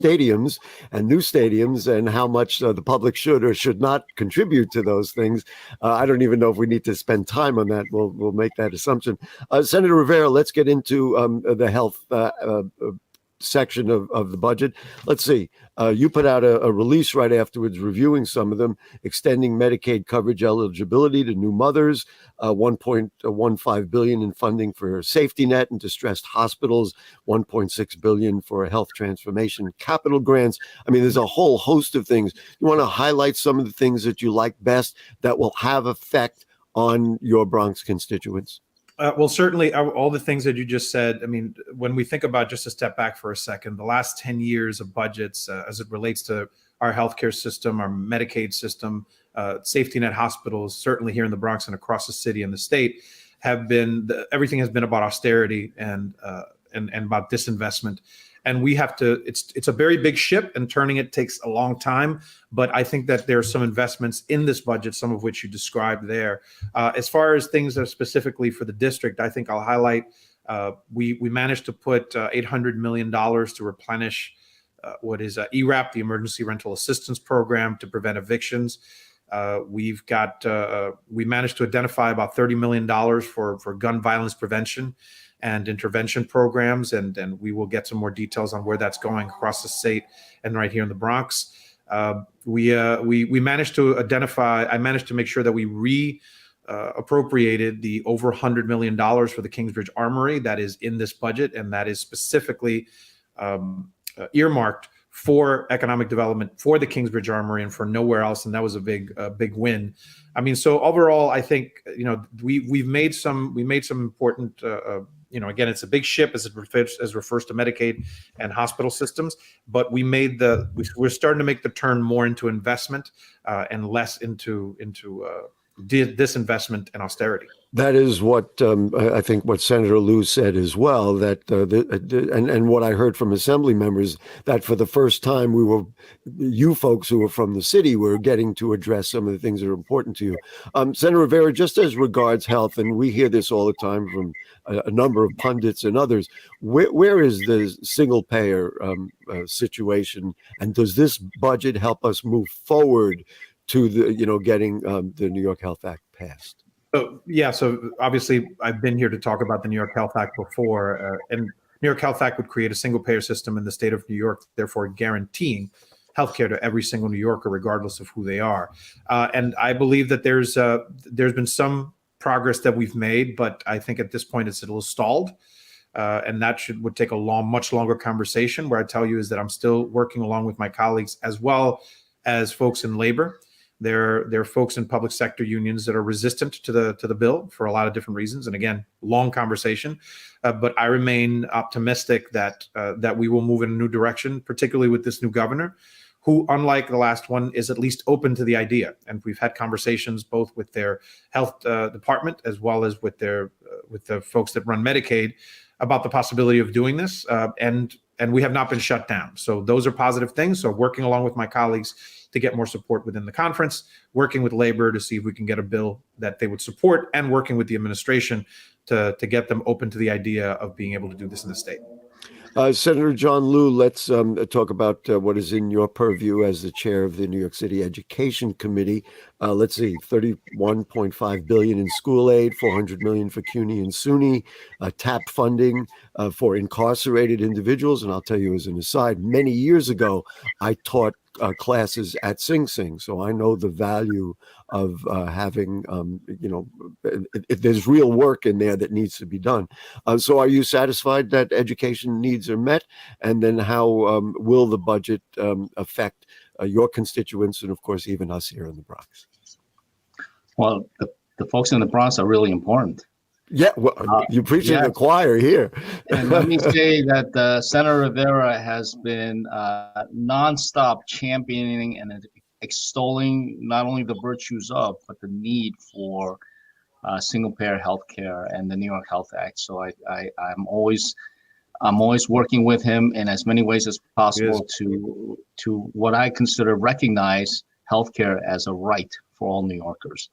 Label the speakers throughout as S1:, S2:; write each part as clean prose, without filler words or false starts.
S1: stadiums and new stadiums and how much the public should or should not contribute to those things. I don't even know if we need to spend time on that. We'll make that assumption. Senator Rivera, let's get into the health section of the budget. Let's see. You put out a release right afterwards reviewing some of them, extending Medicaid coverage eligibility to new mothers, $1.15 billion in funding for safety net and distressed hospitals, $1.6 billion for health transformation capital grants. I mean, there's a whole host of things. You want to highlight some of the things that you like best that will have effect on your Bronx constituents?
S2: Well, certainly all the things that you just said. I mean, when we think about, just to step back for a second, the last 10 years of budgets as it relates to our healthcare system, our Medicaid system, safety net hospitals, certainly here in the Bronx and across the city and the state, have been, everything has been about austerity and about disinvestment. And we have to, it's a very big ship, and turning it takes a long time. But I think that there are some investments in this budget, some of which you described there. As far as things that are specifically for the district, I think I'll highlight, we managed to put $800 million to replenish what is ERAP, the Emergency Rental Assistance Program, to prevent evictions. We managed to identify about $30 million for gun violence prevention and intervention programs, and we will get some more details on where that's going across the state and right here in the Bronx. We managed to identify, I managed to make sure that we appropriated the over $100 million for the Kingsbridge Armory that is in this budget, and that is specifically earmarked for economic development for the Kingsbridge Armory and for nowhere else, and that was a big win. I mean, so overall, I think, you know, we made some important. Again, it's a big ship as it refers to Medicaid and hospital systems, but we're starting to make the turn more into investment and less into disinvestment and austerity.
S1: That is what I think what Senator Lieu said as well, that and what I heard from Assembly members, that for the first time you folks who are from the city were getting to address some of the things that are important to you. Senator Rivera, just as regards health, and we hear this all the time from a number of pundits and others, where is the single payer situation, and does this budget help us move forward to getting the New York Health Act passed?
S2: So obviously I've been here to talk about the New York Health Act before, and New York Health Act would create a single payer system in the state of New York, therefore guaranteeing healthcare to every single New Yorker, regardless of who they are. And I believe that there's been some progress that we've made, but I think at this point it's a little stalled. And that would take a much longer conversation. Where I tell you is that I'm still working along with my colleagues as well as folks in labor. There are folks in public sector unions that are resistant to the bill for a lot of different reasons. And again, long conversation. But I remain optimistic that we will move in a new direction, particularly with this new governor, who, unlike the last one, is at least open to the idea. And we've had conversations both with their health department as well as with the folks that run Medicaid about the possibility of doing this. And we have not been shut down. So those are positive things. So working along with my colleagues to get more support within the conference, working with labor to see if we can get a bill that they would support, and working with the administration to get them open to the idea of being able to do this in the state.
S1: Senator John Lieu, let's talk about what is in your purview as the chair of the New York City Education Committee. Let's see, $31.5 billion in school aid, $400 million for CUNY and SUNY, TAP funding for incarcerated individuals. And I'll tell you as an aside, many years ago, I taught classes at Sing Sing, so I know the value of having, if there's real work in there that needs to be done. So are you satisfied that education needs are met? And then how will the budget affect your constituents and, of course, even us here in the Bronx?
S3: Well, the folks in the Bronx are really important.
S1: Yeah, well, you're preaching to the choir here.
S3: And let me say that Senator Rivera has been nonstop championing and extolling not only the virtues of, but the need for single-payer health care and the New York Health Act. So I'm always working with him in as many ways as possible to what I consider recognize healthcare as a right for all New Yorkers.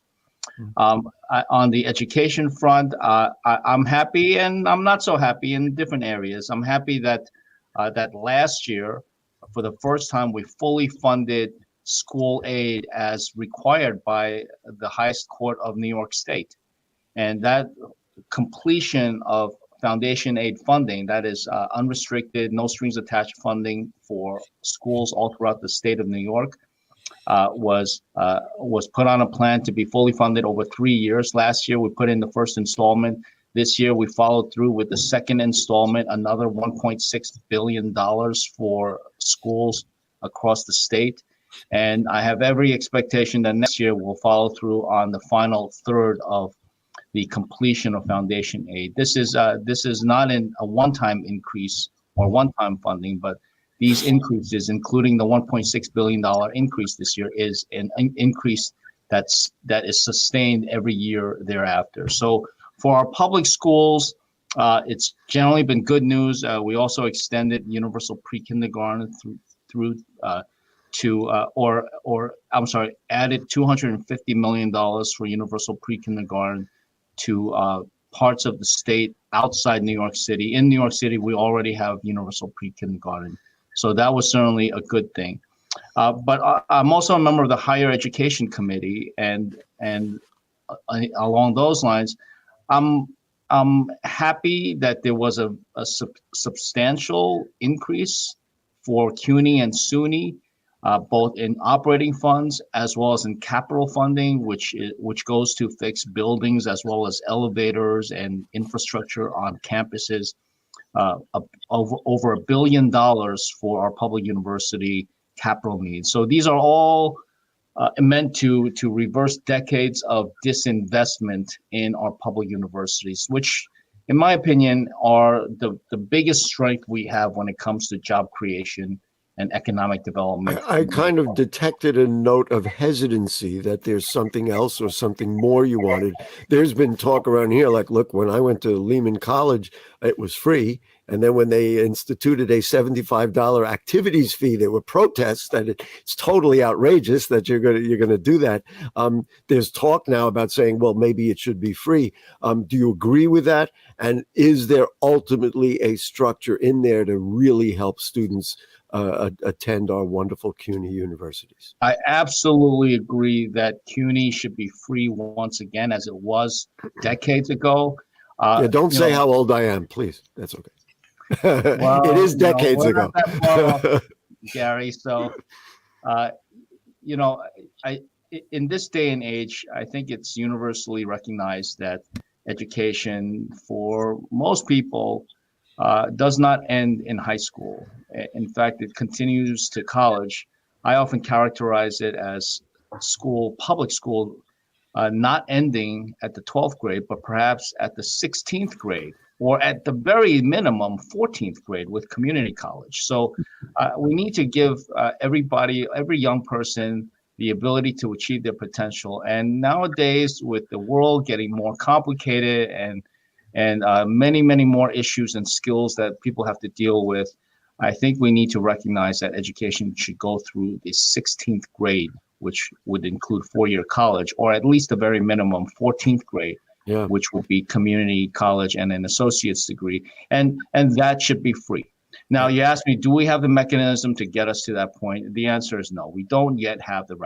S3: On the education front, I'm happy and I'm not so happy in different areas. I'm happy that last year for the first time, we fully funded school aid as required by the highest court of New York State. And that completion of foundation aid funding, that is unrestricted, no strings attached funding for schools all throughout the state of New York, was put on a plan to be fully funded over 3 years. Last year, we put in the first installment. This year, we followed through with the second installment, another $1.6 billion for schools across the state. And I have every expectation that next year we'll follow through on the final third of the completion of foundation aid. This is not a one-time increase or one-time funding, but these increases, including the $1.6 billion increase this year, is an increase that is sustained every year thereafter. So for our public schools, it's generally been good news. We also extended universal pre-kindergarten added $250 million for universal pre-kindergarten to parts of the state outside New York City. In New York City, we already have universal pre-kindergarten. So that was certainly a good thing. But I'm also a member of the Higher Education Committee, and along those lines, I'm happy that there was a substantial increase for CUNY and SUNY, both in operating funds as well as in capital funding, which goes to fix buildings as well as elevators and infrastructure on campuses. Over $1 billion for our public university capital needs. So these are all meant to reverse decades of disinvestment in our public universities, which, in my opinion, are the biggest strength we have when it comes to job creation and economic development.
S1: I kind of detected a note of hesitancy that there's something else or something more you wanted. There's been talk around here, like, look, when I went to Lehman College, it was free. And then when they instituted a $75 activities fee, there were protests that it's totally outrageous that you're gonna do that. There's talk now about saying, well, maybe it should be free. Do you agree with that? And is there ultimately a structure in there to really help students attend our wonderful CUNY universities?
S3: I absolutely agree that CUNY should be free once again, as it was decades ago.
S1: Don't say how old I am, please. That's okay. Well, it is decades ago,
S3: Gary. So, in this day and age, I think it's universally recognized that education for most people does not end in high school. In fact, it continues to college. I often characterize it as public school, not ending at the 12th grade, but perhaps at the 16th grade, or at the very minimum 14th grade with community college. So we need to give every young person the ability to achieve their potential. And nowadays, with the world getting more complicated and many, many more issues and skills that people have to deal with, I think we need to recognize that education should go through the 16th grade, which would include 4-year college, or at least the very minimum 14th grade, which would be community college and an associate's degree. And that should be free. Now, you asked me, do we have the mechanism to get us to that point? The answer is no. We don't yet have the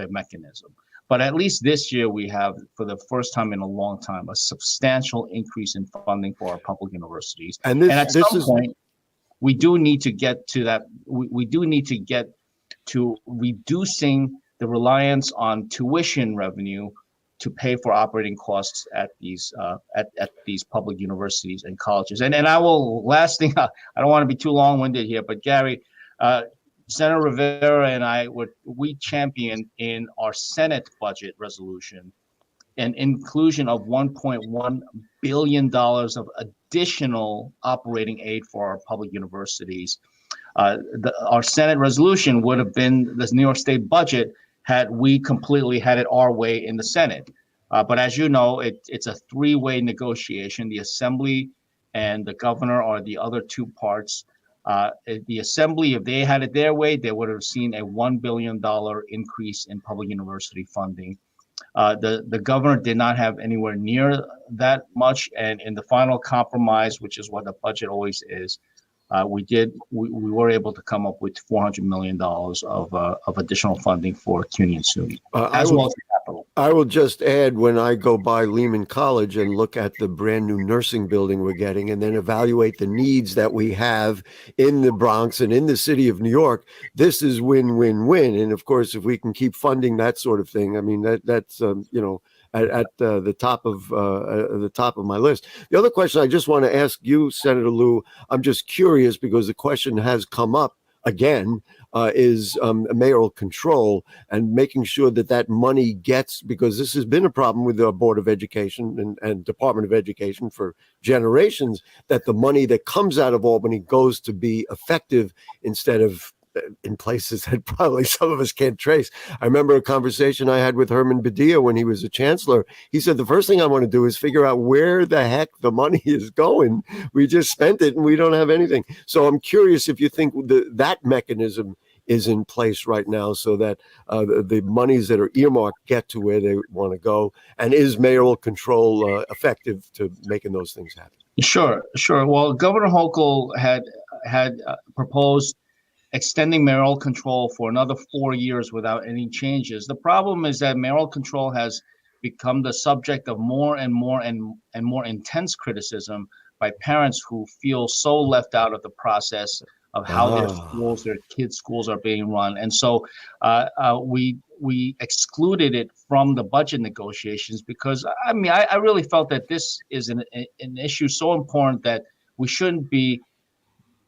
S3: mechanism. But at least this year, we have, for the first time in a long time, a substantial increase in funding for our public universities. And at some point, we do need to get to that. We do need to get to reducing the reliance on tuition revenue to pay for operating costs at these public universities and colleges. And I will, last thing, I don't want to be too long-winded here, but Gary, Senator Rivera and we championed in our Senate budget resolution an inclusion of $1.1 billion of additional operating aid for our public universities. Our Senate resolution would have been the New York State budget had we completely had it our way in the Senate. But as you know, it's a three-way negotiation. The Assembly and the governor are the other two parts. The Assembly, if they had it their way, they would have seen a $1 billion increase in public university funding. The governor did not have anywhere near that much. And in the final compromise, which is what the budget always is, we were able to come up with $400 million of additional funding for CUNY and SUNY, as well as the capital.
S1: I will just add, when I go by Lehman College and look at the brand new nursing building we're getting, and then evaluate the needs that we have in the Bronx and in the city of New York, this is win-win-win. And of course, if we can keep funding that sort of thing, I mean, that's at the top of my list. The other question I just want to ask you, Senator Lieu, I'm just curious because the question has come up again, is mayoral control and making sure that that money gets, because this has been a problem with the Board of Education and Department of Education for generations, that the money that comes out of Albany goes to be effective instead of in places that probably some of us can't trace. I remember a conversation I had with Herman Badilla when he was a chancellor. He said, the first thing I want to do is figure out where the heck the money is going. We just spent it and we don't have anything. So I'm curious if you think that mechanism is in place right now so that the monies that are earmarked get to where they want to go. And is mayoral control effective to making those things happen?
S3: Sure. Well, Governor Hochul had proposed extending mayoral control for another 4 years without any changes. The problem is that mayoral control has become the subject of more and more intense criticism by parents who feel so left out of the process of how their kids' schools are being run. And so we excluded it from the budget negotiations because, I really felt that this is an issue so important that we shouldn't be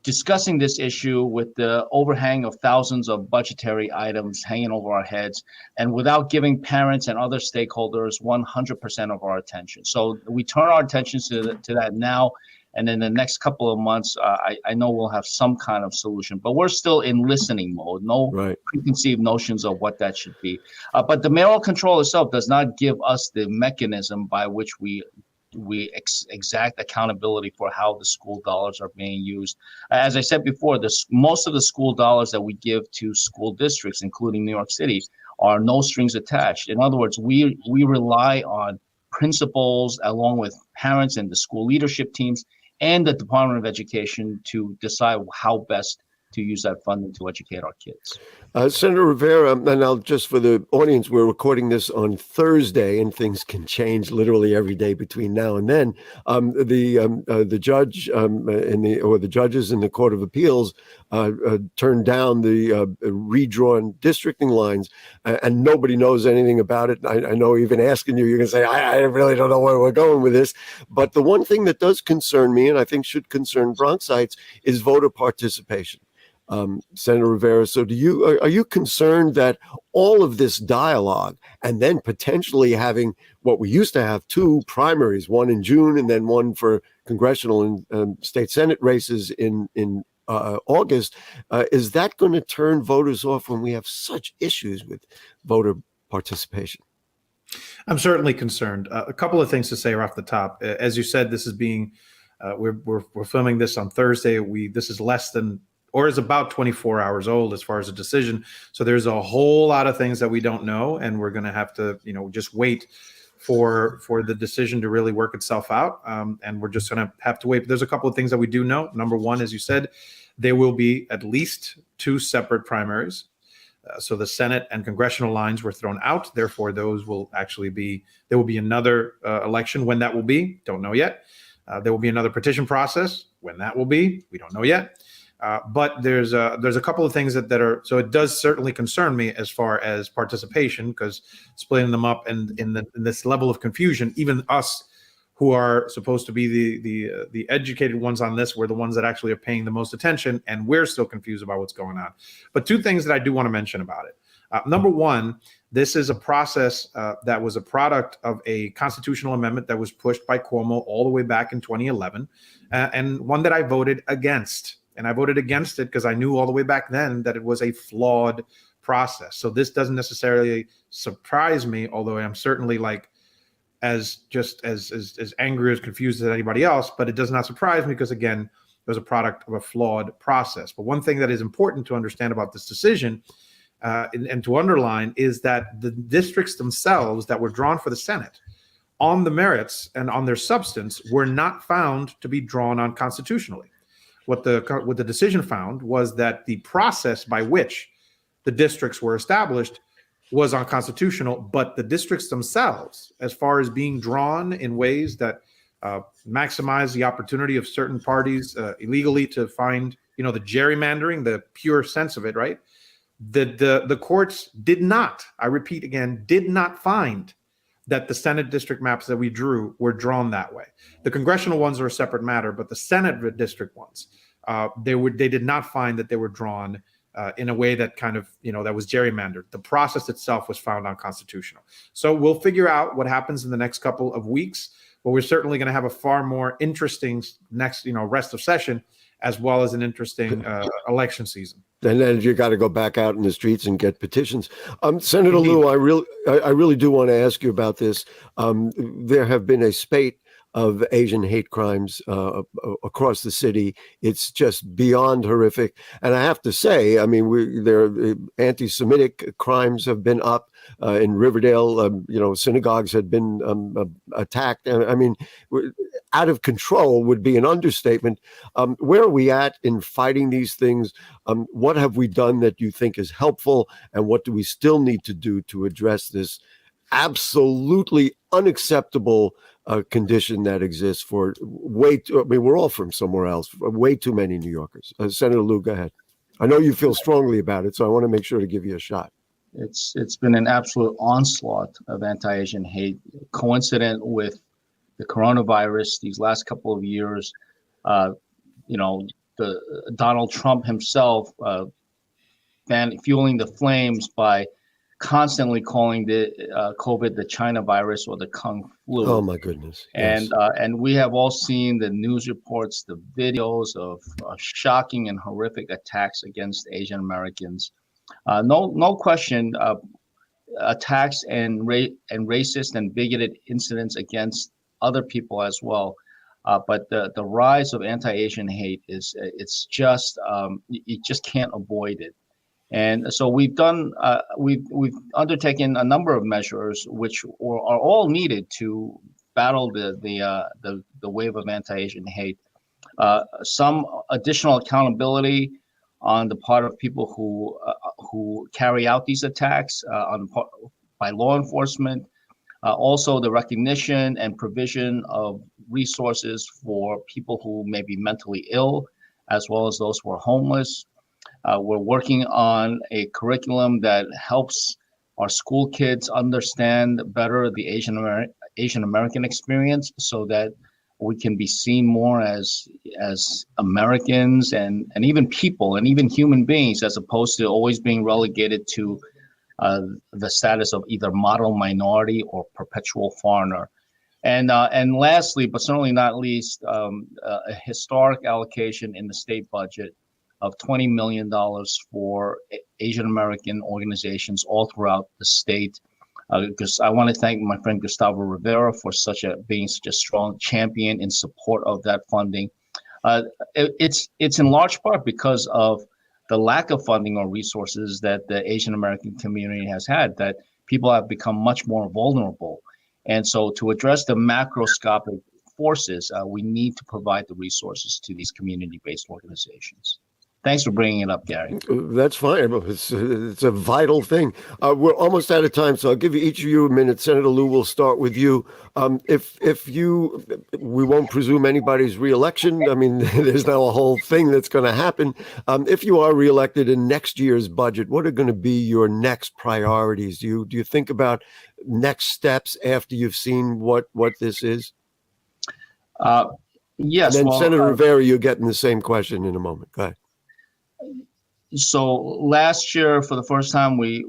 S3: discussing this issue with the overhang of thousands of budgetary items hanging over our heads and without giving parents and other stakeholders 100% of our attention. So we turn our attention to that now, and in the next couple of months, I know we'll have some kind of solution, but we're still in listening mode, preconceived notions of what that should be. But the mayoral control itself does not give us the mechanism by which we exact accountability for how the school dollars are being used. As I said before, most of the school dollars that we give to school districts, including New York City, are no strings attached. In other words, we rely on principals along with parents and the school leadership teams and the Department of Education to decide how best to use that funding to educate our kids.
S1: Senator Rivera, and I'll just for the audience, we're recording this on Thursday, and things can change literally every day between now and then. The judge the judges in the Court of Appeals turned down the redrawn districting lines, and nobody knows anything about it. I know even asking you're going to say, I really don't know where we're going with this. But the one thing that does concern me, and I think should concern Bronxites, is voter participation. Senator Rivera, so are you concerned that all of this dialogue and then potentially having what we used to have two primaries, one in June and then one for congressional and state Senate races in August, is that going to turn voters off when we have such issues with voter participation?
S2: I'm certainly concerned. A couple of things to say off the top. As you said, this is being we're filming this on Thursday. This is less than or is about 24 hours old as far as a decision. So there's a whole lot of things that we don't know, and we're going to have to, just wait for the decision to really work itself out. And we're just going to have to wait. But there's a couple of things that we do know. Number one, as you said, there will be at least two separate primaries. So the Senate and congressional lines were thrown out. Therefore, those will actually there will be another election. When that will be, don't know yet. There will be another petition process. When that will be, we don't know yet. But there's a couple of things that are, so it does certainly concern me as far as participation, because splitting them up and in this level of confusion, even us who are supposed to be the educated ones on this, we're the ones that actually are paying the most attention, and we're still confused about what's going on. But two things that I do want to mention about it. Number one, this is a process that was a product of a constitutional amendment that was pushed by Cuomo all the way back in 2011, and one that I voted against. And I voted against it because I knew all the way back then that it was a flawed process. So this doesn't necessarily surprise me, although I'm certainly as angry or as confused as anybody else, but it does not surprise me because, again, it was a product of a flawed process. But one thing that is important to understand about this decision and to underline is that the districts themselves that were drawn for the Senate on the merits and on their substance were not found to be drawn unconstitutionally. what the decision found was that the process by which the districts were established was unconstitutional, but the districts themselves, as far as being drawn in ways that maximize the opportunity of certain parties illegally to find, the gerrymandering, the pure sense of it, right? The courts did not, I repeat again, did not find that the Senate district maps that we drew were drawn that way. The congressional ones are a separate matter, but the Senate district ones, they did not find that they were drawn in a way that kind of, that was gerrymandered. The process itself was found unconstitutional. So we'll figure out what happens in the next couple of weeks, but we're certainly going to have a far more interesting next, rest of session, as well as an interesting election season.
S1: And then you got to go back out in the streets and get petitions. Senator Lieu, I really do want to ask you about this. There have been a spate of Asian hate crimes across the city. It's just beyond horrific. And I have to say, anti-Semitic crimes have been up in Riverdale. Synagogues had been attacked. Out of control would be an understatement. Where are we at in fighting these things? What have we done that you think is helpful? And what do we still need to do to address this absolutely unacceptable condition that exists for we're all from somewhere else, way too many New Yorkers. Senator Lieu, go ahead. I know you feel strongly about it, so I want to make sure to give you a shot.
S3: It's been an absolute onslaught of anti-Asian hate, coincident with the coronavirus these last couple of years. The Donald Trump himself fueling the flames by constantly calling the COVID the China virus or the Kung flu.
S1: Oh my goodness!
S3: Yes. And we have all seen the news reports, the videos of shocking and horrific attacks against Asian Americans. No question, attacks and racist and bigoted incidents against other people as well. But the rise of anti-Asian hate you just can't avoid it. And so we've undertaken a number of measures which are all needed to battle the wave of anti-Asian hate. Some additional accountability on the part of people who carry out these attacks by law enforcement. Also, the recognition and provision of resources for people who may be mentally ill, as well as those who are homeless. We're working on a curriculum that helps our school kids understand better the Asian American experience, so that we can be seen more as Americans and even people and even human beings, as opposed to always being relegated to the status of either model minority or perpetual foreigner. And lastly, but certainly not least, a historic allocation in the state budget of $20 million for Asian American organizations all throughout the state. Because I want to thank my friend Gustavo Rivera for being such a strong champion in support of that funding. It's in large part because of the lack of funding or resources that the Asian American community has had, that people have become much more vulnerable. And so to address the macroscopic forces, we need to provide the resources to these community-based organizations. Thanks for bringing it up, Gary.
S1: That's fine. It's a vital thing. We're almost out of time, so I'll give each of you a minute. Senator Lieu, we'll start with you. We won't presume anybody's reelection. There's now a whole thing that's going to happen. If you are reelected in next year's budget, what are going to be your next priorities? Do you think about next steps after you've seen what this is?
S3: Yes.
S1: And then Senator Rivera, you're getting the same question in a moment. Go ahead.
S3: So last year, for the first time, we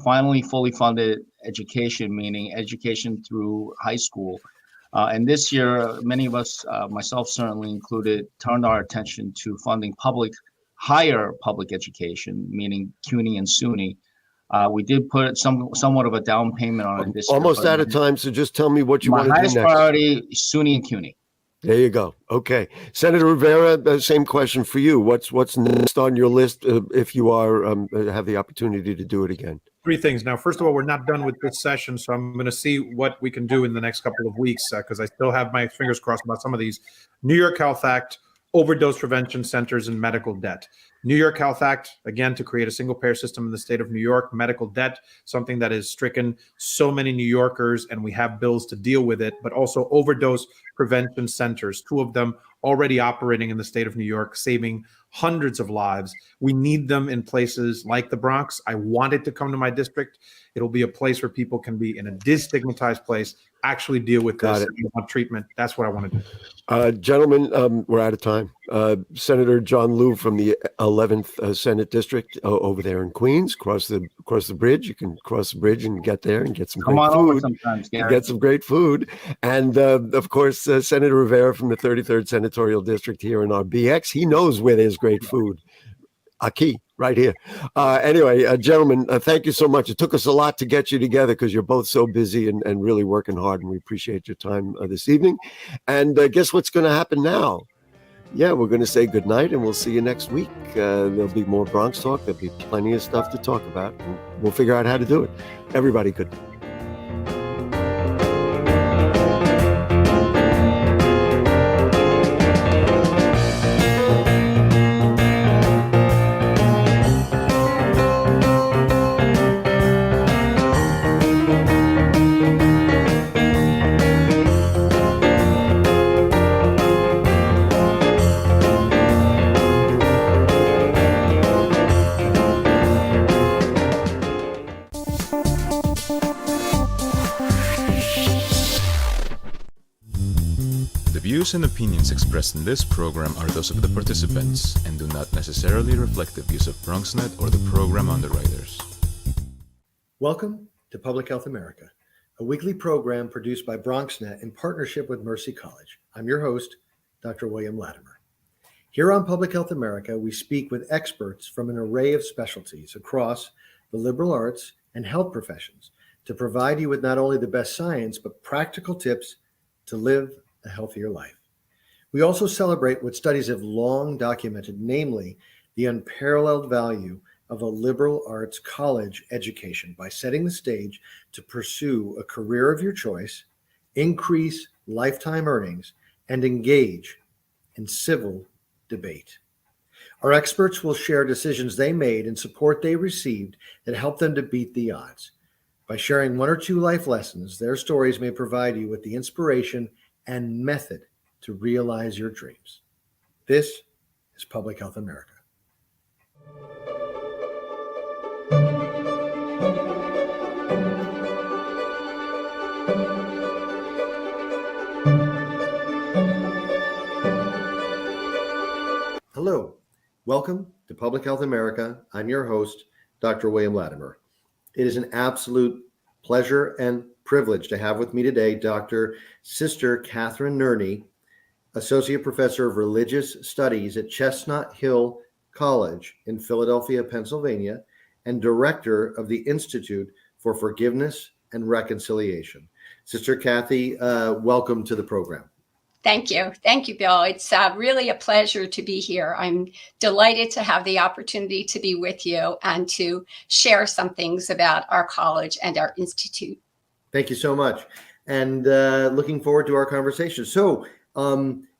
S3: finally fully funded education, meaning education through high school. And this year, many of us, myself certainly included, turned our attention to funding higher public education, meaning CUNY and SUNY. We did put somewhat of a down payment on it this year.
S1: Almost out of time, so just tell me what you want to do next.
S3: My highest priority is SUNY and CUNY.
S1: There you go. Okay. Senator Rivera, the same question for you. What's next on your list if you have the opportunity to do it again?
S2: Three things. Now, first of all, we're not done with this session, so I'm going to see what we can do in the next couple of weeks because I still have my fingers crossed about some of these. New York Health Act, overdose prevention centers and medical debt. New York Health Act, again, to create a single payer system in the state of New York, medical debt, something that has stricken so many New Yorkers, and we have bills to deal with it, but also overdose prevention centers, 2 of them already operating in the state of New York, saving hundreds of lives. We need them in places like the Bronx. I want it to come to my district. It'll be a place where people can be in a destigmatized place, actually deal with this, and want treatment. That's what I want to do.
S1: Gentlemen, we're out of time. Senator John Liu from the 11th Senate District over there in Queens, across the bridge. You can cross the bridge and get there and get some great food.
S3: Sometimes,
S1: get some great food. And of course, Senator Rivera from the 33rd Senatorial District here in our BX. He knows where there's great food. Aquí, right here. Anyway, gentlemen, thank you so much. It took us a lot to get you together because you're both so busy and really working hard, and we appreciate your time this evening. And guess what's going to happen now? Yeah, we're going to say goodnight, and we'll see you next week. There'll be more Bronx talk. There'll be plenty of stuff to talk about, and we'll figure out how to do it. Everybody, good night.
S4: The views and opinions expressed in this program are those of the participants and do not necessarily reflect the views of BronxNet or the program underwriters.
S5: Welcome to Public Health America, a weekly program produced by BronxNet in partnership with Mercy College. I'm your host, Dr. William Latimer. Here on Public Health America, we speak with experts from an array of specialties across the liberal arts and health professions to provide you with not only the best science, but practical tips to live a healthier life. We also celebrate what studies have long documented, namely the unparalleled value of a liberal arts college education by setting the stage to pursue a career of your choice, increase lifetime earnings, and engage in civil debate. Our experts will share decisions they made and support they received that helped them to beat the odds. By sharing 1 or 2 life lessons, their stories may provide you with the inspiration and method to realize your dreams. This is Public Health America. Hello, welcome to Public Health America. I'm your host, Dr. William Latimer. It is an absolute pleasure and privilege to have with me today Dr. Sister Catherine Nerney, Associate Professor of Religious Studies at Chestnut Hill College in Philadelphia, Pennsylvania, and Director of the Institute for Forgiveness and Reconciliation. Sister Kathy, welcome to the program.
S6: Thank you. Thank you, Bill. It's really a pleasure to be here. I'm delighted to have the opportunity to be with you and to share some things about our college and our institute.
S5: Thank you so much. And looking forward to our conversation. So,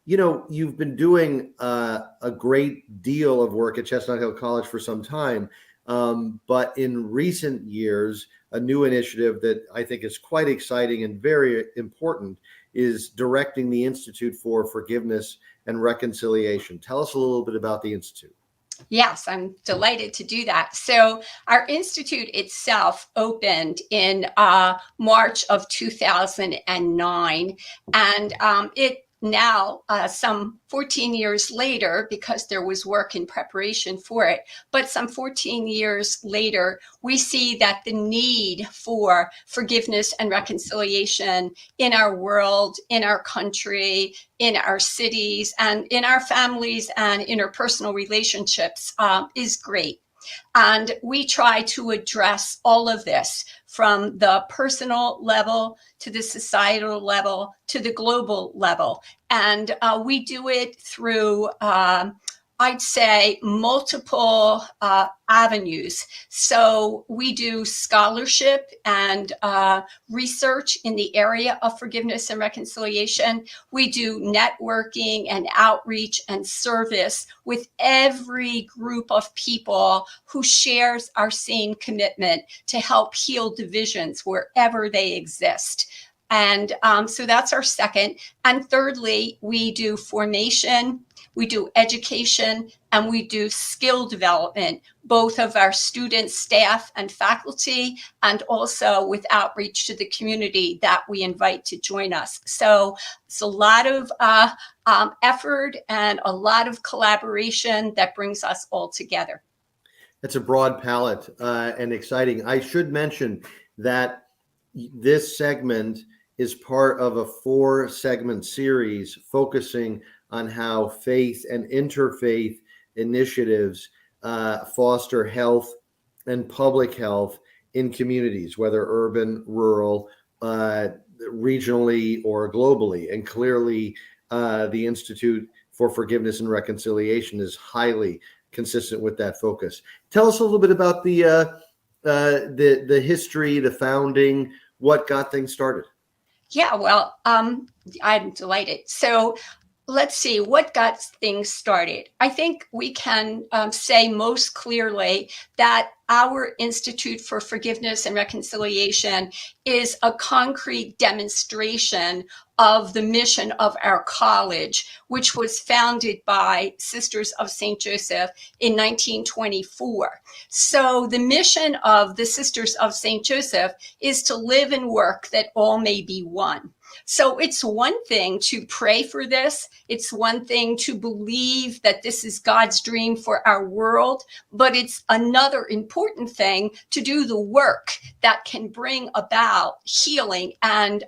S5: you've been doing a great deal of work at Chestnut Hill College for some time. But in recent years, a new initiative that I think is quite exciting and very important is directing the Institute for Forgiveness and Reconciliation. Tell us a little bit about the Institute.
S6: Yes, I'm delighted to do that. So our institute itself opened in March of 2009, and it now, some 14 years later, because there was work in preparation for it, but some 14 years later, we see that the need for forgiveness and reconciliation in our world, in our country, in our cities, and in our families and interpersonal relationships is great. And we try to address all of this from the personal level to the societal level to the global level. And we do it through I'd say, multiple avenues. So we do scholarship and research in the area of forgiveness and reconciliation. We do networking and outreach and service with every group of people who shares our same commitment to help heal divisions wherever they exist. And so that's our second. And thirdly, we do formation, we do education, and we do skill development, both of our students, staff, and faculty, and also with outreach to the community that we invite to join us. So it's a lot of effort and a lot of collaboration that brings us all together.
S5: That's a broad palette and exciting. I should mention that this segment is part of a 4-segment series focusing on how faith and interfaith initiatives foster health and public health in communities, whether urban, rural, regionally, or globally. And clearly, the Institute for Forgiveness and Reconciliation is highly consistent with that focus. Tell us a little bit about the history, the founding, what got things started.
S6: Yeah, well, I'm delighted. So let's see what got things started. I think we can say most clearly that our Institute for Forgiveness and Reconciliation is a concrete demonstration of the mission of our college, which was founded by Sisters of St. Joseph in 1924. So the mission of the Sisters of St. Joseph is to live and work that all may be one. So it's one thing to pray for this. It's one thing to believe that this is God's dream for our world, but it's another important thing to do the work that can bring about healing and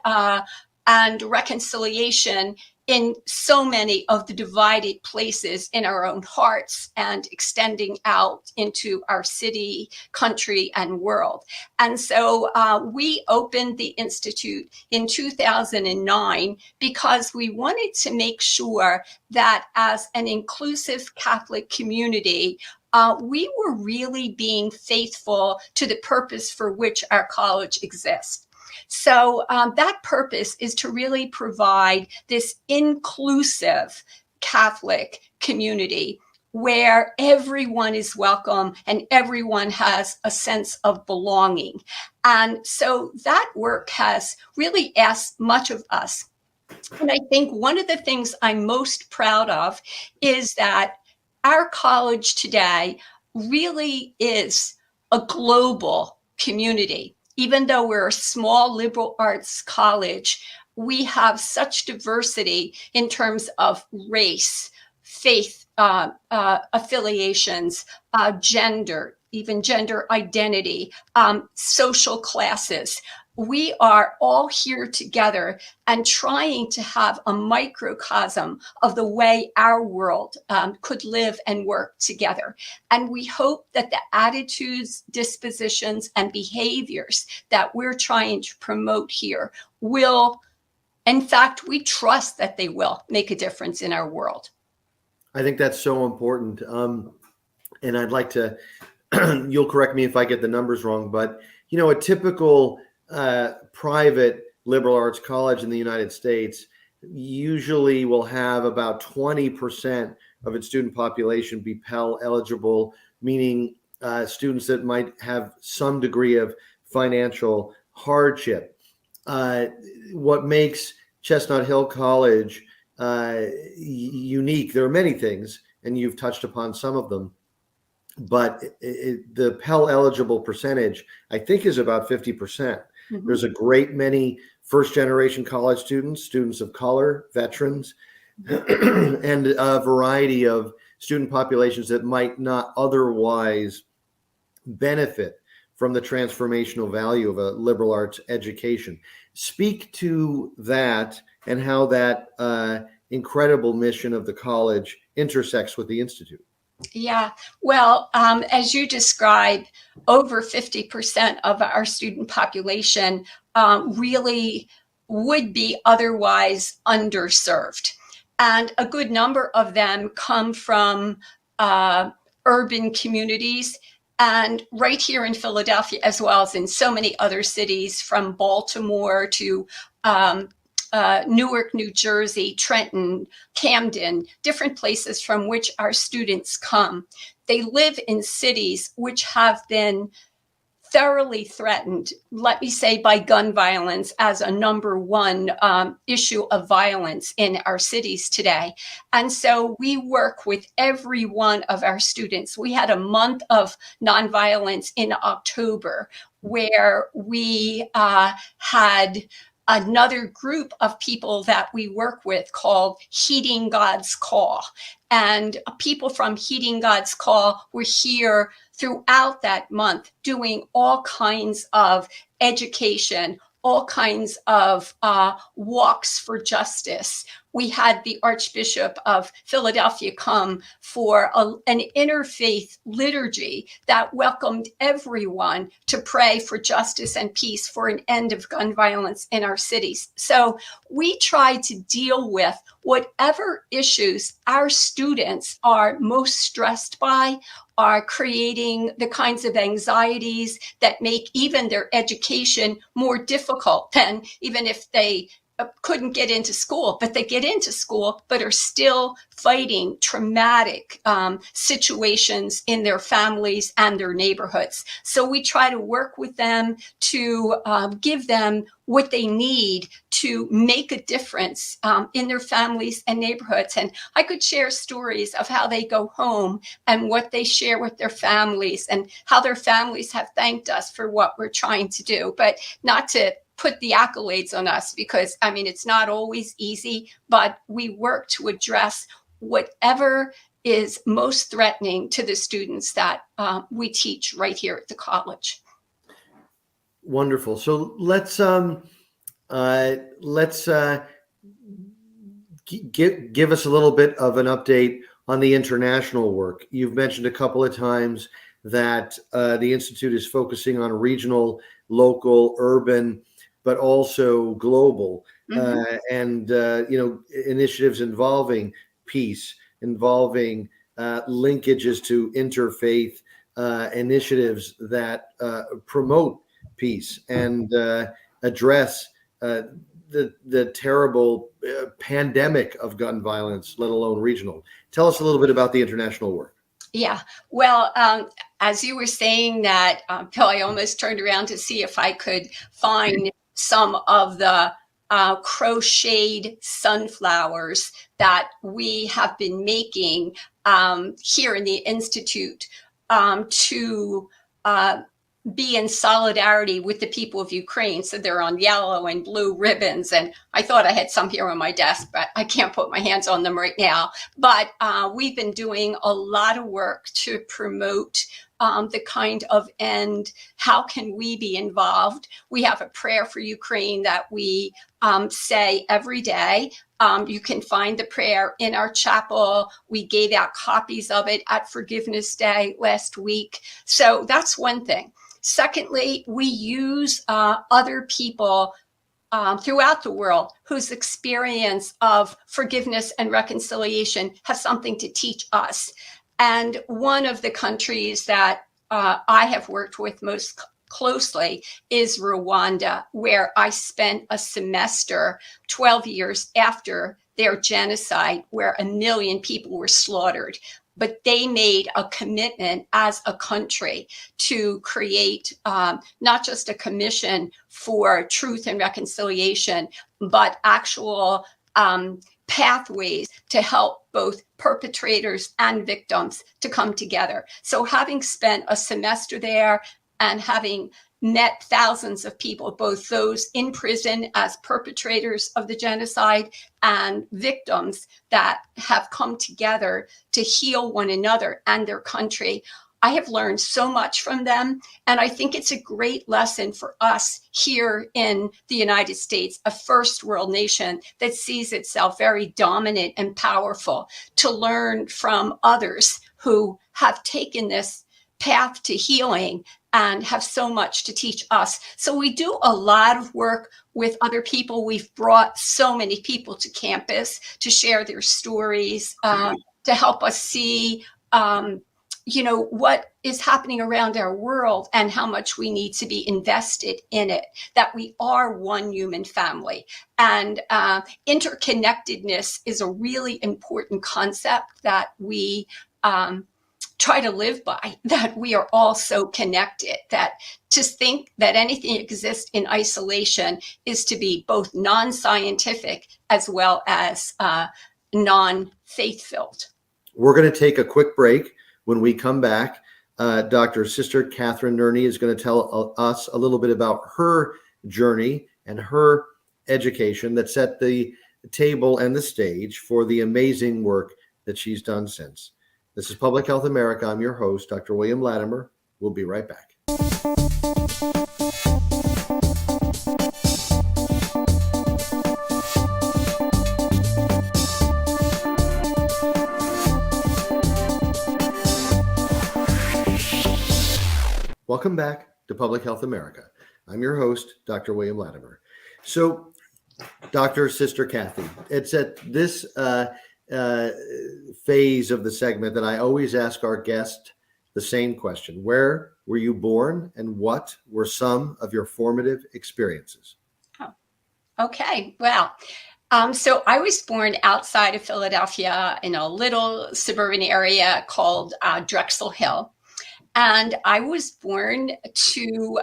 S6: reconciliation in so many of the divided places in our own hearts and extending out into our city, country, and world. And so we opened the Institute in 2009 because we wanted to make sure that as an inclusive Catholic community, we were really being faithful to the purpose for which our college exists. So that purpose is to really provide this inclusive Catholic community where everyone is welcome and everyone has a sense of belonging. And so that work has really asked much of us. And I think one of the things I'm most proud of is that our college today really is a global community. Even though we're a small liberal arts college, we have such diversity in terms of race, faith, affiliations, gender, even gender identity, social classes. We are all here together and trying to have a microcosm of the way our world could live and work together. And we hope that the attitudes, dispositions, and behaviors that we're trying to promote here will, in fact, we trust that they will make a difference in our world.
S5: I think that's so important. And I'd like to, you'll correct me if I get the numbers wrong, but a typical private liberal arts college in the United States usually will have about 20% of its student population be Pell eligible, meaning students that might have some degree of financial hardship. What makes Chestnut Hill College unique, there are many things, and you've touched upon some of them, but the Pell eligible percentage, I think, is about 50%. Mm-hmm. There's a great many first generation college students of color, veterans, and a variety of student populations that might not otherwise benefit from the transformational value of a liberal arts education. Speak to that and how that incredible mission of the college intersects with the Institute.
S6: Yeah, well, as you described, over 50% of our student population really would be otherwise underserved. And a good number of them come from urban communities. And right here in Philadelphia, as well as in so many other cities, from Baltimore to Newark, New Jersey, Trenton, Camden, different places from which our students come. They live in cities which have been thoroughly threatened, let me say, by gun violence as a number one issue of violence in our cities today. And so we work with every one of our students. We had a month of nonviolence in October where we had another group of people that we work with called Heeding God's Call. And people from Heeding God's Call were here throughout that month doing all kinds of education, all kinds of walks for justice. We had the Archbishop of Philadelphia come for an interfaith liturgy that welcomed everyone to pray for justice and peace, for an end of gun violence in our cities. So we try to deal with whatever issues our students are most stressed by, are creating the kinds of anxieties that make even their education more difficult than even if they couldn't get into school, but they get into school, but are still fighting traumatic situations in their families and their neighborhoods. So we try to work with them to give them what they need to make a difference in their families and neighborhoods. And I could share stories of how they go home and what they share with their families and how their families have thanked us for what we're trying to do, but not to put the accolades on us, because I mean, it's not always easy, but we work to address whatever is most threatening to the students that we teach right here at the college.
S5: Wonderful. So let's give us a little bit of an update on the international work. You've mentioned a couple of times that the Institute is focusing on regional, local, urban, but also global, and initiatives involving peace, involving linkages to interfaith initiatives that promote peace and address the terrible pandemic of gun violence, let alone regional. Tell us a little bit about the international work.
S6: Yeah, well, as you were saying that, Bill, I almost turned around to see if I could find some of the crocheted sunflowers that we have been making here in the Institute to be in solidarity with the people of Ukraine. So they're on yellow and blue ribbons. And I thought I had some here on my desk, but I can't put my hands on them right now. But we've been doing a lot of work to promote the kind of end. How can we be involved? We have a prayer for Ukraine that we say every day. You can find the prayer in our chapel. We gave out copies of it at Forgiveness Day last week. So that's one thing. Secondly, we use other people throughout the world whose experience of forgiveness and reconciliation has something to teach us. And one of the countries that I have worked with most closely is Rwanda, where I spent a semester 12 years after their genocide, where 1 million people were slaughtered. But they made a commitment as a country to create not just a commission for truth and reconciliation, but actual pathways to help both perpetrators and victims to come together. So having spent a semester there and having met thousands of people, both those in prison as perpetrators of the genocide and victims that have come together to heal one another and their country, I have learned so much from them. And I think it's a great lesson for us here in the United States, a first world nation that sees itself very dominant and powerful, to learn from others who have taken this path to healing and have so much to teach us. So we do a lot of work with other people. We've brought so many people to campus to share their stories, to help us see what is happening around our world and how much we need to be invested in it, that we are one human family. And interconnectedness is a really important concept that we try to live by, that we are all so connected, that to think that anything exists in isolation is to be both non-scientific as well as non-faith-filled.
S5: We're going to take a quick break. When we come back, Dr. Sister Catherine Nerney is going to tell us a little bit about her journey and her education that set the table and the stage for the amazing work that she's done since. This is Public Health America. I'm your host, Dr. William Latimer. We'll be right back. Welcome back to Public Health America. I'm your host, Dr. William Latimer. So, Dr. Sister Kathy, it's at this phase of the segment that I always ask our guest the same question. Where were you born, and what were some of your formative experiences?
S6: Oh, okay. Well, so I was born outside of Philadelphia in a little suburban area called Drexel Hill. And I was born to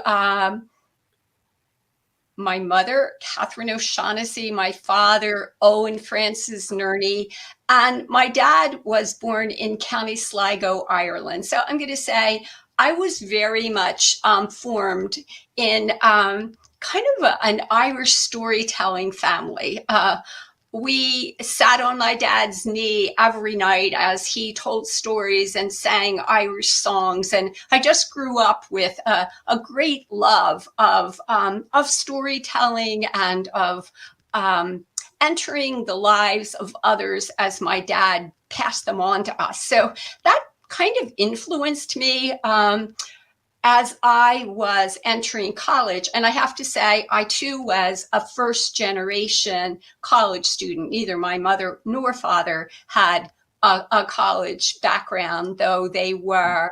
S6: my mother, Catherine O'Shaughnessy, my father, Owen Francis Nerney, and my dad was born in County Sligo, Ireland. So I'm going to say I was very much formed in kind of an Irish storytelling family. We sat on my dad's knee every night as he told stories and sang Irish songs. And I just grew up with a great love of storytelling and of entering the lives of others as my dad passed them on to us. So that kind of influenced me as I was entering college. And I have to say, I too was a first generation college student. Neither my mother nor father had a college background, though they were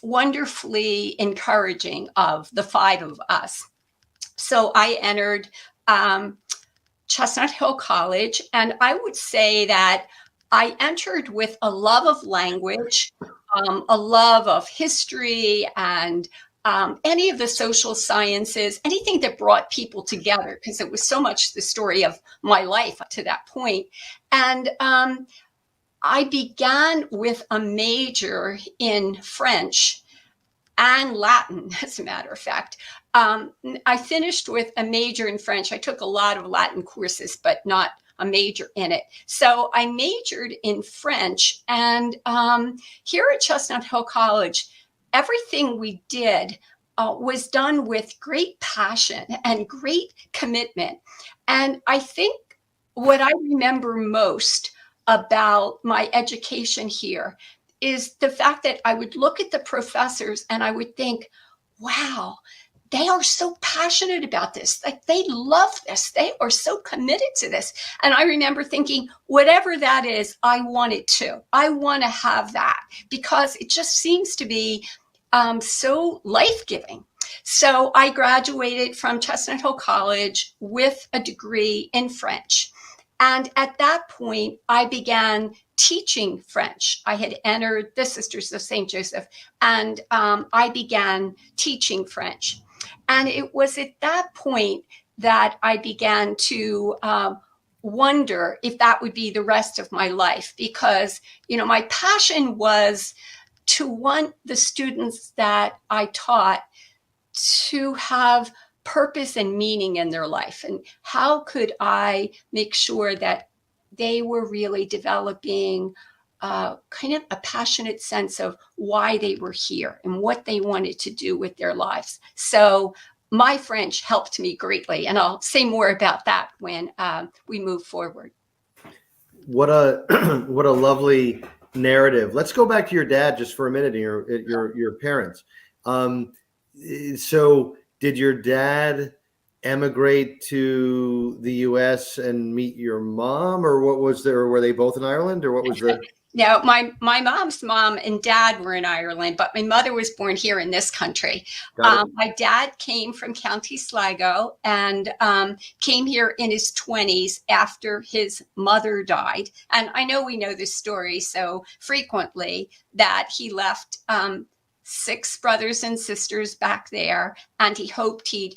S6: wonderfully encouraging of the five of us. So I entered Chestnut Hill College, and I would say that I entered with a love of language, a love of history, and any of the social sciences, anything that brought people together, because it was so much the story of my life up to that point. And I began with a major in French and Latin, as a matter of fact. I finished with a major in French. I took a lot of Latin courses, but not a major in it. So I majored in French. And here at Chestnut Hill College, everything we did was done with great passion and great commitment. And I think what I remember most about my education here is the fact that I would look at the professors and I would think, wow, they are so passionate about this. Like, they love this. They are so committed to this. And I remember thinking, whatever that is, I want it too. I want to have that, because it just seems to be so life-giving. So I graduated from Chestnut Hill College with a degree in French. And at that point, I began teaching French. I had entered the Sisters of St. Joseph, and I began teaching French. And it was at that point that I began to wonder if that would be the rest of my life, because, you know, my passion was to want the students that I taught to have purpose and meaning in their life. And how could I make sure that they were really developing kind of a passionate sense of why they were here and what they wanted to do with their lives. So my French helped me greatly. And I'll say more about that when we move forward.
S5: What a lovely narrative. Let's go back to your dad just for a minute, and your parents. So did your dad emigrate to the U.S. and meet your mom, or what was there? Were they both in Ireland, or what was the?
S6: Now, my mom's mom and dad were in Ireland, but my mother was born here in this country.
S5: Got it.
S6: My dad came from County Sligo and came here in his 20s after his mother died. And I know we know this story so frequently that he left 6 brothers and sisters back there, and he hoped he'd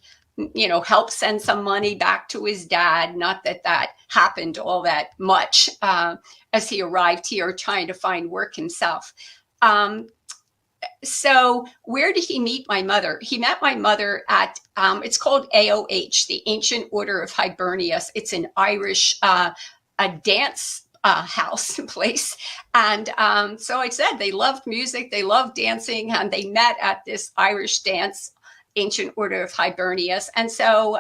S6: help send some money back to his dad. Not that that happened all that much as he arrived here trying to find work himself. So where did he meet my mother? He met my mother at, it's called AOH, the Ancient Order of Hibernius. It's an Irish a dance house place. And so I said they loved music, they loved dancing, and they met at this Irish dance, Ancient Order of Hibernius. And so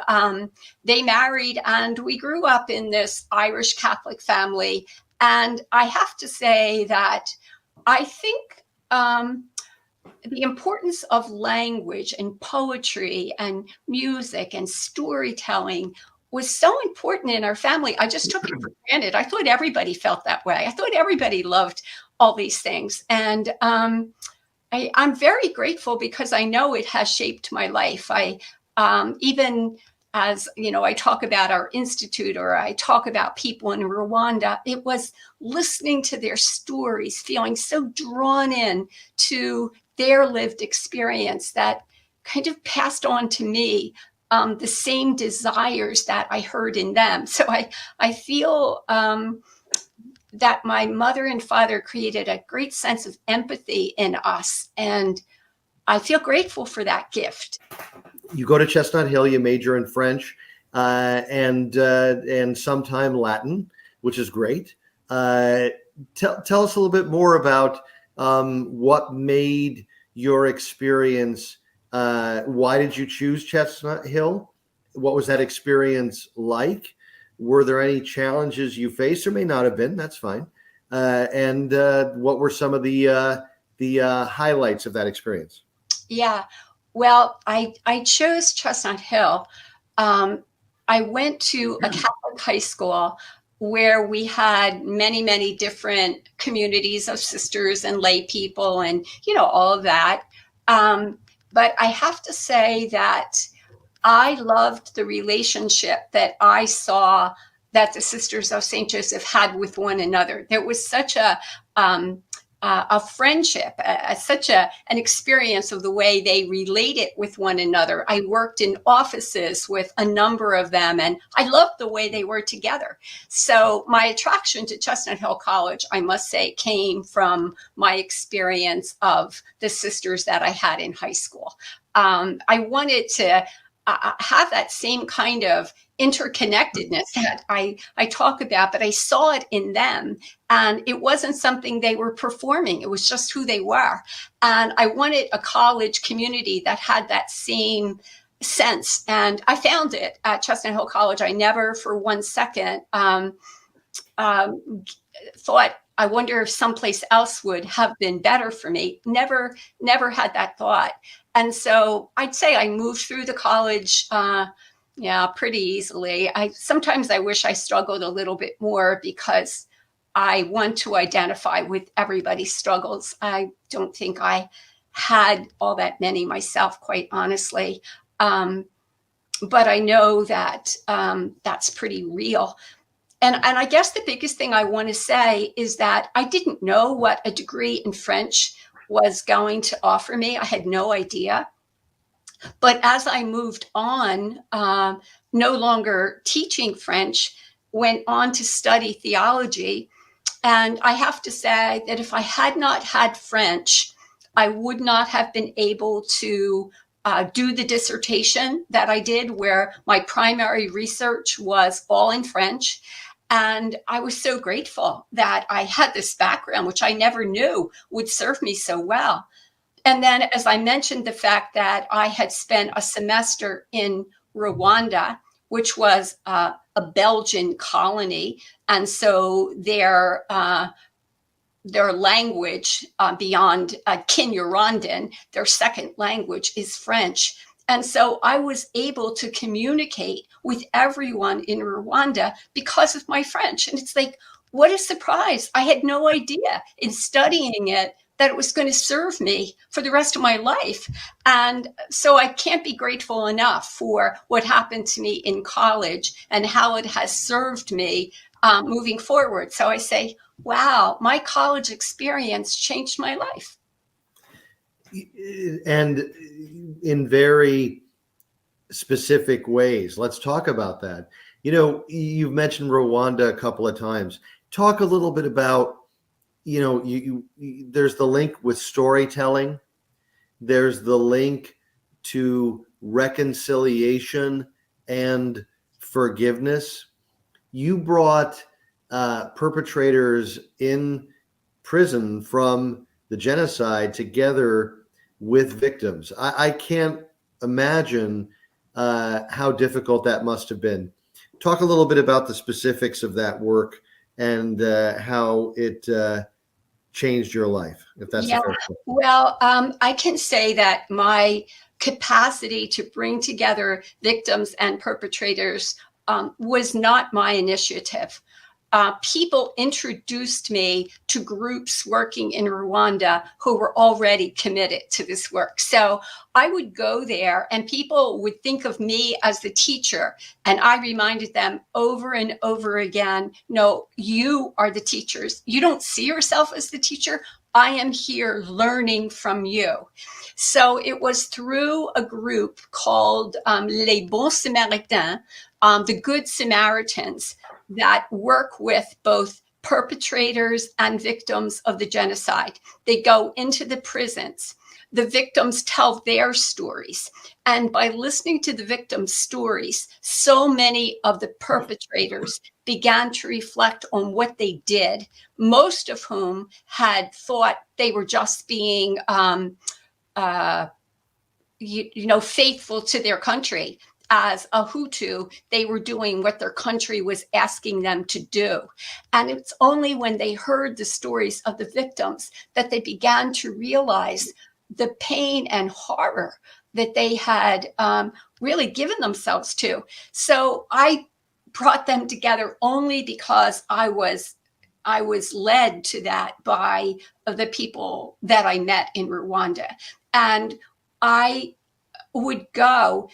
S6: they married, and we grew up in this Irish Catholic family. And I have to say that I think the importance of language and poetry and music and storytelling was so important in our family. I just took it for granted. I thought everybody felt that way. I thought everybody loved all these things. And I'm very grateful because I know it has shaped my life. I even as I talk about our institute, or I talk about people in Rwanda, it was listening to their stories, feeling so drawn in to their lived experience that kind of passed on to me the same desires that I heard in them. So I feel that my mother and father created a great sense of empathy in us, and I feel grateful for that gift.
S5: You go to Chestnut Hill, you major in French and sometime Latin, which is great. Tell us a little bit more about what made your experience. Why did you choose Chestnut Hill? What was that experience like? Were there any challenges you faced? Or may not have been. That's fine. And what were some of the highlights of that experience?
S6: Yeah, well, I chose Chestnut Hill. I went to a Catholic high school where we had many, many different communities of sisters and lay people and, all of that. But I have to say that I loved the relationship that I saw that the Sisters of St. Joseph had with one another. There was such a friendship, such an experience of the way they related with one another. I worked in offices with a number of them, and I loved the way they were together. So my attraction to Chestnut Hill College, I must say, came from my experience of the sisters that I had in high school. I wanted to have that same kind of interconnectedness that I talk about, but I saw it in them, and it wasn't something they were performing. It was just who they were. And I wanted a college community that had that same sense, and I found it at Chestnut Hill College. I never for one second thought, I wonder if someplace else would have been better for me. Never had that thought. And so I'd say I moved through the college pretty easily. Sometimes I wish I struggled a little bit more because I want to identify with everybody's struggles. I don't think I had all that many myself, quite honestly. But I know that that's pretty real. And I guess the biggest thing I want to say is that I didn't know what a degree in French was going to offer me. I had no idea. But as I moved on, no longer teaching French, went on to study theology. And I have to say that if I had not had French, I would not have been able to do the dissertation that I did, where my primary research was all in French. And I was so grateful that I had this background, which I never knew would serve me so well. And then, as I mentioned, the fact that I had spent a semester in Rwanda, which was a Belgian colony. And so their language beyond Kinyarwanda, their second language is French. And so I was able to communicate with everyone in Rwanda because of my French. And it's like, what a surprise. I had no idea in studying it that it was going to serve me for the rest of my life. And so I can't be grateful enough for what happened to me in college and how it has served me moving forward. So I say, wow, my college experience changed my life.
S5: And in very specific ways. Let's talk about that. You know, you've mentioned Rwanda a couple of times. Talk a little bit about, you know, there's the link with storytelling. There's the link to reconciliation and forgiveness. You brought perpetrators in prison from the genocide together with victims. I can't imagine how difficult that must have been. Talk a little bit about the specifics of that work and how it changed your life, if that's
S6: Yeah,
S5: a fair question.
S6: well, I can say that my capacity to bring together victims and perpetrators was not my initiative. People introduced me to groups working in Rwanda who were already committed to this work. So I would go there and people would think of me as the teacher. And I reminded them over and over again, no, you are the teachers. You don't see yourself as the teacher. I am here learning from you. So it was through a group called Les Bons Samaritains, the Good Samaritans, that work with both perpetrators and victims of the genocide. They go into the prisons. The victims tell their stories. And by listening to the victims' stories, so many of the perpetrators began to reflect on what they did, most of whom had thought they were just being faithful to their country. As a Hutu, they were doing what their country was asking them to do. And it's only when they heard the stories of the victims that they began to realize the pain and horror that they had really given themselves to. So I brought them together only because I was led to that by the people that I met in Rwanda. And I would go,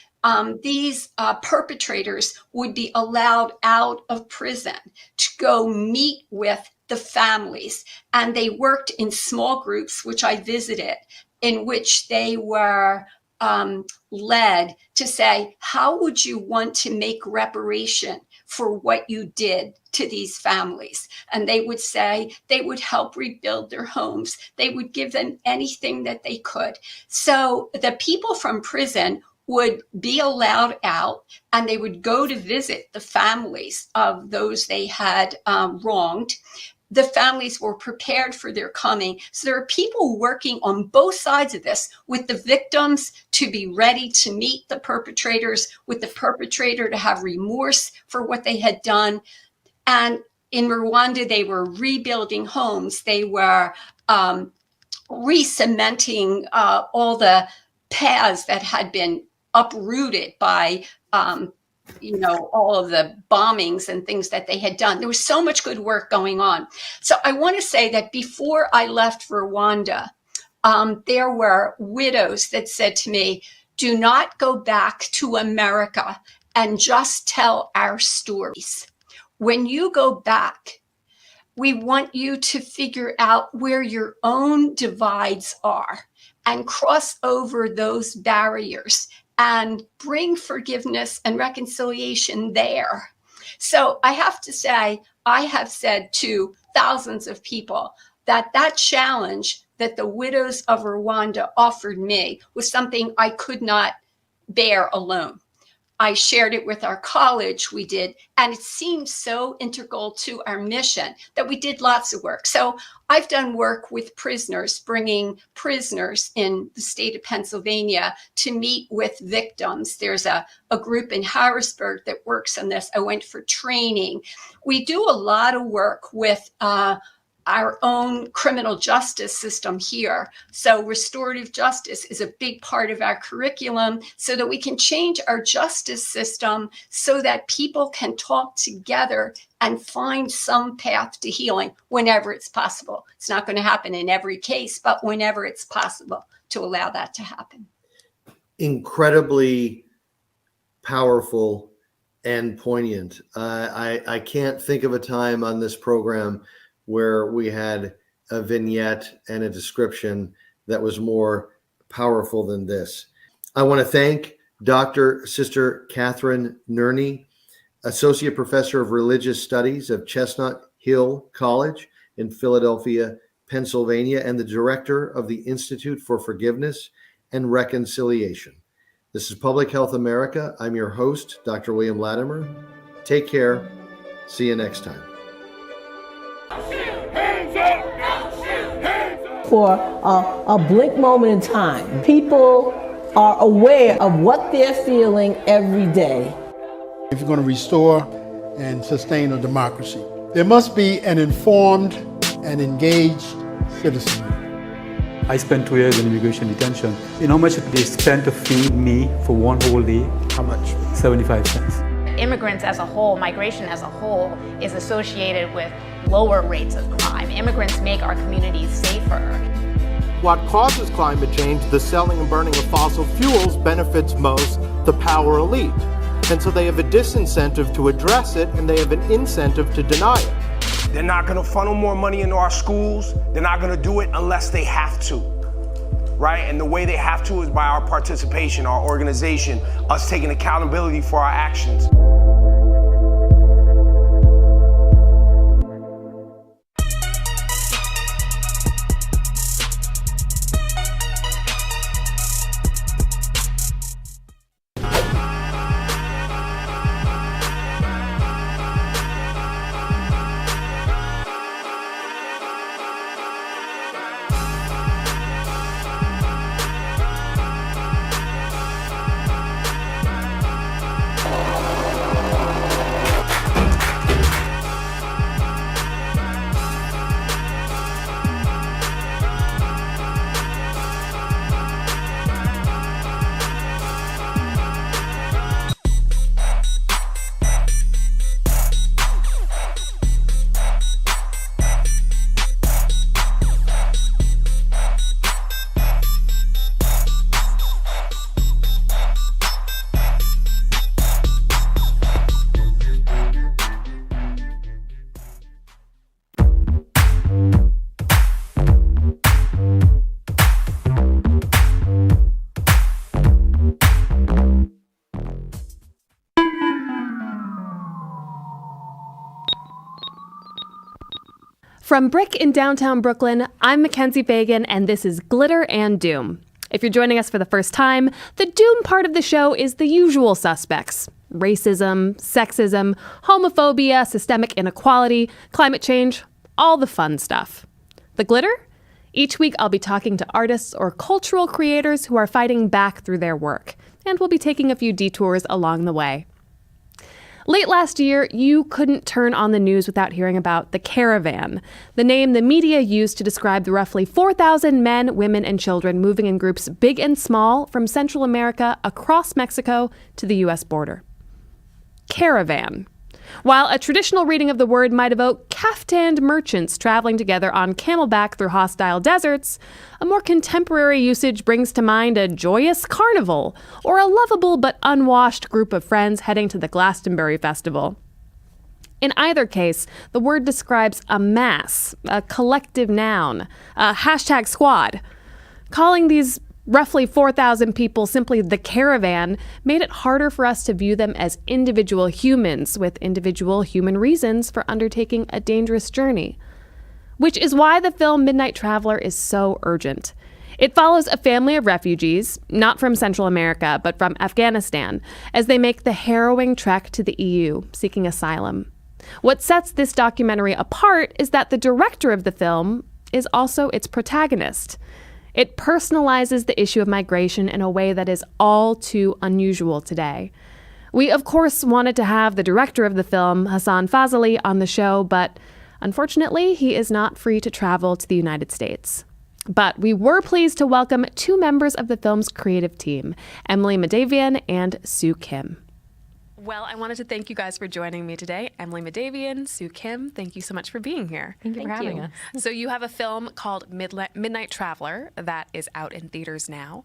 S6: these perpetrators would be allowed out of prison to go meet with the families. And they worked in small groups, which I visited, in which they were led to say, how would you want to make reparation for what you did to these families? And they would say they would help rebuild their homes. They would give them anything that they could. So the people from prison would be allowed out and they would go to visit the families of those they had wronged. The families were prepared for their coming. So there are people working on both sides of this, with the victims to be ready to meet the perpetrators, with the perpetrator to have remorse for what they had done. And in Rwanda, they were rebuilding homes. They were re-cementing all the paths that had been uprooted by all of the bombings and things that they had done. There was so much good work going on. So I want to say that before I left Rwanda, there were widows that said to me, do not go back to America and just tell our stories. When you go back, we want you to figure out where your own divides are and cross over those barriers and bring forgiveness and reconciliation there. So I have to say, I have said to thousands of people that challenge that the widows of Rwanda offered me was something I could not bear alone. I shared it with our college, we did, and it seemed so integral to our mission that we did lots of work. So I've done work with prisoners, bringing prisoners in the state of Pennsylvania to meet with victims. There's a group in Harrisburg that works on this. I went for training. We do a lot of work with our own criminal justice system here. So restorative justice is a big part of our curriculum so that we can change our justice system so that people can talk together and find some path to healing whenever it's possible. It's not going to happen in every case, but whenever it's possible to allow that to happen.
S5: Incredibly powerful and poignant. I can't think of a time on this program where we had a vignette and a description that was more powerful than this. I want to thank Dr. Sister Catherine Nerney, Associate Professor of Religious Studies of Chestnut Hill College in Philadelphia, Pennsylvania, and the Director of the Institute for Forgiveness and Reconciliation. This is Public Health America. I'm your host, Dr. William Latimer. Take care. See you next time.
S7: For a blink moment in time, people are aware of what they're feeling every day.
S8: If you're going to restore and sustain a democracy, there must be an informed and engaged citizenry.
S9: I spent 2 years in immigration detention. You know how much they spent to feed me for one whole day?
S8: How much?
S9: 75 cents.
S10: Immigrants as a whole, migration as a whole, is associated with lower rates of crime. Immigrants make our communities safer.
S11: What causes climate change, the selling and burning of fossil fuels, benefits most the power elite. And so they have a disincentive to address it, and they have an incentive to deny it.
S12: They're not going to funnel more money into our schools. They're not going to do it unless they have to, right? And the way they have to is by our participation, our organization, us taking accountability for our actions.
S13: From Bric in downtown Brooklyn, I'm Mackenzie Fagan, and this is Glitter and Doom. If you're joining us for the first time, the Doom part of the show is the usual suspects: racism, sexism, homophobia, systemic inequality, climate change, all the fun stuff. The Glitter? Each week I'll be talking to artists or cultural creators who are fighting back through their work, and we'll be taking a few detours along the way. Late last year, you couldn't turn on the news without hearing about the Caravan, the name the media used to describe the roughly 4,000 men, women, and children moving in groups big and small from Central America across Mexico to the U.S. border. Caravan. While a traditional reading of the word might evoke caftaned merchants traveling together on camelback through hostile deserts, a more contemporary usage brings to mind a joyous carnival or a lovable but unwashed group of friends heading to the Glastonbury Festival. In either case, the word describes a mass, a collective noun, a hashtag squad. Calling these roughly 4,000 people simply the Caravan made it harder for us to view them as individual humans with individual human reasons for undertaking a dangerous journey. Which is why the film Midnight Traveler is so urgent. It follows a family of refugees, not from Central America, but from Afghanistan, as they make the harrowing trek to the EU, seeking asylum. What sets this documentary apart is that the director of the film is also its protagonist. It personalizes the issue of migration in a way that is all too unusual today. We, of course, wanted to have the director of the film, Hassan Fazali, on the show, but Unfortunately, he is not free to travel to the United States. But we were pleased to welcome two members of the film's creative team, Emily Madavian and Sue Kim. Well, I wanted to thank you guys for joining me today. Emily Madavian, Sue Kim, thank you so much for being here.
S14: Thank you for having us.
S13: So you have a film called Midnight Traveler that is out in theaters now.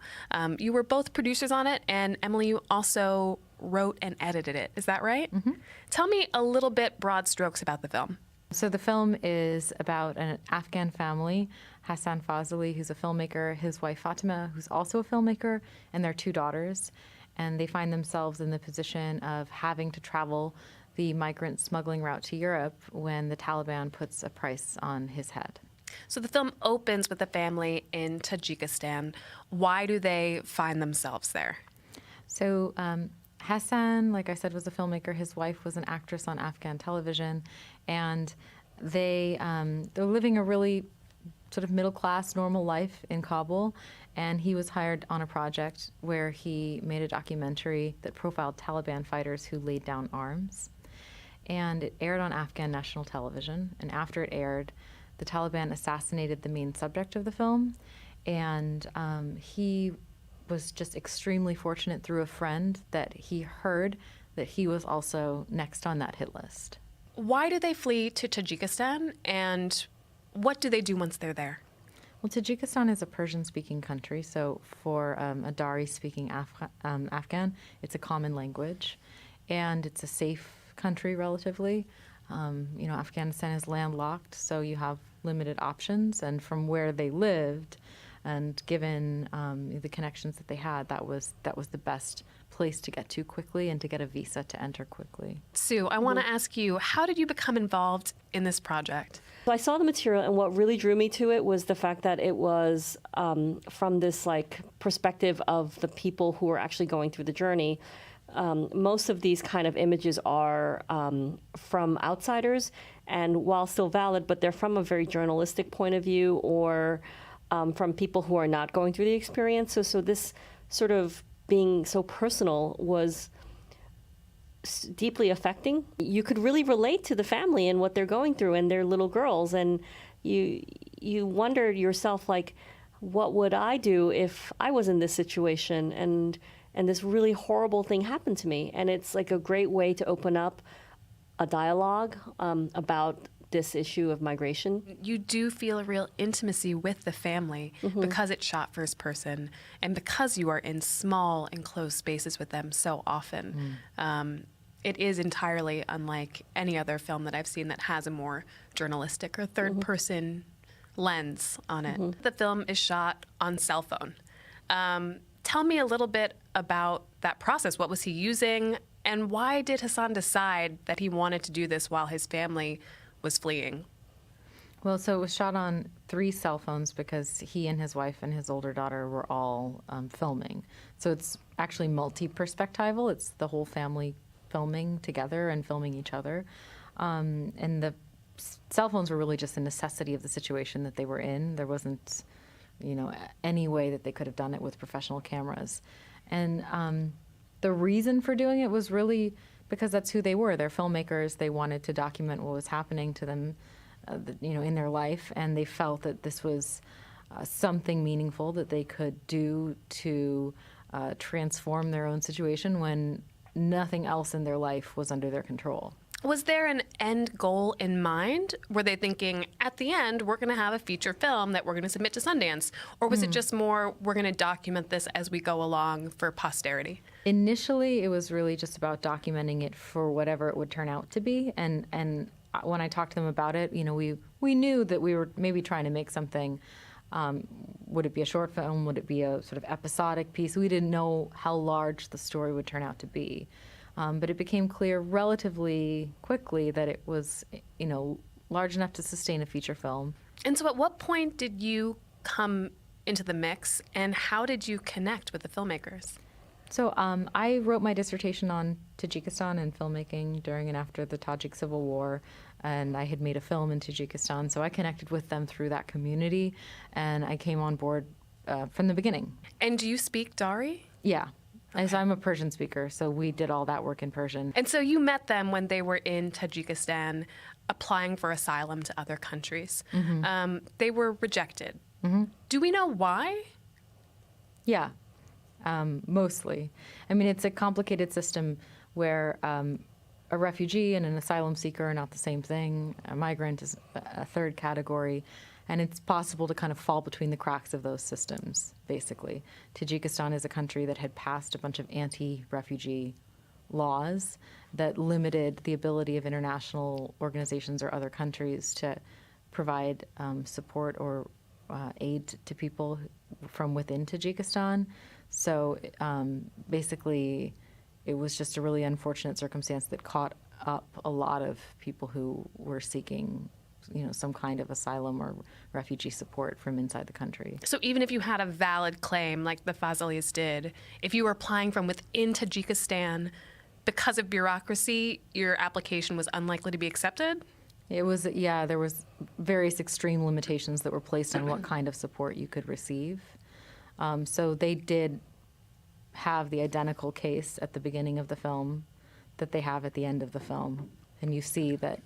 S13: You were both producers on it, and Emily, you also wrote and edited it. Is that right?
S14: Mm-hmm.
S13: Tell me a little bit broad strokes about the film.
S14: So the film is about an Afghan family, Hassan Fazali, who's a filmmaker, his wife Fatima, who's also a filmmaker, and their two daughters. And they find themselves in the position of having to travel the migrant smuggling route to Europe when the Taliban puts a price on his head.
S13: So the film opens with a family in Tajikistan. Why do they find themselves there?
S14: So Hassan, like I said, was a filmmaker. His wife was an actress on Afghan television. And they're living a really sort of middle-class, normal life in Kabul. And he was hired on a project where he made a documentary that profiled Taliban fighters who laid down arms. And it aired on Afghan national television. And after it aired, the Taliban assassinated the main subject of the film. And he was just extremely fortunate through a friend that he heard that he was also next on that hit list.
S13: Why do they flee to Tajikistan, and what do they do once they're there?
S14: Well, Tajikistan is a Persian-speaking country, so for a Dari-speaking Afghan, it's a common language, and it's a safe country relatively. Afghanistan is landlocked, so you have limited options, and from where they lived, and given the connections that they had, that was the best place to get to quickly and to get a visa to enter quickly.
S13: Sue, I want to ask you, how did you become involved in this project?
S15: So I saw the material, and what really drew me to it was the fact that it was from this perspective of the people who are actually going through the journey. Most of these kind of images are from outsiders, and while still valid, but they're from a very journalistic point of view, or from people who are not going through the experience. So this sort of being so personal was deeply affecting. You could really relate to the family and what they're going through and their little girls, and you wonder yourself, what would I do if I was in this situation and this really horrible thing happened to me? And it's like a great way to open up a dialogue about this issue of migration.
S13: You do feel a real intimacy with the family because it's shot first person and because you are in small enclosed spaces with them so often. It is entirely unlike any other film that I've seen that has a more journalistic or third person lens on it. The film is shot on cell phone. Tell me a little bit about that process. What was he using, and why did Hassan decide that he wanted to do this while his family was fleeing?
S14: Well, so it was shot on 3 cell phones because he and his wife and his older daughter were all filming. So it's actually multi-perspectival. It's the whole family filming together and filming each other. And the cell phones were really just a necessity of the situation that they were in. There wasn't, any way that they could have done it with professional cameras. And the reason for doing it was really because that's who they were. They're filmmakers. They wanted to document what was happening to them, in their life, and they felt that this was something meaningful that they could do to transform their own situation when nothing else in their life was under their control.
S13: Was there an end goal in mind? Were they thinking, at the end, we're going to have a feature film that we're going to submit to Sundance? Or was it just more, we're going to document this as we go along for posterity?
S14: Initially, it was really just about documenting it for whatever it would turn out to be. And when I talked to them about it, we knew that we were maybe trying to make something. Would it be a short film? Would it be a sort of episodic piece? We didn't know how large the story would turn out to be. But it became clear relatively quickly that it was, large enough to sustain a feature film.
S13: And so at what point did you come into the mix, and how did you connect with the filmmakers?
S14: So I wrote my dissertation on Tajikistan and filmmaking during and after the Tajik Civil War, and I had made a film in Tajikistan, so I connected with them through that community, and I came on board from the beginning.
S13: And do you speak Dari?
S14: Yeah. So I'm a Persian speaker, so we did all that work in Persian.
S13: And so you met them when they were in Tajikistan applying for asylum to other countries. They were rejected. Do we know why?
S14: Yeah, mostly. I mean, it's a complicated system where a refugee and an asylum seeker are not the same thing. A migrant is a third category. And it's possible to kind of fall between the cracks of those systems, basically. Tajikistan is a country that had passed a bunch of anti-refugee laws that limited the ability of international organizations or other countries to provide support or aid to people from within Tajikistan. So basically, it was just a really unfortunate circumstance that caught up a lot of people who were seeking some kind of asylum or refugee support from inside the country.
S13: So even if you had a valid claim like the Fazalis did, if you were applying from within Tajikistan, because of bureaucracy, your application was unlikely to be accepted?
S14: It was, there was various extreme limitations that were placed on what kind of support you could receive. So they did have the identical case at the beginning of the film that they have at the end of the film. And you see that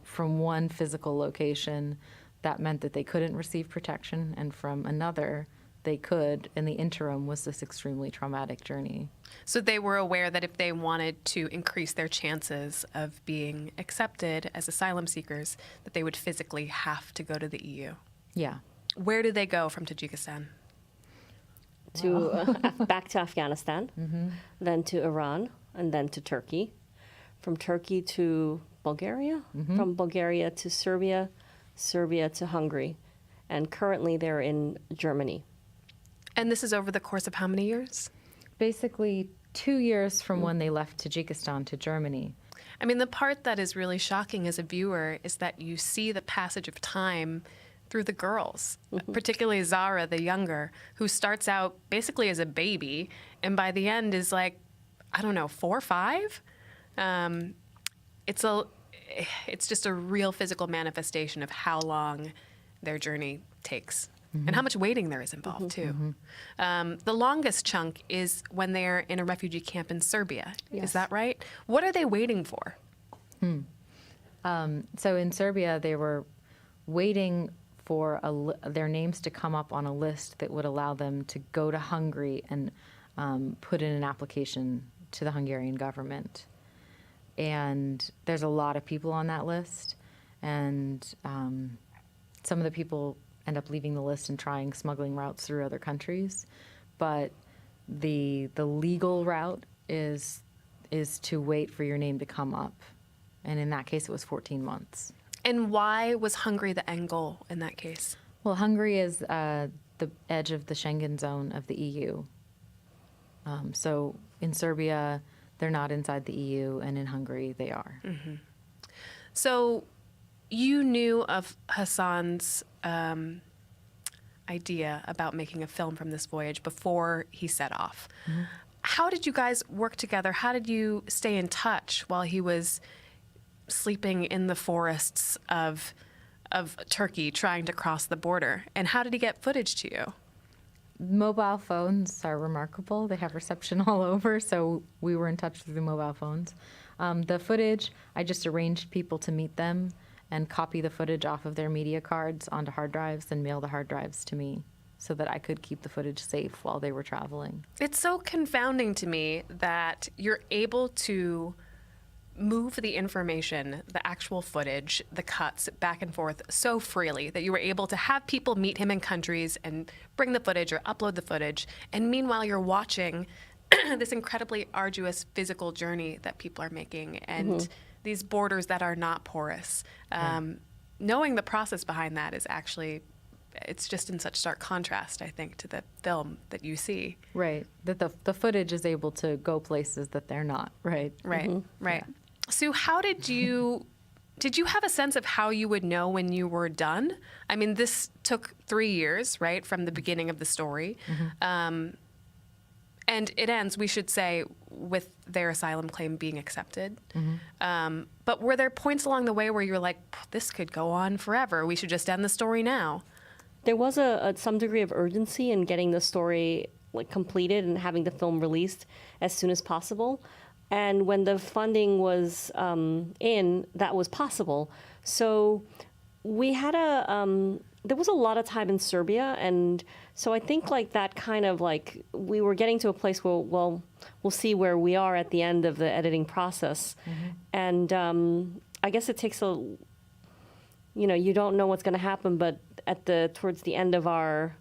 S14: from one physical location, that meant that they couldn't receive protection, and from another, they could, and the interim was this extremely traumatic journey.
S13: So they were aware that if they wanted to increase their chances of being accepted as asylum seekers, that they would physically have to go to the EU.
S14: Yeah.
S13: Where do they go from Tajikistan?
S15: Back to Afghanistan, then to Iran, and then to Turkey. From Turkey to Bulgaria, from Bulgaria to Serbia, Serbia to Hungary, and currently they're in Germany.
S13: And this is over the course of how many years?
S14: Basically 2 years from when they left Tajikistan to Germany.
S13: I mean, the part that is really shocking as a viewer is that you see the passage of time through the girls, particularly Zara, the younger, who starts out basically as a baby, and by the end is like, I don't know, 4 or 5? It's just a real physical manifestation of how long their journey takes and how much waiting there is involved too. The longest chunk is when they're in a refugee camp in Serbia.
S15: Yes.
S13: Is that right? What are they waiting for?
S14: So in Serbia, they were waiting for their names to come up on a list that would allow them to go to Hungary and put in an application to the Hungarian government. And there's a lot of people on that list, and some of the people end up leaving the list and trying smuggling routes through other countries. But the legal route is to wait for your name to come up, and in that case, it was 14 months.
S13: And why was Hungary the end goal in that case?
S14: Well, Hungary is the edge of the Schengen zone of the EU. So in Serbia, they're not inside the EU, and in Hungary, they are.
S13: So you knew of Hassan's idea about making a film from this voyage before he set off. How did you guys work together? How did you stay in touch while he was sleeping in the forests of Turkey trying to cross the border? And how did he get footage to you?
S14: Mobile phones are remarkable. They have reception all over, so we were in touch through the mobile phones. The footage, I just arranged people to meet them and copy the footage off of their media cards onto hard drives and mail the hard drives to me so that I could keep the footage safe while they were traveling.
S13: It's so confounding to me that you're able to move the information, the actual footage, the cuts back and forth so freely that you were able to have people meet him in countries and bring the footage or upload the footage. And meanwhile, you're watching this incredibly arduous physical journey that people are making and these borders that are not porous. Knowing the process behind that is actually, it's just in such stark contrast, I think, to the film that you see.
S14: Right. That the footage is able to go places that they're not. Right.
S13: Right. Right. Yeah. So how did you have a sense of how you would know when you were done? I mean, this took 3 years, right, from the beginning of the story. And it ends, we should say, with their asylum claim being accepted. But were there points along the way where you're like, this could go on forever, we should just end the story now?
S15: There was some degree of urgency in getting the story like completed and having the film released as soon as possible. And when the funding was that was possible. So we had there was a lot of time in Serbia, and so I think like that kind of like we were getting to a place where, well, we'll see where we are at the end of the editing process. And I guess it takes you don't know what's going to happen, but towards the end of our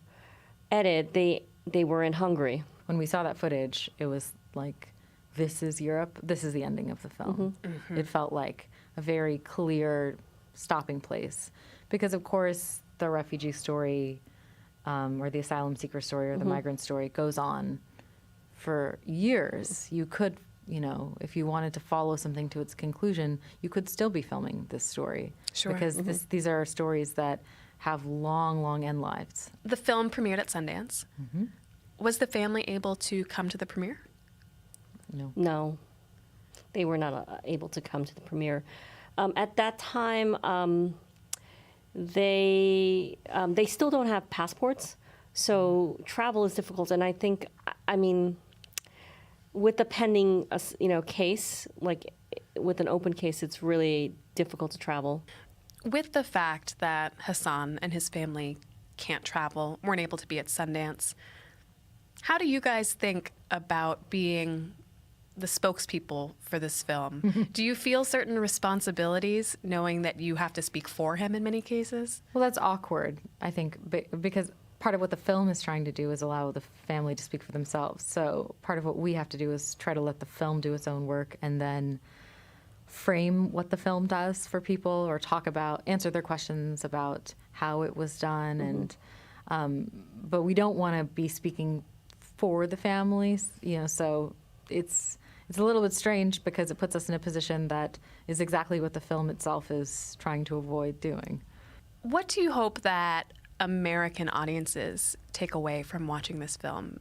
S15: edit, they were in Hungary.
S14: When we saw that footage, it was like, this is Europe, this is the ending of the film. It felt like a very clear stopping place. Because, of course, the refugee story or the asylum seeker story or the migrant story goes on for years. You could, if you wanted to follow something to its conclusion, you could still be filming this story.
S13: Sure.
S14: Because these are stories that have long, long end lives.
S13: The film premiered at Sundance. Was the family able to come to the premiere?
S15: No, they were not able to come to the premiere. At that time, they still don't have passports, so travel is difficult. And I think, with the pending, case, like with an open case, it's really difficult to travel.
S13: With the fact that Hassan and his family can't travel, weren't able to be at Sundance, how do you guys think about being the spokespeople for this film? Do you feel certain responsibilities knowing that you have to speak for him in many cases?
S14: Well, that's awkward, I think, because part of what the film is trying to do is allow the family to speak for themselves. So part of what we have to do is try to let the film do its own work and then frame what the film does for people or answer their questions about how it was done. And but we don't want to be speaking for the families, so it's a little bit strange because it puts us in a position that is exactly what the film itself is trying to avoid doing.
S13: What do you hope that American audiences take away from watching this film?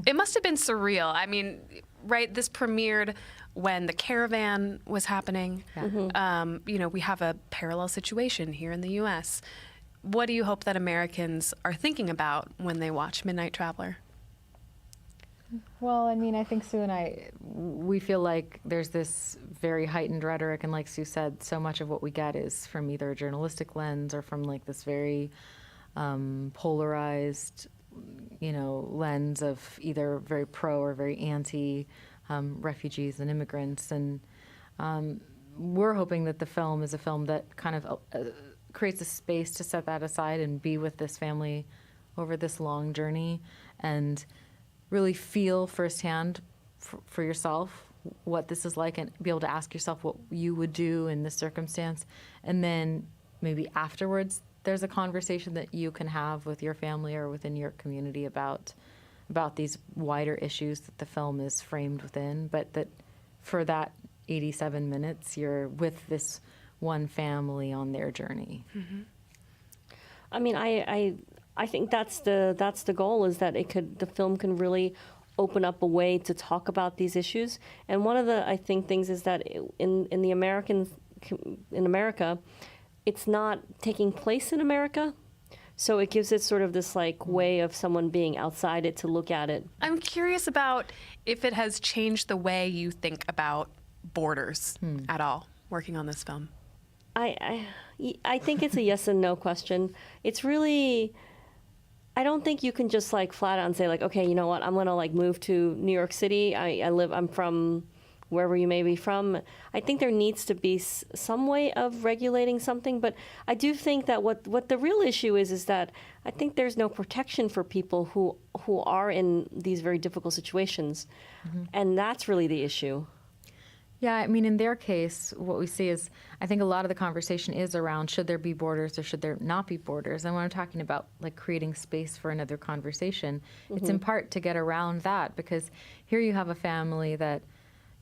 S13: It must have been surreal. I mean, right, this premiered when the caravan was happening. We have a parallel situation here in the U.S. What do you hope that Americans are thinking about when they watch Midnight Traveler?
S14: Well, I think Sue and we feel like there's this very heightened rhetoric, and like Sue said, so much of what we get is from either a journalistic lens or from like this very polarized, lens of either very pro or very anti refugees and immigrants. And we're hoping that the film is a film that kind of creates a space to set that aside and be with this family over this long journey and really feel firsthand for yourself what this is like and be able to ask yourself what you would do in this circumstance. And then maybe afterwards, there's a conversation that you can have with your family or within your community about these wider issues that the film is framed within, but that for that 87 minutes, you're with this one family on their journey.
S15: I think that's the goal, is that the film can really open up a way to talk about these issues. And one of the things is that in America, it's not taking place in America, so it gives it sort of this like way of someone being outside it to look at it.
S13: I'm curious about if it has changed the way you think about borders at all working on this film.
S15: I think it's a yes and no question. It's really, I don't think you can just like flat out and say like, okay, you know what, I'm gonna like move to New York City. I'm from wherever you may be from. I think there needs to be some way of regulating something, but I do think that what the real issue is that I think there's no protection for people who are in these very difficult situations, and that's really the issue.
S14: Yeah, in their case, what we see is, I think a lot of the conversation is around should there be borders or should there not be borders. And when I'm talking about like creating space for another conversation, it's in part to get around that, because here you have a family that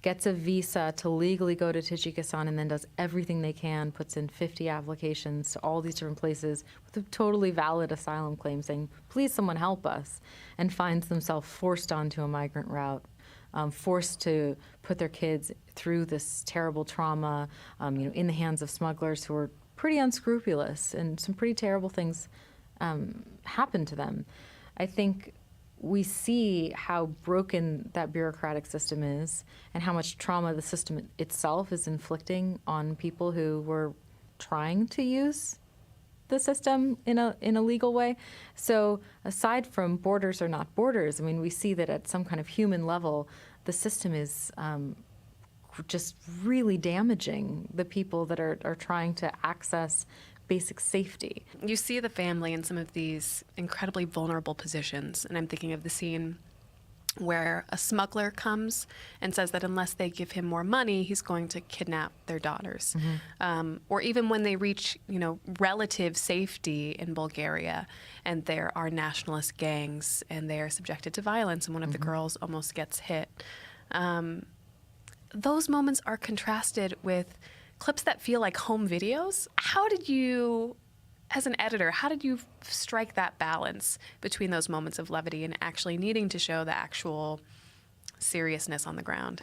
S14: gets a visa to legally go to Tajikistan and then does everything they can, puts in 50 applications to all these different places with a totally valid asylum claim saying, please someone help us, and finds themselves forced onto a migrant route. Forced to put their kids through this terrible trauma, in the hands of smugglers who are pretty unscrupulous, and some pretty terrible things happen to them. I think we see how broken that bureaucratic system is and how much trauma the system itself is inflicting on people who were trying to use the system in a legal way. So aside from borders or not borders, I mean, we see that at some kind of human level, the system is just really damaging the people that are trying to access basic safety.
S16: You see the family in some of these incredibly vulnerable positions, and I'm thinking of the scene where a smuggler comes and says that unless they give him more money, he's going to kidnap their daughters. Or even when they reach, relative safety in Bulgaria, and there are nationalist gangs and they are subjected to violence, and one of the girls almost gets hit. Those moments are contrasted with clips that feel like home videos. How did you, as an editor, how did you strike that balance between those moments of levity and actually needing to show the actual seriousness on the ground?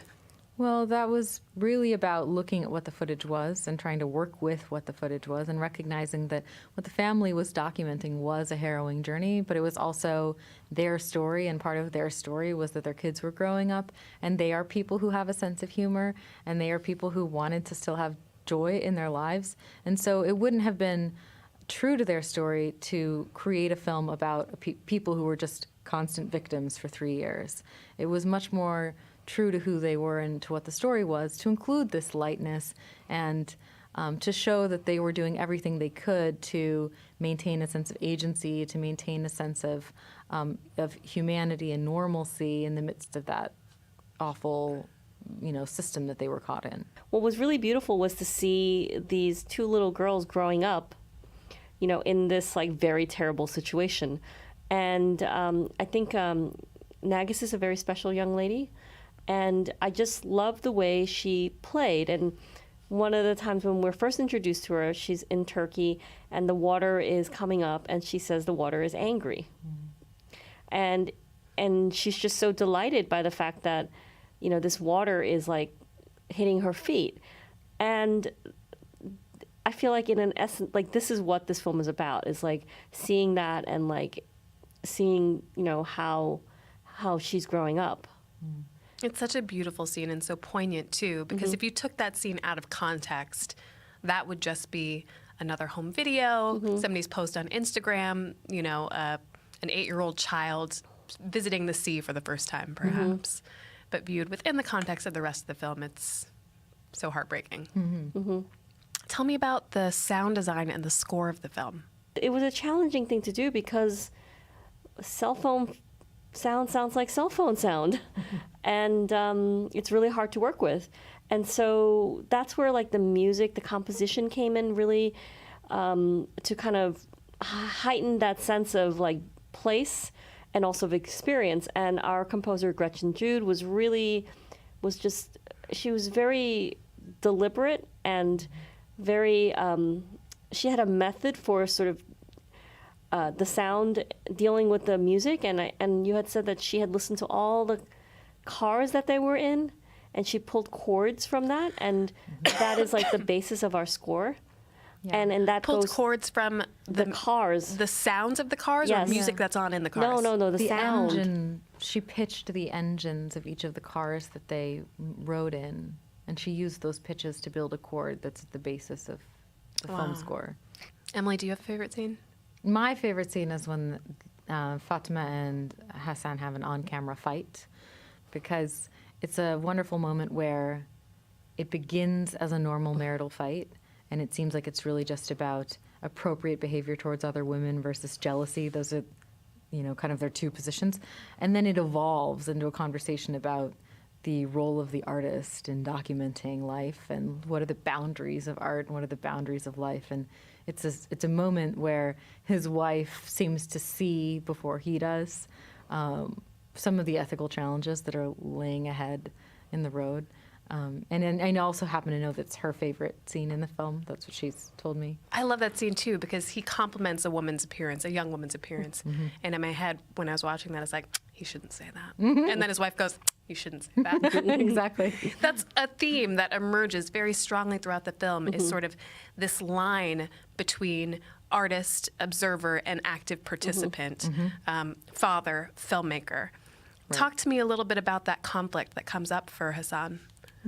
S14: Well, that was really about looking at what the footage was and trying to work with what the footage was and recognizing that what the family was documenting was a harrowing journey, but it was also their story, and part of their story was that their kids were growing up, and they are people who have a sense of humor, and they are people who wanted to still have joy in their lives. And so it wouldn't have been true to their story to create a film about people who were just constant victims for 3 years. It was much more true to who they were and to what the story was, to include this lightness and to show that they were doing everything they could to maintain a sense of agency, to maintain a sense of humanity and normalcy in the midst of that awful, system that they were caught in.
S15: What was really beautiful was to see these two little girls growing up, in this very terrible situation. And I think Nagus is a very special young lady. And I just loved the way she played. And one of the times when we're first introduced to her, she's in Turkey and the water is coming up and she says the water is angry. And she's just so delighted by the fact that, this water is hitting her feet. And I feel like in an essence, this is what this film is about, is seeing that and seeing, how she's growing up.
S16: It's such a beautiful scene and so poignant too, because if you took that scene out of context, that would just be another home video, somebody's post on Instagram, an 8-year-old child visiting the sea for the first time, perhaps. But viewed within the context of the rest of the film, it's so heartbreaking. Tell me about the sound design and the score of the film.
S15: It was a challenging thing to do because cell phone sound sounds like cell phone sound. And it's really hard to work with. And so that's where the music, the composition came in really to kind of heighten that sense of place and also of experience. And our composer, Gretchen Jude, she was very deliberate and very, she had a method for sort of the sound dealing with the music. And you had said that she had listened to all the cars that they were in, and she pulled chords from that, and that is the basis of our score. Yeah. And that
S16: pulled chords from
S15: the cars,
S16: the sounds of the cars, or music that's on in the cars.
S15: No, the sound.
S14: Engine. She pitched the engines of each of the cars that they rode in, and she used those pitches to build a chord that's at the basis of the film score.
S16: Emily, do you have a favorite scene?
S14: My favorite scene is when Fatima and Hassan have an on-camera fight, because it's a wonderful moment where it begins as a normal marital fight, and it seems like it's really just about appropriate behavior towards other women versus jealousy. Those are, kind of their two positions. And then it evolves into a conversation about the role of the artist in documenting life, and what are the boundaries of art and what are the boundaries of life. And it's a moment where his wife seems to see before he does some of the ethical challenges that are laying ahead in the road. And I also happen to know that's her favorite scene in the film. That's what she's told me.
S16: I love that scene too, because he compliments a woman's appearance, a young woman's appearance. And in my head, when I was watching that, it's he shouldn't say that. And then his wife goes, you shouldn't say that.
S14: Exactly.
S16: That's a theme that emerges very strongly throughout the film, is sort of this line between artist, observer, and active participant, father, filmmaker.
S14: Right.
S16: Talk to me a little bit about that conflict that comes up for Hassan.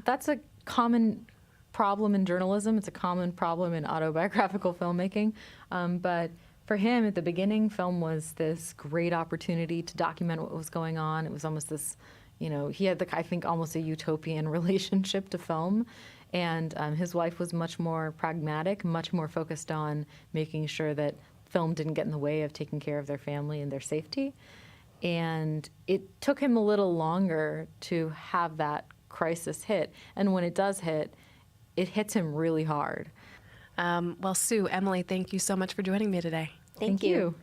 S14: That's a common problem in journalism. It's a common problem in autobiographical filmmaking. But for him, at the beginning, film was this great opportunity to document what was going on. It was almost this, he had, I think, almost a utopian relationship to film. And his wife was much more pragmatic, much more focused on making sure that film didn't get in the way of taking care of their family and their safety. And it took him a little longer to have that crisis hit. And when it does hit, it hits him really hard.
S16: Well, Sue, Emily, thank you so much for joining me today.
S15: Thank you.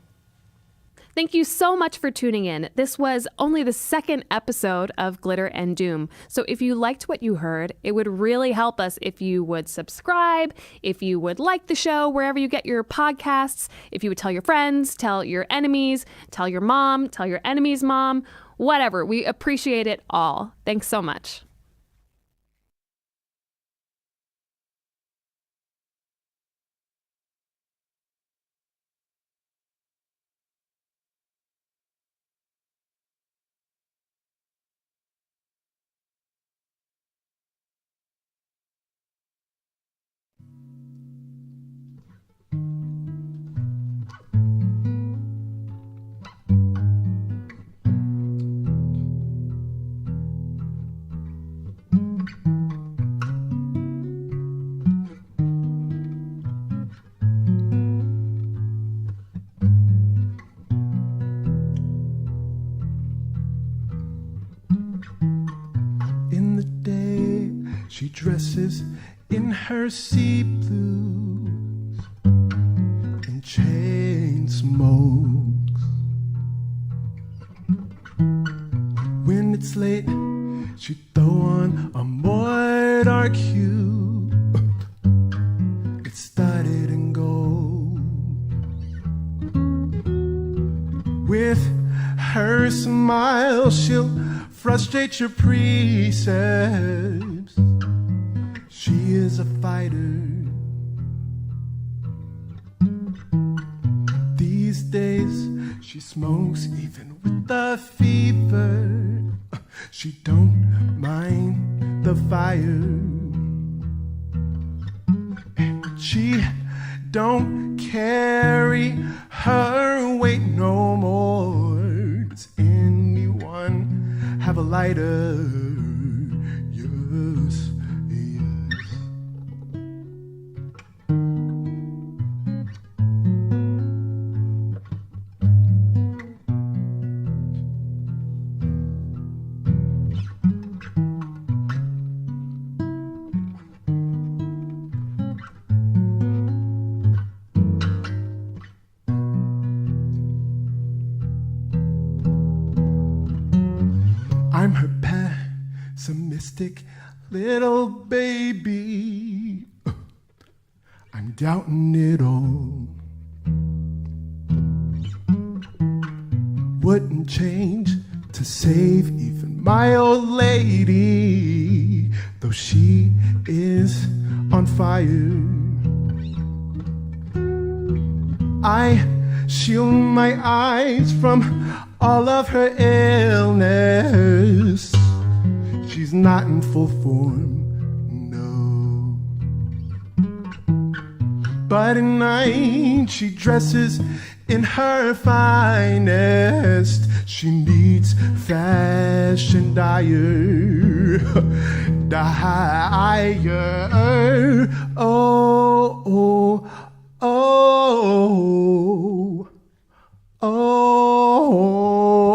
S13: Thank you so much for tuning in. This was only the second episode of Glitter and Doom. So if you liked what you heard, it would really help us if you would subscribe, if you would like the show wherever you get your podcasts, if you would tell your friends, tell your enemies, tell your mom, tell your enemy's mom, whatever. We appreciate it all. Thanks so much.
S17: In the day, she dresses in her sea blues and chain smokes. When it's late, she throw on a more dark hue. It started in gold. With her smile, she'll frustrate your precepts. She is a fighter. These days, she smokes even with the fever. She don't mind the fire. And she don't carry her weight no more. Does anyone have a lighter? Yes, yes. I'm her pessimistic little baby. I'm doubting it all. Wouldn't change to save even my old lady, though she is on fire. I shield my eyes from all of her illness. She's not in full form, no. But at night she dresses in her finest. She needs fashion dire, dire. Oh, oh, oh. Oh,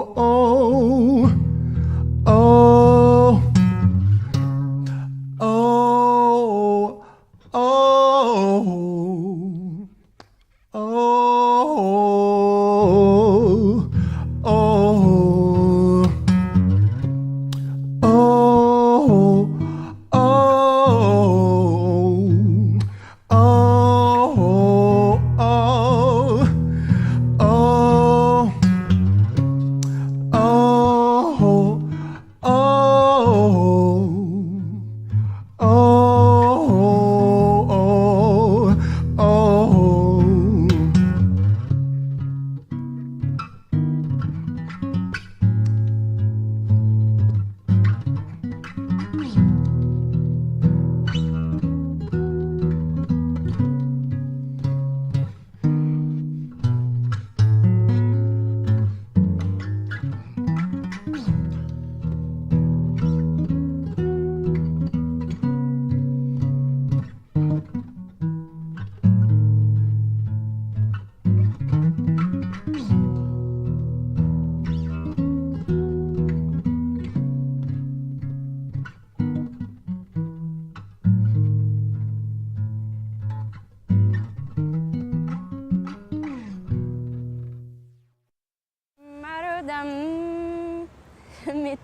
S17: oh, oh, oh, oh, oh, oh, oh, oh, oh.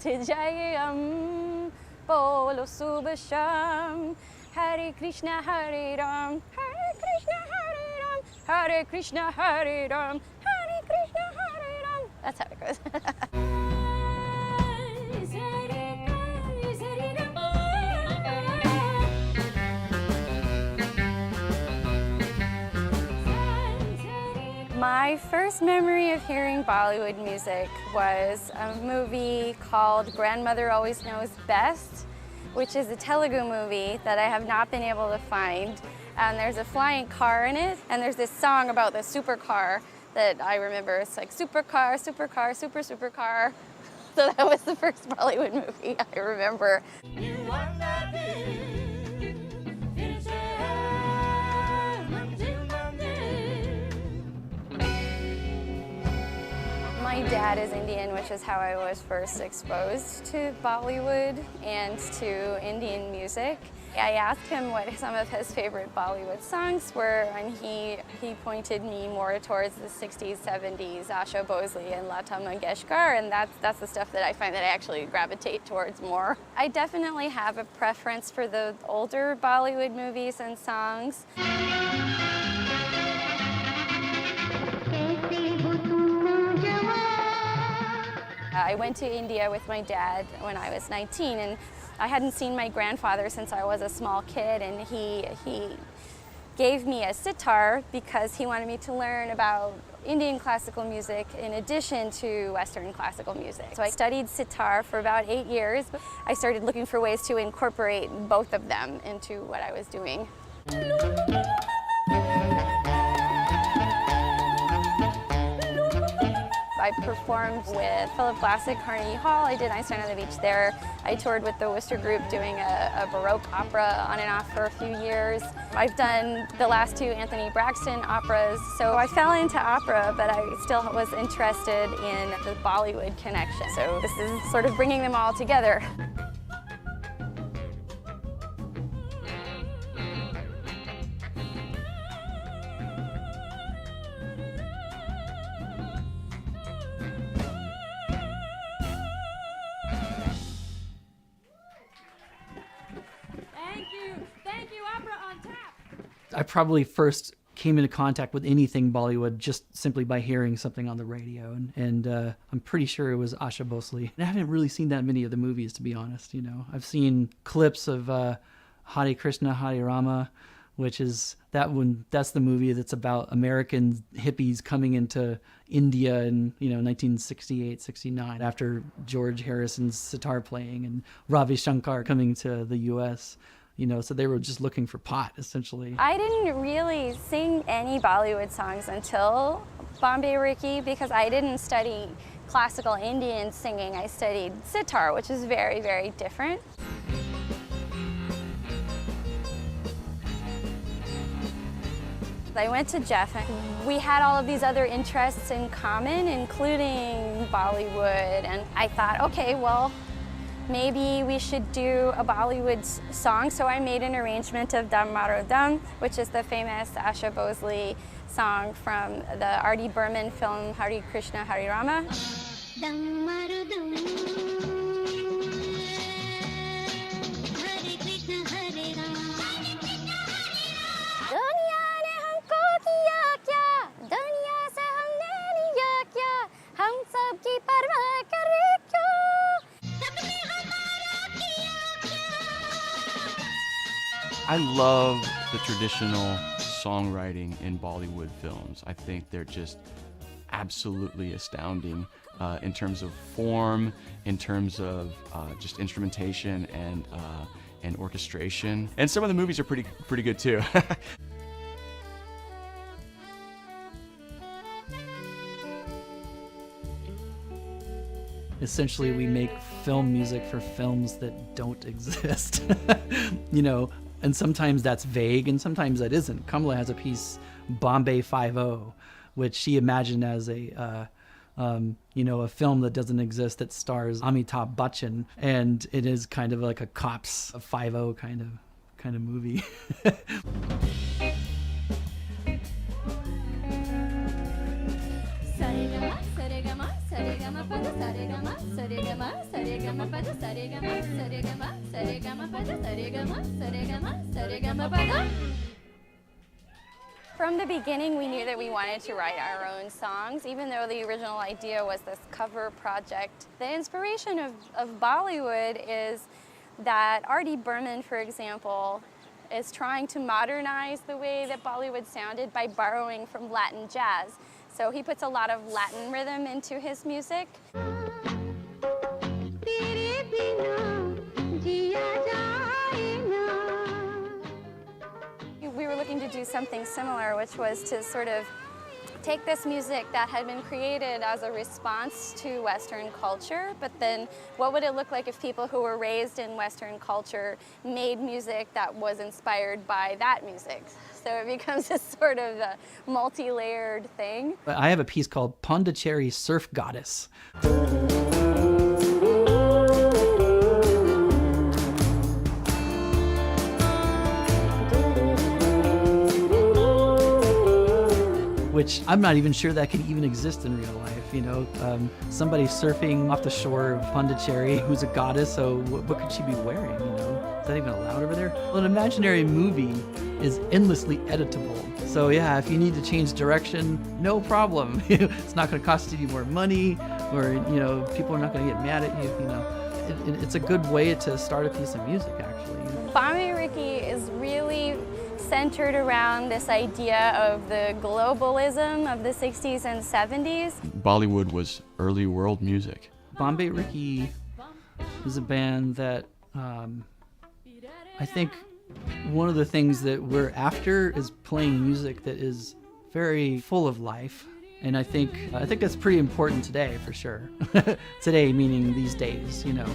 S18: Jayam, Bolo Subha Sham, Hare Krishna, Hare Ram, Hare Krishna, Hare Ram, Hare Krishna, Hare Ram, Hare Krishna, Hare Ram. That's how it goes. My first memory of hearing Bollywood music was a movie called Grandmother Always Knows Best, which is a Telugu movie that I have not been able to find. And there's a flying car in it, and there's this song about the supercar that I remember. It's like supercar, supercar, supercar. So that was the first Bollywood movie I remember. My dad is Indian, which is how I was first exposed to Bollywood and to Indian music. I asked him what some of his favorite Bollywood songs were, and he pointed me more towards the 60s, 70s, Asha Bhosle and Lata Mangeshkar, and that's the stuff that I find that I actually gravitate towards more. I definitely have a preference for the older Bollywood movies and songs. I went to India with my dad when I was 19, and I hadn't seen my grandfather since I was a small kid, and he gave me a sitar because he wanted me to learn about Indian classical music in addition to Western classical music. So I studied sitar for about 8 years. I started looking for ways to incorporate both of them into what I was doing. I performed with Philip Glassick, Carnegie Hall. I did Einstein on the Beach there. I toured with the Worcester Group doing a Baroque opera on and off for a few years. I've done the last 2 Anthony Braxton operas. So I fell into opera, but I still was interested in the Bollywood connection. So this is sort of bringing them all together.
S19: I probably first came into contact with anything Bollywood just simply by hearing something on the radio, and I'm pretty sure it was Asha Bhosle. I haven't really seen that many of the movies, to be honest. You know, I've seen clips of Hare Krishna, Hare Rama, which is that one. That's the movie that's about American hippies coming into India in 1968, 69 after George Harrison's sitar playing and Ravi Shankar coming to the U.S. So they were just looking for pot, essentially.
S18: I didn't really sing any Bollywood songs until Bombay Ricky because I didn't study classical Indian singing. I studied sitar, which is very, very different. I went to Jeff, and we had all of these other interests in common, including Bollywood, and I thought, okay, well, maybe we should do a Bollywood song. So I made an arrangement of Dam Maro Dam, which is the famous Asha Bhosle song from the R.D. Burman film Hare Krishna, Hare Rama. Dam Maro Dam, Hare Krishna, Hare Rama. Duniya ne humko kiya kya, duniya se humne liya kya, hum sab ki parwah kare kyo.
S20: I love the traditional songwriting in Bollywood films. I think they're just absolutely astounding in terms of form, in terms of just instrumentation and orchestration. And some of the movies are pretty good too.
S19: Essentially, we make film music for films that don't exist. And sometimes that's vague, and sometimes that isn't. Kamala has a piece, Bombay 5-0, which she imagined as a film that doesn't exist that stars Amitabh Bachchan, and it is kind of like a cops 5-0 kind of movie.
S18: From the beginning, we knew that we wanted to write our own songs, even though the original idea was this cover project. The inspiration of Bollywood is that R.D. Burman, for example, is trying to modernize the way that Bollywood sounded by borrowing from Latin jazz. So he puts a lot of Latin rhythm into his music. We were looking to do something similar, which was to sort of take this music that had been created as a response to Western culture, but then what would it look like if people who were raised in Western culture made music that was inspired by that music? So it becomes a sort of a multi-layered thing.
S19: I have a piece called Budgetary Surf Goddess. Which I'm not even sure that can even exist in real life, you know. Somebody surfing off the shore of Pondicherry who's a goddess, so what could she be wearing, you know? Is that even allowed over there? Well, an imaginary movie is endlessly editable. So yeah, if you need to change direction, no problem. It's not gonna cost you any more money, or, you know, people are not gonna get mad at you, you know. It's a good way to start a piece of music, actually.
S18: Bombay Ricky is really centered around this idea of the globalism of the 60s and 70s.
S20: Bollywood was early world music.
S19: Bombay Ricky is a band that I think one of the things that we're after is playing music that is very full of life. And I think that's pretty important today, for sure. Today meaning these days, you know.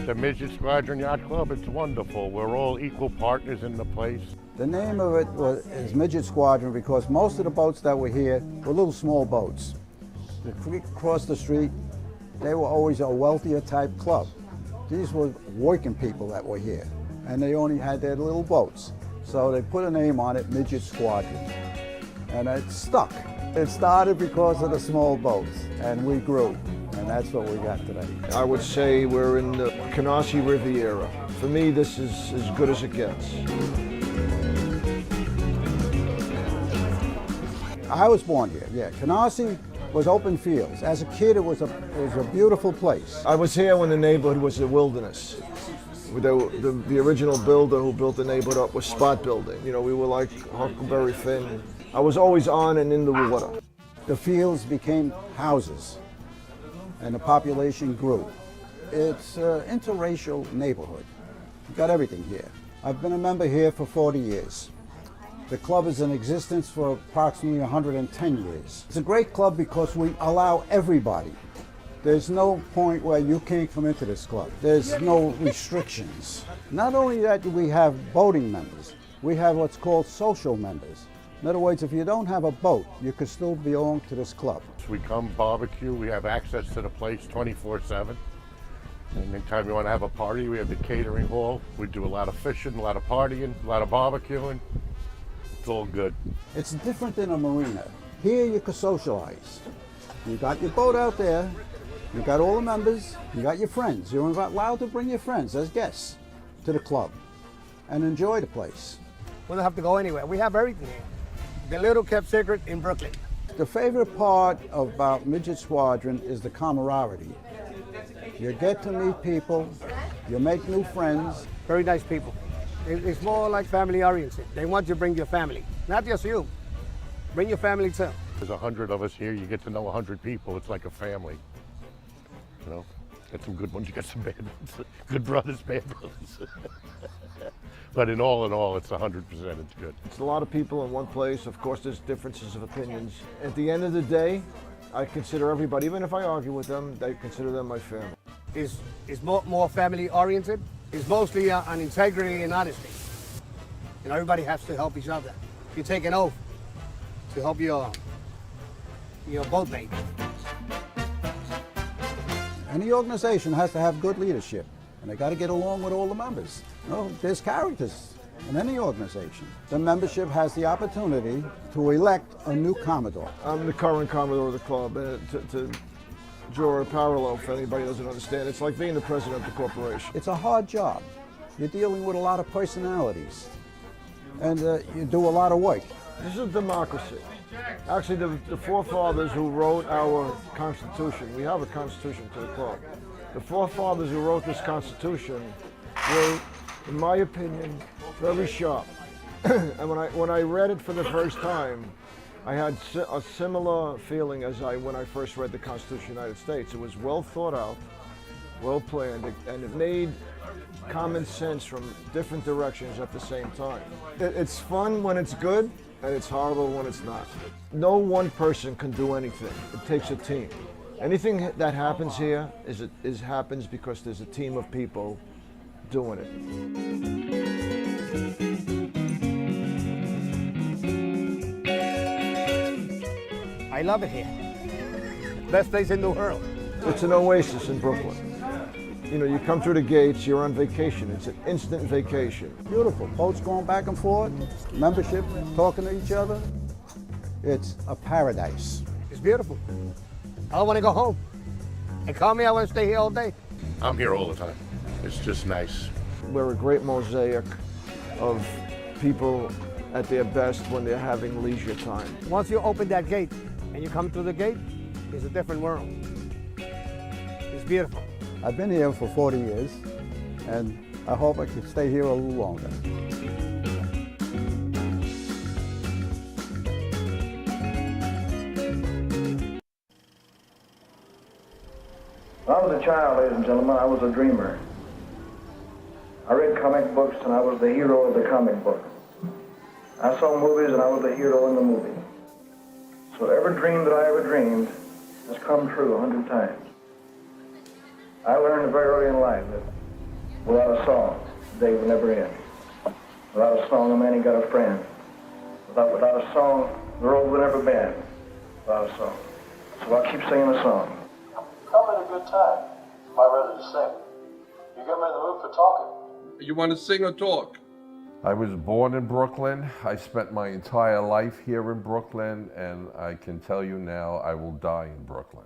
S21: The Midget Squadron Yacht Club, it's wonderful. We're all equal partners in the place.
S22: The name of it is Midget Squadron because most of the boats that were here were little small boats. The creek across the street, they were always a wealthier type club. These were working people that were here, and they only had their little boats. So they put a name on it, Midget Squadron, and it stuck. It started because of the small boats, and we grew. And that's what we got today.
S23: I would say we're in the Canarsie Riviera. For me, this is as good as it gets.
S22: I was born here, yeah. Canarsie was open fields. As a kid, it was a beautiful place.
S23: I was here when the neighborhood was a wilderness. The original builder who built the neighborhood up was spot building. You know, we were like Huckleberry Finn. I was always on and in the water.
S22: The fields became houses, and the population grew. It's an interracial neighborhood. You've got everything here. I've been a member here for 40 years. The club is in existence for approximately 110 years. It's a great club because we allow everybody. There's no point where you can't come into this club. There's no restrictions. Not only that, we have boating members. We have what's called social members. In other words, if you don't have a boat, you can still belong to this club.
S21: We come barbecue, we have access to the place 24/7. And anytime you want to have a party, we have the catering hall. We do a lot of fishing, a lot of partying, a lot of barbecuing. It's all good.
S22: It's different than a marina. Here you can socialize. You got your boat out there, you got all the members, you got your friends. You're allowed to bring your friends as guests to the club and enjoy the place.
S24: We don't have to go anywhere. We have everything here. The little kept secret in Brooklyn.
S22: The favorite part about Midget Squadron is the camaraderie. You get to meet people, you make new friends.
S24: Very nice people. It's more like family oriented. They want you to bring your family, not just you. Bring your family too.
S21: There's 100 of us here. You get to know 100 people. It's like a family. You know, get some good ones, you get some bad ones. Good brothers, bad brothers. But in all, it's 100%. It's good.
S23: It's a lot of people in one place. Of course, there's differences of opinions. At the end of the day, I consider everybody, even if I argue with them, I consider them my family.
S24: is more family oriented. It's mostly on integrity and honesty. And everybody has to help each other. You take an oath to help your boatmate.
S22: Any organization has to have good leadership, and they got to get along with all the members. You know, there's characters in any organization. The membership has the opportunity to elect a new Commodore.
S23: I'm the current Commodore of the club. To draw a parallel, if anybody doesn't understand, it's like being the president of the corporation.
S22: It's a hard job. You're dealing with a lot of personalities, and you do a lot of work.
S23: This is a democracy. Actually, the forefathers who wrote our Constitution, we have a Constitution to the club. The forefathers who wrote this Constitution were, in my opinion, very sharp. And when I read it for the first time, I had a similar feeling as when I first read the Constitution of the United States. It was well thought out, well planned, and it made common sense from different directions at the same time. It's fun when it's good, and it's horrible when it's not. No one person can do anything. It takes a team. Anything that happens here happens because there's a team of people doing it.
S24: I love it here. Best place in the world.
S23: It's an oasis in Brooklyn. You know, you come through the gates, you're on vacation. It's an instant vacation.
S22: Beautiful. Boats going back and forth, membership, talking to each other. It's a paradise.
S24: It's beautiful. I want to go home. And call me, I want to stay here all day.
S21: I'm here all the time. It's just nice.
S23: We're a great mosaic of people at their best when they're having leisure time.
S24: Once you open that gate and you come through the gate, it's a different world. It's beautiful.
S22: I've been here for 40 years, and I hope I can stay here a little longer.
S1: When I was a child, ladies and gentlemen, I was a dreamer. I read comic books and I was the hero of the comic book. I saw movies and I was the hero in the movie. So every dream that I ever dreamed has come true 100 times. I learned very early in life that without a song, the day would never end. Without a song, a man ain't got a friend. Without a song, the road would never bend. Without a song. So I'll keep singing a song.
S2: Come at a good time. Am I ready to sing? You got me in the mood for talking.
S3: You want to sing or talk?
S4: I was born in Brooklyn. I spent my entire life here in Brooklyn, and I can tell you now I will die in Brooklyn.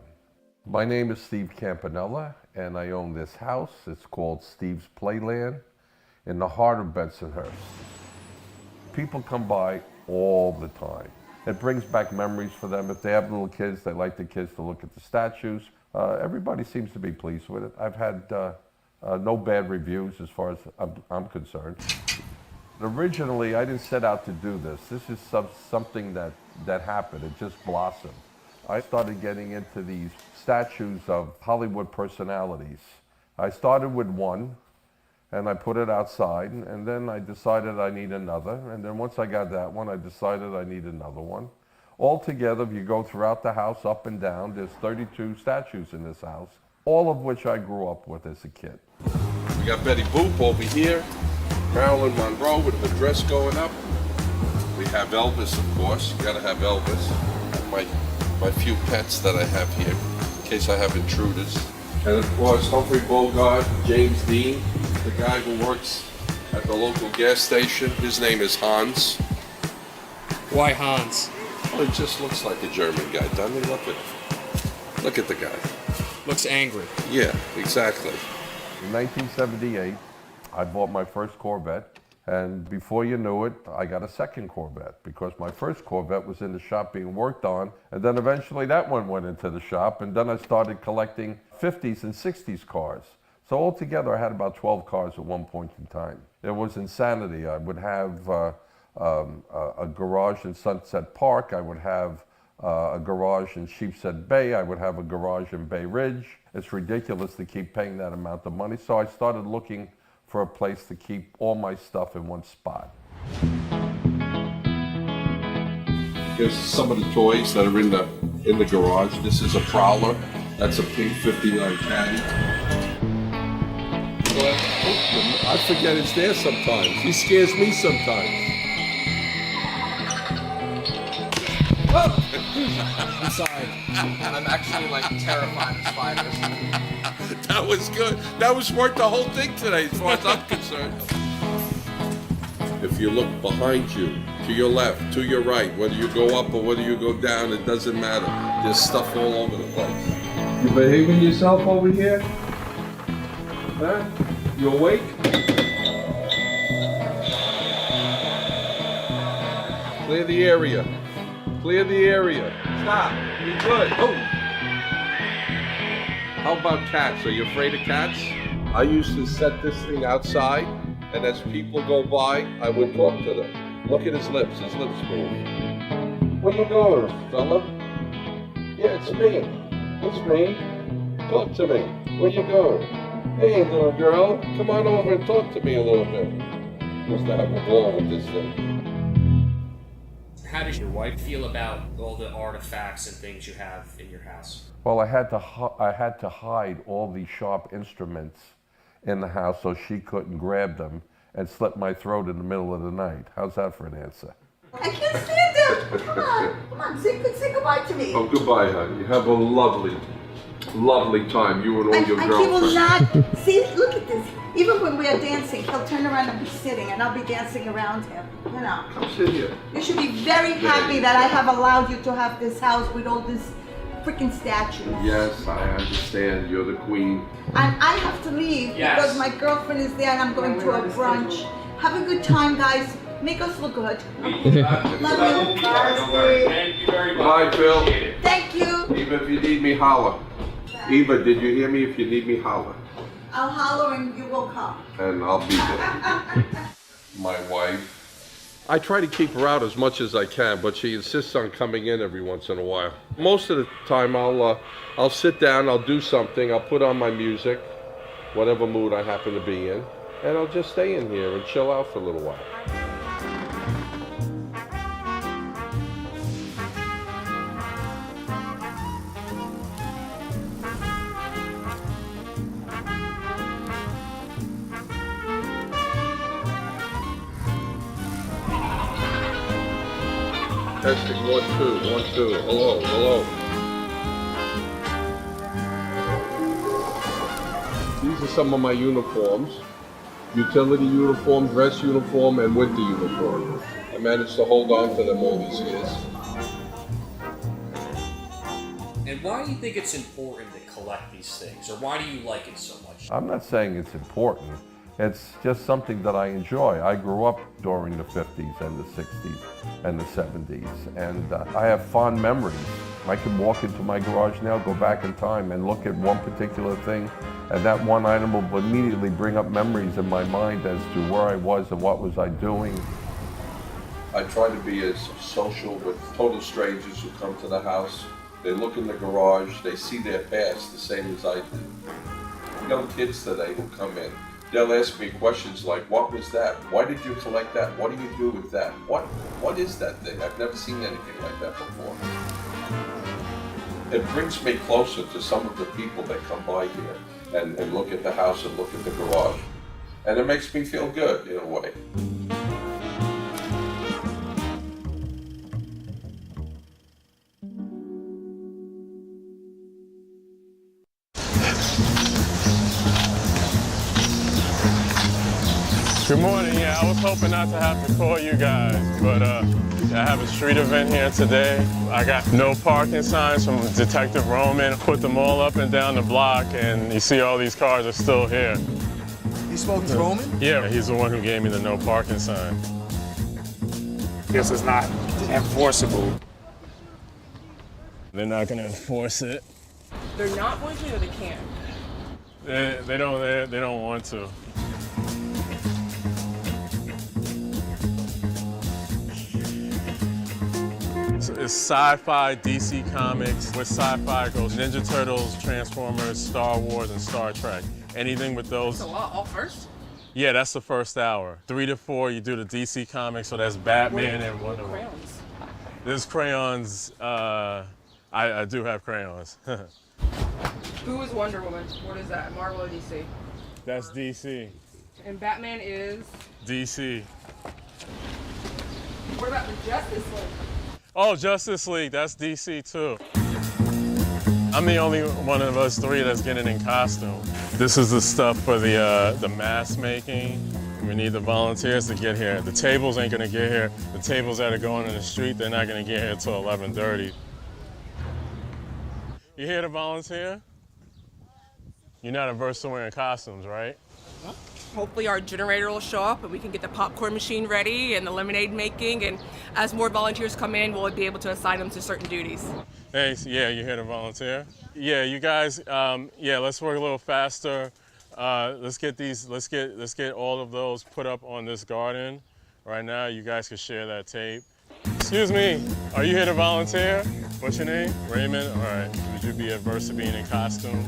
S4: My name is Steve Campanella, and I own this house. It's called Steve's Playland in the heart of Bensonhurst. People come by all the time. It brings back memories for them. If they have little kids, they like the kids to look at the statues. Everybody seems to be pleased with it. I've had no bad reviews as far as I'm concerned. Originally, I didn't set out to do this. This is something that happened. It just blossomed. I started getting into these statues of Hollywood personalities. I started with one, and I put it outside, and then I decided I need another. And then once I got that one, I decided I need another one. Altogether, if you go throughout the house, up and down, there's 32 statues in this house, all of which I grew up with as a kid.
S3: We got Betty Boop over here, Marilyn Monroe with her dress going up. We have Elvis, of course. You gotta have Elvis. My few pets that I have here, in case I have intruders. And of course, Humphrey Bogart, James Dean, the guy who works at the local gas station. His name is Hans.
S25: Why Hans?
S3: Well, he just looks like a German guy, doesn't he? Look at the guy.
S25: Looks angry.
S3: Yeah, exactly.
S4: In 1978, I bought my first Corvette, and before you knew it, I got a second Corvette because my first Corvette was in the shop being worked on, and then eventually that one went into the shop, and then I started collecting 50s and 60s cars. So altogether, I had about 12 cars at one point in time. It was insanity. I would have a garage in Sunset Park. I would have a garage in Sheepshead Bay. I would have a garage in Bay Ridge. It's ridiculous to keep paying that amount of money. So I started looking for a place to keep all my stuff in one spot.
S3: Here's some of the toys that are in the garage. This is a Prowler. That's a pink 59 Caddy. I forget it's there sometimes. He scares me sometimes.
S5: I'm sorry. I'm actually like terrified of spiders.
S3: That was good. That was worth the whole thing today, as far as I'm concerned. If you look behind you, to your left, to your right, whether you go up or whether you go down, it doesn't matter. There's stuff all over the place. You behaving yourself over here? Huh? You awake? Clear the area. Clear the area. Stop. You're good. Oh. How about cats? Are you afraid of cats? I used to set this thing outside, and as people go by, I would talk to them. Look at his lips. His lips move. Where you going, fella? Yeah, it's me. It's me. Talk to me. Where you going? Hey, little girl, come on over and talk to me a little bit. Must have a ball with this thing.
S6: How does your wife feel about all the artifacts and things you have in your house?
S4: Well, I had to hide all the sharp instruments in the house so she couldn't grab them and slit my throat in the middle of the night. How's that for an answer?
S7: I can't stand him. Come on, say goodbye to me.
S3: Oh, goodbye, honey. You have a lovely time, you and all your
S7: He
S3: girlfriends.
S7: will not, see, look at this. Even when we are dancing, he'll turn around and be sitting, and I'll be dancing around him, you know.
S3: Come sit here.
S7: You should be very happy that I have allowed you to have this house with all these freaking statues.
S3: Yes, I understand. You're the queen.
S7: And I have to leave because my girlfriend is there and I'm going to a brunch. Have a good time, guys. Make us look good. Love you.
S6: Thank you very much.
S3: Bye, Phil.
S7: Thank you.
S3: Eva, if you need me, holler. Eva, did you hear me? If you need me, holler.
S7: I'll holler and you will come.
S3: And I'll be there. My wife. I try to keep her out as much as I can, but she insists on coming in every once in a while. Most of the time, I'll sit down, I'll do something, I'll put on my music, whatever mood I happen to be in, and I'll just stay in here and chill out for a little while. Testing 1, 2, 1, 2. Hello, hello. These are some of my uniforms. Utility uniform, dress uniform, and winter uniform. I managed to hold on to them all these years.
S6: And why do you think it's important to collect these things, or why do you like it so much?
S4: I'm not saying it's important. It's just something that I enjoy. I grew up during the 50s and the 60s and the 70s, and I have fond memories. I can walk into my garage now, go back in time and look at one particular thing, and that one item will immediately bring up memories in my mind as to where I was and what was I doing.
S3: I try to be as social with total strangers who come to the house. They look in the garage, they see their past the same as I did. Young kids today who come in, they'll ask me questions like, what was that? Why did you collect that? What do you do with that? What is that thing? I've never seen anything like that before. It brings me closer to some of the people that come by here and look at the house and look at the garage. And it makes me feel good in a way.
S8: Good morning. Yeah, I was hoping not to have to call you guys, but I have a street event here today. I got no parking signs from Detective Roman. Put them all up and down the block, and you see all these cars are still here.
S23: You spoke to Roman?
S8: Yeah, he's the one who gave me the no parking sign.
S9: This is not enforceable.
S8: They're not going to enforce it.
S26: They're not going to, or they can't?
S8: They don't want to. It's sci-fi DC comics. With sci-fi goes Ninja Turtles, Transformers, Star Wars, and Star Trek. Anything with those.
S26: That's a lot, all first?
S8: Yeah, that's the first hour. 3 to 4, you do the DC comics, so that's Batman and Wonder Woman.
S26: Crayons.
S8: There's crayons. I do have crayons.
S26: Who is Wonder Woman? What is that, Marvel or DC?
S8: That's DC.
S26: And Batman is?
S8: DC.
S26: What about the Justice League?
S8: Oh, Justice League, that's DC too. I'm the only one of us three that's getting in costume. This is the stuff for the mask making. We need the volunteers to get here. The tables ain't gonna get here. The tables that are going in the street, they're not gonna get here till 11:30. You here to volunteer? You're not averse to wearing costumes, right?
S26: Hopefully our generator will show up and we can get the popcorn machine ready and the lemonade making, and as more volunteers come in, we'll be able to assign them to certain duties.
S8: Hey, yeah, you're here to volunteer? Yeah, you guys, yeah, let's work a little faster. Let's get all of those put up on this garden. Right now, you guys can share that tape. Excuse me, are you here to volunteer? What's your name? Raymond? All right, would you be adverse to being in costume?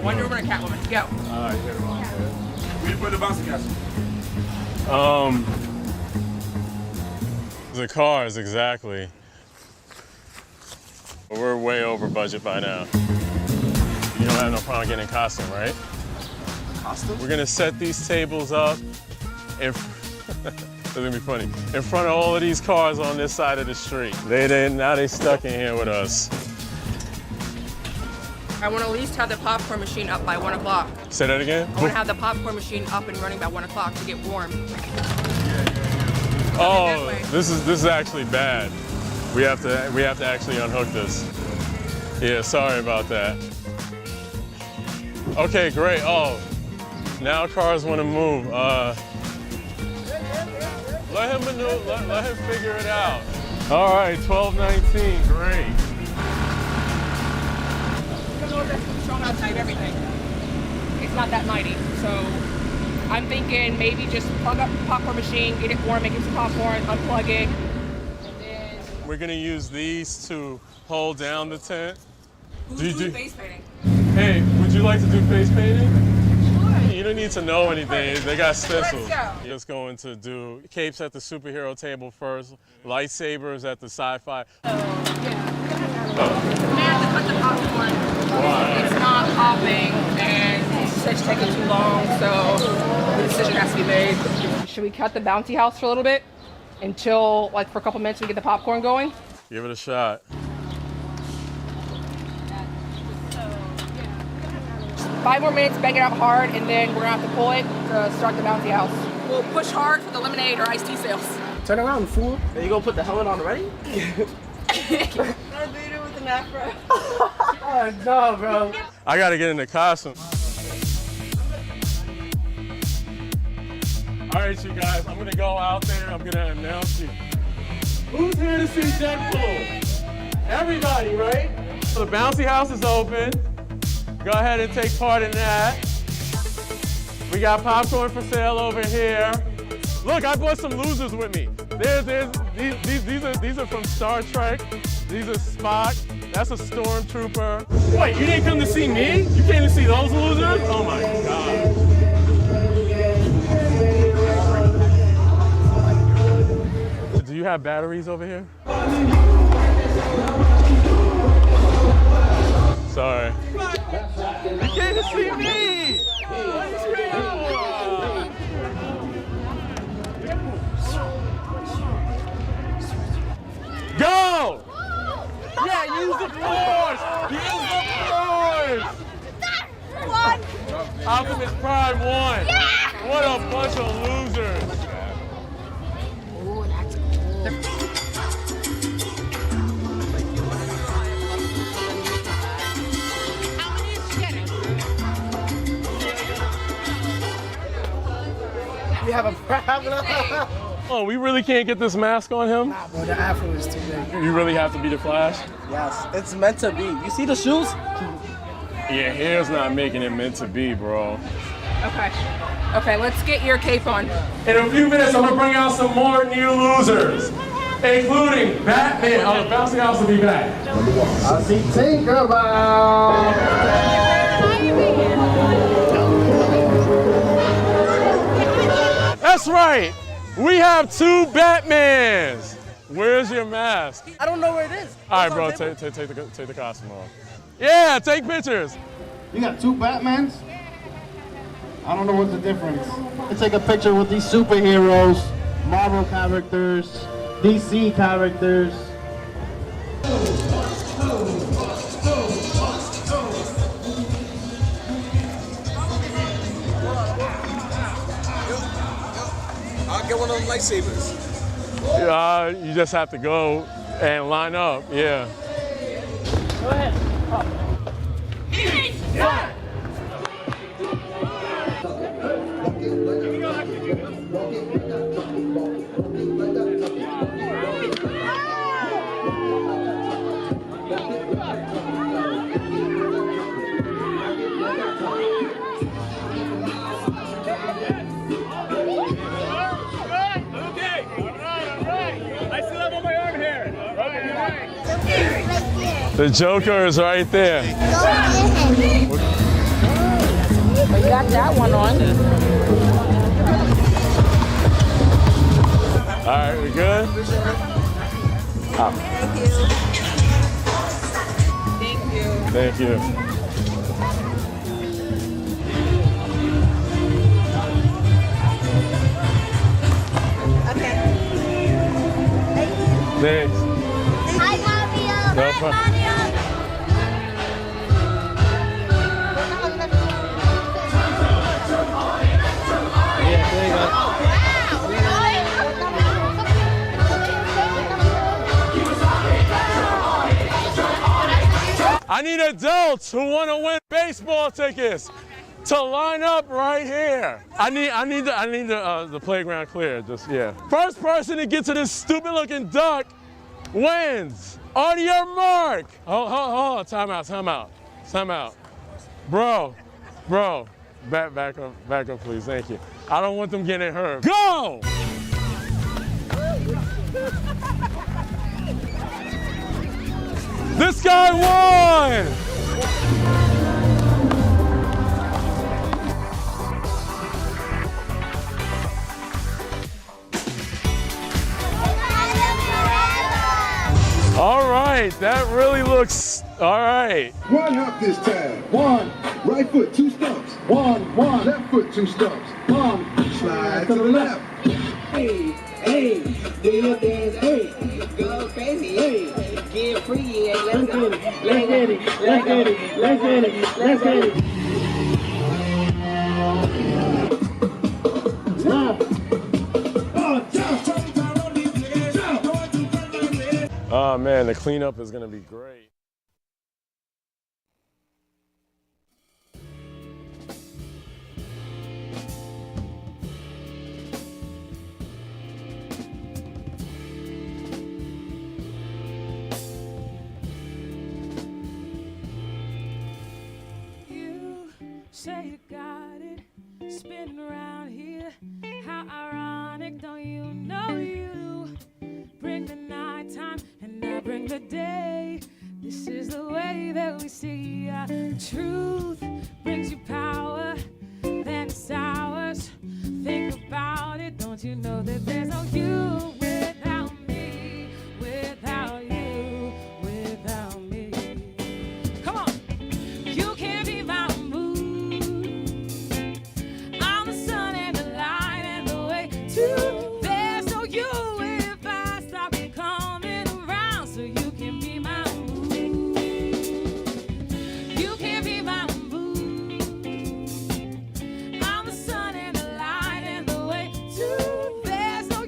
S26: Wonder Woman or Catwoman, go.
S8: All right, here to volunteer.
S5: Where you put the bouncy castle?
S8: The cars, exactly. We're way over budget by now. You don't have no problem getting a costume, right?
S5: Costume?
S8: We're gonna set these tables up in it's gonna be funny. In front of all of these cars on this side of the street. Now they stuck in here with us.
S26: I want to at least have the popcorn machine up by 1 o'clock.
S8: Say that again?
S26: I want to have the popcorn machine up and running by 1 o'clock to get warm.
S8: Oh, this is actually bad. We have to actually unhook this. Yeah, sorry about that. Okay, great. Oh, now cars want to move. Let him figure it out. All right, 12:19, great.
S26: I don't know if that's shown outside everything. It's not that mighty, so I'm thinking maybe just plug up the popcorn machine, get it warm, make some popcorn, unplug it.
S8: We're gonna use these to hold doing the tent.
S26: Who's doing face painting?
S8: Hey, would you like to do face painting? Sure. You don't need to know anything. They got stencils.
S26: Let's go.
S8: Just going to do capes at the superhero table first, lightsabers at the sci-fi.
S26: Man, to cut the popcorn. It's not popping and it's taking too long, so the decision has to be made. Should we cut the bouncy house for a little bit? Until, like, for a couple minutes we get the popcorn going?
S8: Give it a shot.
S26: 5 more minutes, bang it out hard, and then we're gonna have to pull it to start the bouncy house. We'll push hard for the lemonade or iced tea sales.
S5: Turn around, fool. Are you gonna put the helmet on already?
S26: I beat it with an afro.
S5: Oh, no, bro.
S8: I gotta get in the costume. All right, you guys, I'm gonna go out there. I'm gonna announce you. Who's here to see Deadpool? Everybody, right? So the bouncy house is open. Go ahead and take part in that. We got popcorn for sale over here. Look, I brought some losers with me. These are from Star Trek. These are Spock. That's a stormtrooper. Wait, you didn't come to see me? You came to see those losers? Oh my God. Do you have batteries over here? Sorry. You came to see me! What are you screaming for? Go! Yeah, use the force! Use the force!
S10: One!
S8: Optimus Prime won!
S10: Yeah!
S8: What a bunch of losers!
S5: You have a problem?
S8: Oh, we really can't get this mask on him?
S5: Nah, bro, the afro is too big.
S8: You really have to be the Flash?
S5: Yes, it's meant to be. You see the shoes?
S8: Yeah, hair's not making it meant to be, bro.
S26: Okay. Okay, let's get your cape on.
S8: In a few minutes, I'm gonna bring out some more new losers, including Batman. Oh, the bouncy house will be back.
S23: I see Tinkerbell.
S8: That's right. We have 2 Batmans. Where's your mask?
S5: I don't know where it is.
S8: All right, bro, take the costume off. Yeah, take pictures.
S23: You got 2 Batmans?
S10: I don't know what's the difference. I take a picture with these superheroes, Marvel characters, DC characters.
S5: I'll get one of them lightsabers.
S8: You just have to go and line up, yeah.
S10: Go ahead. Yeah.
S8: The Joker is right there.
S26: You got that one on.
S8: All right, we good?
S26: Thank you.
S8: Thank you.
S7: Okay.
S8: Thanks.
S7: Hi, Mario.
S8: No problem.
S10: Yeah, there you go.
S8: I need adults who want to win baseball tickets to line up right here. I need the playground clear. Just yeah. First person to get to this stupid looking duck wins. On your mark. Hold on. Time out. Bro. Back up, please. Thank you. I don't want them getting hurt. Go! This guy won! All right, that really looks, all right.
S11: One hop this time. One. Right foot, 2 stumps. One. Left foot, 2 stumps. One. Slide to the left.
S12: Hey, do your dance, hey, go crazy, hey, get free, hey, let's go. Let's get it.
S8: Oh man, the cleanup is gonna be great.
S14: Say you got it, spinning around here. How ironic, don't you know you bring the nighttime and I bring the day. This is the way that we see ya. Truth brings you power, then it's ours. Think about it, don't you know that there's no you without me, without you, without me. Come on, you can't be my there's no you if I stop coming around, so you can be my mood. You can be my mood. I'm the sun and the light and the way too. There's no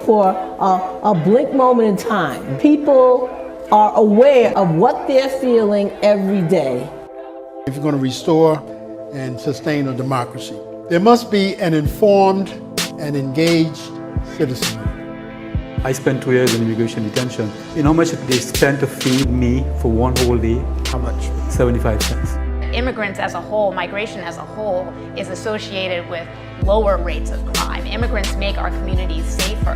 S13: for a blink moment in time. People are aware of what they're feeling every day.
S10: If you're going to restore and sustain a democracy, there must be an informed and engaged citizen.
S15: I spent 2 years in immigration detention. You know how much they spent to feed me for one whole day?
S10: How much?
S15: 75 cents.
S16: Immigrants as a whole, migration as a whole, is associated with lower rates of crime. Immigrants make our communities safer.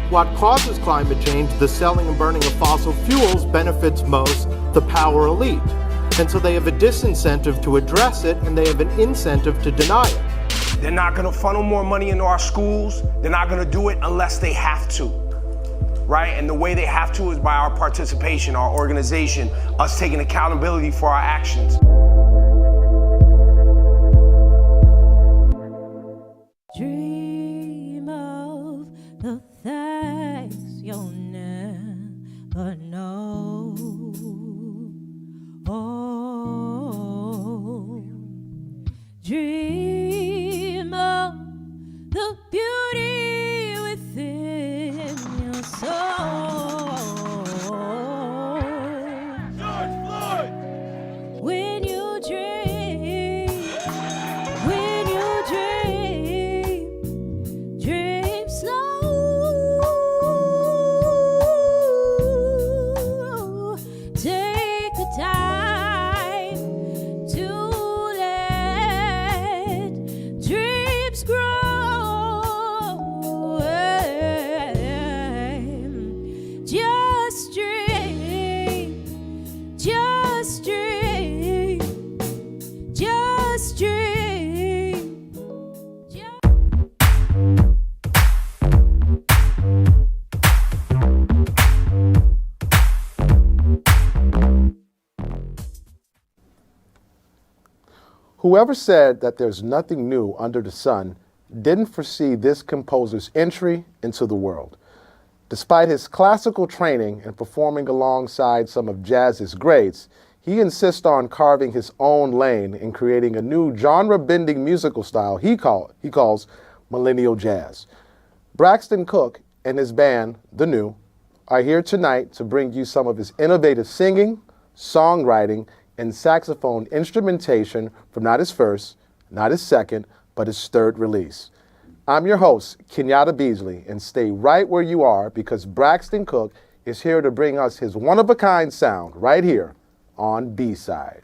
S17: What causes climate change, the selling and burning of fossil fuels, benefits most the power elite. And so they have a disincentive to address it, and they have an incentive to deny it.
S18: They're not gonna funnel more money into our schools. They're not gonna do it unless they have to, right? And the way they have to is by our participation, our organization, us taking accountability for our actions.
S14: Dream of the things you'll never know. Oh, dream of the beauty within your soul. George Floyd! When you dream, dream slow. Take the time to let dreams grow. Just dream, just dream, just dream.
S20: Whoever said that there's nothing new under the sun didn't foresee this composer's entry into the world. Despite his classical training and performing alongside some of jazz's greats, he insists on carving his own lane and creating a new genre-bending musical style he calls millennial jazz. Braxton Cook and his band, The New, are here tonight to bring you some of his innovative singing, songwriting, and saxophone instrumentation from not his first, not his second, but his third release. I'm your host, Kenyatta Beasley, and stay right where you are because Braxton Cook is here to bring us his one-of-a-kind sound right here on B-Side.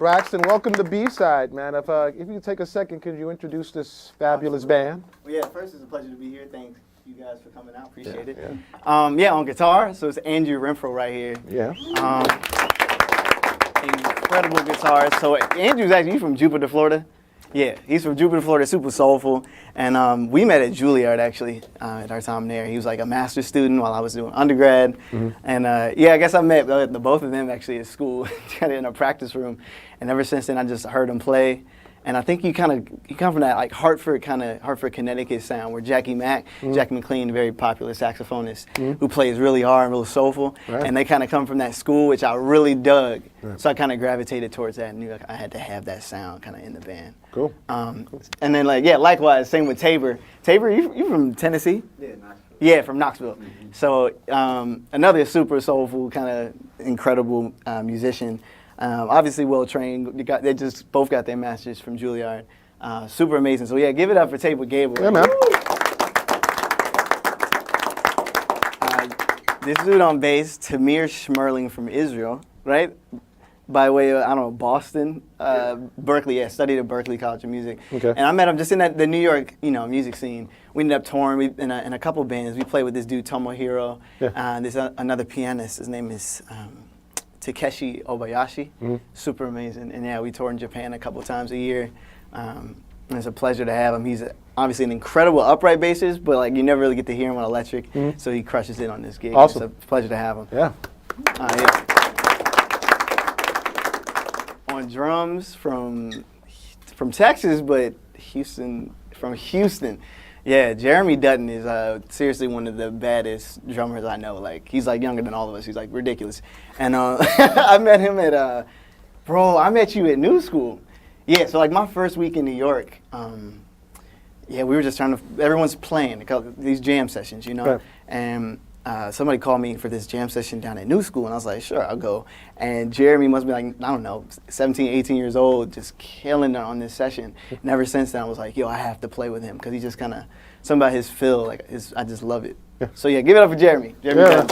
S20: Braxton, welcome to B-Side, man. If you could take a second, could you introduce this fabulous band?
S1: Well, yeah, first, it's a pleasure to be here. Thanks you guys for coming out. Appreciate it.
S20: Yeah.
S1: Yeah, on guitar, so it's Andrew Renfro right here.
S20: Yeah.
S1: Incredible guitarist. So Andrew's actually from Jupiter, Florida. Yeah, he's from Jupiter, Florida, super soulful. And we met at Juilliard, actually, at our time there. He was like a master's student while I was doing undergrad. And yeah, I guess I met the both of them actually at school, kind of in a practice room. And ever since then, I just heard them play. And I think you come from that like Hartford, Connecticut sound, where Jackie McLean, very popular saxophonist, who plays really hard and really soulful.
S20: Right.
S1: And they kind of come from that school, which I really dug. Right. So I kind of gravitated towards that and knew I had to have that sound kind of in the band.
S20: Cool.
S1: And then likewise, same with Tabor. Tabor, you from Tennessee? Yeah, Knoxville. Yeah, from Knoxville. So another super soulful, kind of incredible musician. Obviously well trained. They just both got their masters from Juilliard. Super amazing. So yeah, give it up for Tabor Gable.
S20: Yeah, man.
S1: This dude on bass, Tamir Schmerling from Israel, right? By way of, I don't know, Boston, Berkeley. Yeah, studied at Berkeley College of Music.
S20: Okay.
S1: And I met him just in the New York, music scene. We ended up touring in a couple bands. We played with this dude Tomohiro. Yeah. There's another pianist. His name is Takeshi Obayashi. Super amazing. And yeah, we toured in Japan a couple times a year. And it's a pleasure to have him. He's obviously an incredible upright bassist, but like you never really get to hear him on electric. So he crushes it on this gig.
S20: Awesome.
S1: It's a pleasure to have him.
S20: Yeah.
S1: Yeah. On drums from Texas, but from Houston. Yeah, Jeremy Dutton is seriously one of the baddest drummers I know. Like he's like younger than all of us. He's like ridiculous. And I met him at I met you at New School. Yeah, so like my first week in New York, yeah, we were just everyone's playing these jam sessions,
S20: Right.
S1: And somebody called me for this jam session down at New School, and I was like, sure, I'll go. And Jeremy must be like, I don't know, 17, 18 years old, just killing it on this session. And ever since then, I was like, yo, I have to play with him, because he just kind of, something about his feel, I just love it.
S20: Yeah.
S1: So yeah, give it up for Jeremy.
S20: Yeah.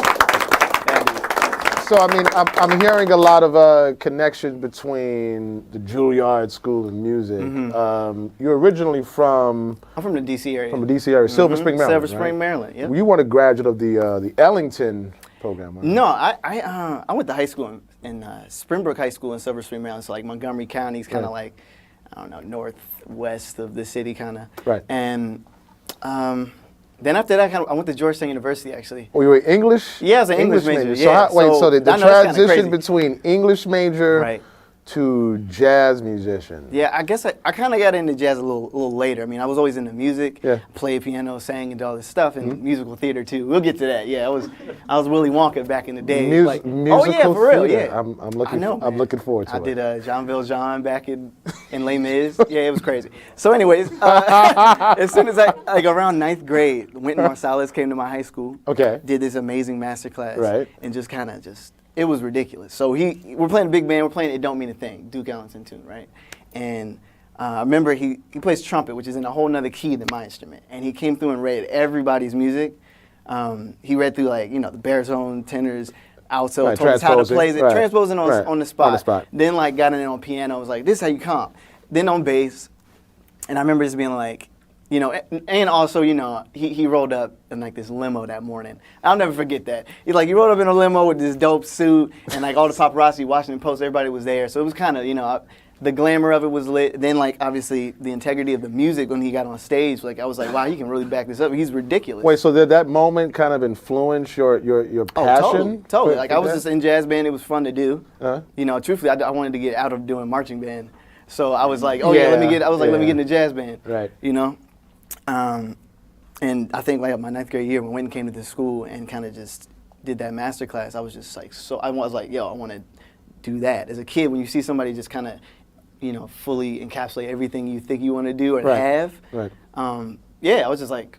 S20: So I mean, I'm hearing a lot of connection between the Juilliard School of Music. You're originally from?
S1: I'm from the D.C. area.
S20: From the D.C. area, Silver Spring, Maryland.
S1: Silver Spring, Maryland. Yep.
S20: You weren't a graduate of the Ellington program, right?
S1: No, I went to high school in Springbrook High School in Silver Spring, Maryland. So like Montgomery County is kind of like, I don't know, northwest of the city, kind of.
S20: Right.
S1: And then after that, I went to Georgetown University, actually.
S20: Oh, you were English?
S1: Yeah, I was an English major.
S20: So, so the transition between English major
S1: right.
S20: to jazz musician.
S1: Yeah, I guess I kind of got into jazz a little later. I mean, I was always into music, played piano, sang, and all this stuff, and musical theater too. We'll get to that. Yeah, I was Willy Wonka back in the day.
S20: Musical
S1: oh yeah, for real.
S20: theater.
S1: Yeah,
S20: I'm looking forward to it.
S1: I did Jean Valjean back in Les Mis. Yeah, it was crazy. So, anyways, as soon as around 9th grade, Wynton Marsalis came to my high school.
S20: Okay.
S1: Did this amazing master class.
S20: Right.
S1: And just kind of it was ridiculous. So we're playing a big band. We're playing It Don't Mean a Thing, Duke Ellington tune, right? And I remember he plays trumpet, which is in a whole nother key than my instrument. And he came through and read everybody's music. He read through the baritone, tenors, alto,
S20: right,
S1: told us how to play it,
S20: right.
S1: transposing on the spot.
S20: On the spot.
S1: Then got in on piano. Was like, this is how you comp. Then on bass, and I remember just being like, and also, he rolled up in this limo that morning. I'll never forget that. He rolled up in a limo with this dope suit, and all the paparazzi, Washington Post, everybody was there. So it was kind of, the glamour of it was lit. Then obviously the integrity of the music when he got on stage, I was like, wow, he can really back this up. He's ridiculous.
S20: Wait, so did that moment kind of influence your passion?
S1: Totally. I was just in jazz band. It was fun to do. Truthfully, I wanted to get out of doing marching band. So I was like, let me get in the jazz band.
S20: Right.
S1: And I think my 9th grade year when Wynton came to this school and kind of just did that master class, I was just I was like, yo, I want to do that. As a kid, when you see somebody just kind of, fully encapsulate everything you think you want to do or have,
S20: right.
S1: I was just like,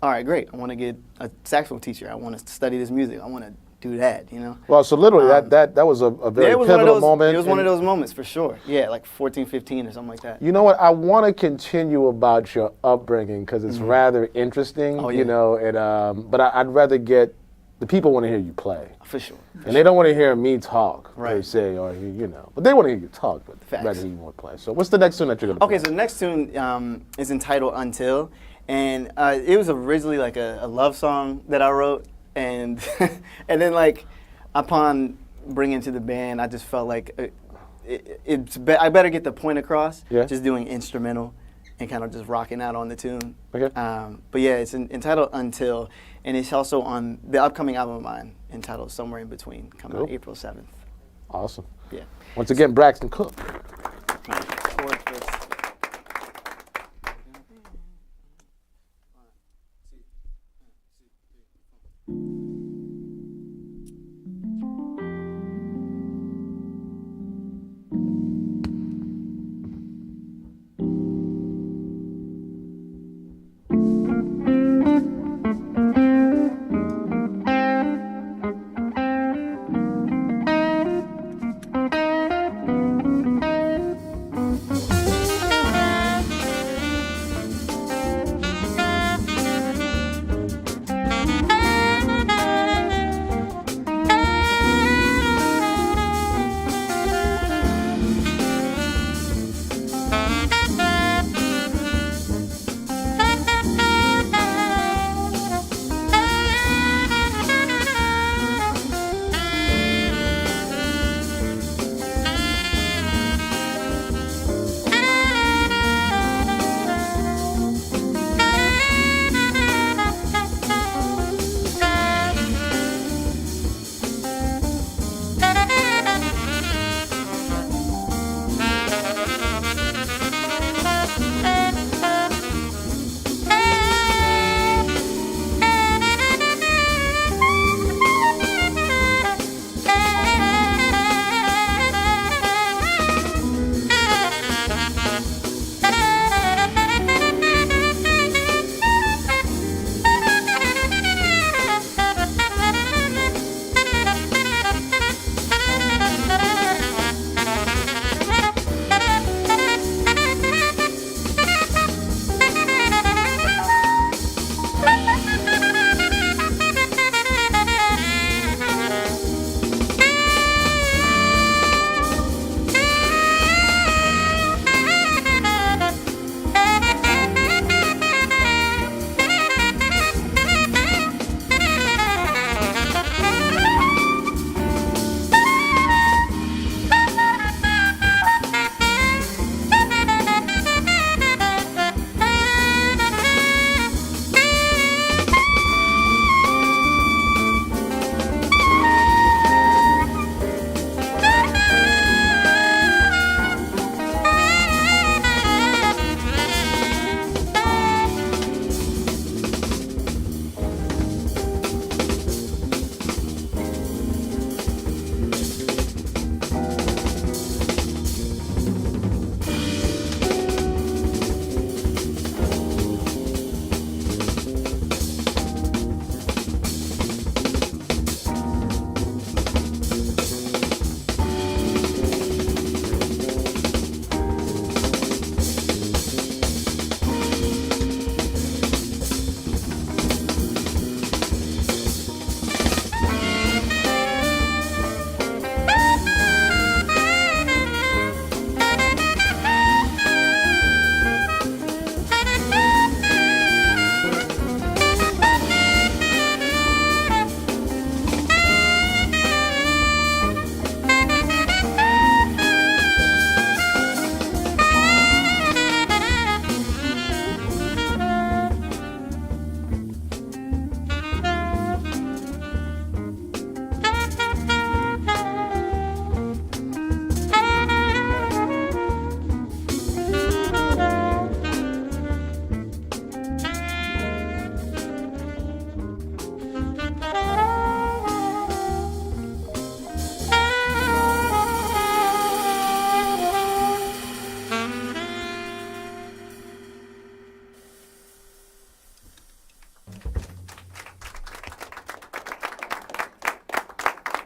S1: all right, great. I want to get a saxophone teacher. I want to study this music. I want to do that,
S20: Well, so literally that was a very pivotal moment.
S1: It was one of those moments for sure. Yeah, 14, 15 or something like that.
S20: You know what? I want to continue about your upbringing because it's rather interesting,
S1: Oh, yeah.
S20: but I'd rather get the people want to hear you play.
S1: For sure.
S20: And they don't want to hear me talk, per
S1: Right.
S20: se, or, you know. But they want to hear you talk, but
S1: Facts.
S20: rather you want to play. So what's the next tune that you're going to play?
S1: Okay, so the next tune is entitled Until. And it was originally like a love song that I wrote. And and then like upon bringing it to the band, I just felt like I better get the point across.
S20: Yeah.
S1: Just doing instrumental and kind of just rocking out on the tune.
S20: Okay.
S1: But yeah, it's entitled Until, and it's also on the upcoming album of mine entitled Somewhere in Between, coming out
S20: Cool.
S1: April 7th.
S20: Awesome.
S1: Yeah.
S20: Once again, Braxton Cook.
S1: Chords first.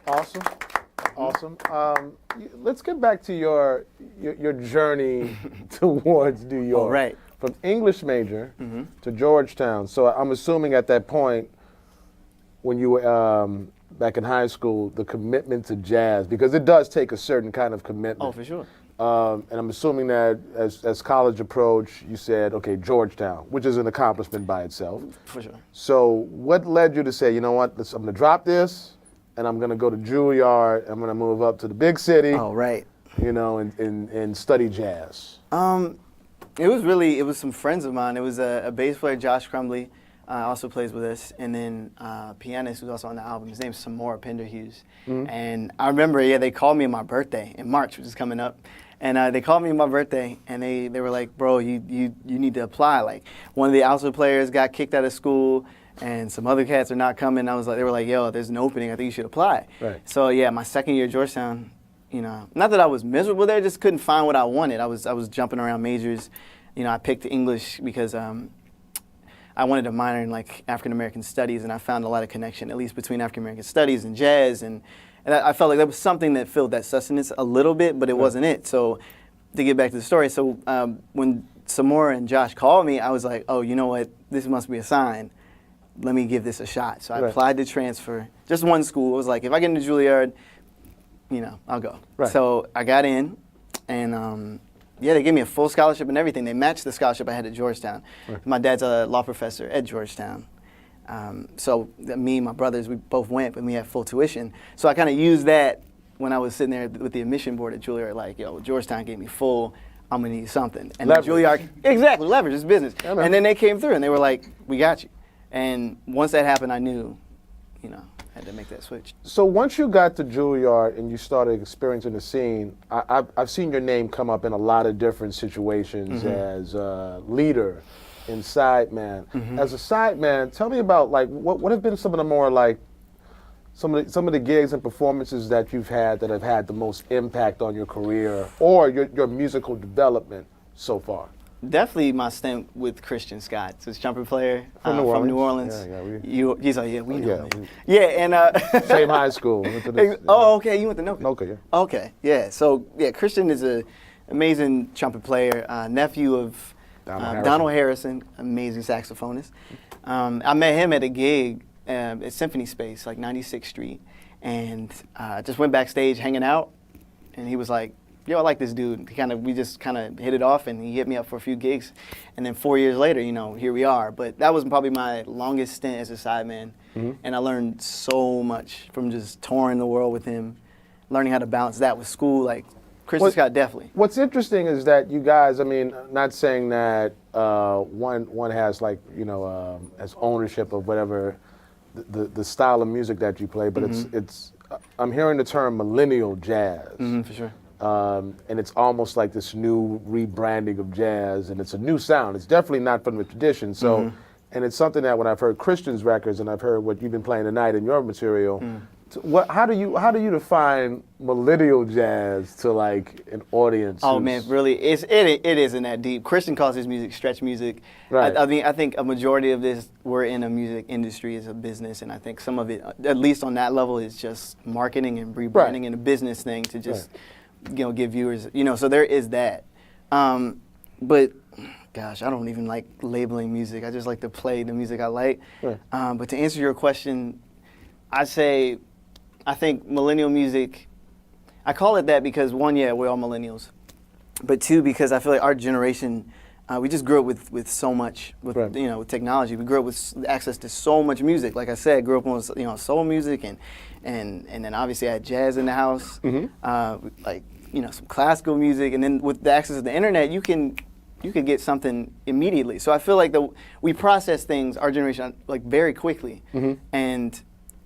S20: Awesome, awesome. Let's get back to your journey towards New York.
S1: Oh, right.
S20: From English major to Georgetown. So I'm assuming at that point, when you were back in high school, the commitment to jazz, because it does take a certain kind of commitment.
S1: Oh, for sure.
S20: And I'm assuming that as college approached, you said, okay, Georgetown, which is an accomplishment by itself.
S1: For sure.
S20: So what led you to say, you know what, I'm going to drop this, and I'm going to go to Juilliard, I'm going to move up to the big city.
S1: Oh, right.
S20: You know, and study jazz?
S1: It was some friends of mine. It was a bass player, Josh Crumbley, also plays with us, and then a pianist who's also on the album. His name's Samora Penderhughes. And I remember, they called me on my birthday in March, which is coming up. And they called me on my birthday, and they were like, bro, you need to apply. Like, one of the alto players got kicked out of school, and some other cats are not coming. They were like, yo, there's an opening. I think you should apply.
S20: Right.
S1: So, yeah, my second year at Georgetown, not that I was miserable there, just couldn't find what I wanted. I was jumping around majors. I picked English because I wanted to minor in like African American studies, and I found a lot of connection, at least between African American studies and jazz, and I felt like that was something that filled that sustenance a little bit, but it wasn't it. So to get back to the story, so when Samora and Josh called me, I was like, oh, you know what? This must be a sign. Let me give this a shot. So I applied to transfer, just one school. It was like, if I get into Juilliard, I'll go.
S20: Right.
S1: So I got in, and they gave me a full scholarship and everything. They matched the scholarship I had at Georgetown. Right. My dad's a law professor at Georgetown. So me and my brothers, we both went, and we had full tuition. So I kind of used that when I was sitting there with the admission board at Juilliard, like, yo, Georgetown gave me full, I'm gonna need something. And then Juilliard, exactly, leverage, it's business. Yeah, and then they came through, and they were like, we got you. And once that happened, I knew, I had to make that switch.
S20: So once you got to Juilliard and you started experiencing the scene, I've seen your name come up in a lot of different situations as a leader and sideman. As a sideman, tell me about like what have been some of the more like some of the gigs and performances that you've had that have had the most impact on your career or your musical development so far?
S1: Definitely my stint with Christian Scott, his trumpet player
S20: from
S1: New Orleans. He's like, we know. And
S20: same high school. Went to this,
S1: Oh, okay. You went to Noka.
S20: Noka, yeah.
S1: Okay, yeah. So Christian is an amazing trumpet player, nephew of Donald Harrison, amazing saxophonist. I met him at a gig at Symphony Space, like 96th Street, and just went backstage hanging out, and he was like, yo, I like this dude. We just kind of hit it off, and he hit me up for a few gigs. And then 4 years later, here we are. But that was probably my longest stint as a sideman. And I learned so much from just touring the world with him, learning how to balance that with school. Like, Christian Scott, definitely.
S20: What's interesting is that you guys, I mean, not saying that one has like, has ownership of whatever the style of music that you play, but it's I'm hearing the term millennial jazz.
S1: For sure.
S20: And it's almost like this new rebranding of jazz, and it's a new sound. It's definitely not from the tradition. So, and it's something that when I've heard Christian's records and I've heard what you've been playing tonight in your material, how do you define millennial jazz to like an audience?
S1: Oh man, really, it isn't that deep. Christian calls his music stretch music.
S20: Right.
S1: I think a majority of this, we're in a music industry as a business, and I think some of it, at least on that level, is just marketing and rebranding and a business thing to just. Give viewers, so there is that. But gosh, I don't even like labeling music. I just like to play the music I like. But to answer your question, I think millennial music, I call it that because one, we're all millennials. But two, because I feel like our generation, we just grew up with so much, with with technology. We grew up with access to so much music. Like I said, grew up on soul music and then obviously I had jazz in the house, some classical music, and then with the access to the internet, you could get something immediately. So I feel like we process things, our generation, like very quickly, and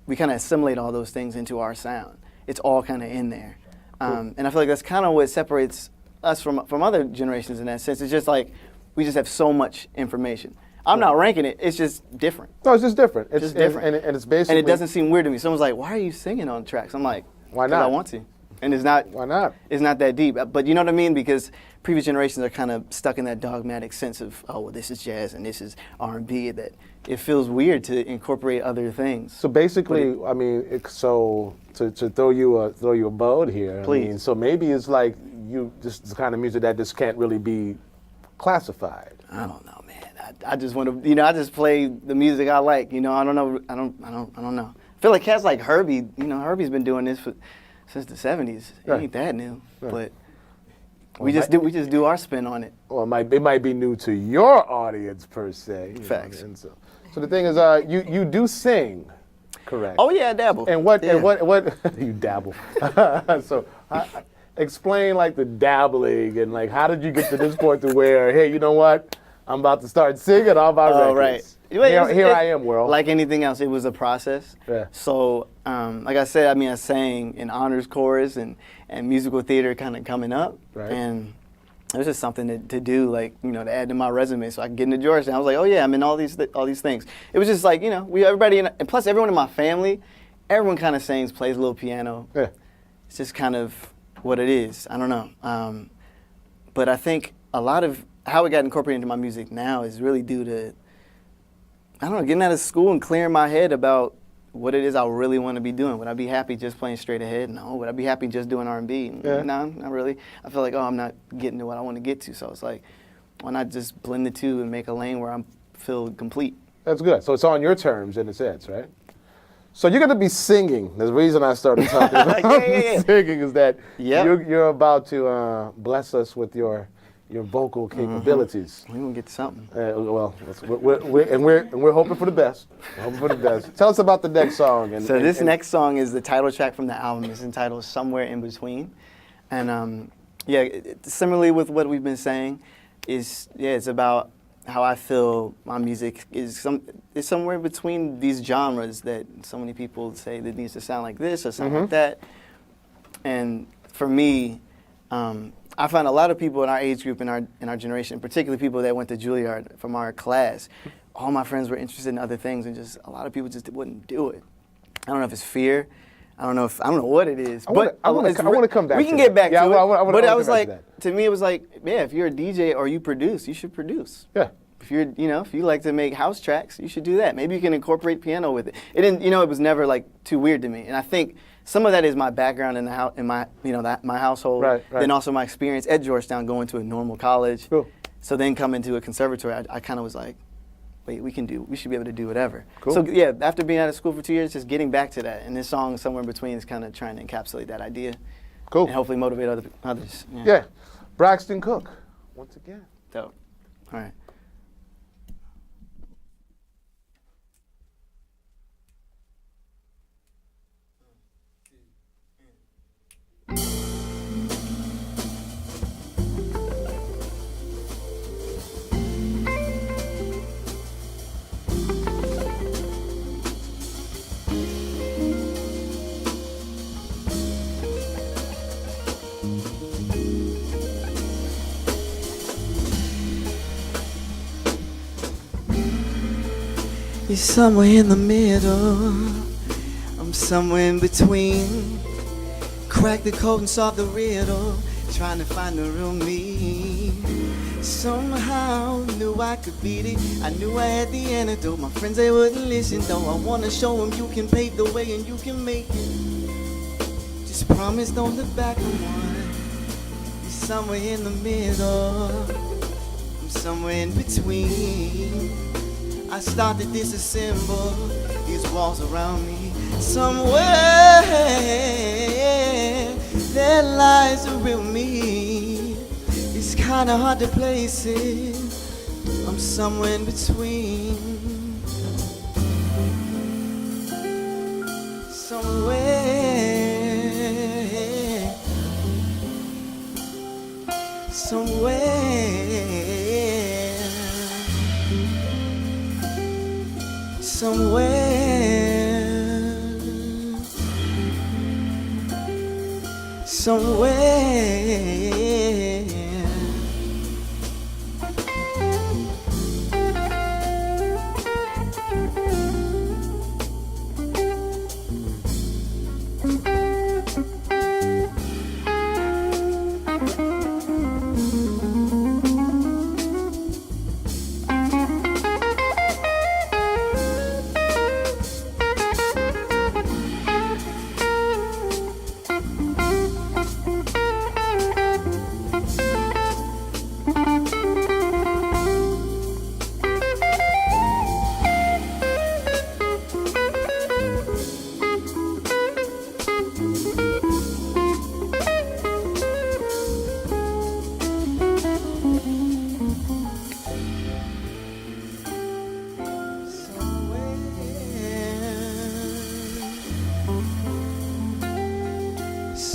S1: we kind of assimilate all those things into our sound. It's all kind of in there, and I feel like that's kind of what separates us from other generations in that sense. It's just like we just have so much information. I'm not ranking it. It's just different.
S20: No, it's just different. It's
S1: just different,
S20: and it's basically.
S1: And it doesn't seem weird to me. Someone's like, "Why are you singing on tracks?" I'm like,
S20: "Why not?
S1: I want to." And it's not.
S20: Why not?
S1: It's not that deep. But you know what I mean? Because previous generations are kind of stuck in that dogmatic sense of, oh, well, this is jazz and this is R&B. That it feels weird to incorporate other things.
S20: So basically, I mean, to throw you a bone here.
S1: Please.
S20: I mean, so maybe it's like you just the kind of music that just can't really be classified.
S1: I don't know, man. I just want to, I just play the music I like. I don't know. I don't know. I feel like cats like Herbie. Herbie's been doing this since the '70s. It ain't that new, but we just do our spin on it.
S20: Well, it might be new to your audience per se.
S1: Facts.
S20: And so the thing is, you do sing, correct?
S1: Oh yeah, I dabble.
S20: And what you dabble? So explain like the dabbling and like how did you get to this point to where, hey, you know what? I'm about to start singing all my records.
S1: Right.
S20: Here I am, world.
S1: Like anything else, it was a process.
S20: Yeah.
S1: So, like I said, I sang in honors chorus and musical theater kind of coming up.
S20: Right.
S1: And it was just something to do, like, to add to my resume so I could get into Georgetown. I was like, oh yeah, I'm in all these things. It was just like, and plus everyone in my family, everyone kind of sings, plays a little piano.
S20: Yeah.
S1: It's just kind of what it is. I don't know. But I think a lot of how it got incorporated into my music now is really due to, I don't know, getting out of school and clearing my head about what it is I really want to be doing. Would I be happy just playing straight ahead? No. Would I be happy just doing R&B?
S20: Yeah.
S1: No, not really. I feel like, I'm not getting to what I want to get to. So it's like, why not just blend the two and make a lane where I feel complete?
S20: That's good. So it's on your terms in a sense, right? So you're going to be singing. The reason I started talking about singing is that you're about to bless us with your vocal capabilities.
S1: We're gonna get to something.
S20: We're hoping for the best. We're hoping for the best. Tell us about the next song.
S1: This next song is the title track from the album. It's entitled "Somewhere in Between," and similarly with what we've been saying, it's about how I feel my music is somewhere between these genres that so many people say that needs to sound like this or sound like that, and for me. I find a lot of people in our age group, in our generation, particularly people that went to Juilliard from our class, all my friends were interested in other things, and just a lot of people just wouldn't do it. I don't know if it's fear. I don't know what it is.
S20: I want to come back.
S1: We can get back to it. But I was like,
S20: to
S1: me, it was like, if you're a DJ or you produce, you should produce.
S20: Yeah.
S1: If you're, if you like to make house tracks, you should do that. Maybe you can incorporate piano with it. It didn't, it was never like too weird to me. And I think some of that is my background in my household.
S20: Right.
S1: Then also my experience at Georgetown, going to a normal college.
S20: Cool.
S1: So then coming to a conservatory, I kind of was like, wait, we should be able to do whatever.
S20: Cool.
S1: So yeah, after being out of school for 2 years, just getting back to that. And this song, Somewhere in Between, is kind of trying to encapsulate that idea.
S20: Cool.
S1: And hopefully motivate others.
S20: Yeah. Braxton Cook, once again.
S1: Dope. All right. You're somewhere in the middle, I'm somewhere in between. Crack the code and solve the riddle, trying to find the real me. Somehow knew I could beat it, I knew I had the antidote. My friends, they wouldn't listen though. I wanna show them you can pave the way and you can make it. Just promise don't look back on one. You're somewhere in the middle, I'm somewhere in between. I start to disassemble these walls around me. Somewhere there lies the real me. It's kinda hard to place it. I'm somewhere in between. Somewhere.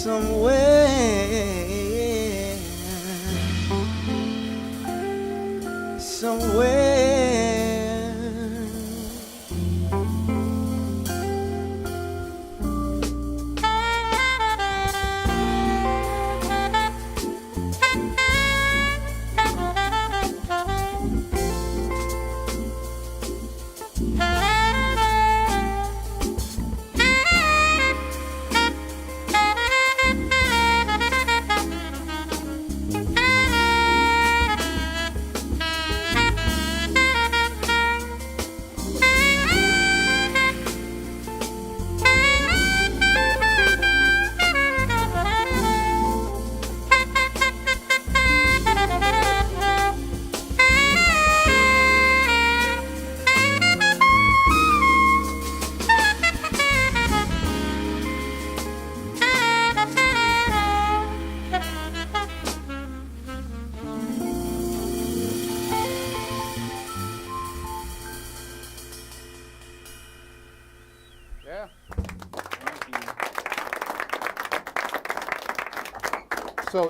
S1: somewhere.
S20: So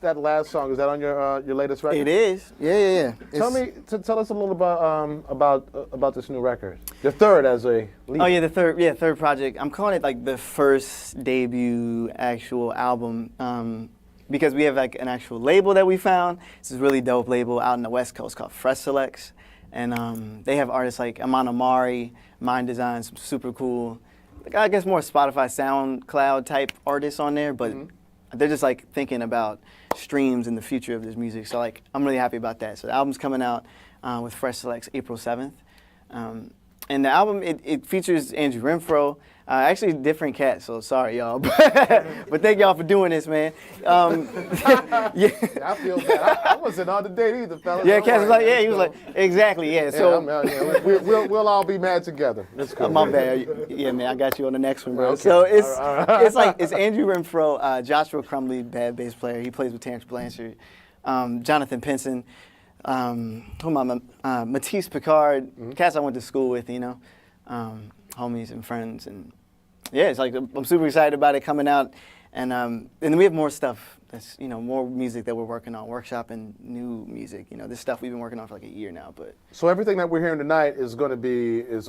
S20: that last song, is that on your latest record?
S1: It is. Yeah.
S20: Tell us a little about this new record. The third as a lead.
S1: Oh yeah, the third project. I'm calling it like the first debut actual album because we have like an actual label that we found. It's a really dope label out in the West Coast called Fresh Selects, and they have artists like Amon Amari, Mind Design, some super cool, like, I guess more Spotify SoundCloud type artists on there, but. They're just like thinking about streams and the future of this music. So like, I'm really happy about that. So the album's coming out with Fresh Selects April 7th. And the album, it features Andrew Renfro, actually different cat, so sorry y'all. But thank y'all for doing this, man.
S20: Yeah. I feel bad. I wasn't on the date either, fellas.
S1: Yeah, Cat was like, yeah, he was like, exactly, yeah. So
S20: we'll all be mad together. That's cool.
S1: My bad. Yeah, man, I got you on the next one, bro. Okay. So it's Andrew Renfro, Joshua Crumley, bad bass player. He plays with Terrence Blanchard, Jonathan Pinson. Matisse Picard, cats I went to school with, homies and friends, and yeah, it's like I'm super excited about it coming out, and then we have more stuff that's more music that we're working on, workshop and new music. This stuff we've been working on for like a year now. But
S20: so everything that we're hearing tonight is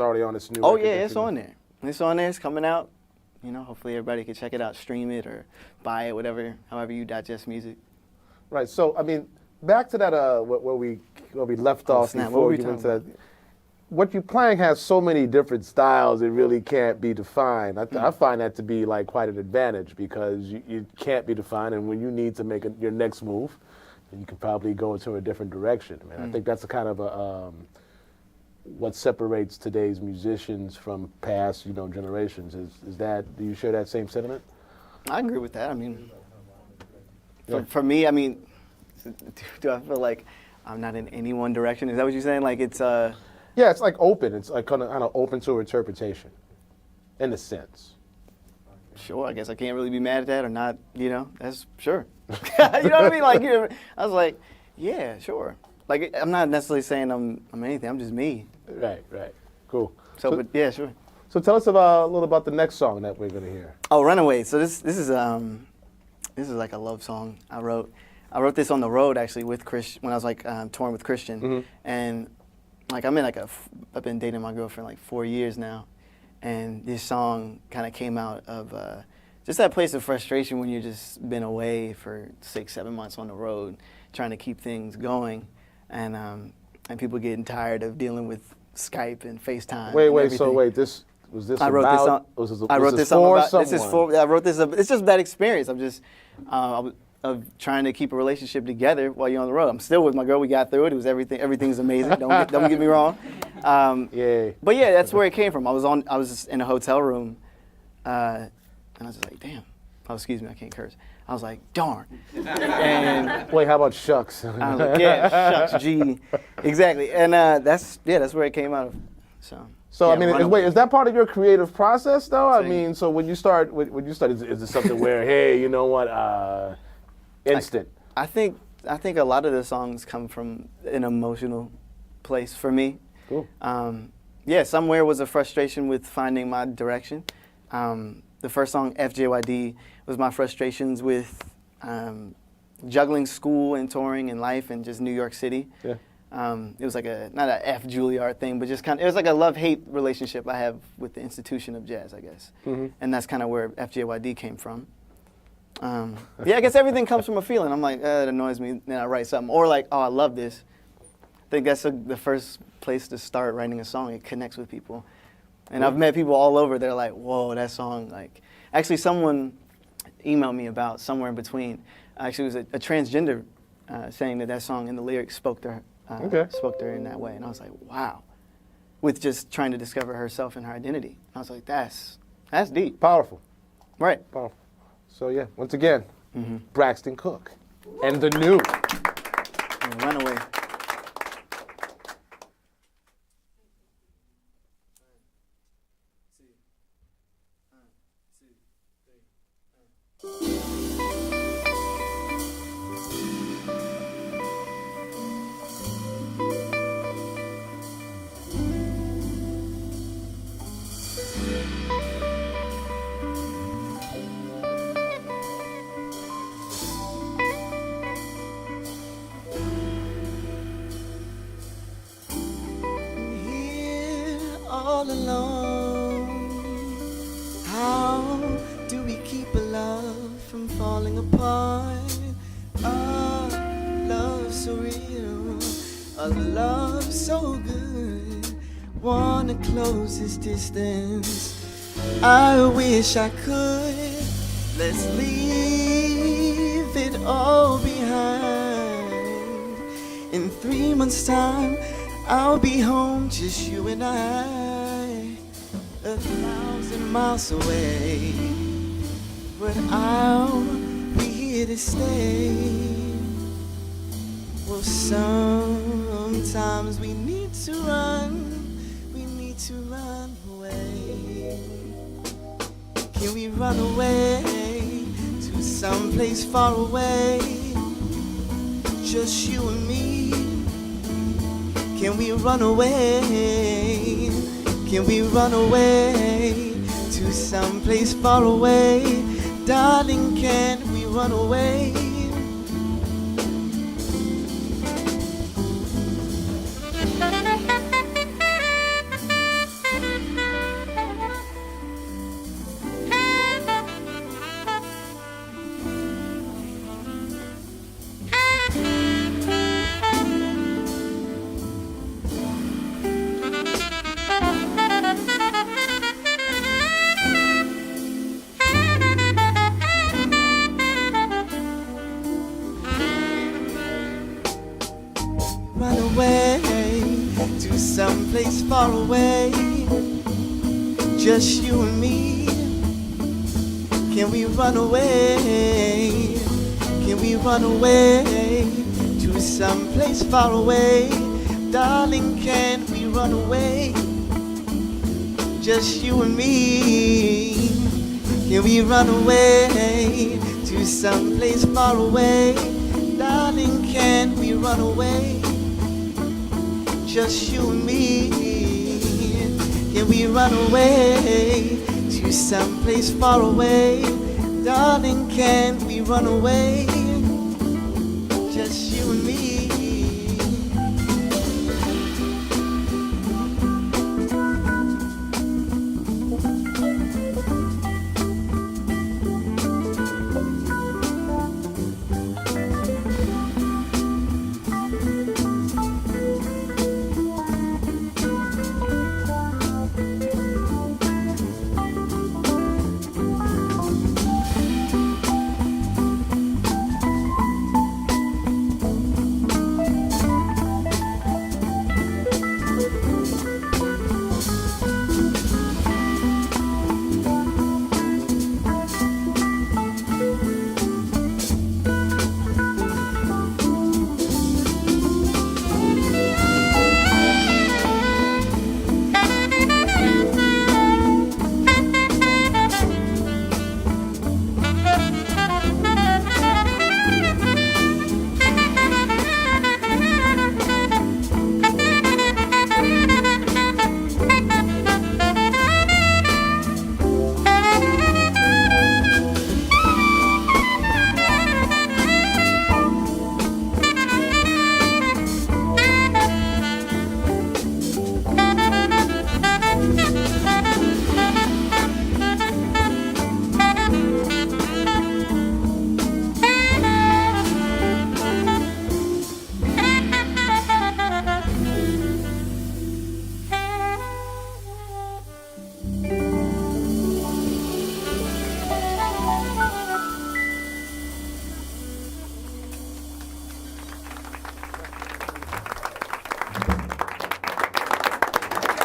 S20: already on this new.
S1: Oh yeah, it's on there. It's on there. It's coming out. Hopefully everybody can check it out, stream it or buy it, however you digest music.
S20: Right. So I mean. Back to that where we left off before you went to that. What you're playing has so many different styles; it really can't be defined. I find that to be like quite an advantage because you can't be defined, and when you need to make your next move, then you can probably go into a different direction. I think that's a kind of what separates today's musicians from past generations. Is that? Do you share that same sentiment?
S1: I agree with that. I mean, for me, I mean. Do I feel like I'm not in any one direction? Is that what you're saying? Like it's
S20: Yeah, it's like open. It's like kind of open to interpretation, in a sense.
S1: Sure, I guess I can't really be mad at that or not. That's sure. You know what I mean? Like I was like, yeah, sure. Like I'm not necessarily saying I'm anything. I'm just me.
S20: Right. Cool.
S1: So but yeah, sure.
S20: So tell us a little about the next song that we're gonna hear.
S1: Oh, Runaway. So this is like a love song I wrote. I wrote this on the road actually with Chris when I was like touring with Christian, and like I've been dating my girlfriend like 4 years now, and this song kind of came out of just that place of frustration when you've just been away for 6-7 months on the road trying to keep things going, and people getting tired of dealing with Skype and FaceTime.
S20: I wrote this song.
S1: It's just that experience. I'm just of trying to keep a relationship together while you're on the road. I'm still with my girl. We got through it. It was everything. Everything's amazing. Don't get me wrong.
S20: Yeah.
S1: But yeah, that's where it came from. I was in a hotel room, and I was just like, damn. Oh, excuse me, I can't curse. I was like, darn. And
S20: wait, how about shucks?
S1: I was like, yeah, shucks, gee, exactly. And that's where it came out of.
S20: So yeah, I mean, is that part of your creative process though? I mean, so when you start, is it something where, hey, you know what? Instant.
S1: I think a lot of the songs come from an emotional place for me.
S20: Cool.
S1: Somewhere was a frustration with finding my direction. The first song, FJYD, was my frustrations with juggling school and touring and life and just New York City.
S20: Yeah.
S1: It was like not a F Juilliard thing, but just it was like a love-hate relationship I have with the institution of jazz, I guess. And that's kind of where FJYD came from. Yeah, I guess everything comes from a feeling. I'm like, it annoys me, then I write something. Or like, oh, I love this. I think that's the first place to start writing a song. It connects with people. And I've met people all over. They're like, whoa, that song. Like, actually, someone emailed me about Somewhere in Between. Actually, it was a transgender saying that song in the lyrics spoke to her in that way. And I was like, wow. With just trying to discover herself and her identity. I was like, that's deep.
S20: Powerful.
S1: Right.
S20: Powerful. So yeah, once again, Braxton Cook and the new
S1: Runaway.
S2: All alone, how do we keep a love from falling apart? A love so real, a love so good. Wanna close this distance, I wish I could. Let's leave it all behind. In 3 months' time, I'll be home, just you and I. 1,000 miles away, but I'll be here to stay. Well, sometimes we need to run away. Can we run away to someplace far away? Just you and me. Can we run away? Can we run away to someplace far away? Darling, can we run away? Run away to someplace far away, just you and me. Can we run away? Can we run away to someplace far away? Darling, can we run away? Just you and me. Can we run away to someplace far away? Darling, can we run away? Just you and me. Can we run away to someplace far away? Darling, can we run away? Just you and me.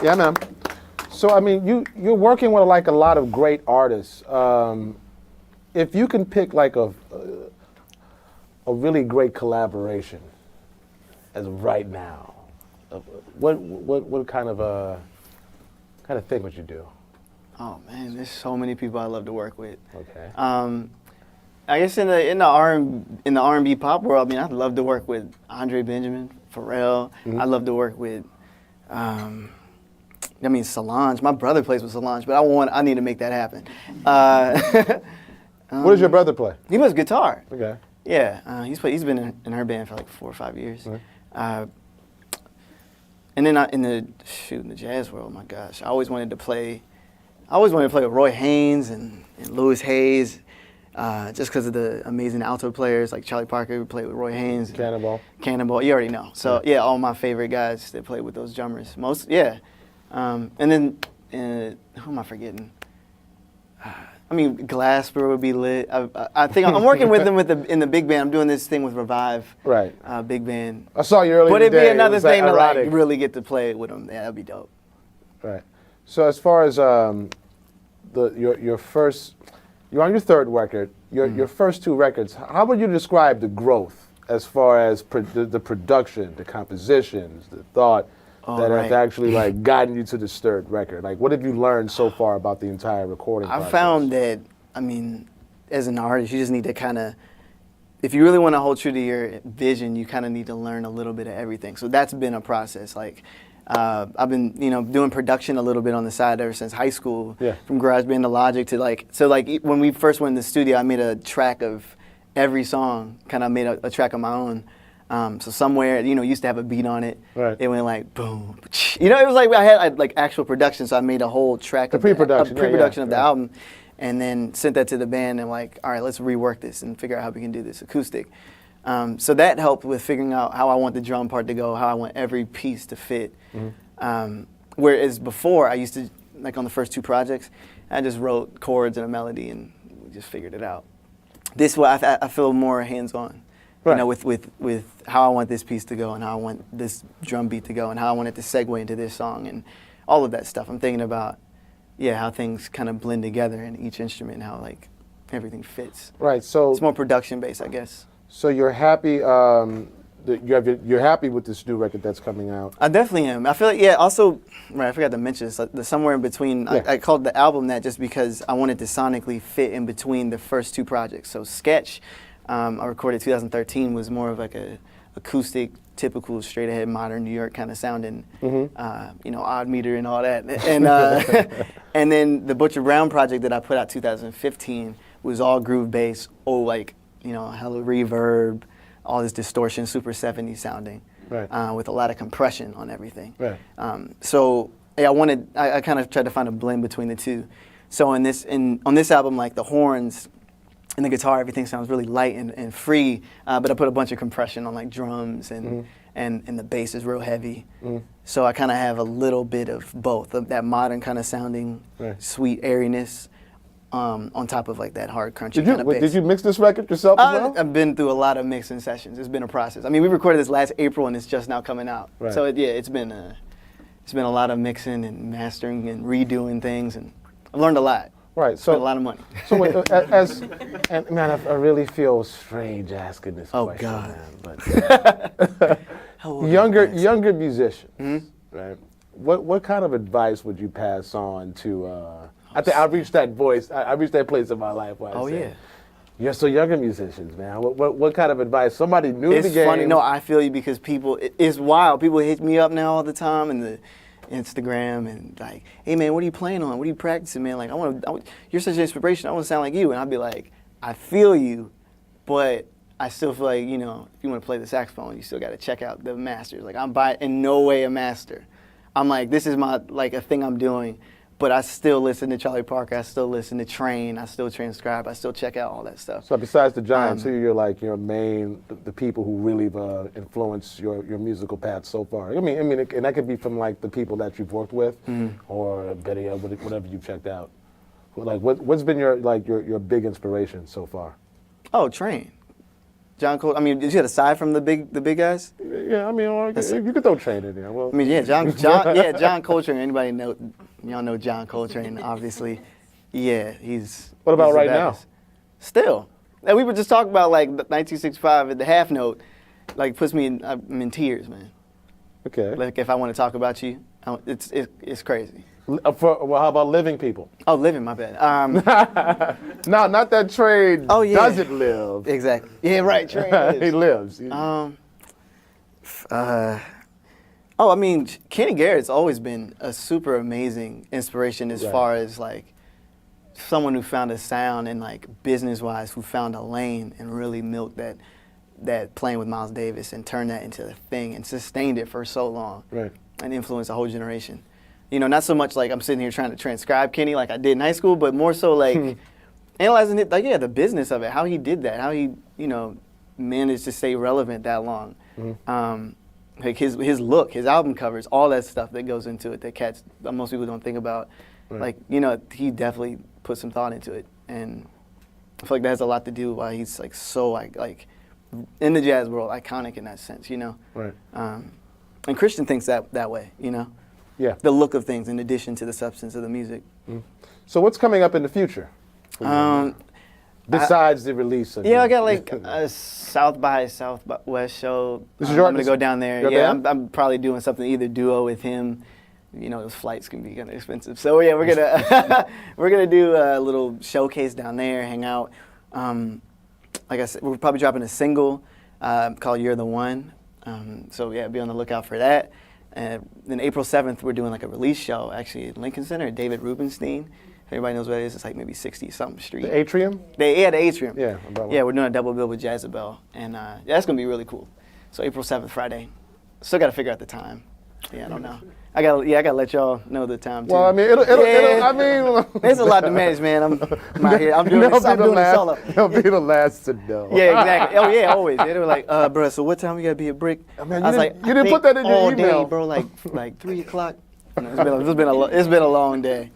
S20: Yeah, man. So I mean, you're working with like a lot of great artists. If you can pick like a really great collaboration as of right now, what kind of thing would you do?
S1: Oh man, there's so many people I love to work with.
S20: Okay.
S1: I guess in the R&B pop world, I mean, I'd love to work with Andre Benjamin, Pharrell.
S20: Mhm.
S1: I'd love to work with, Solange. My brother plays with Solange, but I need to make that happen.
S20: What does your brother play?
S1: He plays guitar.
S20: Okay.
S1: Yeah, he's been in her band for like 4 or 5 years. And then in the jazz world, my gosh, I always wanted to play with Roy Haynes and Louis Hayes, just because of the amazing alto players like Charlie Parker who played with Roy Haynes. Cannonball, you already know. So yeah, all my favorite guys that played with those drummers. And then who am I forgetting? I mean, Glasper would be lit. I think I'm working with them in the big band. I'm doing this thing with Revive.
S20: Right.
S1: Big band.
S20: I saw you earlier
S1: But it'd
S20: today.
S1: be another thing to like
S20: ironic.
S1: really get to play with them. Yeah, that'd be dope.
S20: Right. So as far as your first, you're on your third record. Your first 2 records. How would you describe the growth as far as the production, the compositions, the thought that has actually like gotten you to this third record? Like, what have you learned so far about the entire recording process?
S1: I found that, I mean, as an artist, you just need to kind of, if you really want to hold true to your vision, you kind of need to learn a little bit of everything. So that's been a process. Like, I've been, doing production a little bit on the side ever since high school, from GarageBand to Logic to when we first went in the studio, I made a track of every song, kind of made a track of my own. So somewhere, used to have a beat on it.
S20: Right.
S1: It went like boom. It was like I had like actual production, so I made a whole track. Pre-production of the album, and then sent that to the band and like, all right, let's rework this and figure out how we can do this acoustic. So that helped with figuring out how I want the drum part to go, how I want every piece to fit. Whereas before, I used to, like on the first 2 projects, I just wrote chords and a melody and we just figured it out. This way, I feel more hands-on.
S20: Right.
S1: With how I want this piece to go and how I want this drum beat to go and how I want it to segue into this song and all of that stuff. I'm thinking about, how things kind of blend together in each instrument and how like everything fits.
S20: Right. So
S1: it's more production based, I guess.
S20: So you're happy. You're happy with this new record that's coming out.
S1: I definitely am. I feel like Also, right. I forgot to mention this. Like the somewhere in between. I called the album that just because I wanted to sonically fit in between the first 2 projects. So Sketch. I recorded 2013 was more of like a acoustic, typical, straight ahead, modern New York kind of sounding, odd meter and all that. And and then the Butcher Brown project that I put out 2015 was all groove bass, hella reverb, all this distortion, super 70s sounding, with a lot of compression on everything.
S20: Right.
S1: I kind of tried to find a blend between the 2. So on this album, like the horns and the guitar, everything sounds really light and free, but I put a bunch of compression on like drums and the bass is real heavy. So I kind of have a little bit of both, of that modern kind of sounding, sweet airiness, on top of like that hard crunchy kind of bass.
S20: Did you mix this record yourself as well?
S1: I've been through a lot of mixing sessions. It's been a process. I mean, we recorded this last April and it's just now coming out.
S20: Right.
S1: So it's been a lot of mixing and mastering and redoing things, and I've learned a lot.
S20: Right,
S1: Spent a lot of money.
S20: So wait, I really feel strange asking this question.
S1: God.
S20: Man, but younger musicians, right? What kind of advice would you pass on to? I think I reached that voice. I reached that place in my life where I said, "You're so younger musicians, man. What kind of advice? Somebody new to the game."
S1: It's funny. No, I feel you because it's wild. People hit me up now all the time and the Instagram and like, hey man, what are you playing on? What are you practicing, man? Like, you're such an inspiration. I want to sound like you. And I'd be like, I feel you, but I still feel like, if you want to play the saxophone, you still got to check out the masters. Like, I'm in no way a master. I'm like, this is my, like a thing I'm doing, but I still listen to Charlie Parker. I still listen to Train. I still transcribe. I still check out all that stuff.
S20: So besides the Giants, who you're like your main, the people who really influenced your musical path so far? I mean, and that could be from like the people that you've worked with, or video, whatever you've checked out. Like, what's been your big inspiration so far?
S1: Oh, Train. John Coltrane. I mean, did you had aside from the big guys?
S20: Yeah, I mean, you could throw Train in there. Well,
S1: I mean, yeah, John Coltrane. Anybody know? Y'all know John Coltrane, obviously. Yeah, he's.
S20: What about
S1: he's the
S20: right now?
S1: baddest. Still, and we were just talking about like 1965 at the half note, like puts me in. I'm in tears, man.
S20: Okay.
S1: Like if I want to talk about you, it's crazy.
S20: Well, how about living people?
S1: Oh, living, my bad.
S20: No, not that Train doesn't live.
S1: Exactly. Yeah, right. Train lives.
S20: He lives.
S1: I mean, Kenny Garrett's always been a super amazing inspiration as far as like someone who found a sound and like business-wise who found a lane and really milked that playing with Miles Davis and turned that into a thing and sustained it for so long.
S20: Right.
S1: And influenced a whole generation. You know, not so much like I'm sitting here trying to transcribe Kenny like I did in high school, but more so like analyzing it, like, the business of it, how he did that, how he, managed to stay relevant that long. Like his look, his album covers, all that stuff that goes into it that most people don't think about.
S20: Right.
S1: Like, he definitely put some thought into it. And I feel like that has a lot to do with why he's like so like in the jazz world, iconic in that sense,
S20: Right.
S1: And Christian thinks that way,
S20: Yeah.
S1: The look of things in addition to the substance of the music.
S20: So what's coming up in the future? Besides the release of
S1: I got like a South by Southwest show. I'm gonna go down there. Yeah, I'm probably doing something either duo with him. Those flights can be kind of expensive. So yeah, we're gonna do a little showcase down there, hang out. Like I said, we're probably dropping a single called "You're the One." So yeah, be on the lookout for that. And then April 7th, we're doing like a release show actually at Lincoln Center at David Rubenstein. If everybody knows what it is, it's like maybe 60-something street.
S20: The Atrium?
S1: The Atrium.
S20: Yeah.
S1: We're doing a double bill with Jezebel. And that's going to be really cool. So April 7th, Friday. Still got to figure out the time. Yeah, I don't know. I gotta let y'all know the time too.
S20: Well, I mean,
S1: there's a lot to manage, man. I'm out here. I'm doing it solo.
S20: They'll be the last to know.
S1: Yeah, exactly. Oh yeah, always. They were like, bro, so what time we gotta be at Bric?
S20: I was like, you didn't put that in your
S1: all
S20: email,
S1: day, bro. Like 3 o'clock. It's been a long day.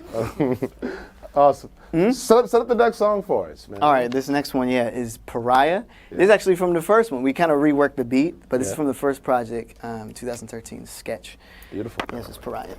S20: Awesome. Set up the next song for us, man.
S1: All right, this next one, is Pariah. This is actually from the first one. We kind of reworked the beat, but this is from the first project, 2013 Sketch.
S20: Beautiful.
S1: This is Pariah.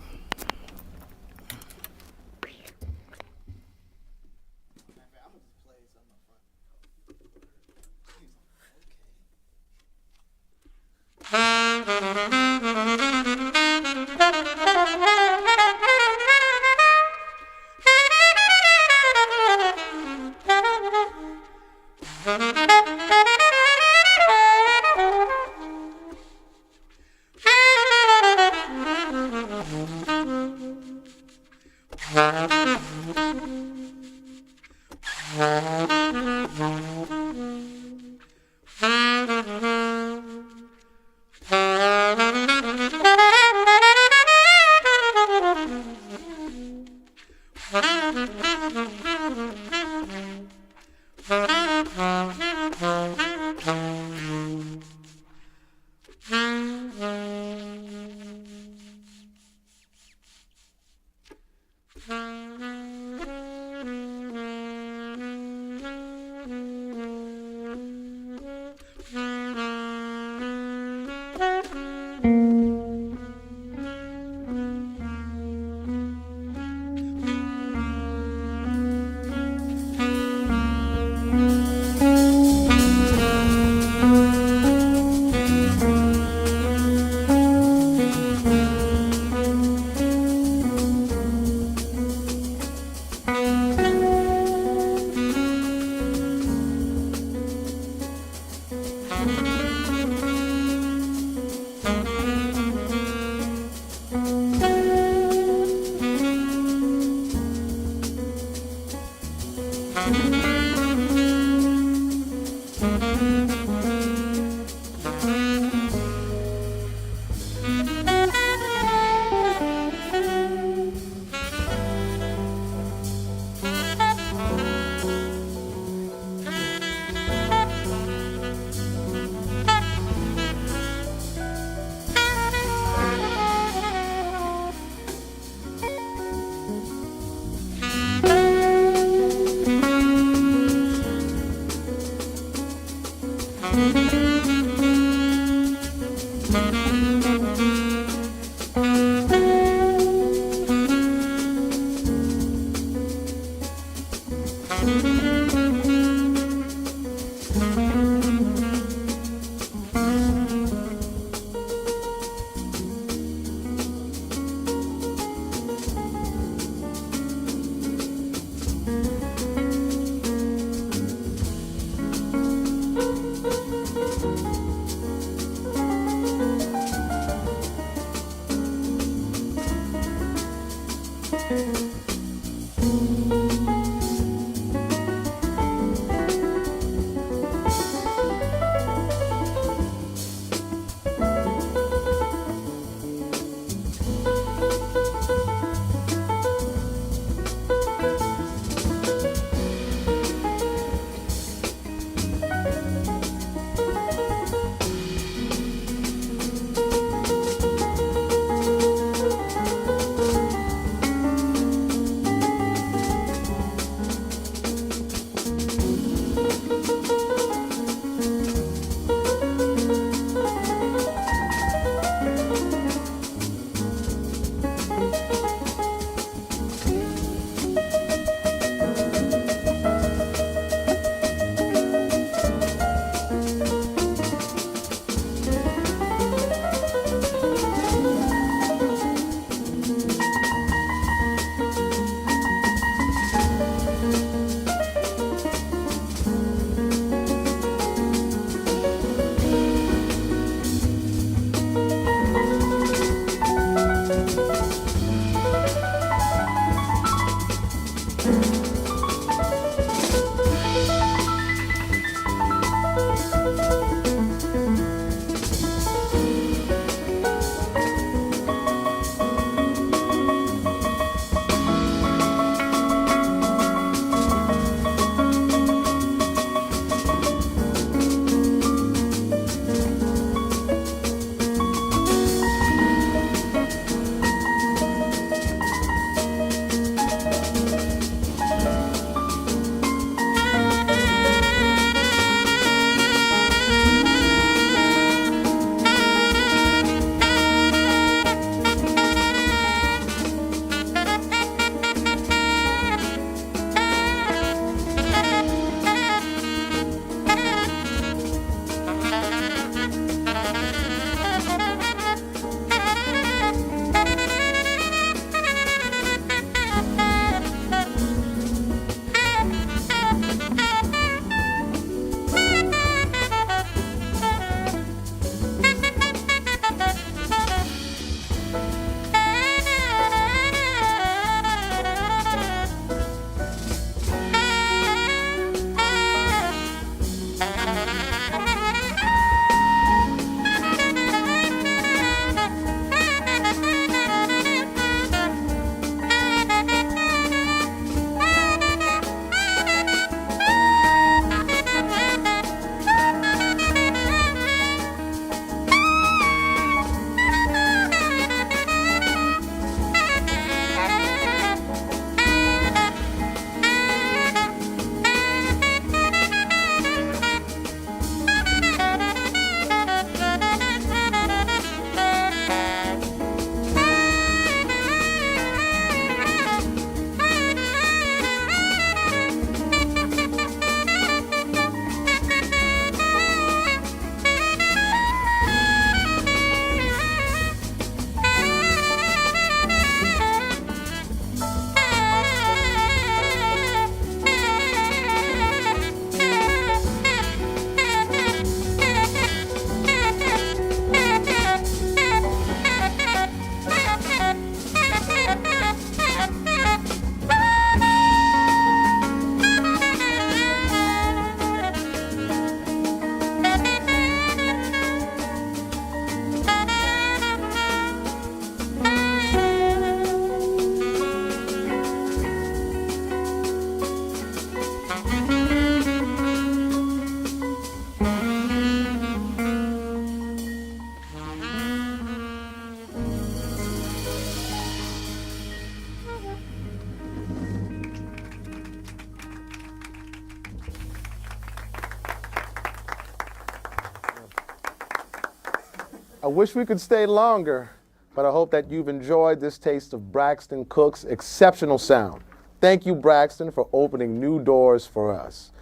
S20: I wish we could stay longer, but I hope that you've enjoyed this taste of Braxton Cook's exceptional sound. Thank you, Braxton, for opening new doors for us.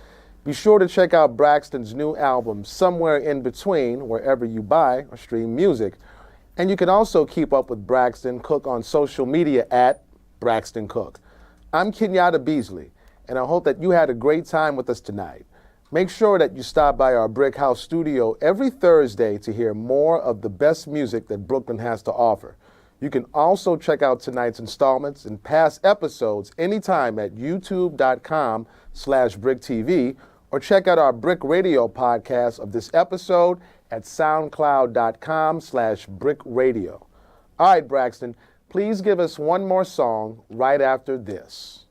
S20: Be sure to check out Braxton's new album, Somewhere in Between, wherever you buy or stream music. And you can also keep up with Braxton Cook on social media at Braxton Cook. I'm Kenyatta Beasley, and I hope that you had a great time with us tonight. Make sure that you stop by our Brick House studio every Thursday to hear more of the best music that Brooklyn has to offer. You can also check out tonight's installments and past episodes anytime at youtube.com/Bric Tv, or check out our Brick Radio podcast of this episode at soundcloud.com/Brick Radio. All right, Braxton, please give us one more song right after this.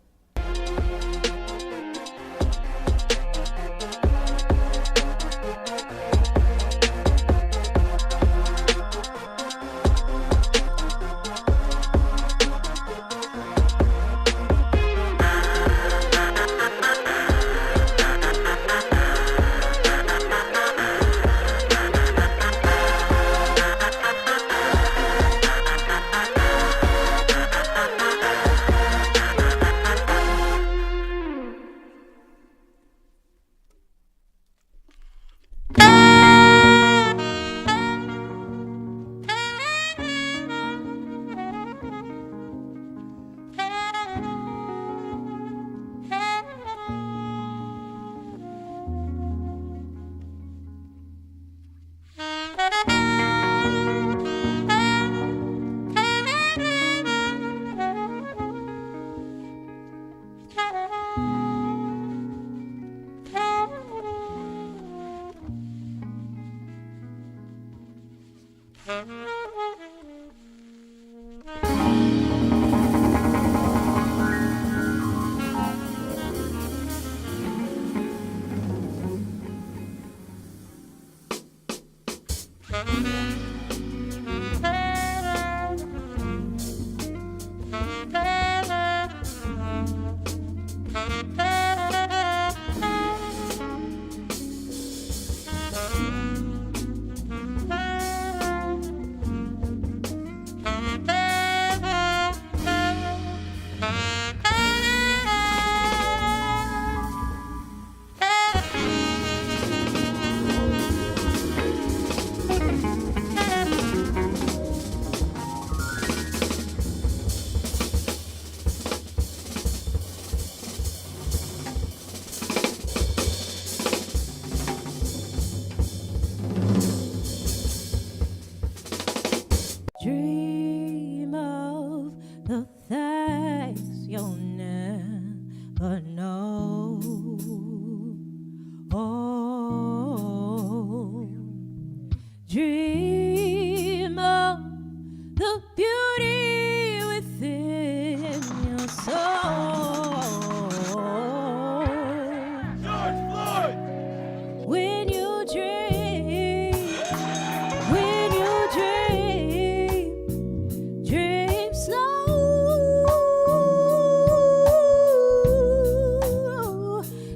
S14: Dream of the things you'll never know. Oh, dream of the beauty within your soul. George Floyd! When you dream, when you dream, dream slow.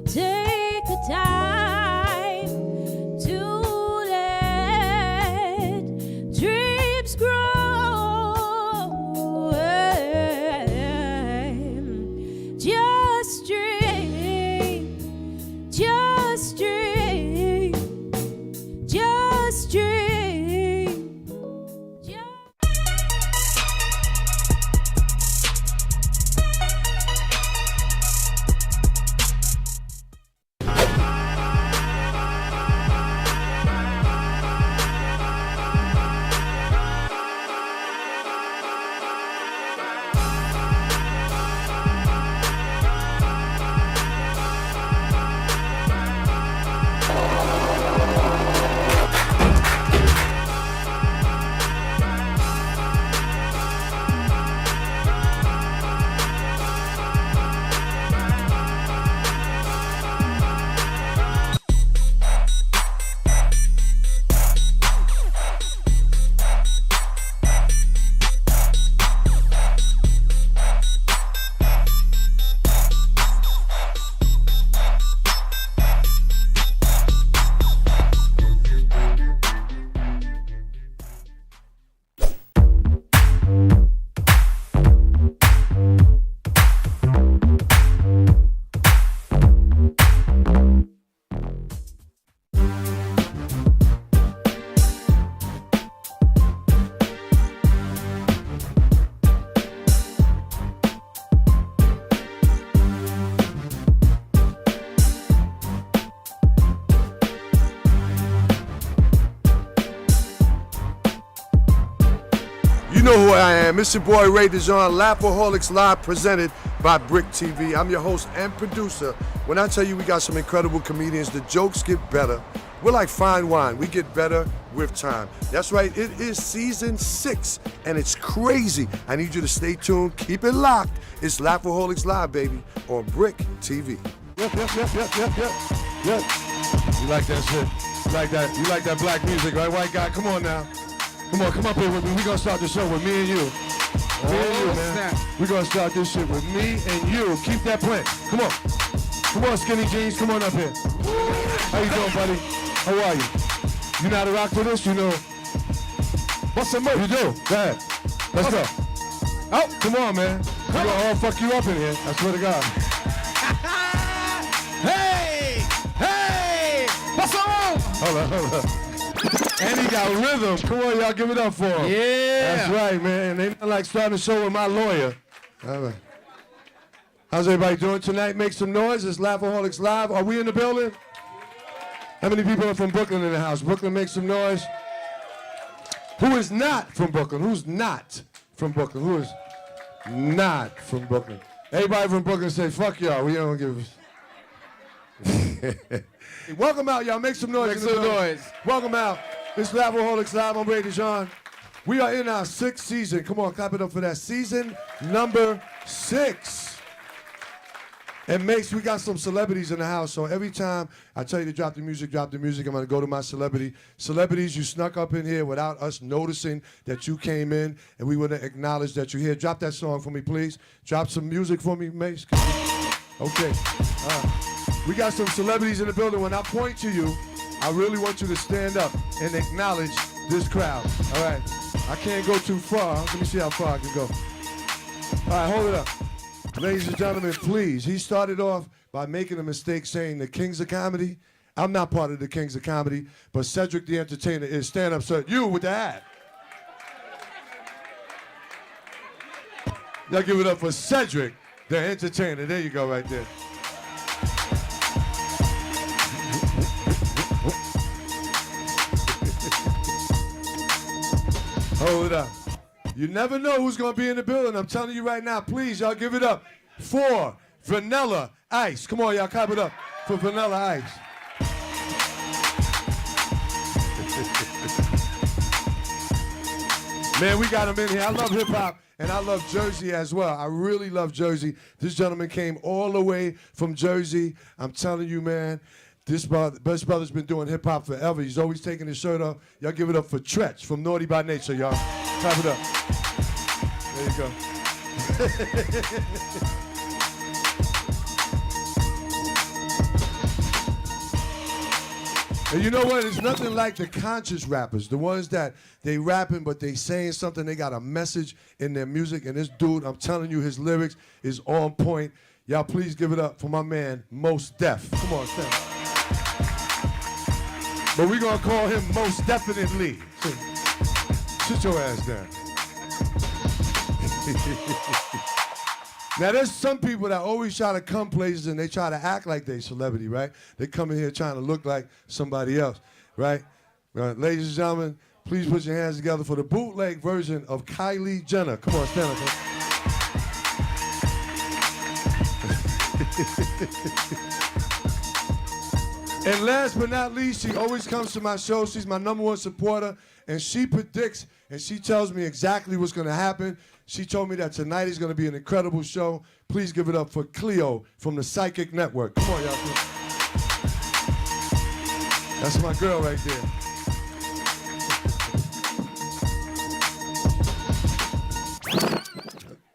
S14: Take the time.
S6: I am. It's your boy Redistricting, Laughaholics Live, presented by Bric TV. I'm your host and producer. When I tell you we got some incredible comedians, the jokes get better. We're like fine wine. We get better with time. That's right. It is season 6, and it's crazy. I need you to stay tuned. Keep it locked. It's Laughaholics Live, baby, on Bric TV.
S11: Yep. You like that shit? You like that? You like that black music, right, white guy? Come on now. Come on, come up here with me. We're gonna start the show with me and you. Me and you, man. We're gonna start this shit with me and you. Keep that plan. Come on. Come on, skinny jeans. Come on up here. How you doing, buddy? How are you? You know how to rock to this? You know? What's some more? You do? Go ahead. Let's go. Oh, come on, man. We're gonna all fuck you up in here. I swear to God. Hey! What's up? Hold on. And he got rhythm. Come on, y'all, give it up for him. Yeah. That's right, man. Ain't nothing like starting the show with my lawyer. All right. How's everybody doing tonight? Make some noise. It's Laughaholics Live. Are we in the building? How many people are from Brooklyn in the house? Brooklyn, make some noise. Who is not from Brooklyn? Who's not from Brooklyn? Who is not from Brooklyn? Everybody from Brooklyn say, fuck y'all. We don't give a... Welcome out, y'all. Make some noise. Make some noise. Welcome out. It's Laughaholics Live. I'm Redistricting. We are in our 6th season. Come on, clap it up for that. Season number 6. And Mace, we got some celebrities in the house, so every time I tell you to drop the music, I'm going to go to my celebrity. Celebrities, you snuck up in here without us noticing that you came in, and we want to acknowledge that you're here. Drop that song for me, please. Drop some music for me, Mace. Okay. We got some celebrities in the building. When I point to you, I really want you to stand up and acknowledge this crowd. All right. I can't go too far. Let me see how far I can go. All right, hold it up. Ladies and gentlemen, please. He started off by making a mistake saying the Kings of Comedy. I'm not part of the Kings of Comedy, but Cedric the Entertainer is. Stand up, sir. You with the hat. Y'all give it up for Cedric the Entertainer. There you go right there. Hold it up. You never know who's going to be in the building. I'm telling you right now, please, y'all give it up for Vanilla Ice. Come on, y'all, clap it up for Vanilla Ice. Man, we got him in here. I love hip-hop, and I love Jersey as well. I really love Jersey. This gentleman came all the way from Jersey. I'm telling you, man. This brother's been doing hip-hop forever. He's always taking his shirt off. Y'all give it up for Tretch from Naughty by Nature, y'all. Clap it up. There you go. And you know what? It's nothing like the conscious rappers, the ones that they rapping but they saying something, they got a message in their music. And this dude, I'm telling you, his lyrics is on point. Y'all please give it up for my man, Mos Def. Come on, Steph. But we're going to call him Most Definitely. Sit your ass down. Now, there's some people that always try to come places and they try to act like they celebrity, right? They come in here trying to look like somebody else, right? Ladies and gentlemen, please put your hands together for the bootleg version of Kylie Jenner. Come on, stand up. And last but not least, she always comes to my show. She's my #1 supporter, and she predicts and she tells me exactly what's going to happen. She told me that tonight is going to be an incredible show. Please give it up for Cleo from the Psychic Network. Come on, y'all. That's my girl right there.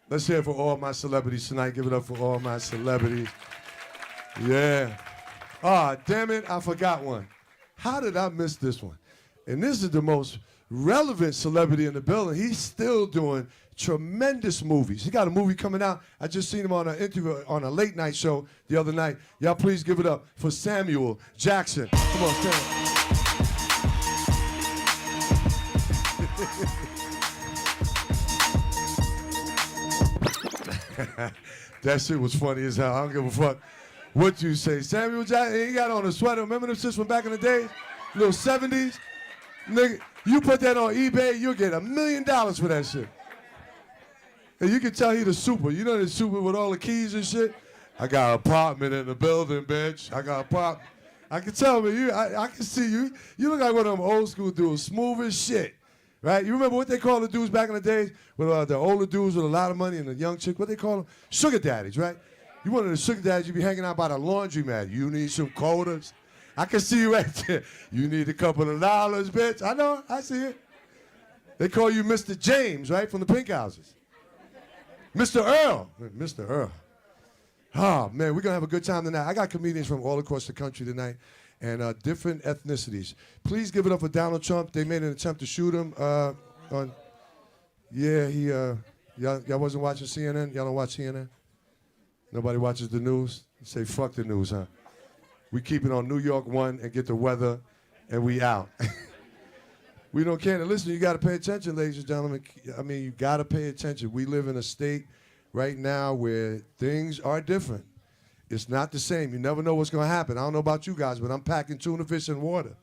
S11: Let's hear it for all my celebrities tonight. Give it up for all my celebrities. Yeah. Ah, damn it, I forgot one. How did I miss this one? And this is the most relevant celebrity in the building. He's still doing tremendous movies. He got a movie coming out. I just seen him on an interview on a late night show the other night. Y'all please give it up for Samuel Jackson. Come on, stand up. That shit was funny as hell. I don't give a fuck what you say. Samuel Jackson, he got on a sweater. Remember them shits from back in the day? Little 70s? Nigga, you put that on eBay, you'll get $1 million for that shit. And you can tell he the super. You know the super with all the keys and shit? I got an apartment in the building, bitch. I got an apartment. I can tell, man, I can see you. You look like one of them old school dudes, smooth as shit. Right? You remember what they call the dudes back in the days? With the older dudes with a lot of money and the young chick, what they call them? Sugar daddies, right? You one of the sugar daddies, you be hanging out by the laundromat. You need some quotas. I can see you right there. You need a couple of dollars, bitch. I know, I see it. They call you Mr. James, right, from the Pink Houses. Mr. Earl. Mr. Earl. Oh, man, we're going to have a good time tonight. I got comedians from all across the country tonight and different ethnicities. Please give it up for Donald Trump. They made an attempt to shoot him. Y'all wasn't watching CNN? Y'all don't watch CNN? Nobody watches the news? Say fuck the news, huh? We keep it on New York 1 and get the weather, and we out. We don't care. Now, listen, you got to pay attention, ladies and gentlemen. I mean, you got to pay attention. We live in a state right now where things are different. It's not the same. You never know what's going to happen. I don't know about you guys, but I'm packing tuna fish and water.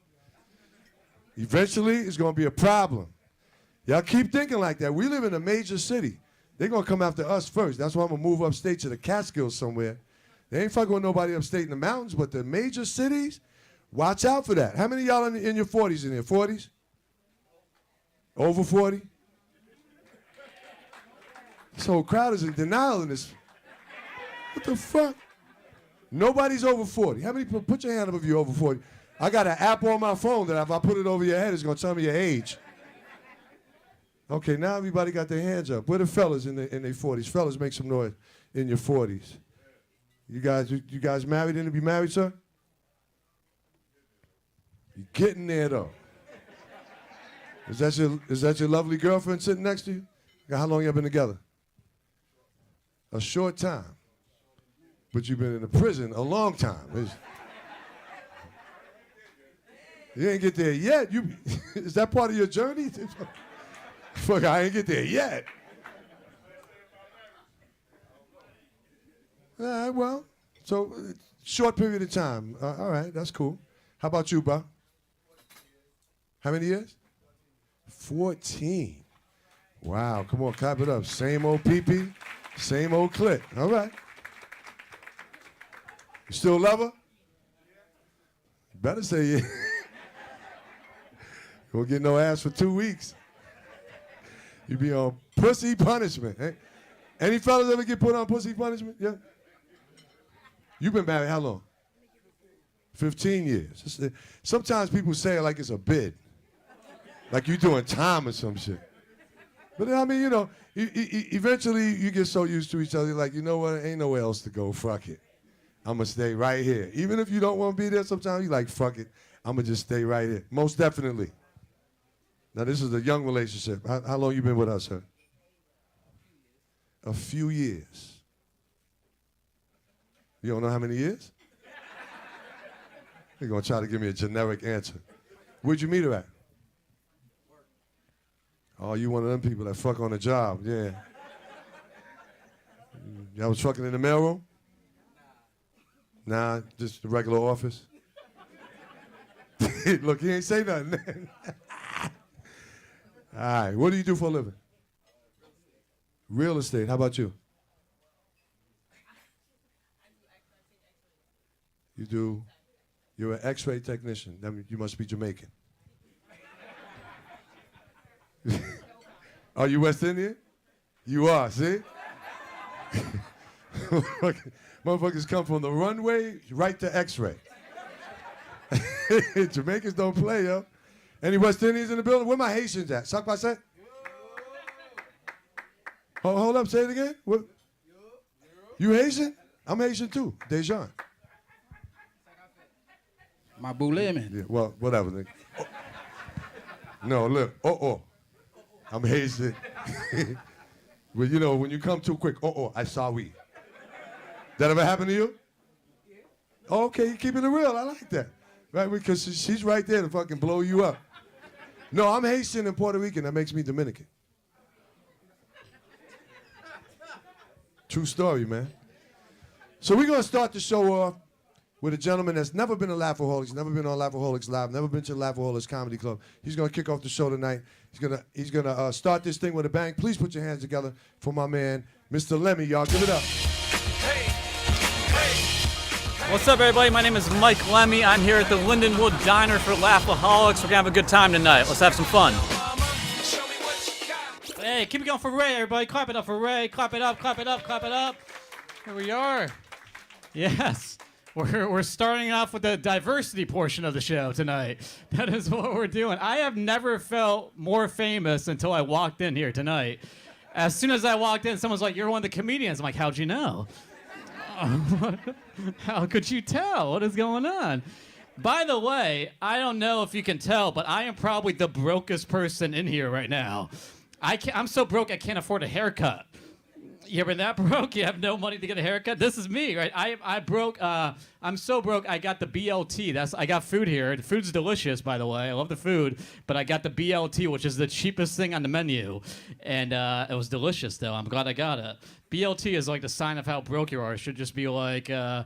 S11: Eventually, it's going to be a problem. Y'all keep thinking like that. We live in a major city. They're going to come after us first. That's why I'm going to move upstate to the Catskills somewhere. They ain't fucking with nobody upstate in the mountains, but the major cities, watch out for that. How many of y'all in your 40s in here? 40s? Over 40? This whole crowd is in denial in this. What the fuck? Nobody's over 40. How many people, put your hand up if you're over 40. I got an app on my phone that if I put it over your head, it's going to tell me your age. Okay, now everybody got their hands up. Where the fellas in their 40s? Fellas, make some noise in your 40s. You guys married? Didn't be married, sir? You're getting there, though. Is that your lovely girlfriend sitting next to you? How long y'all been together? A short time. But you've been in the prison a long time. You ain't get there yet. Is that part of your journey? Fuck, I ain't get there yet. All right, well, so short period of time. All right, that's cool. How about you, Bob? How many years? 14. Wow, come on, clap it up. Same old pee-pee, same old clit. All right. You still love her? Better say yeah. You won't get no ass for 2 weeks. You be on pussy punishment. Eh? Any fellas ever get put on pussy punishment? Yeah? You've been married how long? 15 years. Sometimes people say it like it's a bid. Like you doing time or some shit. But I mean, you know, eventually you get so used to each other, like, you know what, ain't nowhere else to go, fuck it. I'm going to stay right here. Even if you don't want to be there sometimes, you like, fuck it, I'm going to just stay right here. Most definitely. Now, this is a young relationship. How long you been with us, sir? A few years. You don't know how many years? You're going to try to give me a generic answer. Where'd you meet her at? Oh, you one of them people that fuck on the job, yeah. Y'all was fucking in the mailroom? Nah, just the regular office? Look, he ain't say nothing. All right, what do you do for a living? Real estate, how about you? You're an x-ray technician. That means you must be Jamaican. Are you West Indian? You are, see? Motherfuckers come from the runway right to x-ray. Jamaicans don't play, yo. Any West Indians in the building? Where my Haitians at? Suck by set? Hold up, say it again. What? You Haitian? I'm Haitian too. Dejan.
S4: My boule, man.
S11: Yeah, well, whatever, nigga. Oh. No, look. I'm Haitian. But you know, when you come too quick, I saw we. That ever happen to you? Oh, okay, you keeping it real. I like that. Right, because she's right there to fucking blow you up. No, I'm Haitian and Puerto Rican. That makes me Dominican. True story, man. So we're going to start the show off with a gentleman that's never been to Laughaholics, never been on Laughaholics Live, never been to Laughaholics Comedy Club. He's gonna kick off the show tonight. He's gonna start this thing with a bang. Please put your hands together for my man, Mr. Lemmy. Y'all give it up.
S3: What's up, everybody? My name is Mike Lemmy. I'm here at the Lindenwood Diner for Laughaholics. We're gonna have a good time tonight. Let's have some fun. Hey, keep it going for Ray, everybody. Clap it up for Ray. Clap it up, clap it up, clap it up. Here we are. Yes. We're starting off with the diversity portion of the show tonight. That is what we're doing. I have never felt more famous until I walked in here tonight. As soon as I walked in, someone's like, "You're one of the comedians." I'm like, "How'd you know?" How could you tell? What is going on? By the way, I don't know if you can tell, but I am probably the brokest person in here right now. I'm so broke I can't afford a haircut. You ever that broke? You have no money to get a haircut? This is me, right? I broke. I'm so broke. I got the BLT. I got food here. The food's delicious, by the way. I love the food, but I got the BLT, which is the cheapest thing on the menu, and it was delicious. Though I'm glad I got it. BLT is like the sign of how broke you are. It should just be like, I'm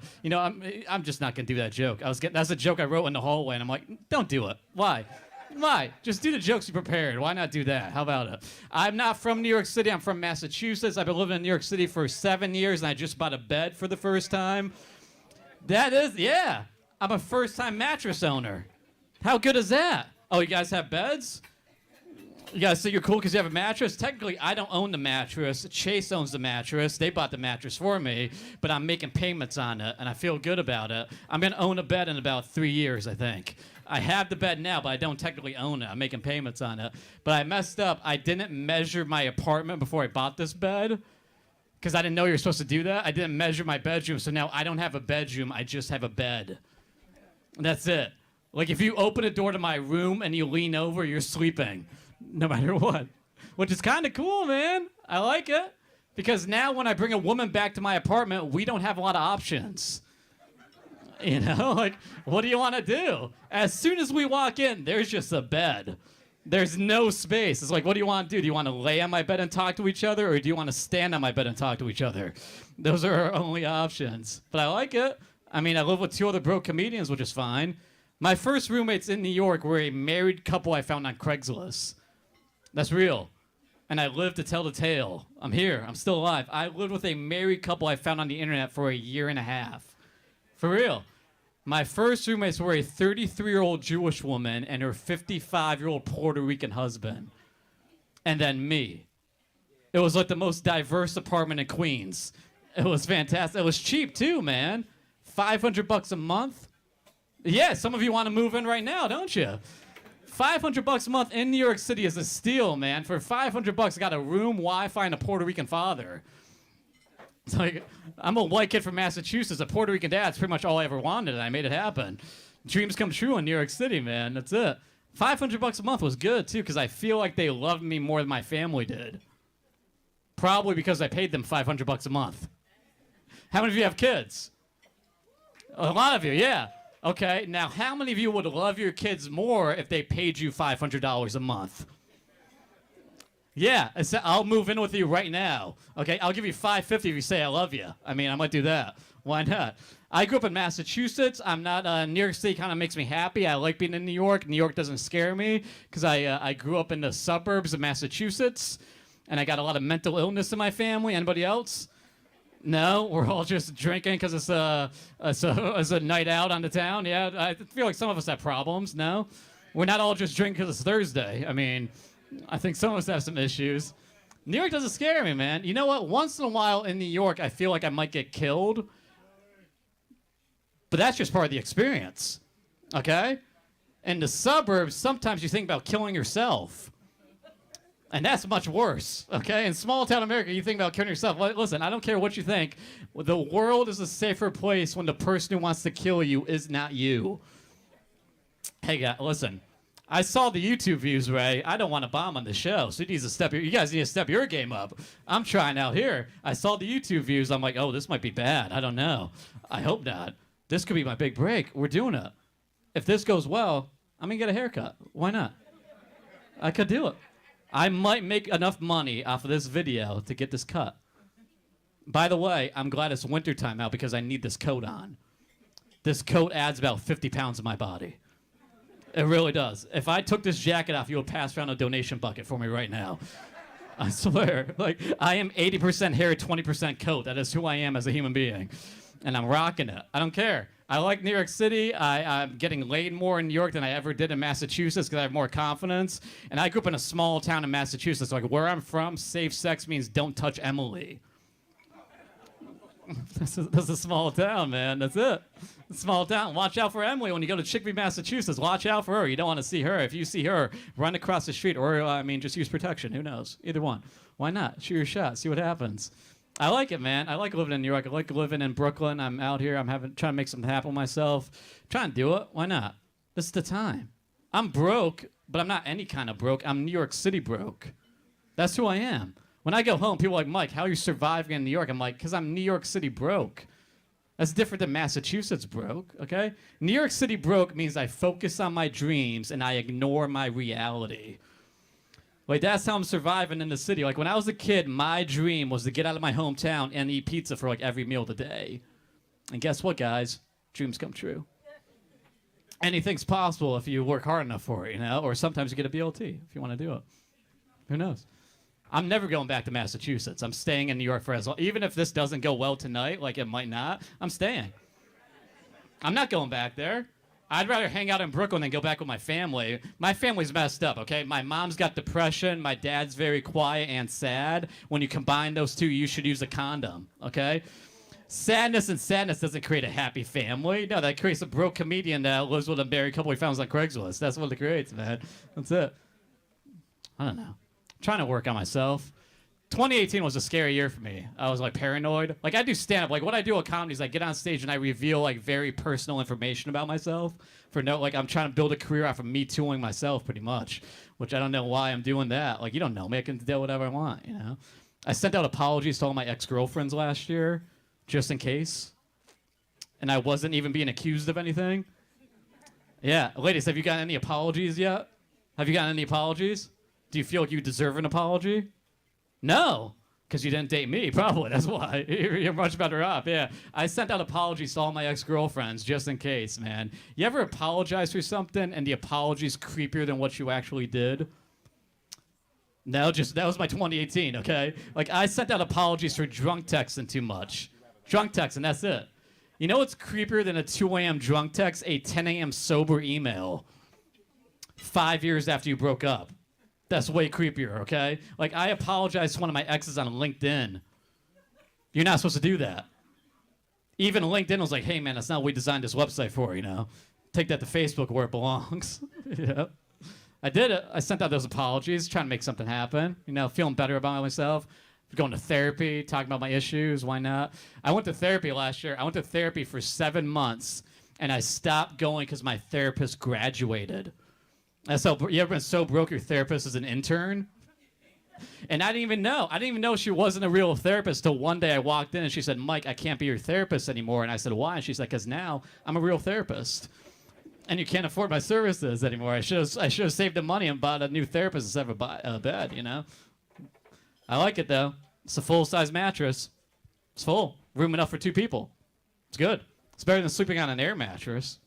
S3: just not gonna do that joke. That's a joke I wrote in the hallway, and I'm like, don't do it. Why? Why? Just do the jokes you prepared. Why not do that? How about it? I'm not from New York City. I'm from Massachusetts. I've been living in New York City for 7 years, and I just bought a bed for the first time. Yeah. I'm a first-time mattress owner. How good is that? Oh, you guys have beds? You guys think you're cool because you have a mattress? Technically, I don't own the mattress. Chase owns the mattress. They bought the mattress for me, but I'm making payments on it, and I feel good about it. I'm going to own a bed in about 3 years, I think. I have the bed now, but I don't technically own it. I'm making payments on it. But I messed up. I didn't measure my apartment before I bought this bed because I didn't know you were supposed to do that. I didn't measure my bedroom, so now I don't have a bedroom. I just have a bed. That's it. Like if you open a door to my room and you lean over, you're sleeping, no matter what. Which is kind of cool, man. I like it. Because now when I bring a woman back to my apartment, we don't have a lot of options. You know, like, what do you want to do? As soon as we walk in, there's just a bed. There's no space. It's like, what do you want to do? Do you want to lay on my bed and talk to each other, or do you want to stand on my bed and talk to each other? Those are our only options. But I like it. I mean, I live with 2 other broke comedians, which is fine. My first roommates in New York were a married couple I found on Craigslist. That's real. And I lived to tell the tale. I'm here. I'm still alive. I lived with a married couple I found on the internet for 1.5 years. For real. My first roommates were a 33-year-old Jewish woman and her 55-year-old Puerto Rican husband. And then me. It was like the most diverse apartment in Queens. It was fantastic. It was cheap too, man. $500 a month. Yeah, some of you want to move in right now, don't you? $500 a month in New York City is a steal, man. For $500, I got a room, Wi-Fi, and a Puerto Rican father. It's like, I'm a white kid from Massachusetts. A Puerto Rican dad's pretty much all I ever wanted, and I made it happen. Dreams come true in New York City, man. That's it. $500 a month was good, too, because I feel like they loved me more than my family did. Probably because I paid them $500 a month. How many of you have kids? A lot of you, yeah. Okay, now how many of you would love your kids more if they paid you $500 a month? Yeah, I'll move in with you right now. Okay, I'll give you $550 if you say I love you. I mean, I might do that. Why not? I grew up in Massachusetts. I'm not, New York City kind of makes me happy. I like being in New York. New York doesn't scare me because I grew up in the suburbs of Massachusetts, and I got a lot of mental illness in my family. Anybody else? No, we're all just drinking because it's a night out on the town. Yeah, I feel like some of us have problems. No, we're not all just drinking because it's Thursday. I mean, I think some of us have some issues. New York doesn't scare me, man. You know what? Once in a while in New York, I feel like I might get killed. But that's just part of the experience, okay? In the suburbs, sometimes you think about killing yourself. And that's much worse, okay? In small-town America, you think about killing yourself. Listen, I don't care what you think. The world is a safer place when the person who wants to kill you is not you. Hey, guys, listen. I saw the YouTube views, Ray. I don't want to bomb on the show, so you guys need to step your game up. I'm trying out here. I saw the YouTube views. I'm like, oh, this might be bad. I don't know. I hope not. This could be my big break. We're doing it. If this goes well, I'm going to get a haircut. Why not? I could do it. I might make enough money off of this video to get this cut. By the way, I'm glad it's wintertime now because I need this coat on. This coat adds about 50 pounds to my body. It really does. If I took this jacket off, you would pass around a donation bucket for me right now. I swear. Like, I am 80% hair, 20% coat. That is who I am as a human being. And I'm rocking it. I don't care. I like New York City. I'm getting laid more in New York than I ever did in Massachusetts because I have more confidence. And I grew up in a small town in Massachusetts. Like, where I'm from, safe sex means don't touch Emily. That's a small town, man. That's it. Small town. Watch out for Emily when you go to Chicopee, Massachusetts. Watch out for her. You don't want to see her. If you see her, run across the street, or just use protection. Who knows? Either one. Why not? Shoot your shot. See what happens. I like it, man. I like living in New York. I like living in Brooklyn. I'm out here. I'm trying to make something happen with myself. Trying to do it. Why not? This is the time. I'm broke, but I'm not any kind of broke. I'm New York City broke. That's who I am. When I go home, people are like, Mike, how are you surviving in New York? I'm like, because I'm New York City broke. That's different than Massachusetts broke, okay? New York City broke means I focus on my dreams and I ignore my reality. Like, that's how I'm surviving in the city. Like, when I was a kid, my dream was to get out of my hometown and eat pizza for, like, every meal of the day. And guess what, guys? Dreams come true. Anything's possible if you work hard enough for it, you know? Or sometimes you get a BLT if you want to do it. Who knows? I'm never going back to Massachusetts. I'm staying in New York for as long. Even if this doesn't go well tonight, like it might not, I'm staying. I'm not going back there. I'd rather hang out in Brooklyn than go back with my family. My family's messed up, okay? My mom's got depression. My dad's very quiet and sad. When you combine those two, you should use a condom, okay? Sadness and sadness doesn't create a happy family. No, that creates a broke comedian that lives with a married couple he found on Craigslist. That's what it creates, man. That's it. I don't know. Trying to work on myself. 2018 was a scary year for me. I was like paranoid. Like I do stand up. Like what I do with comedy is I get on stage and I reveal like very personal information about myself. I'm trying to build a career off of me tooling myself pretty much, which I don't know why I'm doing that. Like you don't know me. I can do whatever I want, you know. I sent out apologies to all my ex-girlfriends last year, just in case. And I wasn't even being accused of anything. Yeah, ladies, have you gotten any apologies yet? Have you gotten any apologies? Do you feel like you deserve an apology? No, because you didn't date me, probably. That's why. You're much better off, yeah. I sent out apologies to all my ex-girlfriends, just in case, man. You ever apologize for something and the apology's creepier than what you actually did? No, that was my 2018, okay? Like, I sent out apologies for drunk texting too much. Drunk texting, that's it. You know what's creepier than a 2 a.m. drunk text? A 10 a.m. sober email 5 years after you broke up. That's way creepier, okay? Like, I apologized to one of my exes on LinkedIn. You're not supposed to do that. Even LinkedIn was like, hey, man, that's not what we designed this website for, you know? Take that to Facebook where it belongs. Yeah. I did it. I sent out those apologies, trying to make something happen, you know, feeling better about myself. Going to therapy, talking about my issues, why not? I went to therapy last year. I went to therapy for 7 months, and I stopped going because my therapist graduated. And so, you ever been so broke your therapist is an intern? And I didn't even know. I didn't even know she wasn't a real therapist till one day I walked in and she said, Mike, I can't be your therapist anymore. And I said, why? And she's like, because now I'm a real therapist. And you can't afford my services anymore. I should have saved the money and bought a new therapist instead of a bed, you know? I like it, though. It's a full-size mattress. It's full. Room enough for 2 people. It's good. It's better than sleeping on an air mattress.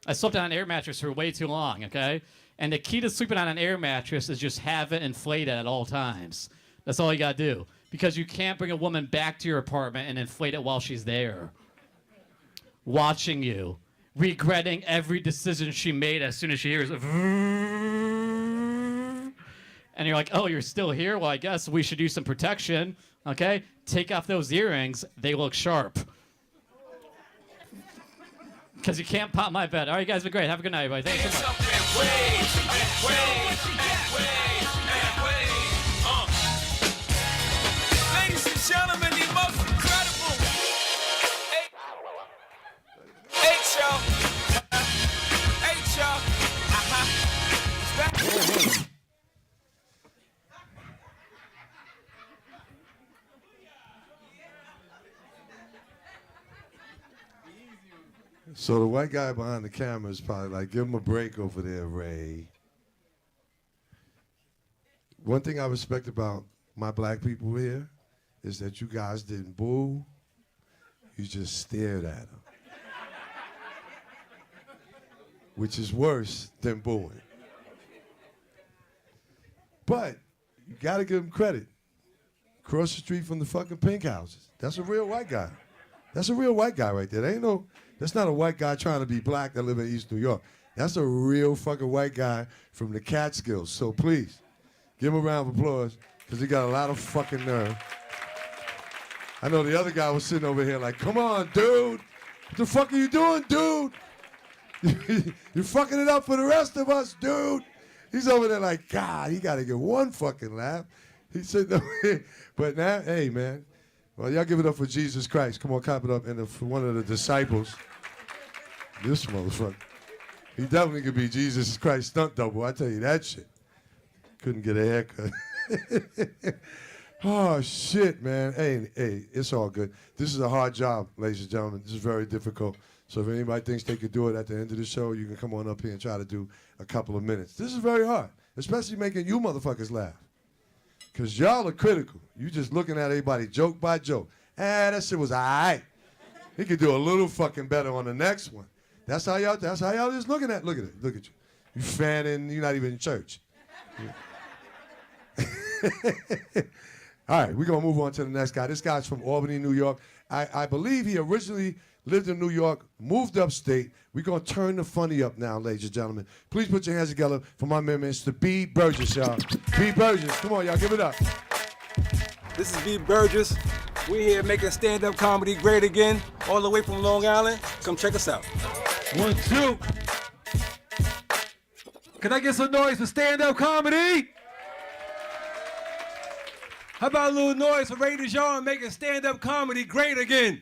S3: I slept on an air mattress for way too long, okay? And the key to sleeping on an air mattress is just have it inflated at all times. That's all you gotta do. Because you can't bring a woman back to your apartment and inflate it while she's there. Watching you. Regretting every decision she made as soon as she hears it. And you're like, oh, you're still here? Well, I guess we should use some protection, okay? Take off those earrings. They look sharp. Because you can't pop my bed. All right, you guys have been great. Have a good night, everybody. Thanks so much.
S2: Ladies and gentlemen, the most incredible H-Show. H-Show.
S11: So the white guy behind the camera is probably like, give him a break over there, Ray. One thing I respect about my black people here is that you guys didn't boo. You just stared at him. which is worse than booing. But you gotta give him credit. Across the street from the fucking pink houses. That's a real white guy. That's a real white guy right there. That's not a white guy trying to be black that live in East New York. That's a real fucking white guy from the Catskills. So please, give him a round of applause, because he got a lot of fucking nerve. I know the other guy was sitting over here like, come on, dude. What the fuck are you doing, dude? You're fucking it up for the rest of us, dude. He's over there like, God, he got to get one fucking laugh. He said, no. But now, hey, man. Well, y'all give it up for Jesus Christ. Come on, clap it up. And for one of the disciples. This motherfucker. He definitely could be Jesus Christ stunt double. I tell you that shit. Couldn't get a haircut. Oh, shit, man. Hey, it's all good. This is a hard job, ladies and gentlemen. This is very difficult. So if anybody thinks they could do it at the end of the show, you can come on up here and try to do a couple of minutes. This is very hard, especially making you motherfuckers laugh. Because y'all are critical. You just looking at everybody joke by joke. That shit was all right. He could do a little fucking better on the next one. That's how y'all just looking at. Look at it. Look at you. You fanning, you're not even in church. All right, we're going to move on to the next guy. This guy's from Albany, New York. I believe he originally lived in New York, moved upstate. We're going to turn the funny up now, ladies and gentlemen. Please put your hands together for my man, Mr. B. Burgess, y'all. B. Burgess, come on, y'all, give it up.
S9: This is B. Burgess. We're here making stand-up comedy great again, all the way from Long Island. Come check us out. 1, 2. Can I get some noise for stand-up comedy? How about a little noise for Redistricting making stand-up comedy great again?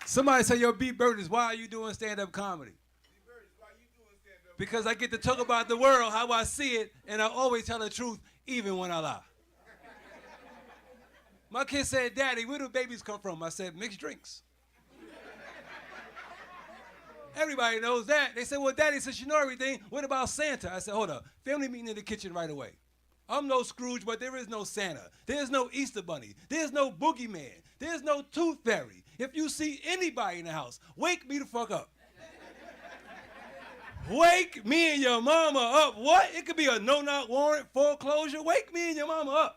S9: Somebody say, yo, B. Burgess, why are you doing stand-up comedy? Because I get to talk about the world, how I see it, and I always tell the truth, even when I lie. My kid said, Daddy, where do babies come from? I said, mixed drinks. Everybody knows that. They said, well, Daddy, since you know everything, what about Santa? I said, hold up, family meeting in the kitchen right away. I'm no Scrooge, but there is no Santa. There's no Easter Bunny. There's no Boogeyman. There's no Tooth Fairy. If you see anybody in the house, wake me the fuck up. Wake me and your mama up. What? It could be a no-knock warrant, foreclosure. Wake me and your mama up.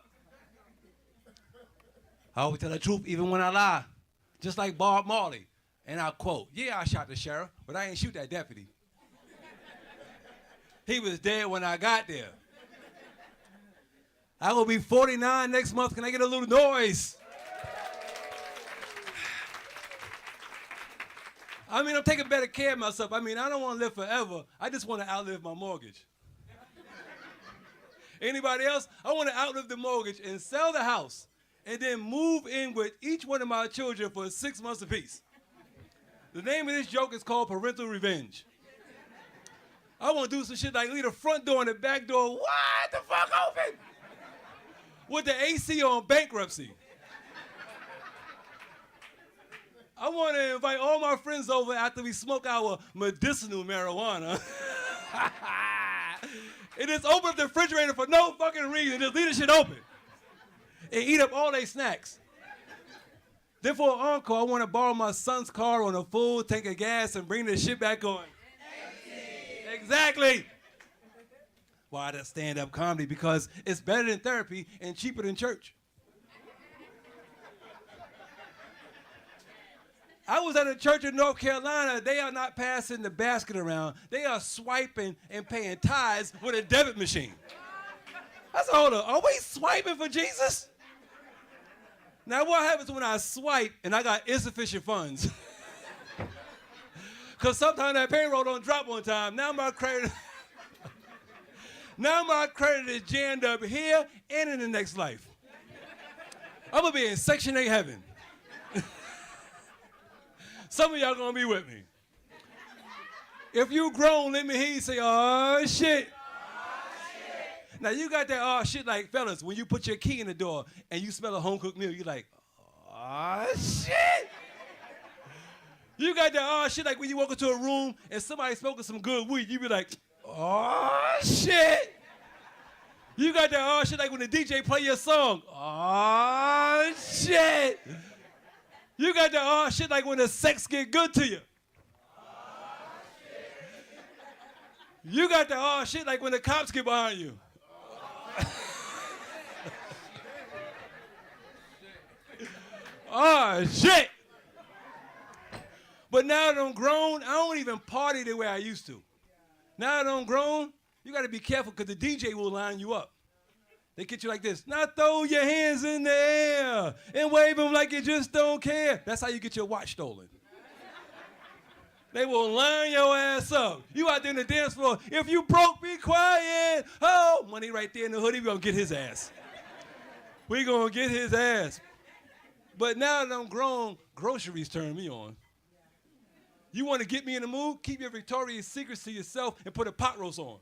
S9: I always tell the truth even when I lie. Just like Bob Marley. And I quote, yeah, I shot the sheriff, but I ain't shoot that deputy. He was dead when I got there. I will be 49 next month. Can I get a little noise? I mean, I'm taking better care of myself. I mean, I don't want to live forever. I just want to outlive my mortgage. Anybody else? I want to outlive the mortgage and sell the house and then move in with each one of my children for 6 months apiece. The name of this joke is called Parental Revenge. I want to do some shit like leave the front door and the back door wide the fuck open with the AC on bankruptcy. I want to invite all my friends over after we smoke our medicinal marijuana. And just open up the refrigerator for no fucking reason. Just leave the shit open. And eat up all their snacks. Then for an encore, I want to borrow my son's car on a full tank of gas and bring the shit back on. Exactly. Why does stand-up comedy? Because it's better than therapy and cheaper than church. I was at a church in North Carolina. They are not passing the basket around. They are swiping and paying tithes with a debit machine. I said, hold on, are we swiping for Jesus? Now what happens when I swipe and I got insufficient funds? Because sometimes that payroll don't drop on time. Now my credit is jammed up here and in the next life. I'm going to be in Section 8 heaven. Some of y'all going to be with me. If you grown, let me hear you say, oh, shit. Now, you got that oh, shit like, fellas, when you put your key in the door and you smell a home-cooked meal, you're like, oh, shit. You got that oh, shit like when you walk into a room and somebody's smoking some good weed, you be like, oh, shit. You got that oh, shit like when the DJ play your song. Oh, shit. You got that oh, shit like when the sex get good to you. You got the oh shit like when the cops get behind you. Oh shit. But now that I'm grown, I don't even party the way I used to. Now that I'm grown, you got to be careful because the DJ will line you up. They get you like this. Now throw your hands in the air and wave them like you just don't care. That's how you get your watch stolen. They will line your ass up. You out there in the dance floor. If you broke, be quiet. Oh, money right there in the hoodie. We're going to get his ass. We're going to get his ass. But now that I'm grown, groceries turn me on. You want to get me in the mood? Keep your Victoria's Secrets to yourself and put a pot roast on.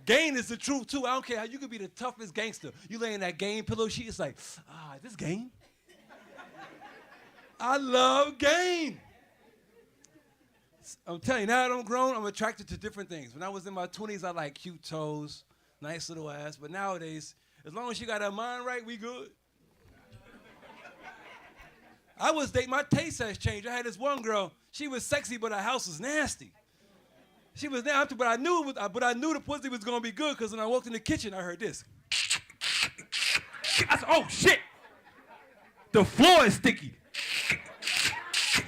S9: Gain is the truth, too. I don't care how you could be the toughest gangster. You lay in that Gain pillow sheet, it's like, this Gain? I love Gain. I'm telling you, now that I'm grown, I'm attracted to different things. When I was in my 20s, I like cute toes, nice little ass. But nowadays, as long as she got her mind right, we good. I was dating, my taste has changed. I had this one girl, she was sexy, but her house was nasty. She was nasty, but I knew the pussy was gonna be good because when I walked in the kitchen, I heard this. I said, oh shit! The floor is sticky.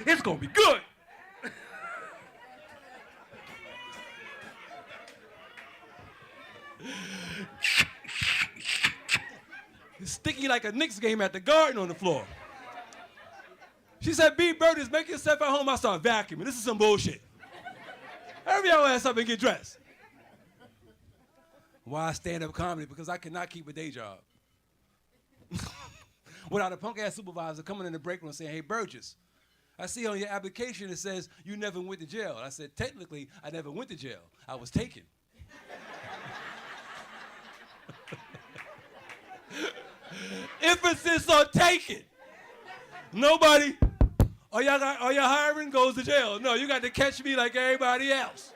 S9: It's gonna be good. It's sticky like a Knicks game at the Garden on the floor. She said, B. Burgess, make yourself at home. I start vacuuming. This is some bullshit. Hurry your ass up and get dressed. Why stand-up comedy? Because I cannot keep a day job. Without a punk-ass supervisor coming in the break room saying, hey, Burgess, I see on your application it says you never went to jail. I said, technically, I never went to jail. I was taken. Emphasis on taken. Nobody, y'all hiring goes to jail. No, you got to catch me like everybody else.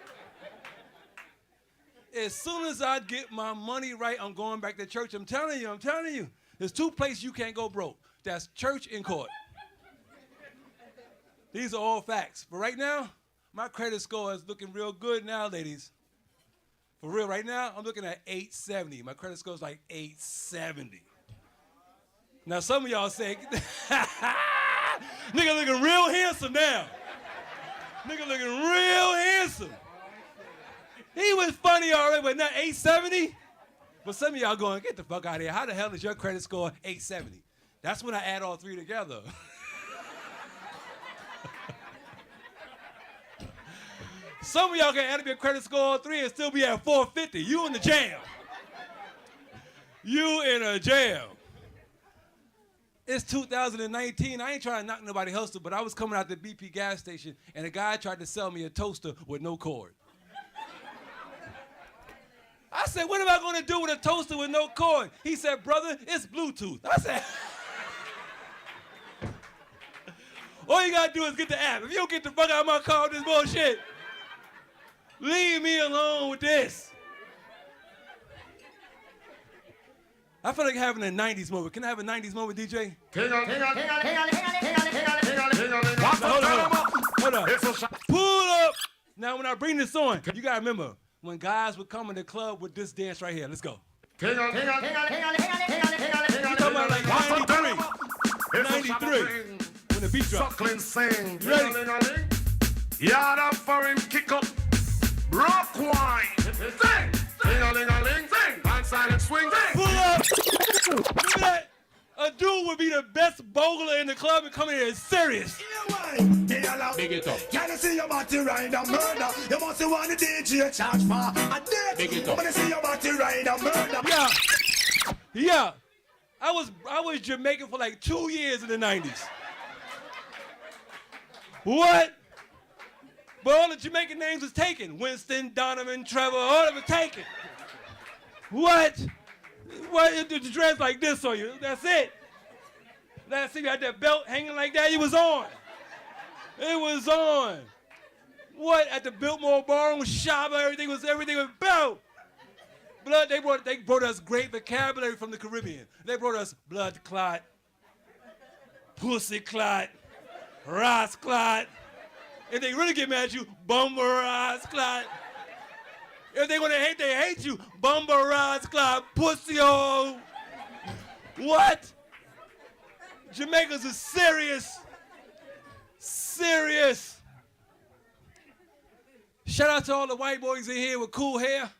S9: As soon as I get my money right, I'm going back to church. I'm telling you. There's two places you can't go broke. That's church and court. These are all facts. But right now, my credit score is looking real good now, ladies. For real, right now, I'm looking at 870. My credit score is like 870. Now, some of y'all say, nigga looking real handsome now. Nigga looking real handsome. He was funny already, but not 870? But some of y'all going, get the fuck out of here. How the hell is your credit score 870? That's when I add all three together. Some of y'all can add up your credit score 3 and still be at 450. You in the jam. You in a jam. It's 2019. I ain't trying to knock nobody hustle, but I was coming out the BP gas station and a guy tried to sell me a toaster with no cord. I said, what am I going to do with a toaster with no cord? He said, brother, it's Bluetooth. I said, all you got to do is get the app. If you don't get the fuck out of my car with this bullshit, leave me alone with this. I feel like having a 90s moment. Can I have a 90s moment, DJ? Hold up. Pull up. Now, when I bring this on, you got to remember, when guys would come in the club with this dance right here. Let's go. You talking about like 93. When the beat drops.
S6: Suckling sing.
S9: You ready?
S6: Yard up for him, kick up. Rock wine. Sing. Ding-a-ling-a-ling. Sing. Hand silent swing.
S9: Pull up. Look at that. A dude would be the best bowler in the club and come in here serious.
S2: Big it up. Can you see your body ride and murder? You must want the DJ charge for a date. Big it up. When you see your body ride and murder.
S9: Yeah. I was Jamaican for like 2 years in the 90s. What? But all the Jamaican names was taken. Winston, Donovan, Trevor, all of it taken. What? What? The dress like this on you. That's it. That's it. You had that belt hanging like that. It was on. It was on. What? At the Biltmore Ballroom, Shaba, everything was belt. Blood. They brought us great vocabulary from the Caribbean. They brought us blood clot, pussy clot, Ross clot. If they really get mad at you, bumberaz clot. If they want to hate, they hate you. Bumberaz clot, pussy-o. What? Jamaicans are serious. Serious. Shout out to all the white boys in here with cool hair.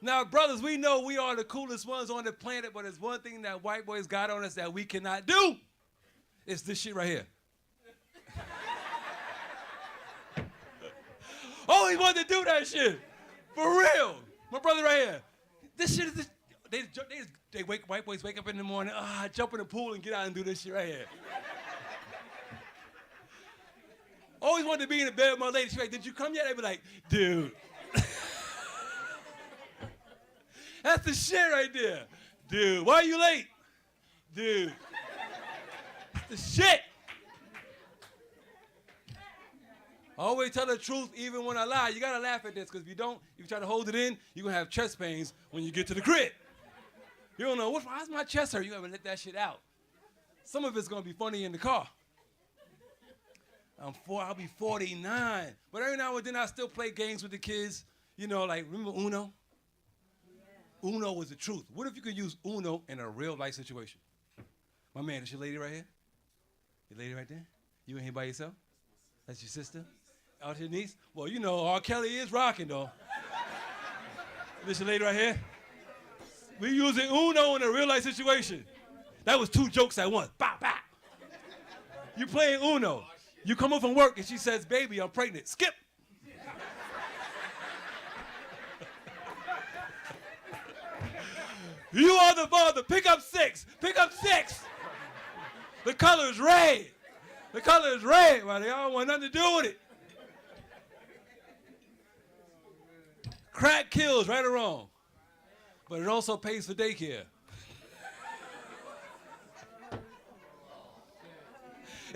S9: Now, brothers, we know we are the coolest ones on the planet, but there's one thing that white boys got on us that we cannot do. It's this shit right here. Oh, he wanted to do that shit. For real. My brother right here. This shit is, white boys wake up in the morning, jump in the pool and get out and do this shit right here. Always wanted to be in the bed with my lady. She's like, did you come yet? They'd be like, dude. That's the shit right there. Dude, why are you late? Dude. That's the shit. I always tell the truth even when I lie. You gotta laugh at this, because if you don't, if you try to hold it in, you're gonna have chest pains when you get to the crib. You don't know, why's my chest hurt? You gotta let that shit out. Some of it's gonna be funny in the car. I'll be 49. But every now and then I still play games with the kids. You know, like, remember Uno? Yeah. Uno was the truth. What if you could use Uno in a real life situation? My man, is your lady right here? Your lady right there? You in here by yourself? That's your sister? Out your niece? Well, you know, R. Kelly is rocking, though. This your lady right here? We using Uno in a real life situation. That was 2 jokes at once. Bop, bop. You playing Uno. You come home from work and she says, baby, I'm pregnant. Skip. You are the father. Pick up 6. Pick up 6. The color is red. The color is red. Well, they all want nothing to do with it. Crack kills, right or wrong. But it also pays for daycare.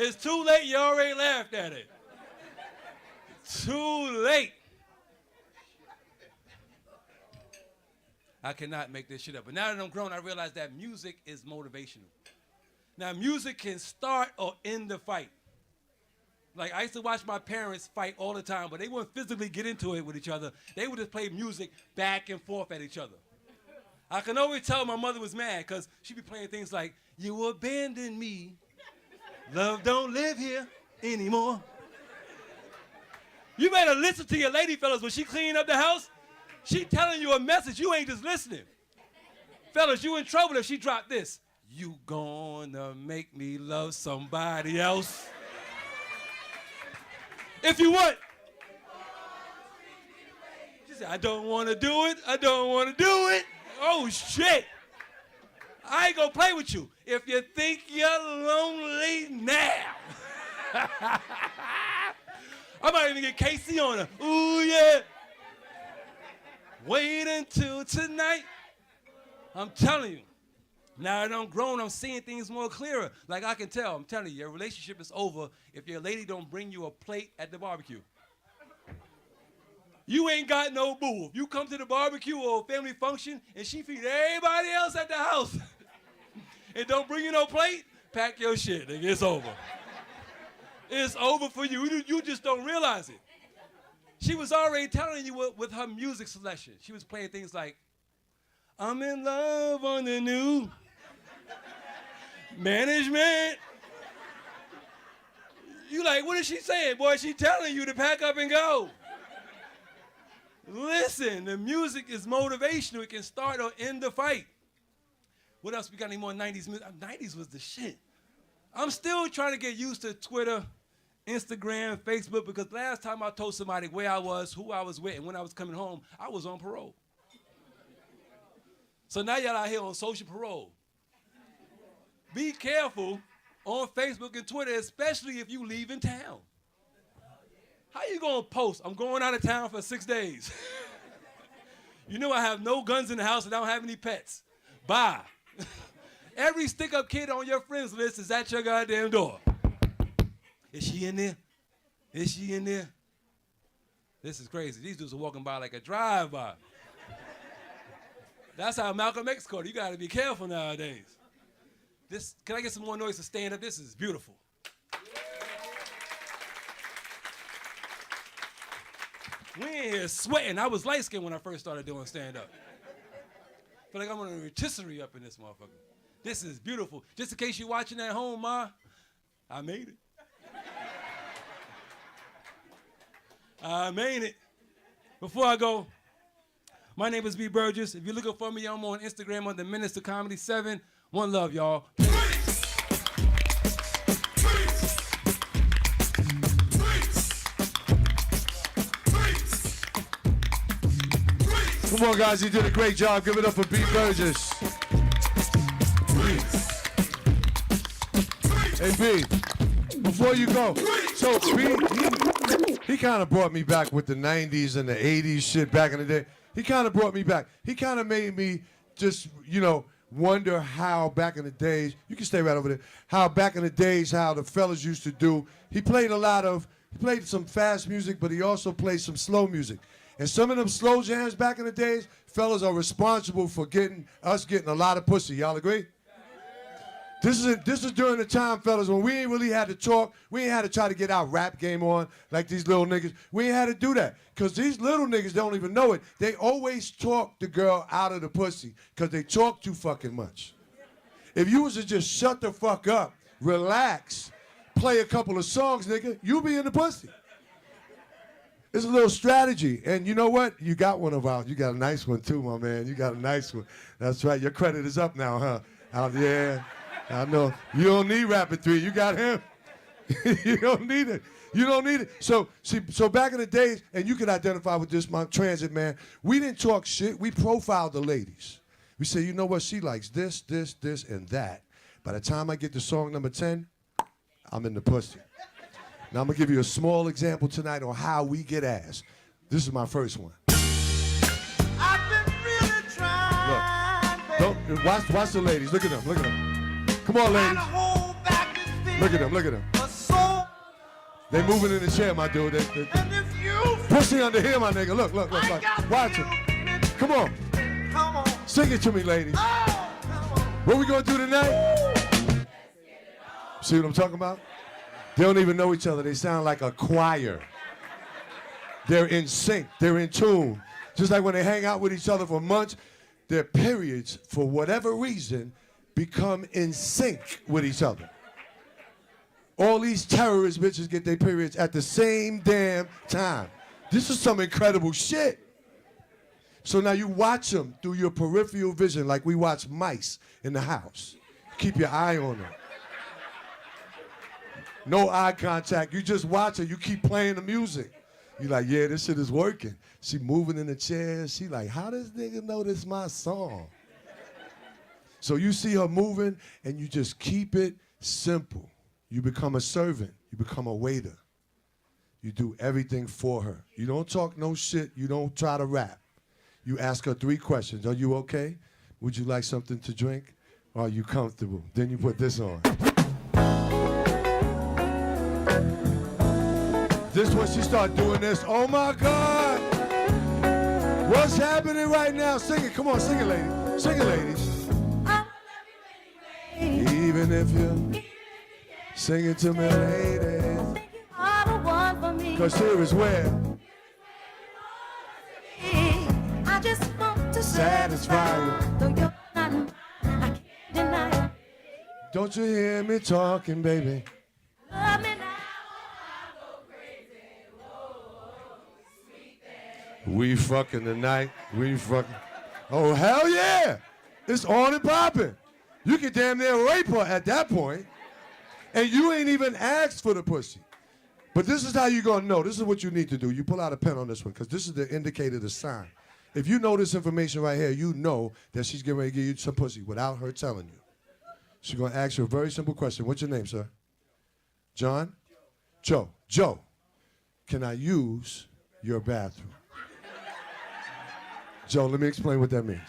S9: It's too late, you already laughed at it. Too late. I cannot make this shit up. But now that I'm grown, I realize that music is motivational. Now, music can start or end the fight. Like, I used to watch my parents fight all the time, but they wouldn't physically get into it with each other. They would just play music back and forth at each other. I can always tell my mother was mad, because she'd be playing things like, you abandoned me. Love don't live here anymore. You better listen to your lady, fellas, when she clean up the house. She telling you a message. You ain't just listening. Fellas, you in trouble if she drop this. You gonna make me love somebody else. If you want. She said, I don't want to do it. I don't want to do it. Oh, shit. I ain't gonna play with you. If you think you're lonely now. I might even get KC on her. Ooh, yeah. Wait until tonight. I'm telling you. Now that I'm grown, I'm seeing things more clearer. Like I can tell, I'm telling you, your relationship is over if your lady don't bring you a plate at the barbecue. You ain't got no boo. If you come to the barbecue or a family function and she feed everybody else at the house and don't bring you no plate, pack your shit, nigga, it's over. It's over for you. You just don't realize it. She was already telling you with her music selection. She was playing things like, I'm in love on the new management. You like, what is she saying? Boy, she telling you to pack up and go. Listen, the music is motivational. It can start or end the fight. What else we got? Any more 90s music? 90s was the shit. I'm still trying to get used to Twitter, Instagram, Facebook, because last time I told somebody where I was, who I was with, and when I was coming home, I was on parole. So now y'all out here on social parole. Be careful on Facebook and Twitter, especially if you leave in town. How you gonna post, I'm going out of town for 6 days. You know I have no guns in the house and I don't have any pets. Bye. Every stick-up kid on your friends list is at your goddamn door. Is she in there? Is she in there? This is crazy. These dudes are walking by like a drive-by. That's how Malcolm X caught it. You gotta be careful nowadays. Can I get some more noise to stand up? This is beautiful. We in here sweating. I was light skinned when I first started doing stand up. Feel like I'm on a rotisserie up in this motherfucker. This is beautiful. Just in case you're watching at home, Ma, I made it. I made it. Before I go, my name is B. Burgess. If you're looking for me, I'm on Instagram on the Minister Comedy 7. One love, y'all.
S11: Come on, guys, you did a great job. Give it up for B. Burgess. Hey, B, before you go, so B, he kind of brought me back with the 90s and the 80s shit back in the day. He kind of brought me back. He kind of made me just, wonder how back in the days, you can stay right over there, how back in the days, how the fellas used to do. He played some fast music, but he also played some slow music. And some of them slow jams back in the days, fellas are responsible for getting a lot of pussy. Y'all agree? This is during the time, fellas, when we ain't really had to talk. We ain't had to try to get our rap game on like these little niggas. We ain't had to do that. Because these little niggas don't even know it. They always talk the girl out of the pussy because they talk too fucking much. If you was to just shut the fuck up, relax, play a couple of songs, nigga, you be in the pussy. It's a little strategy. And you know what? You got one of ours. You got a nice one too, my man. You got a nice one. That's right. Your credit is up now, huh? Yeah. I know. You don't need Rapid 3. You got him. You don't need it. You don't need it. So back in the days, and you can identify with this, my transit man, we didn't talk shit. We profiled the ladies. We said, you know what? She likes this, this, this, and that. By the time I get to song number 10, I'm in the pussy. Now I'm going to give you a small example tonight on how we get ass. This is my first one.
S2: I've been really trying.
S11: Look, watch the ladies. Look at them. Look at them. Come on, ladies. Look at them. Look at them. They moving in the chair, my dude. Pussy under here, my nigga. Look. Watch it. Come on. Sing it to me, ladies. What we gonna do tonight? See what I'm talking about? They don't even know each other. They sound like a choir. They're in sync. They're in tune. Just like when they hang out with each other for months, their periods, for whatever reason, become in sync with each other. All these terrorist bitches get their periods at the same damn time. This is some incredible shit. So now you watch them through your peripheral vision like we watch mice in the house. Keep your eye on them. No eye contact. You just watch her. You keep playing the music. You're like, yeah, this shit is working. She moving in the chair. She like, how does nigga know this my song? So you see her moving, and you just keep it simple. You become a servant. You become a waiter. You do everything for her. You don't talk no shit. You don't try to rap. You ask her 3 questions. Are you okay? Would you like something to drink? Or are you comfortable? Then you put this on. This when she start doing this. Oh my God! What's happening right now? Sing it. Come on, sing it, ladies. Sing it, ladies. Even if you sing it to me, ladies. Cause here is where
S2: I just want to
S11: satisfy you.
S2: Though you're not, I can't deny it.
S11: Don't you hear me talking, baby?
S2: Love me now.
S11: We fucking tonight. We fucking. Oh, hell yeah. It's on and popping. You can damn near rape her at that point. And you ain't even asked for the pussy. But this is how you're going to know. This is what you need to do. You pull out a pen on this one because this is the indicator, the sign. If you know this information right here, you know that she's getting ready to give you some pussy without her telling you. She's going to ask you a very simple question. What's your name, sir? John? Joe. Joe, can I use your bathroom? Joe, let me explain what that means.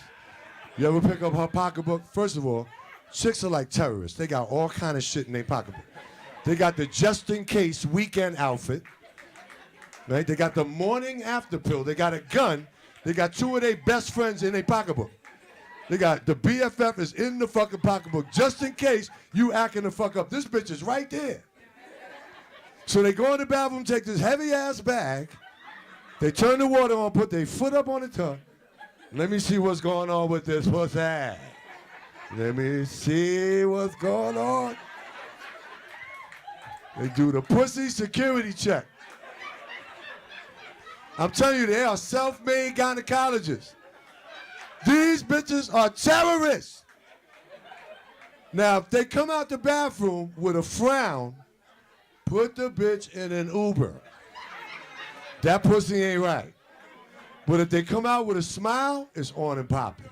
S11: You ever pick up her pocketbook? First of all, chicks are like terrorists. They got all kind of shit in their pocketbook. They got the just-in-case weekend outfit. Right? They got the morning after pill. They got a gun. They got 2 of their best friends in their pocketbook. They got the BFF is in the fucking pocketbook just in case you acting the fuck up. This bitch is right there. So they go in the bathroom, take this heavy-ass bag, They turn the water on, put their foot up on the tub. Let me see what's going on with this pussy. Let me see what's going on. They do the pussy security check. I'm telling you, they are self-made gynecologists. These bitches are terrorists. Now, if they come out the bathroom with a frown, put the bitch in an Uber. That pussy ain't right. But if they come out with a smile, it's on and popping.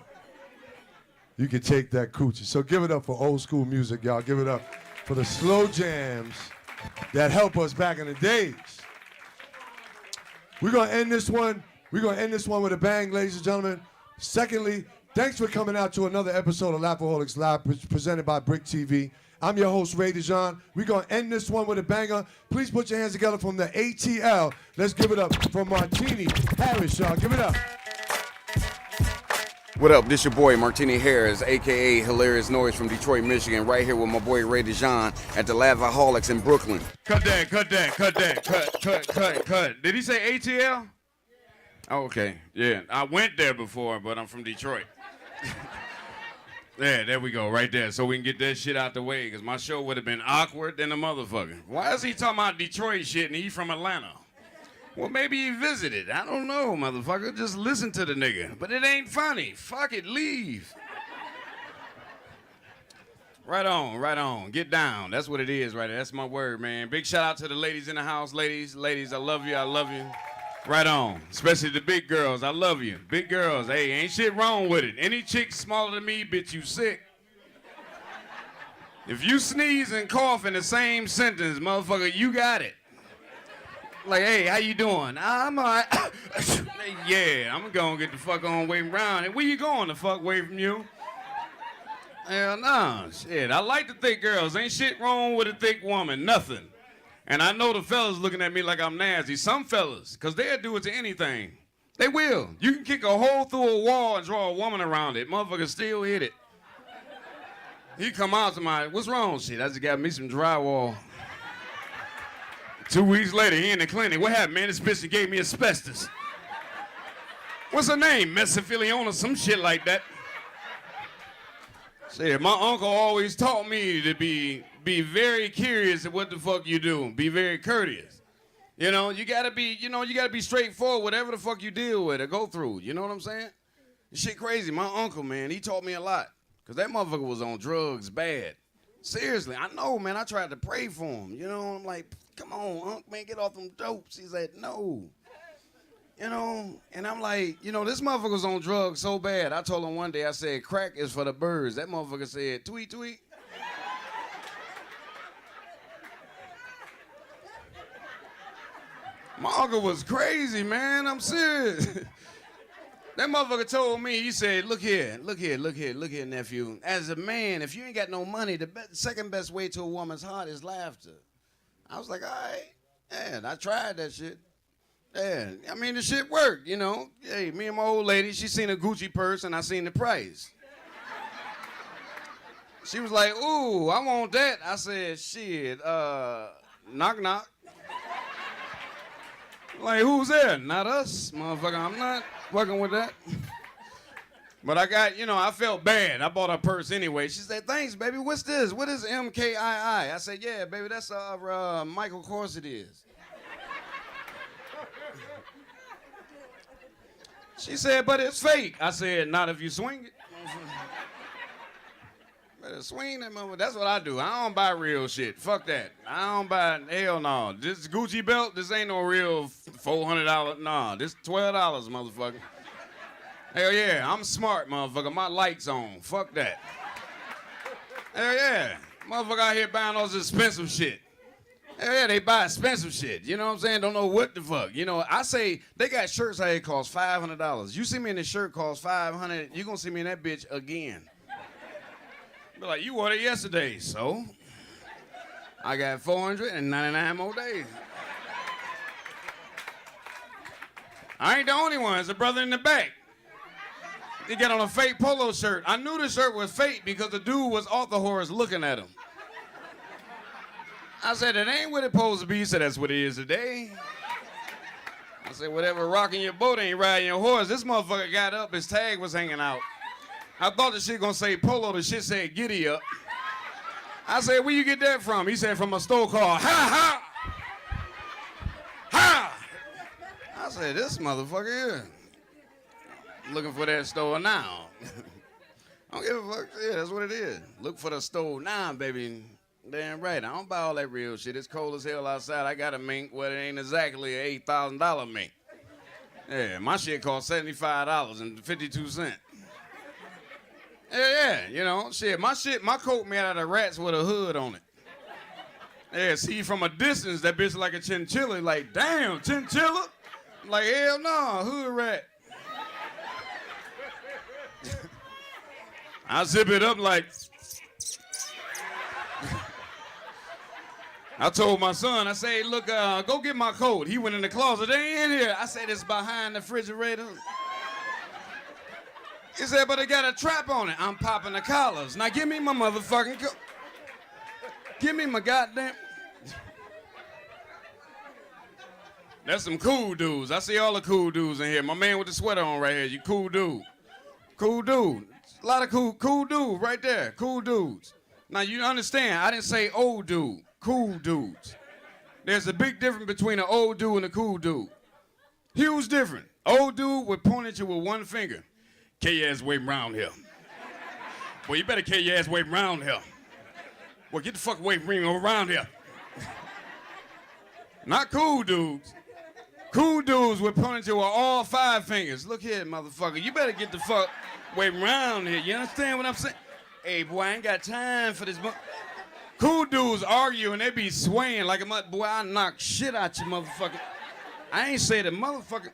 S11: You can take that coochie. So give it up for old school music, y'all. Give it up for the slow jams that help us back in the days. We're gonna end this one. We're gonna end this one with a bang, ladies and gentlemen. Secondly, thanks for coming out to another episode of Laughaholics Live, presented by Bric TV. I'm your host, Ray DeJean. We're going to end this one with a banger. Please put your hands together from the ATL. Let's give it up for Martini Harris, y'all. Give it up.
S19: What up? This your boy, Martini Harris, a.k.a. Hilarious Noise from Detroit, Michigan, right here with my boy, Ray DeJean, at the Laughaholics in Brooklyn.
S4: Cut that. Did he say ATL? Oh, okay. Yeah, I went there before, but I'm from Detroit. Yeah, there we go, right there. So we can get that shit out the way, because my show would have been awkward than a motherfucker. Why is he talking about Detroit shit and he from Atlanta? Well, maybe he visited. I don't know, motherfucker. Just listen to the nigga. But it ain't funny. Fuck it, leave. Right on. Get down. That's what it is right there. That's my word, man. Big shout out to the ladies in the house. Ladies, I love you. Right on. Especially the big girls. I love you. Big girls. Hey, ain't shit wrong with it. Any chick smaller than me, bitch, you sick. If you sneeze and cough in the same sentence, motherfucker, you got it. Like, hey, how you doing? I'm all right. Yeah, I'm gonna get the fuck on waiting around. And where you going, the fuck away from you? Hell no. Shit, I like the thick girls. Ain't shit wrong with a thick woman. Nothing. And I know the fellas looking at me like I'm nasty. Some fellas, because they'll do it to anything. They will. You can kick a hole through a wall and draw a woman around it. Motherfucker still hit it. He come out to my, what's wrong? Shit, I just got me some drywall. 2 weeks later, he in the clinic. What happened, man? This bitch gave me asbestos. What's her name? Mesothelioma, some shit like that. Shit, my uncle always taught me to be very curious at what the fuck you do. Be very courteous. You know, you gotta be straightforward, whatever the fuck you deal with or go through. You know what I'm saying? This shit crazy. My uncle, man, he taught me a lot. Cause that motherfucker was on drugs bad. Seriously, I know, man. I tried to pray for him. You know, I'm like, come on, Unc, man, get off them dopes. He said, no. You know, and I'm like, you know, this motherfucker's on drugs so bad. I told him one day, I said, crack is for the birds. That motherfucker said, tweet, tweet. My uncle was crazy, man. I'm serious. That motherfucker told me, he said, look here, nephew. As a man, if you ain't got no money, the second best way to a woman's heart is laughter. I was like, all right. And I tried that shit. Yeah, I mean, the shit worked, you know. Hey, me and my old lady, she seen a Gucci purse and I seen the price. She was like, ooh, I want that. I said, shit, knock, knock. Like, who's there? Not us, motherfucker. I'm not fucking with that. But I got, you know, I felt bad. I bought her purse anyway. She said, thanks, baby. What's this? What is MKII? I said, yeah, baby, that's Michael Kors it is. She said, but it's fake. I said, not if you swing it. Better swing that motherfucker. That's what I do. I don't buy real shit. Fuck that. I don't buy, hell no. This Gucci belt, this ain't no real $400. Nah, this $12, motherfucker. Hell yeah, I'm smart, motherfucker. My light's on. Fuck that. Hell yeah. Motherfucker out here buying all this expensive shit. Hell yeah, they buy expensive shit. You know what I'm saying? Don't know what the fuck. You know, I say they got shirts out here cost $500. You see me in this shirt cost $500, you gonna see me in that bitch again. Be like, you wore it yesterday, so I got 499 more days. I ain't the only one. There's a brother in the back. He got on a fake polo shirt. I knew the shirt was fake because the dude was off the horse looking at him. I said, it ain't what it's supposed to be. He said, that's what it is today. I said, whatever rocking your boat ain't riding your horse. This motherfucker got up, his tag was hanging out. I thought the shit gonna say polo, the shit said giddy up. I said, where you get that from? He said, from a store called Ha Ha! Ha! I said, this motherfucker here. Looking for that store now. I don't give a fuck. Yeah, that's what it is. Look for the store now, baby. Damn right. I don't buy all that real shit. It's cold as hell outside. I got a mink, well, it ain't exactly an $8,000 mink. Yeah, my shit cost $75.52. Yeah, you know, shit. My coat made out of rats with a hood on it. Yeah, see, from a distance, that bitch like a chinchilla. Like, damn, chinchilla? Like, hell no, hood rat. I zip it up like... I told my son, I say, look, go get my coat. He went in the closet. They ain't in here. I said, it's behind the refrigerator. He said, but it got a trap on it. I'm popping the collars. Now give me my motherfucking coat. Give me my goddamn... That's some cool dudes. I see all the cool dudes in here. My man with the sweater on right here, you cool dude. Cool dude. A lot of cool dudes right there. Cool dudes. Now you understand, I didn't say old dude. Cool dudes. There's a big difference between an old dude and a cool dude. Huge difference. Old dude would point at you with one finger. Carry your ass away from around here. Well, you better carry your ass away from around here. Well, get the fuck away from me around here. Not cool dudes. Cool dudes would point at you with all 5 fingers. Look here, motherfucker. You better get the fuck away from around here. You understand what I'm saying? Hey, boy, I ain't got time for this. Cool dudes argue and they be swaying like a mother. Boy, I knock shit out you, motherfucker. I ain't say the motherfucker.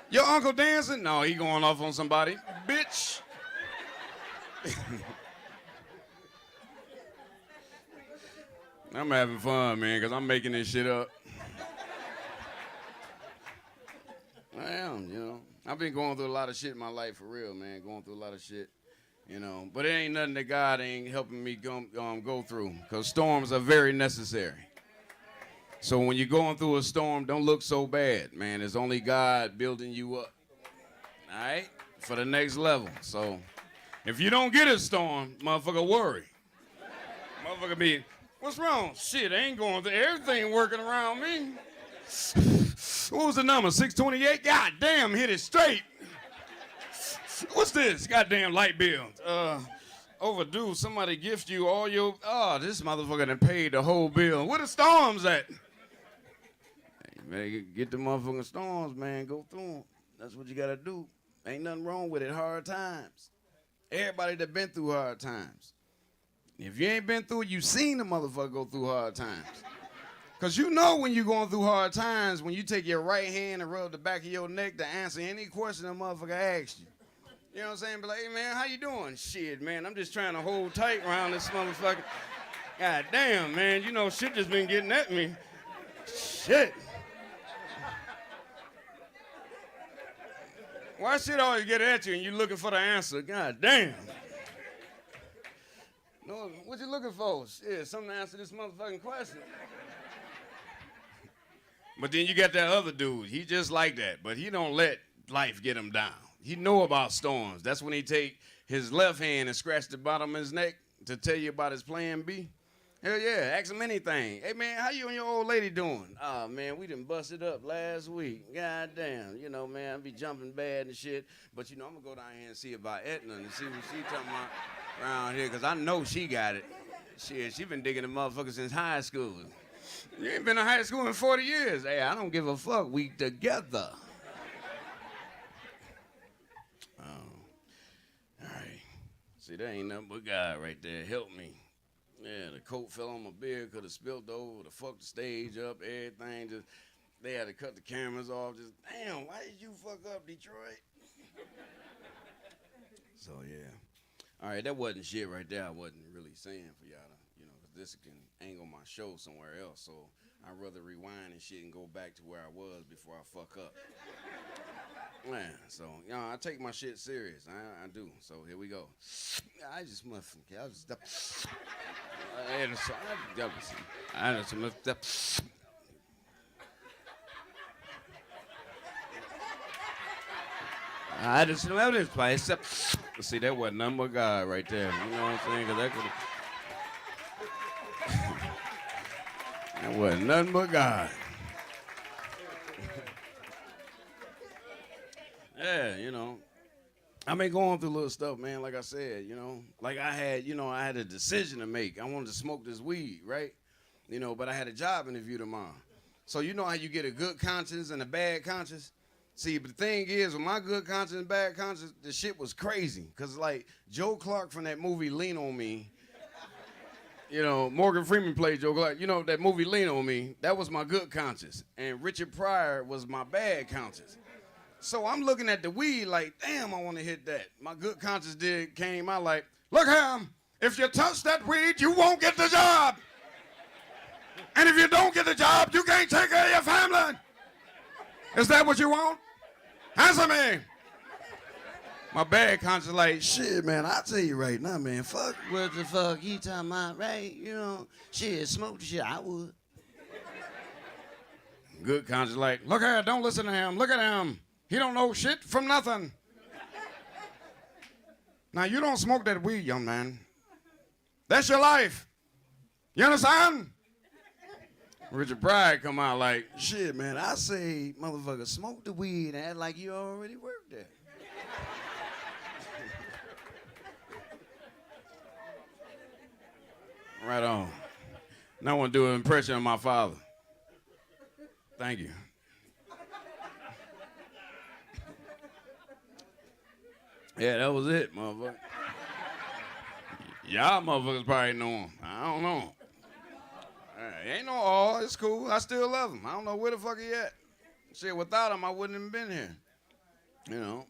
S4: Your uncle dancing? No, he going off on somebody. Bitch. I'm having fun, man, because I'm making this shit up. I am, you know. I've been going through a lot of shit in my life, for real, man. Going through a lot of shit, you know. But it ain't nothing that God ain't helping me go through, because storms are very necessary. So when you're going through a storm, don't look so bad, man. It's only God building you up, all right, for the next level. So if you don't get a storm, motherfucker, worry. Motherfucker be, what's wrong? Shit, I ain't going through everything working around me. What was the number? 628? God damn, hit it straight. What's this? Goddamn light bill. Overdue. Somebody gift you all your... Oh, this motherfucker done paid the whole bill. Where the storms at? Hey, man, get the motherfucking storms, man. Go through them. That's what you gotta do. Ain't nothing wrong with it. Hard times. Everybody that been through hard times. If you ain't been through it, you seen the motherfucker go through hard times. Because you know when you're going through hard times, when you take your right hand and rub the back of your neck to answer any question a motherfucker asks you. You know what I'm saying? Be like, hey, man, how you doing? Shit, man, I'm just trying to hold tight around this motherfucker. God damn, man, you know, shit just been getting at me. Shit. Why shit always get at you and you looking for the answer? God damn. No, what you looking for? Shit, something to answer this motherfucking question. But then you got that other dude. He just like that, but he don't let life get him down. He know about storms. That's when he take his left hand and scratch the bottom of his neck to tell you about his plan B. Hell yeah, ask him anything. Hey, man, how you and your old lady doing? Oh, man, we done busted up last week. God damn. You know, man, I be jumping bad and shit. But, you know, I'm going to go down here and see about Etna and see what she talking about around here, because I know she got it. Shit, she been digging the motherfucker since high school. You ain't been in high school in 40 years. Hey, I don't give a fuck. We together. Oh. All right. See, that ain't nothing but God right there. Help me. Yeah, the coat fell on my beard, could have spilled over, to fuck the stage up, everything. Just, they had to cut the cameras off. Just, damn, why did you fuck up, Detroit? So, yeah. All right, that wasn't shit right there. I wasn't really saying for y'all to, you know, because this can angle my show somewhere else. So I'd rather rewind and shit and go back to where I was before I fuck up. Man, so, you know, I take my shit serious. I do. So here we go. I just must. I just. I just smell this place. See, that wasn't nothing but God right there. You know what I'm saying? 'Cause that could. That wasn't nothing but God. Yeah, you know. I been going through little stuff, man, like I said, you know. Like I had a decision to make. I wanted to smoke this weed, right? You know, but I had a job interview tomorrow. So you know how you get a good conscience and a bad conscience? See, but the thing is, with my good conscience and bad conscience, the shit was crazy. Because, like, Joe Clark from that movie Lean On Me, you know, Morgan Freeman played Joe Clark. You know, that movie Lean On Me, that was my good conscience. And Richard Pryor was my bad conscience. So I'm looking at the weed like, damn, I want to hit that. My good conscience came out like, look here, if you touch that weed, you won't get the job. And if you don't get the job, you can't take care of your family. Is that what you want? Answer me. My bad conscience like, shit, man, I'll tell you right now, man, fuck what the fuck you talking about, right? You know, shit, smoke the shit, I would. Good conscience like, look here, don't listen to him, look at him. He don't know shit from nothing. Now, you don't smoke that weed, young man. That's your life. You understand? Richard Pryor come out like, shit, man, I say, motherfucker, smoke the weed and act like you already worked there. Right on. Now I want to do an impression of my father. Thank you. Yeah, that was it, motherfucker. Y'all motherfuckers probably know him. I don't know. Ain't no all. It's cool. I still love him. I don't know where the fuck he at. Shit, without him, I wouldn't have been here. You know?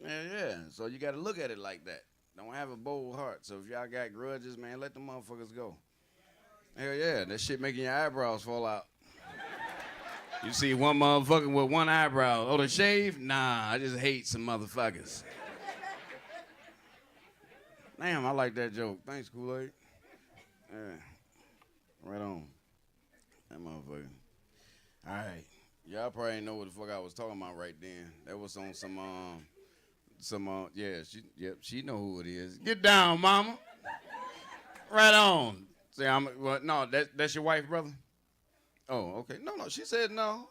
S4: Yeah. So you got to look at it like that. Don't have a bold heart. So if y'all got grudges, man, let the motherfuckers go. Hell yeah, that shit making your eyebrows fall out. You see one motherfucker with one eyebrow. Oh, the shave? Nah, I just hate some motherfuckers. Damn, I like that joke. Thanks, Kool-Aid. Yeah. Right on. That motherfucker. All right. Y'all probably ain't know what the fuck I was talking about right then. That was on she know who it is. Get down, mama. Right on. See, no, that's your wife, brother? Oh, okay. No, she said no.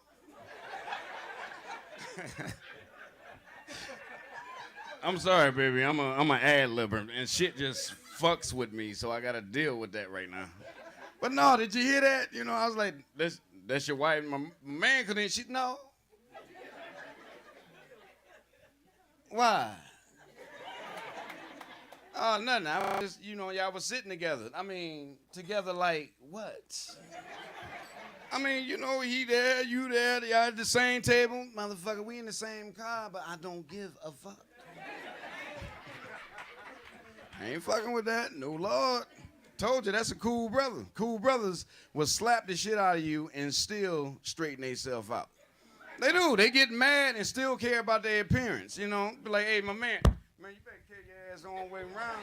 S4: I'm sorry, baby. I'm an ad-libber, and shit just fucks with me, so I gotta deal with that right now. But no, did you hear that? You know, I was like, that's your wife. My man couldn't. No. Why? Oh, nothing. I was just, y'all was sitting together. I mean, together like what? I mean, he there, you there, y'all at the same table. Motherfucker, we in the same car, but I don't give a fuck. I ain't fucking with that. No, Lord. Told you, that's a cool brother. Cool brothers will slap the shit out of you and still straighten themselves out. They do. They get mad and still care about their appearance, Be like, hey, my man, you better carry your ass on way around.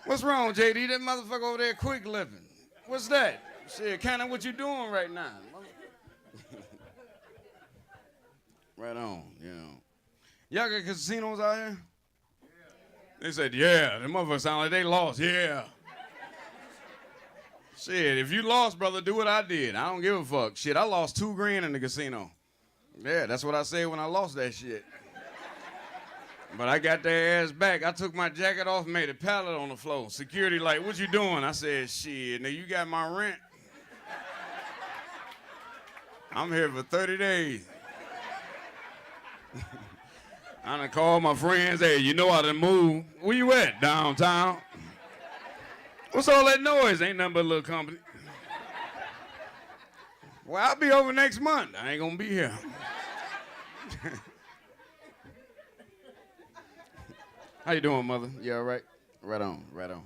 S4: What's wrong, JD? That motherfucker over there quick living. What's that? Shit, kind of what you doing right now. Right on, Y'all got casinos out here? Yeah. They said, yeah. The motherfuckers sound like they lost. Yeah. Shit, if you lost, brother, do what I did. I don't give a fuck. Shit, I lost $2,000 in the casino. Yeah, that's what I said when I lost that shit. But I got their ass back. I took my jacket off, made a pallet on the floor. Security like, what you doing? I said, shit, now you got my rent. I'm here for 30 days. I done called my friends, hey, I done moved. Where you at? Downtown. What's all that noise? Ain't nothing but a little company. Well, I'll be over next month. I ain't gonna be here. How you doing, mother? You all right? Right on, right on.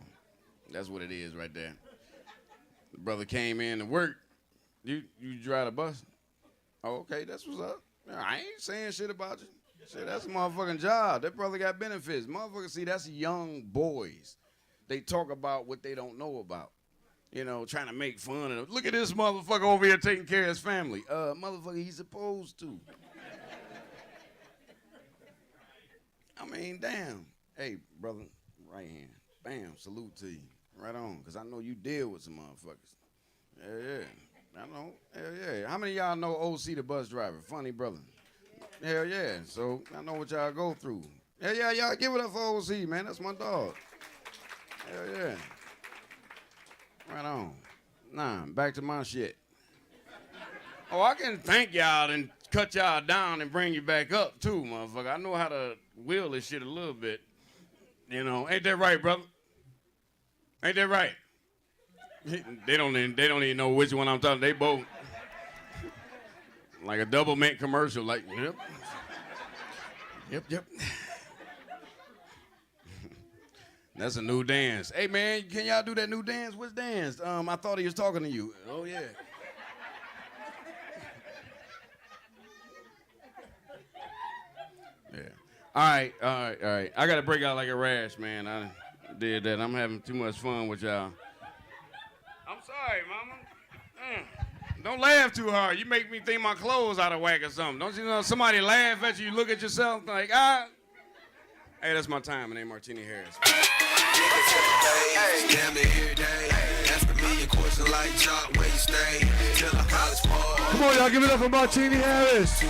S4: That's what it is right there. The brother came in to work. You drive the bus? Oh, okay, that's what's up. I ain't saying shit about you. Shit, that's a motherfucking job. That brother got benefits. Motherfuckers, see, that's young boys. They talk about what they don't know about. you know, trying to make fun of him. Look at this motherfucker over here taking care of his family. Motherfucker, he's supposed to. I mean, damn. Hey, brother, right hand. Bam, salute to you. Right on, because I know you deal with some motherfuckers. Yeah. I know. Hell yeah. How many of y'all know OC the bus driver? Funny brother. Hell yeah. So I know what y'all go through. Hell yeah, y'all give it up for OC, man. That's my dog. Hell yeah. Right on. Nah, back to my shit. Oh, I can thank y'all and cut y'all down and bring you back up too, motherfucker. I know how to wheel this shit a little bit. You know, ain't that right, brother? Ain't that right? They don't even know which one I'm talking. They both like a double mint commercial. Like, yep. That's a new dance. Hey man, can y'all do that new dance? Which dance? I thought he was talking to you. Oh yeah. Yeah. All right. I gotta break out like a rash, man. I did that. I'm having too much fun with y'all. I'm sorry, mama. Don't laugh too hard. You make me think my clothes out of whack or something. Don't you know somebody laugh at you, you look at yourself like, ah. Hey, that's my time. My name is Martini Harris.
S11: Come on, y'all, give it up for Martini Harris.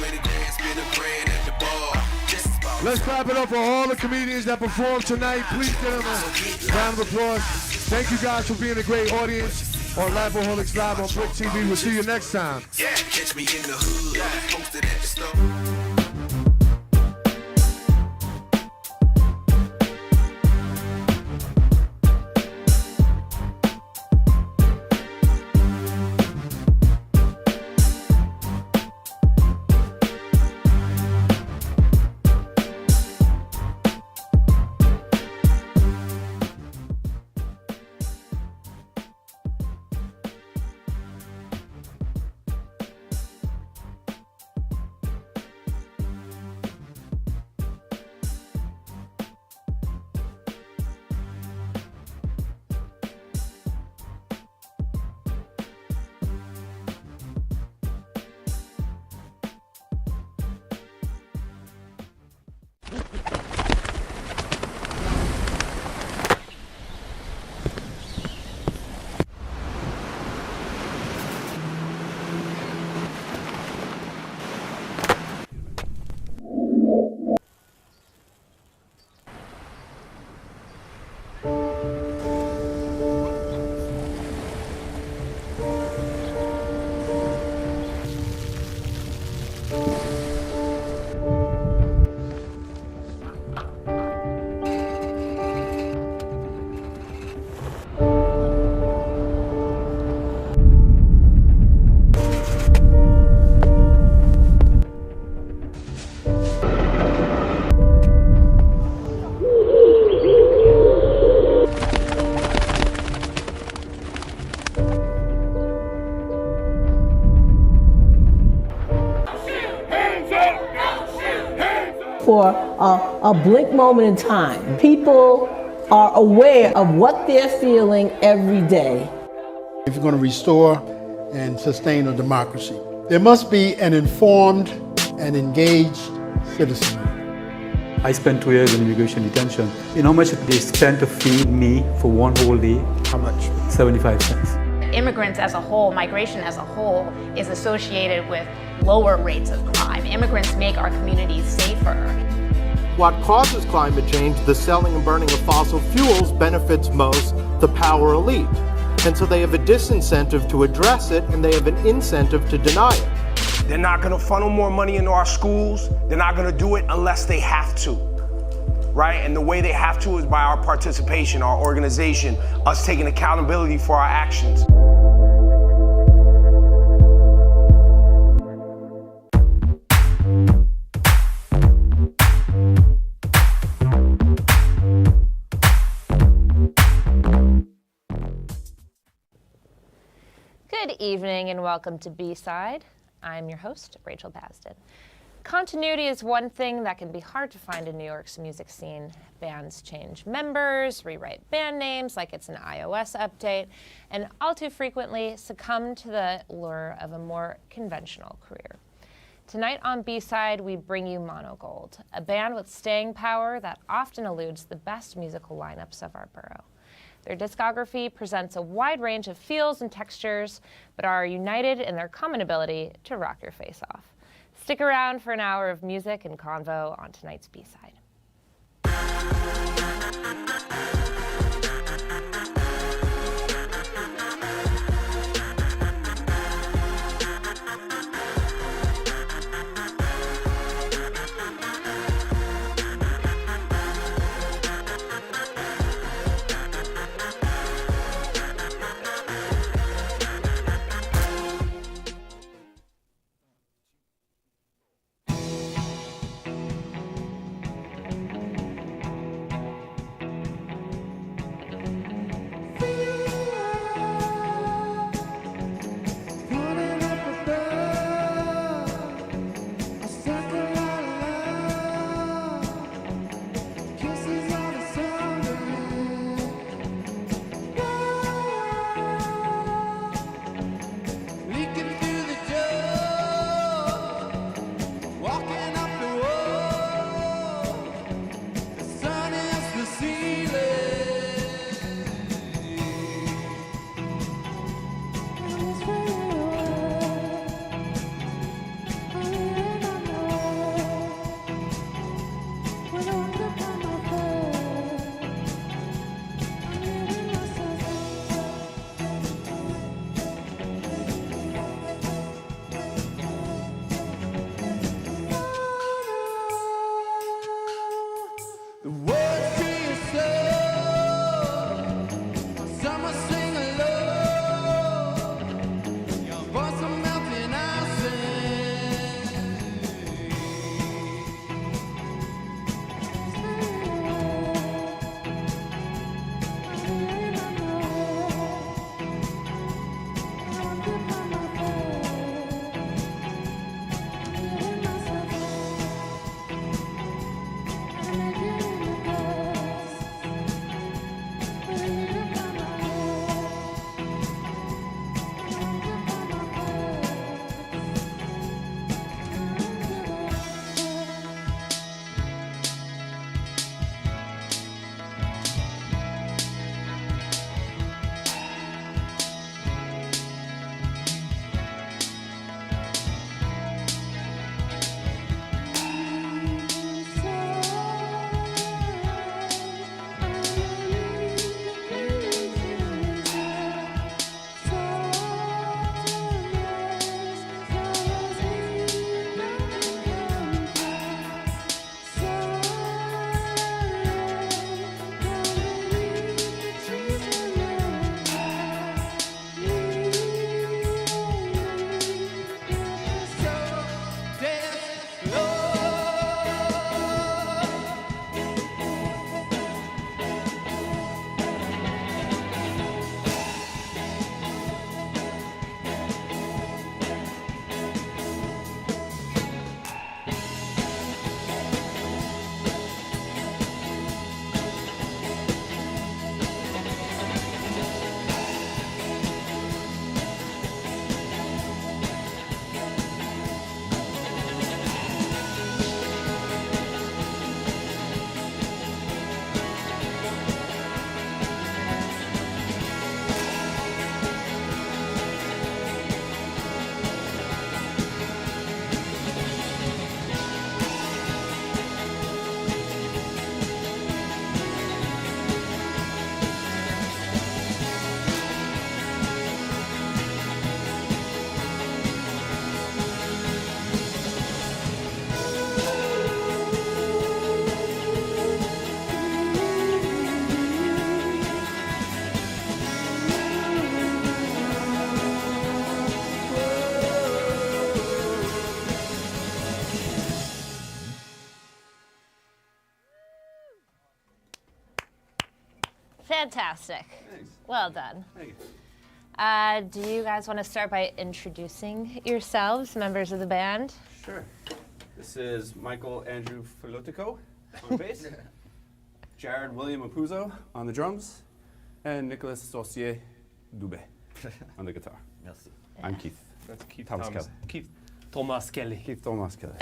S11: Let's clap it up for all the comedians that performed tonight. Please give them a round of applause. Thank you guys for being a great audience on Laugh-O-Holics Live on Bric TV. We'll see you next time.
S2: Yeah, catch me in the hood, posted at the store.
S13: For a blink moment in time, people are aware of what they're feeling every day.
S10: If you're going to restore and sustain a democracy, there must be an informed and engaged citizen.
S15: I spent 2 years in immigration detention. You know how much they spent to feed me for one whole day?
S10: How much?
S15: 75 cents.
S16: Immigrants as a whole, migration as a whole, is associated with lower rates of crime. Immigrants make our communities safer.
S17: What causes climate change, the selling and burning of fossil fuels, benefits most the power elite. And so they have a disincentive to address it, and they have an incentive to deny it.
S18: They're not gonna funnel more money into our schools. They're not gonna do it unless they have to, right? And the way they have to is by our participation, our organization, us taking accountability for our actions.
S5: Good evening and welcome to B-Side. I'm your host, Rachel Basden. Continuity is one thing that can be hard to find in New York's music scene. Bands change members, rewrite band names like it's an iOS update, and all too frequently succumb to the lure of a more conventional career. Tonight on B-Side, we bring you Monogold, a band with staying power that often eludes the best musical lineups of our borough. Their discography presents a wide range of feels and textures, but are united in their common ability to rock your face off. Stick around for an hour of music and convo on tonight's B-Side. Fantastic.
S21: Thanks.
S5: Well done.
S21: Thank you.
S5: Do you guys want to start by introducing yourselves, members of the band?
S21: Sure. This is Michael Andrew Filotico on bass, Jared William Apuzzo on the drums, and Nicolas Saucier Dubé on the guitar.
S22: Merci.
S21: I'm Keith.
S22: That's Keith
S21: Thomas
S22: Thomas.
S21: Kelly.
S22: Keith Thomas Kelly.
S21: Keith Thomas Kelly.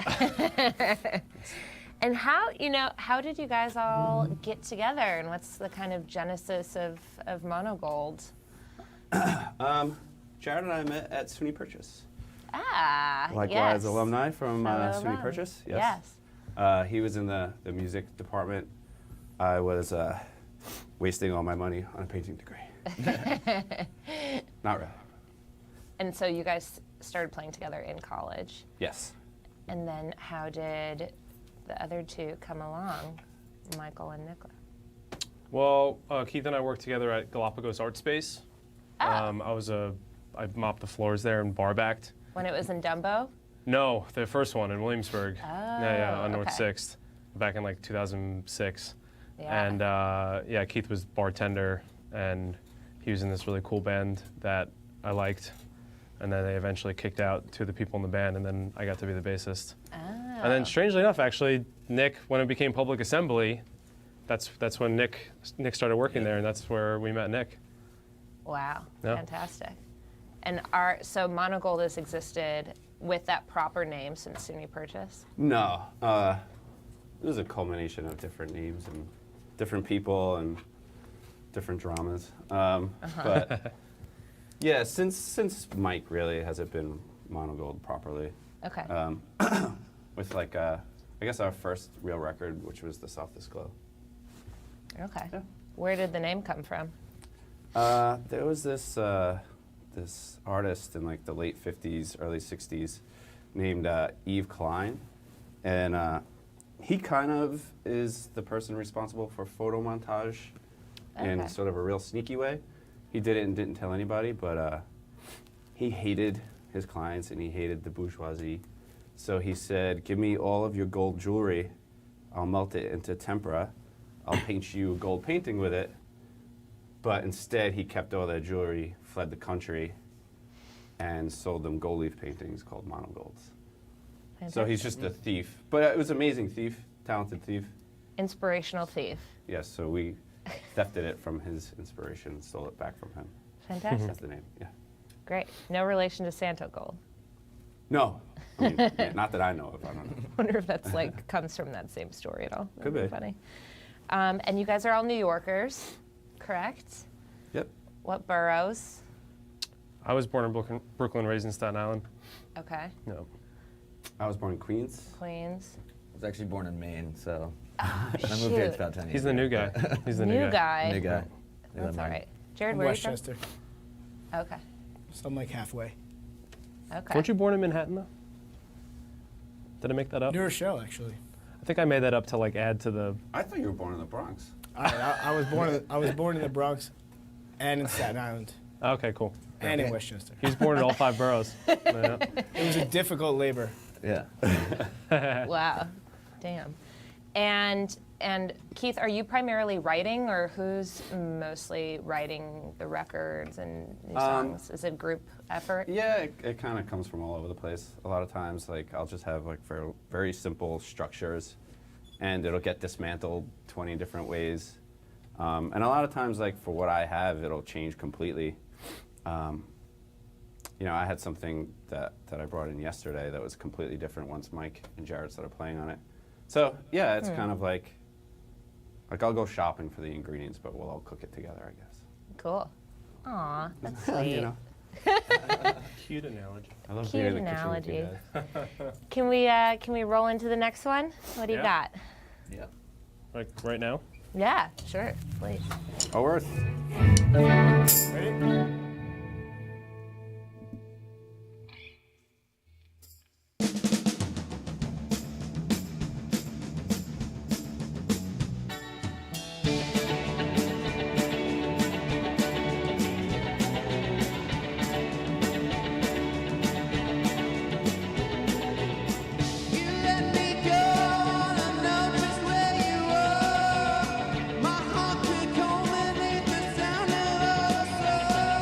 S5: And how did you guys all get together, and what's the kind of genesis of Monogold?
S21: Jared and I met at SUNY Purchase.
S5: Ah,
S21: Likewise,
S5: yes.
S21: alumni from
S5: Fellow
S21: SUNY
S5: alum.
S21: Purchase.
S5: Yes.
S21: He was in the music department. I was wasting all my money on a painting degree. Not really.
S5: And so you guys started playing together in college.
S21: Yes.
S5: And then how did the other two come along, Michael and Nicola?
S22: Well, Keith and I worked together at Galapagos Art Space.
S5: Oh.
S22: I mopped the floors there and bar backed.
S5: When it was in Dumbo?
S22: No, the first one in Williamsburg.
S5: Oh,
S22: Yeah, on North
S5: okay.
S22: 6th, back in like 2006.
S5: Yeah.
S22: And yeah, Keith was bartender, and he was in this really cool band that I liked. And then they eventually kicked out two of the people in the band, and then I got to be the bassist.
S5: Oh.
S22: And then, strangely enough, actually, Nick, when it became Public Assembly, that's when Nick started working there, and that's where we met Nick.
S5: Wow,
S22: Yeah.
S5: fantastic. And so Monogold has existed with that proper name since SUNY Purchase?
S21: No. It was a culmination of different names and different people and different dramas. But yeah, since Mike really has it been Monogold properly.
S5: Okay.
S21: With like I guess our first real record, which was The Softest Glow.
S5: Okay. Where did the name come from?
S21: There was this artist in like the late 50s, early 60s named Yves Klein, and he kind of is the person responsible for photo montage in
S5: Okay.
S21: sort of a real sneaky way. He did it and didn't tell anybody, but he hated his clients and he hated the bourgeoisie. So he said, give me all of your gold jewelry, I'll melt it into tempera, I'll paint you a gold painting with it. But instead, he kept all that jewelry, fled the country, and sold them gold leaf paintings called monogolds. So he's just a thief. But it was an amazing thief, talented thief.
S5: Inspirational thief.
S21: Yes, so we thefted it from his inspiration and stole it back from him.
S5: Fantastic.
S21: That's the name, yeah.
S5: Great. No relation to Santo Gold.
S21: No, I mean, yeah, not that I know of, I don't know.
S5: Wonder if that's like comes from that same story at all.
S21: Could
S5: That'd
S21: be.
S5: Funny. And you guys are all New Yorkers, correct?
S21: Yep.
S5: What boroughs?
S22: I was born in Brooklyn, raised in Staten Island.
S5: Okay.
S22: No.
S21: I was born in Queens.
S5: Queens.
S22: I was actually born in Maine, so
S5: Oh,
S22: I moved here
S5: shoot.
S22: about 10 years He's the new guy. He's the
S5: New guy.
S22: New guy.
S5: That's all right. Jared,
S23: I'm
S5: where are you from?
S23: Westchester.
S5: Okay.
S23: So I'm like halfway.
S5: Okay.
S22: Weren't you born in Manhattan, though? Did I make that up?
S23: New Rochelle, actually.
S22: I think I made that up to like add to the.
S21: I thought you were born in the Bronx.
S23: I was born in the Bronx, and in Staten Island,
S22: Okay, cool.
S23: and in Westchester.
S22: He was born in all 5 boroughs. Yeah.
S23: It was a difficult labor.
S22: Yeah.
S5: Wow. Damn. And Keith, are you primarily writing, or who's mostly writing the records and new songs? Is it a group effort?
S21: Yeah, it kind of comes from all over the place. A lot of times, like, I'll just have like very, very simple structures, and it'll get dismantled 20 different ways. And a lot of times, like, for what I have, it'll change completely. You know, I had something that I brought in yesterday that was completely different once Mike and Jared started playing on it. So, yeah, it's kind of like I'll go shopping for the ingredients, but we'll all cook it together, I guess.
S5: Cool. Aw, that's sweet.
S21: You know.
S22: Cute analogy.
S21: I love
S5: Cute
S21: being in the kitchen with you
S5: analogy. Can we roll into the next one? What do you
S22: Yeah.
S5: got?
S22: Yeah. Like right now?
S5: Yeah, sure, please.
S21: Oh, Earth.
S23: Ready?
S2: My heart could culminate the sound of a song.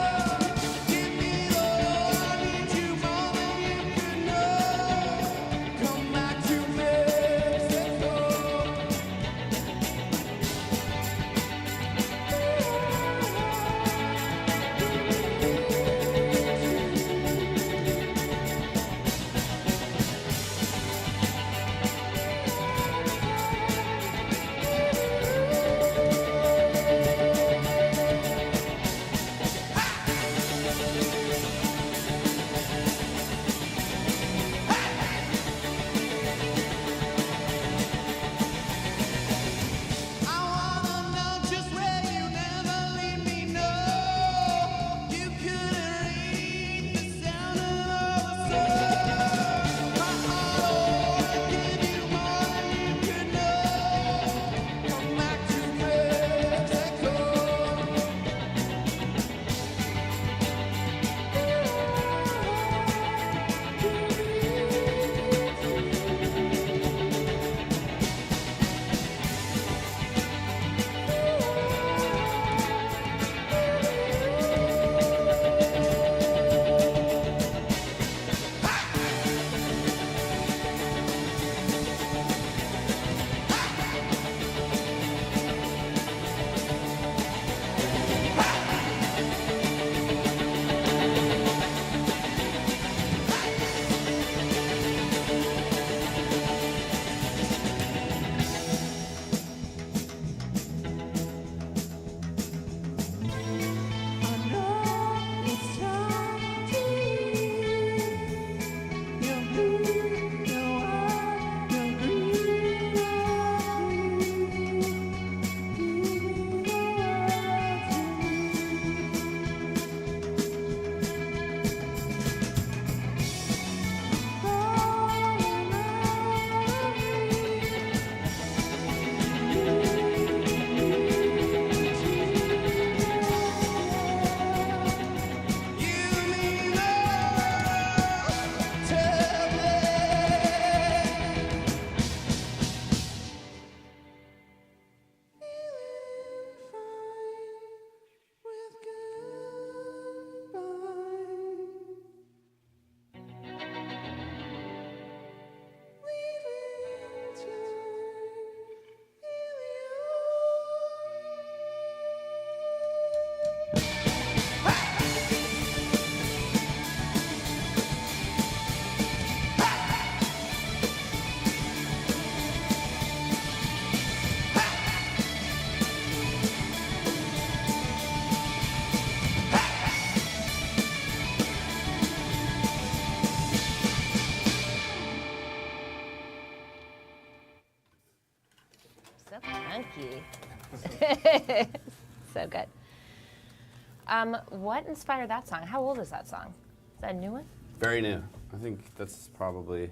S5: What inspired that song? How old is that song? Is that a new one?
S21: Very new. I think that's probably...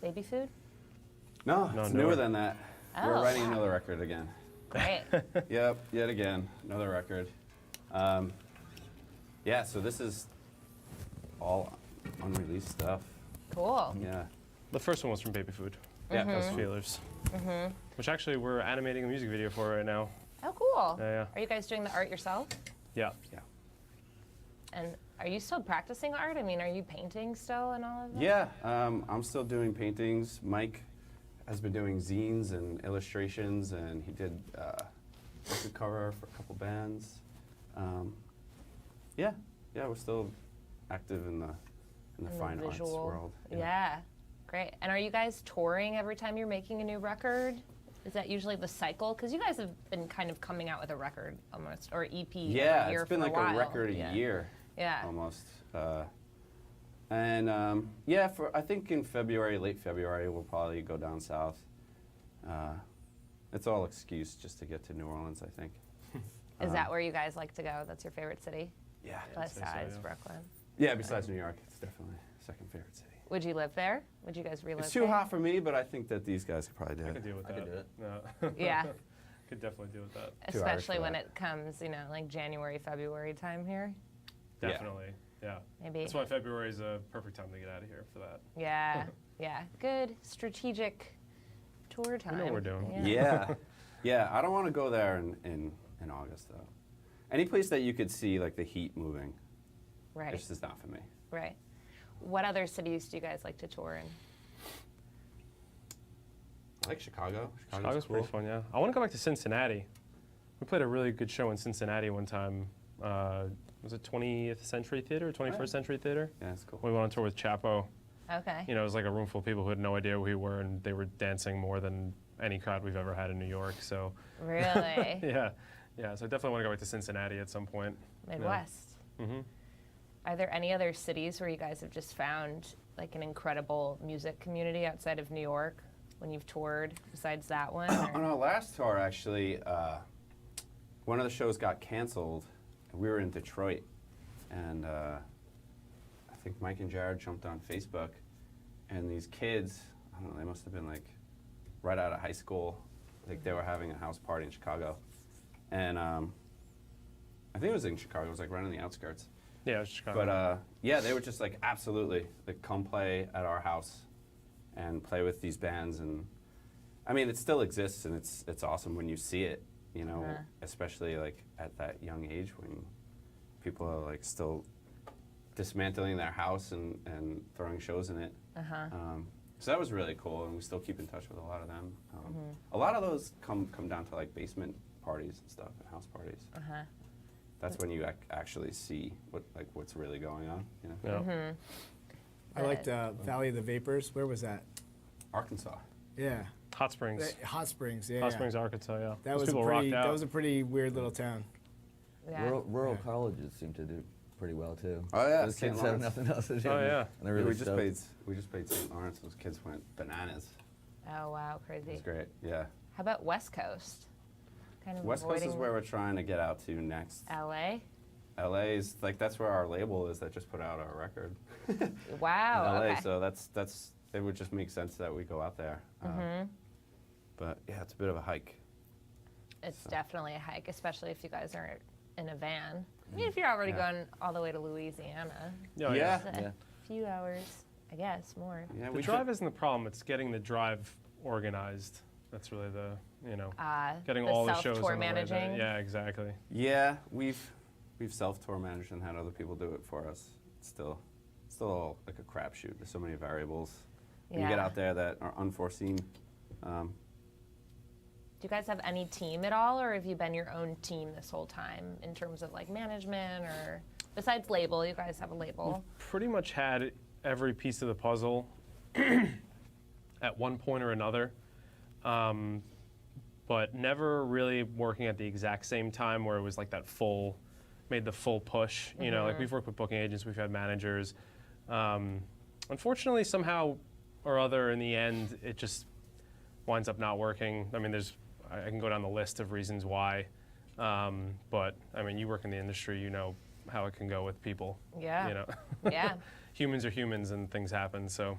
S5: Baby food?
S21: No, it's newer than that.
S5: Oh,
S21: We're writing
S5: wow.
S21: another record again.
S5: Great.
S21: Yep, yet again, another record. Yeah, so this is all unreleased stuff.
S5: Cool.
S21: Yeah.
S22: The first one was from Baby Food.
S21: Yeah,
S22: That was Feelers. Which actually we're animating a music video for right now.
S5: Oh, cool.
S22: Yeah.
S5: Are you guys doing the art yourself?
S22: Yeah.
S21: Yeah.
S5: And are you still practicing art? I mean, are you painting still and all of that?
S21: Yeah, I'm still doing paintings. Mike has been doing zines and illustrations, and he did record cover for a couple bands. Yeah, we're still active in the fine arts
S5: visual
S21: world.
S5: Yeah. Great. And are you guys touring every time you're making a new record? Is that usually the cycle? Because you guys have been kind of coming out with a record almost, or EP every
S21: Yeah,
S5: year
S21: it's been
S5: for
S21: like
S5: while.
S21: a record a year.
S5: Yeah.
S21: Almost. I think in February, late February, we'll probably go down south. It's all excuse just to get to New Orleans, I think.
S5: Is that where you guys like to go? That's your favorite city?
S21: Yeah.
S5: Besides Brooklyn.
S21: Yeah, besides New York, it's definitely second favorite city.
S5: Would you live there? Would you guys relocate?
S21: It's too hot for me, but I think that these guys could probably do it.
S22: I could deal with that.
S21: I could do it.
S22: No.
S5: Yeah.
S22: Could definitely deal with that.
S5: Especially when it comes, like January, February time here.
S22: Definitely. Yeah.
S5: Maybe.
S22: That's why February is a perfect time to get out of here for that.
S5: Yeah. Yeah. Good strategic tour time.
S22: We know what we're doing.
S21: Yeah. I don't want to go there in August though. Any place that you could see like the heat moving.
S5: Right.
S21: This is not for me.
S5: Right. What other cities do you guys like to tour in?
S21: I like Chicago.
S22: Chicago's pretty fun, yeah. I want to go back to Cincinnati. We played a really good show in Cincinnati one time. Was it 20th Century Theater, 21st Century Theater?
S21: Yeah, that's cool.
S22: We went on tour with Chapo.
S5: Okay.
S22: It was like a room full of people who had no idea who we were, and they were dancing more than any crowd we've ever had in New York. So.
S5: Really?
S22: Yeah. So I definitely want to go back to Cincinnati at some point.
S5: Midwest.
S22: Yeah. Mm-hmm.
S5: Are there any other cities where you guys have just found like an incredible music community outside of New York when you've toured besides that one?
S21: On our last tour, actually, one of the shows got canceled. We were in Detroit, and I think Mike and Jared jumped on Facebook, and these kids, I don't know, they must have been like right out of high school. Like they were having a house party in Chicago. And I think it was in Chicago. It was like right on the outskirts.
S22: Yeah, it was Chicago.
S21: But yeah, they were just like, absolutely, like come play at our house and play with these bands. And I mean, it still exists, and it's awesome when you see it, especially like at that young age when people are like still dismantling their house and throwing shows in it. So that was really cool, and we still keep in touch with a lot of them. A lot of those come down to like basement parties and stuff, and house parties. That's when you actually see what's really going on.
S23: I liked Valley of the Vapors. Where was that?
S21: Arkansas.
S23: Yeah.
S22: Hot Springs.
S23: Hot Springs, yeah.
S22: Hot Springs, Arkansas, yeah.
S23: That
S22: Those
S23: was,
S22: people rocked out.
S23: that was a pretty weird little town.
S5: Yeah.
S7: Rural colleges seem to do pretty well too.
S21: Oh yeah,
S7: those kids have nothing else to do.
S22: Oh yeah.
S7: And they're really
S21: we just played St. Lawrence. Those kids went bananas.
S5: Oh wow, crazy.
S21: It's great. Yeah.
S5: How about West Coast? Kind of
S21: West Coast is
S5: avoiding
S21: where we're trying to get out to next.
S5: LA?
S21: LA is like that's where our label is that just put out our record.
S5: Wow.
S21: in LA,
S5: Okay.
S21: so that's it would just make sense that we go out there. But yeah, it's a bit of a hike.
S5: It's definitely a hike, especially if you guys are in a van. I mean, if you're already going all the way to Louisiana.
S22: Yeah.
S5: It's a few hours, I guess, more.
S21: Yeah,
S22: the drive isn't the problem. It's getting the drive organized. That's really the getting
S5: the
S22: all the shows
S5: self-tour
S22: on the way there.
S5: managing.
S22: Yeah, exactly.
S21: Yeah, we've self-tour managed and had other people do it for us. It's still all like a crapshoot. There's so many variables. When you get
S5: Yeah.
S21: out there that are unforeseen.
S5: Do you guys have any team at all, or have you been your own team this whole time in terms of like management, or besides label? You guys have a label.
S22: Pretty much had every piece of the puzzle at one point or another, but never really working at the exact same time where it was like that made the full push. You know, like we've worked with booking agents, we've had managers. Unfortunately, somehow or other, in the end, it just winds up not working. I mean, I can go down the list of reasons why, but I mean, you work in the industry, you know how it can go with people.
S5: Yeah.
S22: You know.
S5: Yeah.
S22: Humans are humans, and things happen. So,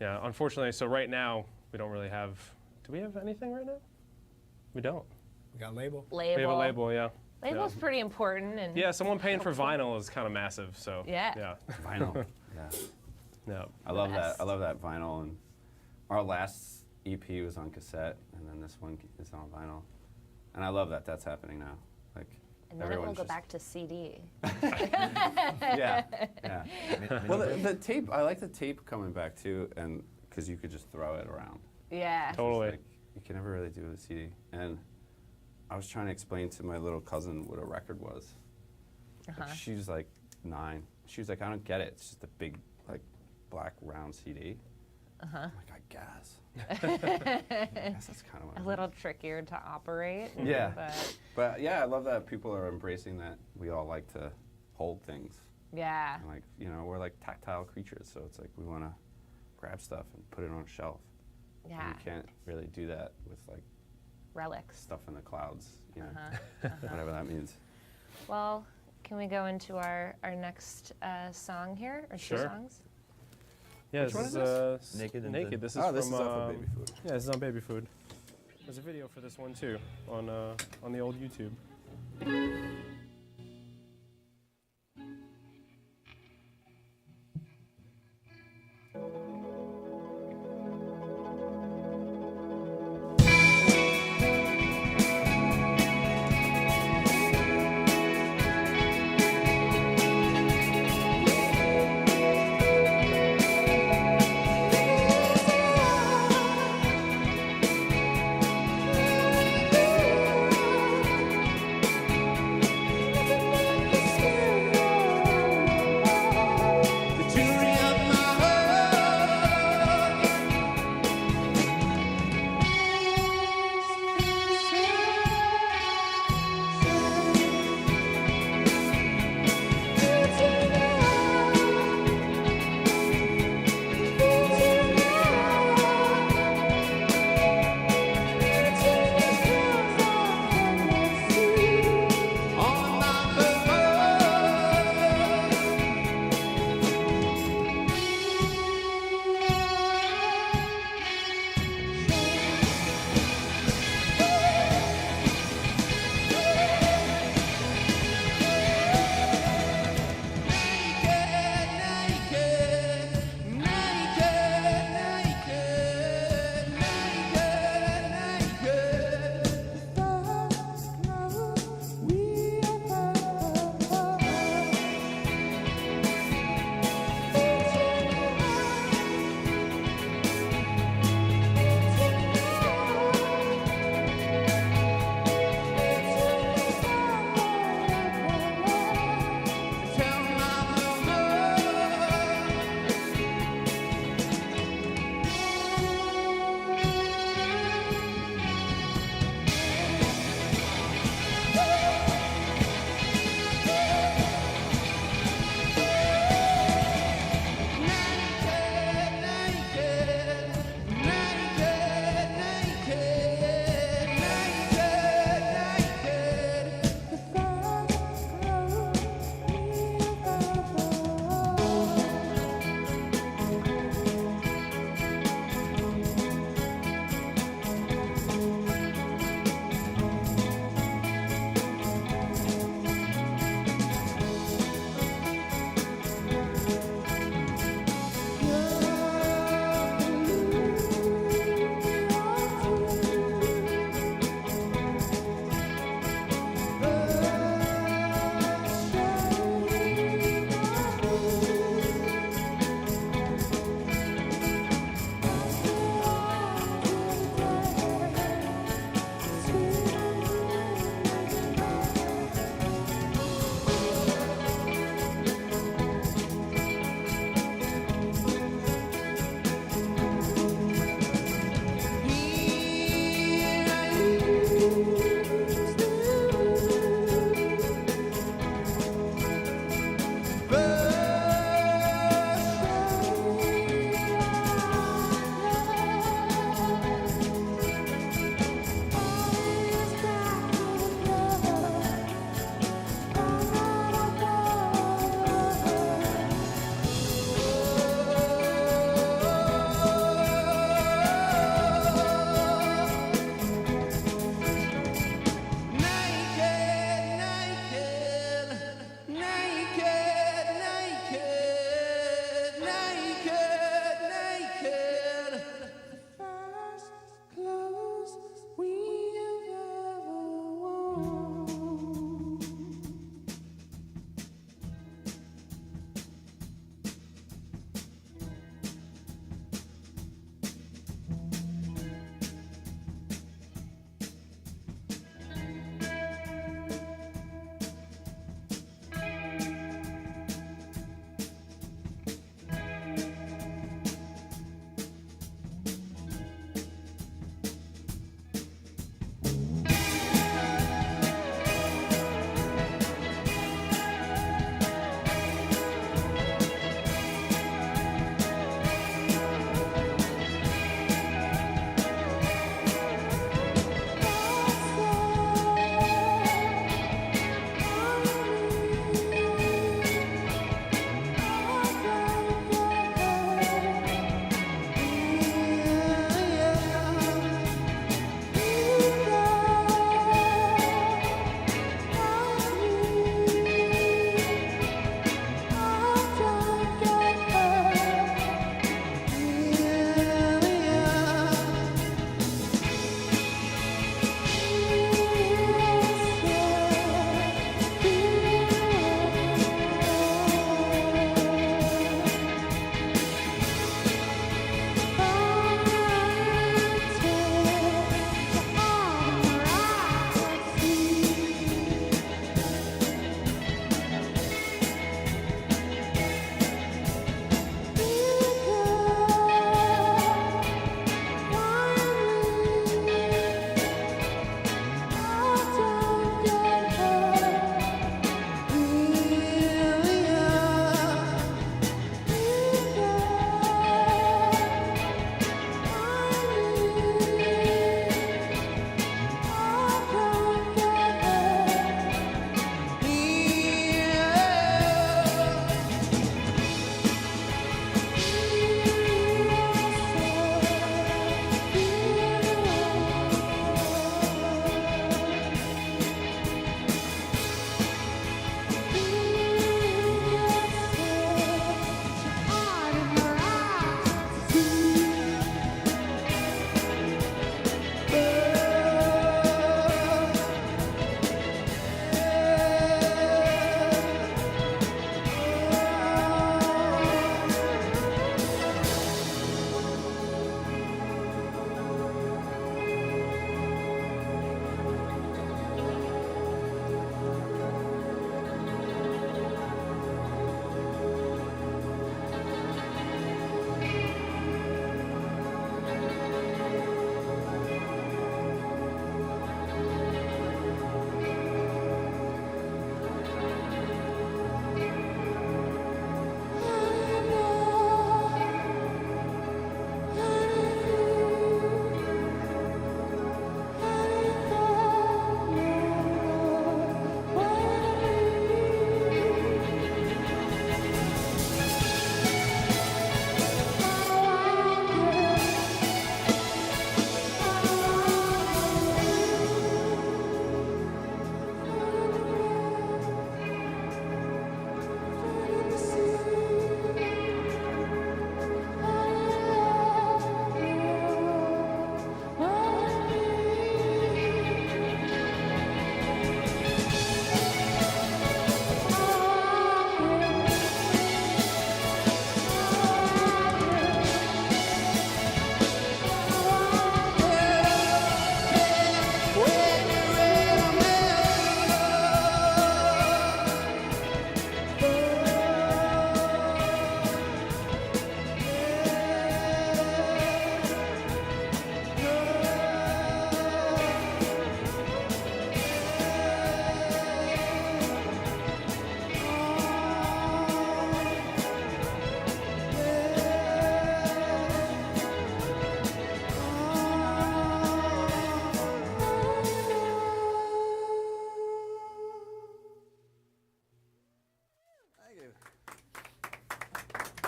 S22: yeah. Unfortunately, so right now we don't really have. Do we have anything right now? We don't.
S23: We got a label.
S22: We have a label, yeah.
S5: Label's
S22: yeah.
S5: pretty important. And
S22: Yeah, someone paying for vinyl is kind of massive. So.
S5: Yeah.
S22: Yeah.
S21: Vinyl. Yeah.
S22: Yeah.
S21: I love that. I love that vinyl. And our last EP was on cassette, and then this one is on vinyl. And I love that that's happening now. Like,
S5: and then it will
S21: everyone's
S5: go
S21: just
S5: back to CD.
S21: yeah. Well, the tape. I like the tape coming back too, and because you could just throw it around.
S5: Yeah.
S22: Totally.
S21: Like, you can never really do with a CD. And I was trying to explain to my little cousin what a record was. Like, she was like 9. She was like, I don't get it. It's just a big, like, black round CD. I'm like, I guess. I guess that's kind of what
S5: a little trickier to operate.
S21: Yeah. But yeah, I love that people are embracing that we all like to hold things.
S5: Yeah.
S21: And like, you know, we're like tactile creatures, so it's like we want to grab stuff and put it on a shelf.
S5: Yeah.
S21: And you can't really do that with like
S5: relics.
S21: Stuff in the clouds, you know, whatever that means.
S5: Well, can we go into our next song here, or
S22: Sure.
S5: two songs?
S22: Yeah,
S21: Which
S22: this
S21: one
S22: is
S21: is this?
S22: Naked.
S21: Naked.
S22: This is
S21: Oh,
S22: from.
S21: this is off of Baby Food.
S22: Yeah, this is on Baby Food. There's a video for this one too on the old YouTube.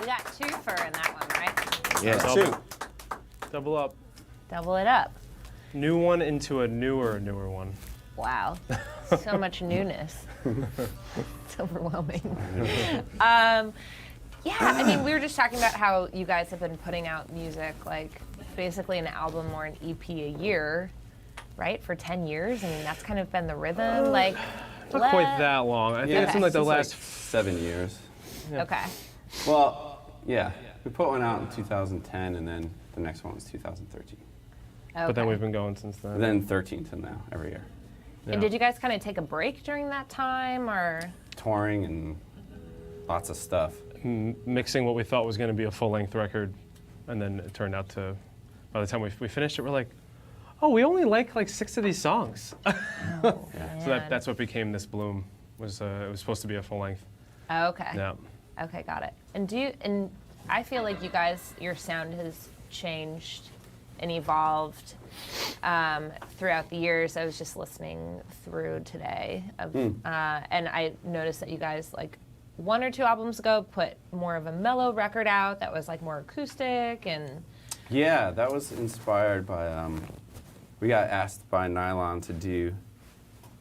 S5: got two for in that one, right?
S21: Yeah,
S22: Double up.
S5: Double it up.
S22: New one into a newer one.
S5: Wow. So much newness. It's overwhelming. Yeah, I mean, we were just talking about how you guys have been putting out music, like basically an album or an EP a year, right? For 10 years. I mean, that's kind of been the rhythm. Like,
S22: Not quite that long. I think it's in like the last
S21: 7 years.
S22: Yeah.
S5: Okay.
S21: Well, yeah. We put one out in 2010, and then the next one was 2013.
S22: But then we've been going since then.
S21: And then 13 to now, every year.
S5: And did you guys kind of take a break during that time, or?
S21: Touring and lots of stuff.
S22: Mixing what we thought was going to be a full-length record, and then it turned out to, by the time we finished it, we're like, oh, we only like 6 of these songs. So that's what became This Bloom. It was supposed to be a full-length.
S5: Oh, okay.
S22: Yeah.
S5: Okay, got it. And I feel like you guys, your sound has changed and evolved throughout the years. I was just listening through today, and I noticed that you guys, like 1 or 2 albums ago, put more of a mellow record out that was like more acoustic and.
S21: Yeah, that was inspired by. We got asked by Nylon to do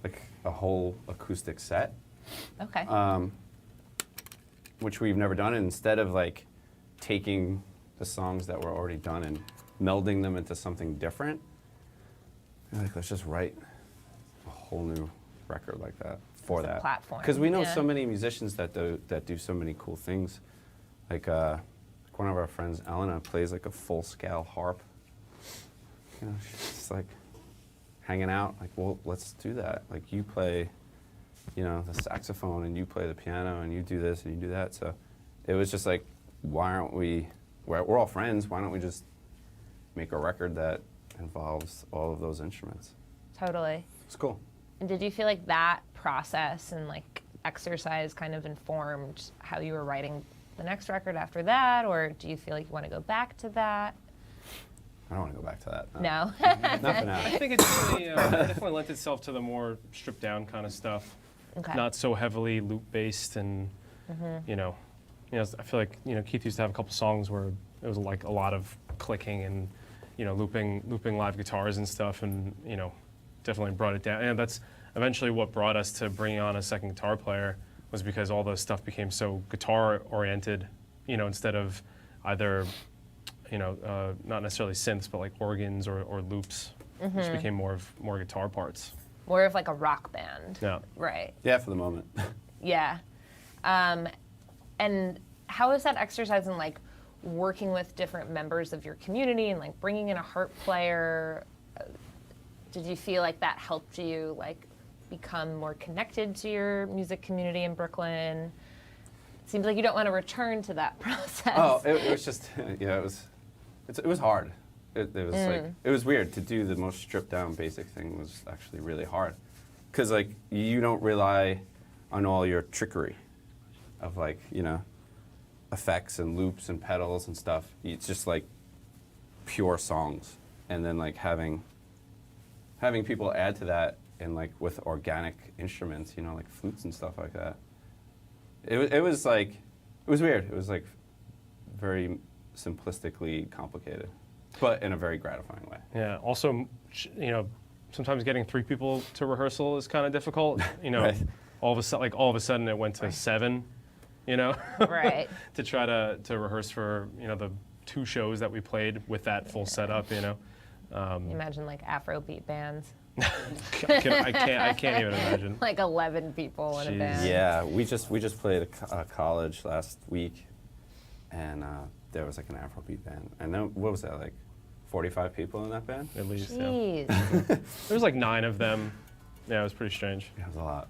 S21: like a whole acoustic set.
S5: Okay.
S21: Which we've never done. And instead of like taking the songs that were already done and melding them into something different, we're like, let's just write a whole new record like that for that
S5: platform.
S21: Because we know so many musicians that do so many cool things. Like one of our friends, Elena, plays like a full scale harp. You know, she's just like hanging out. Like, well, let's do that. Like, you play, you know, the saxophone, and you play the piano, and you do this and you do that. So it was just like, why aren't we? We're all friends. Why don't we just make a record that involves all of those instruments?
S5: Totally.
S21: It's cool.
S5: And did you feel like that process and like exercise kind of informed how you were writing the next record after that, or do you feel like you want to go back to that?
S21: I don't want to go back to that.
S5: No.
S21: Not for now.
S22: I think it definitely lent itself to the more stripped down kind of stuff.
S5: Okay.
S22: Not so heavily loop based, and you know, I feel like Keith used to have a couple songs where it was like a lot of clicking and looping live guitars and stuff, and definitely brought it down. And that's eventually what brought us to bringing on a second guitar player, was because all the stuff became so guitar oriented, instead of either not necessarily synths, but like organs or loops, which became more guitar parts.
S5: More of like a rock band.
S22: Yeah.
S5: Right.
S21: Yeah, for the moment.
S5: Yeah. And how is that exercise in like working with different members of your community and like bringing in a harp player? Did you feel like that helped you like become more connected to your music community in Brooklyn? It seems like you don't want to return to that process.
S21: Oh, it was just, yeah, it was hard. It was like, it was weird to do the most stripped down basic thing. Was actually really hard. Because like, you don't rely on all your trickery of like, effects and loops and pedals and stuff. It's just like pure songs. And then like having people add to that and like with organic instruments, like flutes and stuff like that. It was weird. It was like very simplistically complicated, but in a very gratifying way.
S22: Yeah. Also, sometimes getting 3 people to rehearsal is kind of difficult.
S21: Right.
S22: All of a sudden it went to 7.
S5: Right.
S22: To try to rehearse for the 2 shows that we played with that full setup.
S5: You imagine like Afrobeat bands.
S22: I can't even imagine.
S5: Like 11 people in a band.
S21: Yeah, we just played a college last week, and there was like an Afrobeat band, and then what was that, like 45 people in that band?
S22: At least.
S5: Jeez.
S22: Yeah. There was like 9 of them. Yeah, it was pretty strange.
S21: Yeah, it was a lot.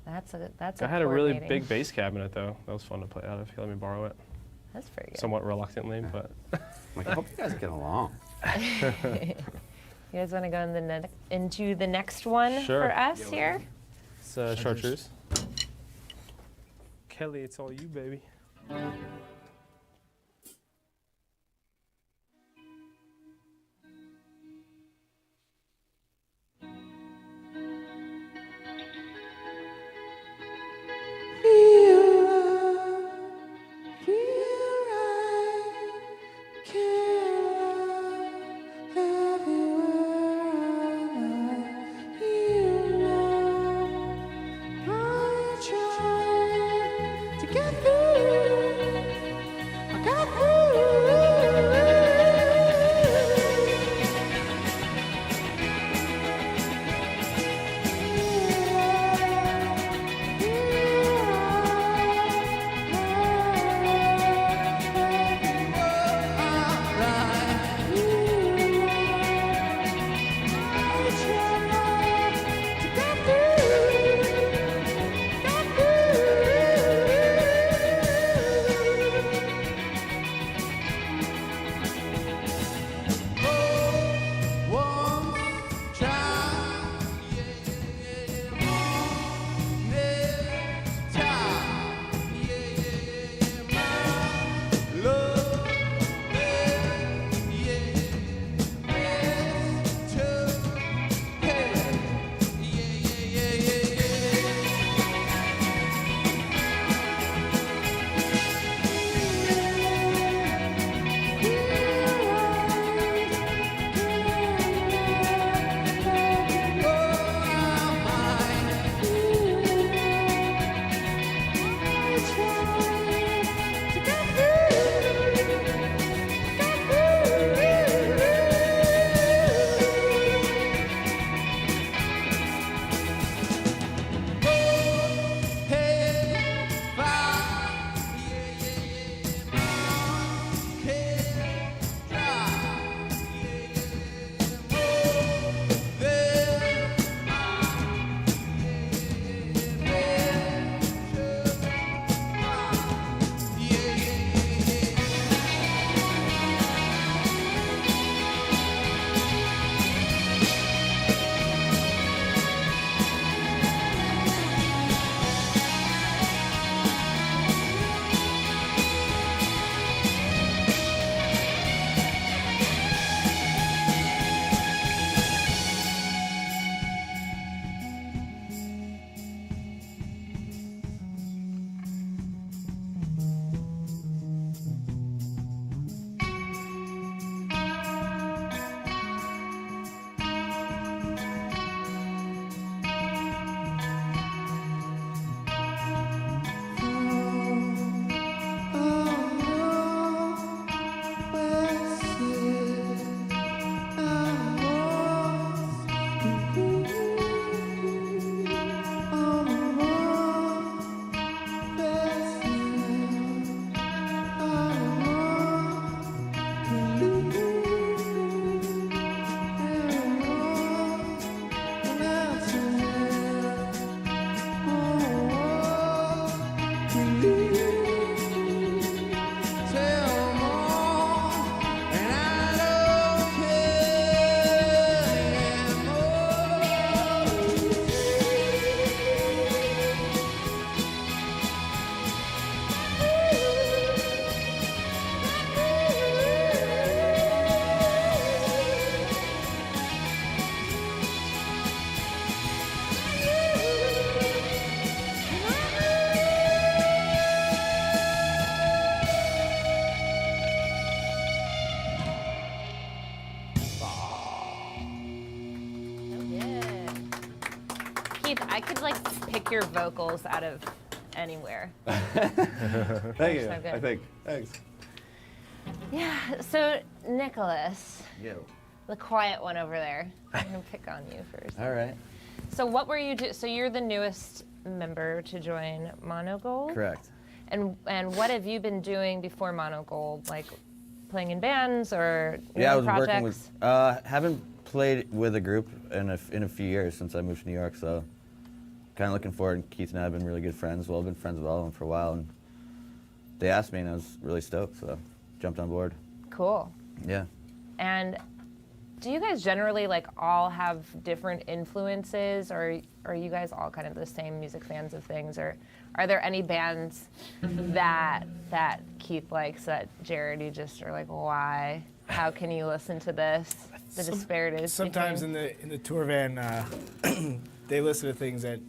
S5: That's
S22: I had a really big bass cabinet though. That was fun to play out of. He let me borrow it.
S5: That's pretty good.
S22: Somewhat reluctantly, but.
S21: Like, I hope you guys get along.
S5: You guys want to go into the next one for us here?
S22: It's Chartreuse. Kelly, it's all you, baby.
S14: Feel
S5: make your vocals out of anywhere.
S21: Thank you.
S5: So good.
S21: I think. Thanks.
S5: Yeah, so Nicholas,
S7: Yo.
S5: the quiet one over there. I'm gonna pick on you first.
S7: All right.
S5: So what were you so you're the newest member to join Monogold?
S7: Correct.
S5: And what have you been doing before Monogold? Like playing in bands or
S7: Yeah, I was
S5: projects?
S7: working with. Haven't played with a group in a few years since I moved to New York, so kind of looking forward. And Keith and I have been really good friends. Well, I've been friends with all of them for a while, and they asked me, and I was really stoked, so jumped on board.
S5: Cool.
S7: Yeah.
S5: And do you guys generally like all have different influences, or are you guys all kind of the same music fans of things, or are there any bands that Keith likes that Jared you just are like, why? How can you listen to this? The disparities.
S23: Sometimes
S5: between-
S23: in the tour van, they listen to things that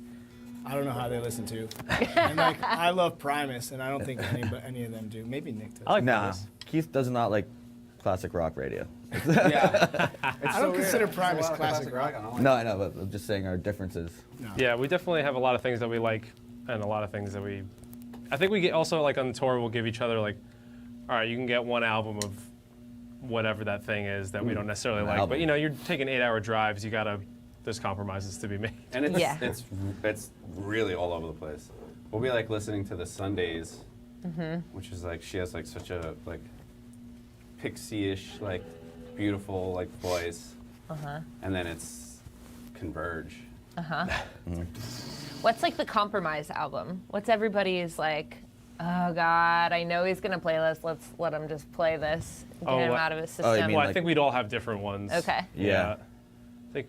S23: I don't know how they listen to. And like I love Primus, and I don't think any of them do. Maybe Nick does.
S7: I like Primus. Keith does not like classic rock radio.
S23: Yeah. I don't consider Primus classic rock.
S7: No, I know, but I'm just saying our differences.
S23: No.
S22: Yeah, we definitely have a lot of things that we like, and a lot of things that we. I think we get also like on the tour, we'll give each other like, all right, you can get one album of whatever that thing is that we don't necessarily
S21: An
S22: like,
S21: album.
S22: but you know, you're taking 8-hour drives, you gotta. There's compromises to be made.
S21: And it's really all over the place. We'll be like listening to the Sundays, which is like she has like such a like pixie-ish like beautiful like voice, and then it's Converge.
S5: What's like the compromise album? What's everybody's like, oh God, I know he's gonna play this, let's let him just play this, get him out of his system.
S22: Well, I think we'd all have different ones.
S5: Okay.
S22: Yeah. I think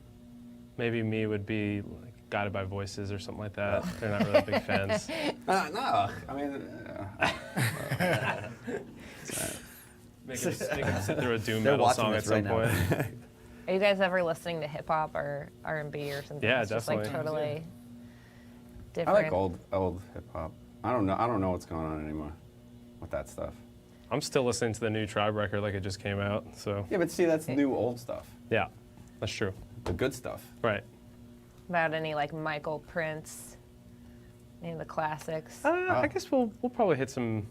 S22: maybe me would be like Guided by Voices or something like that. They're not really big fans.
S21: No, I mean.
S22: Make him sit through a doom
S7: They're
S22: metal
S7: watching
S22: song at
S7: this
S22: some
S7: right now.
S22: point.
S5: Are you guys ever listening to hip hop or R&B or something?
S22: Yeah,
S5: It's just like
S22: definitely.
S5: totally
S21: I
S5: different.
S21: like old hip hop. I don't know what's going on anymore with that stuff.
S22: I'm still listening to the new Tribe record like it just came out, so.
S21: Yeah, but see, that's new old stuff.
S22: Yeah, that's true.
S21: The good stuff.
S22: Right.
S5: About any like Michael Prince, any of the classics?
S22: I guess we'll probably hit a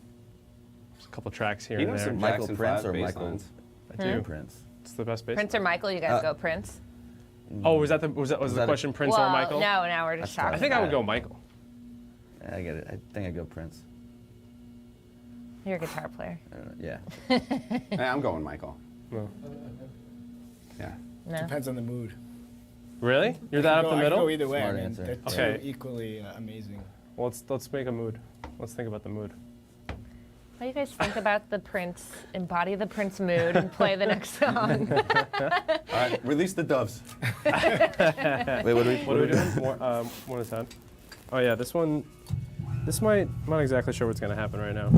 S22: couple tracks here
S21: You
S22: and
S21: know
S22: there.
S21: some
S7: Michael
S21: Jackson
S7: Prince
S21: 5
S7: or
S21: bass
S7: Michael?
S21: lines?
S22: I do.
S7: Prince.
S22: It's the best bass.
S5: Prince or Michael? You guys go Prince?
S22: Oh, was that the question? Prince
S5: well,
S22: or Michael?
S5: No, now we're just talking.
S22: I think I would go Michael.
S7: I get it. I think I'd go Prince.
S5: You're a guitar player.
S7: Yeah.
S21: Yeah, I'm going Michael.
S22: No.
S21: Yeah.
S5: No.
S23: Depends on the mood.
S22: Really? You're that up the
S23: I
S22: middle?
S23: can go either way.
S7: Smart
S23: I mean,
S7: answer.
S23: they're
S22: Okay.
S23: two equally amazing.
S22: Well, let's make a mood. Let's think about the mood.
S5: What do you guys think about the Prince, embody the Prince mood and play the next song?
S21: All right, release the doves.
S7: Wait, what are we doing?
S22: One at a time. Oh yeah, this one. This I'm not exactly sure what's gonna happen right now.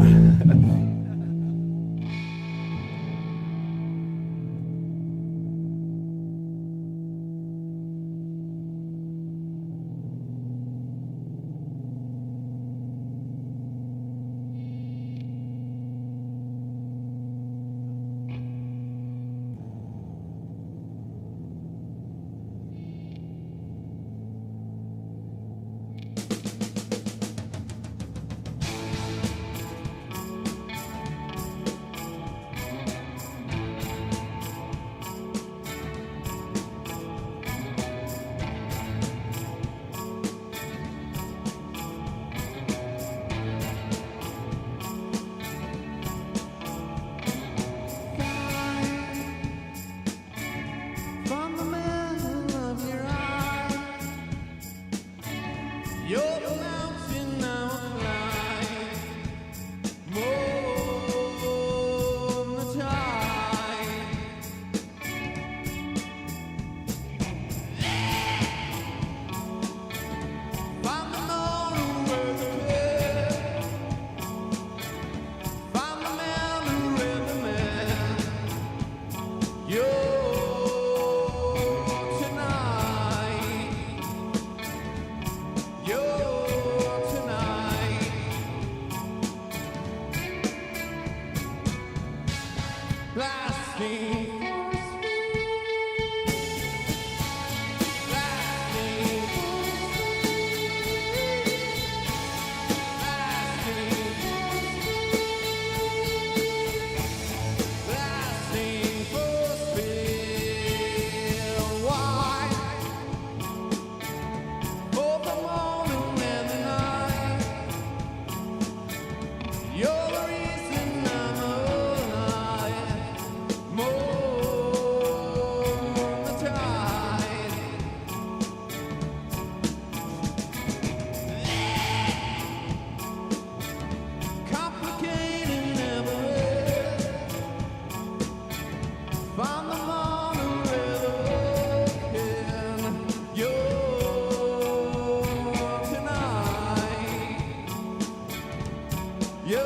S2: you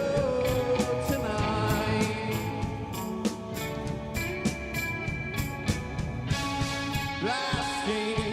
S2: tonight. Blasting.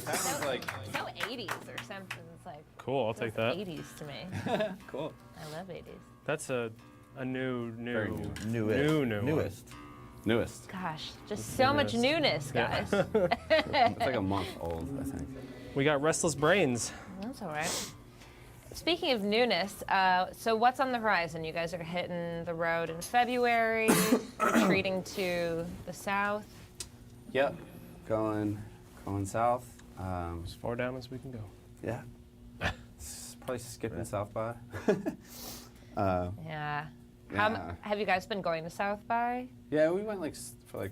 S21: That one's like
S5: So 80s or something. It's like
S22: Cool, I'll take that.
S5: 80s to me.
S21: Cool.
S5: I love 80s.
S22: That's a new.
S7: Newest.
S21: Newest.
S5: Gosh, just so much newness, guys.
S21: It's like a month old, I think.
S22: We got Restless Brains.
S5: That's all right. Speaking of newness, so what's on the horizon? You guys are hitting the road in February, retreating to the south.
S21: Yep. Going south.
S22: As far down as we can go.
S21: Yeah. Probably skipping South by.
S5: Yeah. Have you guys been going to South by?
S21: Yeah, we went for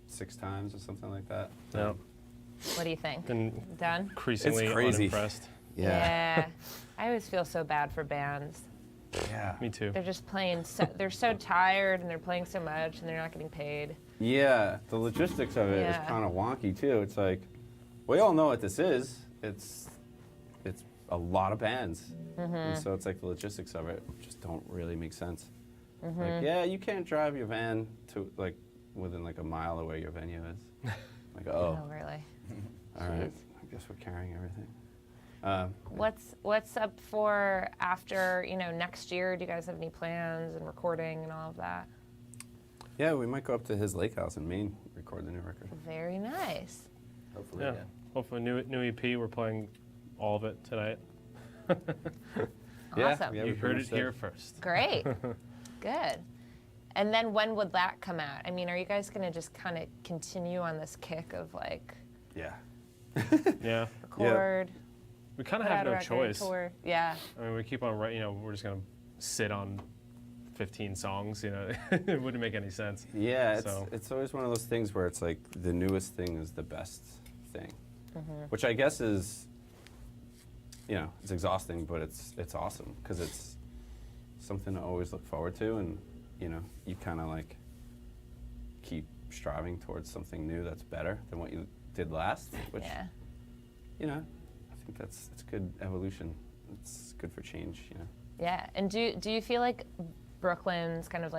S21: 6 times or something like that.
S22: Yeah.
S5: What do you think?
S22: Been
S5: Done?
S22: Increasingly
S21: It's crazy.
S22: unimpressed.
S5: Yeah. I always feel so bad for bands.
S21: Yeah.
S22: Me too.
S5: They're just playing, they're so tired and they're playing so much and they're not getting paid.
S21: Yeah, the logistics of it is
S5: Yeah.
S21: kind of wonky too. It's like, we all know what this is. It's a lot of bands. And so it's like the logistics of it just don't really make sense. Like, yeah, you can't drive your van to within a mile of where your venue is. Like, oh.
S5: Oh, really?
S21: All right, I guess we're carrying everything.
S5: What's up for after, next year? Do you guys have any plans and recording and all of that?
S21: Yeah, we might go up to his lake house in Maine, record the new record.
S5: Very nice.
S21: Hopefully,
S22: Yeah. Hopefully, new EP. We're playing all of it tonight.
S5: Awesome.
S21: Yeah,
S22: You heard it here first.
S5: Great. Good. And then when would that come out? I mean, are you guys going to just kind of continue on this kick of
S21: Yeah.
S22: Yeah.
S5: record?
S22: We kind of
S5: put
S22: have
S5: out a
S22: no
S5: record,
S22: choice.
S5: tour? Yeah.
S22: I mean, we keep on writing. We're just gonna sit on 15 songs. It wouldn't make any sense.
S21: Yeah,
S22: So-
S21: it's always one of those things where it's like the newest thing is the best thing, which I guess is, it's exhausting, but it's awesome because it's something to always look forward to, and you kind of keep striving towards something new that's better than what you did last, which
S5: Yeah.
S21: I think it's good evolution. It's good for change,
S5: Yeah. And do you feel like Brooklyn's kind of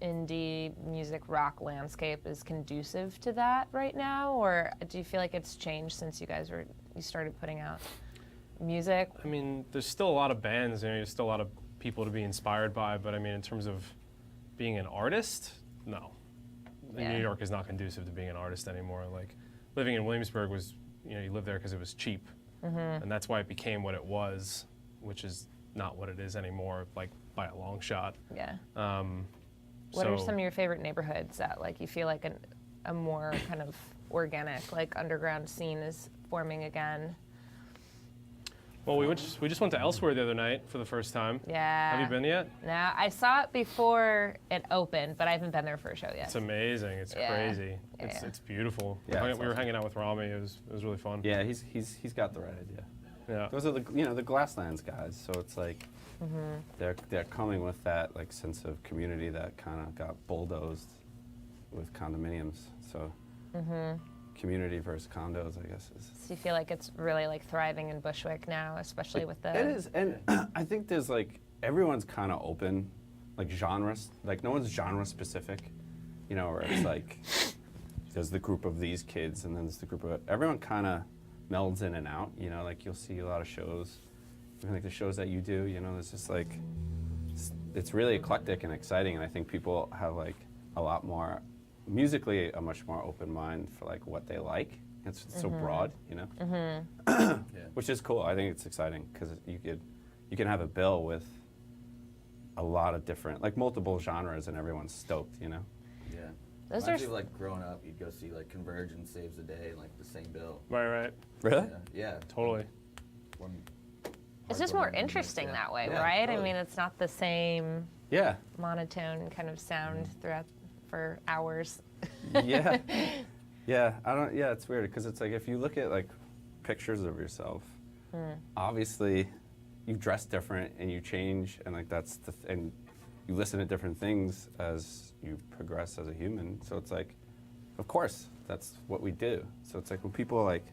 S5: indie music rock landscape is conducive to that right now, or do you feel like it's changed since you started putting out music?
S22: I mean, there's still a lot of bands. There's still a lot of people to be inspired by. But I mean, in terms of being an artist, no.
S5: Yeah.
S22: New York is not conducive to being an artist anymore. Living in Williamsburg was, you lived there because it was cheap. And that's why it became what it was, which is not what it is anymore, by a long shot.
S5: Yeah. What are some of your favorite neighborhoods that you feel like a more kind of organic, underground scene is forming again?
S22: Well, we just went to Elsewhere the other night for the first time.
S5: Yeah.
S22: Have you been yet?
S5: No, I saw it before it opened, but I haven't been there for a show yet.
S22: It's amazing. It's
S5: Yeah.
S22: crazy.
S5: Yeah,
S22: It's beautiful.
S21: Yeah,
S22: We were hanging out with Rami. It was really fun.
S21: Yeah, he's got the right idea.
S22: Yeah.
S21: Those are the Glasslands guys, so it's they're coming with that sense of community that kind of got bulldozed with condominiums. So community versus condos, I guess is.
S5: So you feel like it's really thriving in Bushwick now, especially with the.
S21: It is, and I think there's everyone's kind of open, genres. No one's genre specific. you know, where it's like there's the group of these kids and then there's the group of everyone kind of melds in and out, you know, like you'll see a lot of shows, even like the shows that you do, you know, it's just like it's really eclectic and exciting, and I think people have like a lot more musically a much more open mind for like what they like. It's so broad, you know, which is cool. I think it's exciting because you can have a bill with a lot of different, like multiple genres, and everyone's stoked, you know.
S7: Yeah.
S5: Those
S7: Reminds
S5: are
S7: me of, like growing up, you'd go see like Converge and Saves the Day, like the same bill.
S22: Right.
S21: Really?
S7: Yeah.
S22: Totally.
S5: It's just more interesting that way, right? I mean, it's not the same monotone kind of sound throughout for hours.
S21: Yeah. Yeah, it's weird because it's like if you look at like pictures of yourself, obviously you dress different and you change, and like that's and you listen to different things as you progress as a human. So it's like, of course, that's what we do. So it's like when people like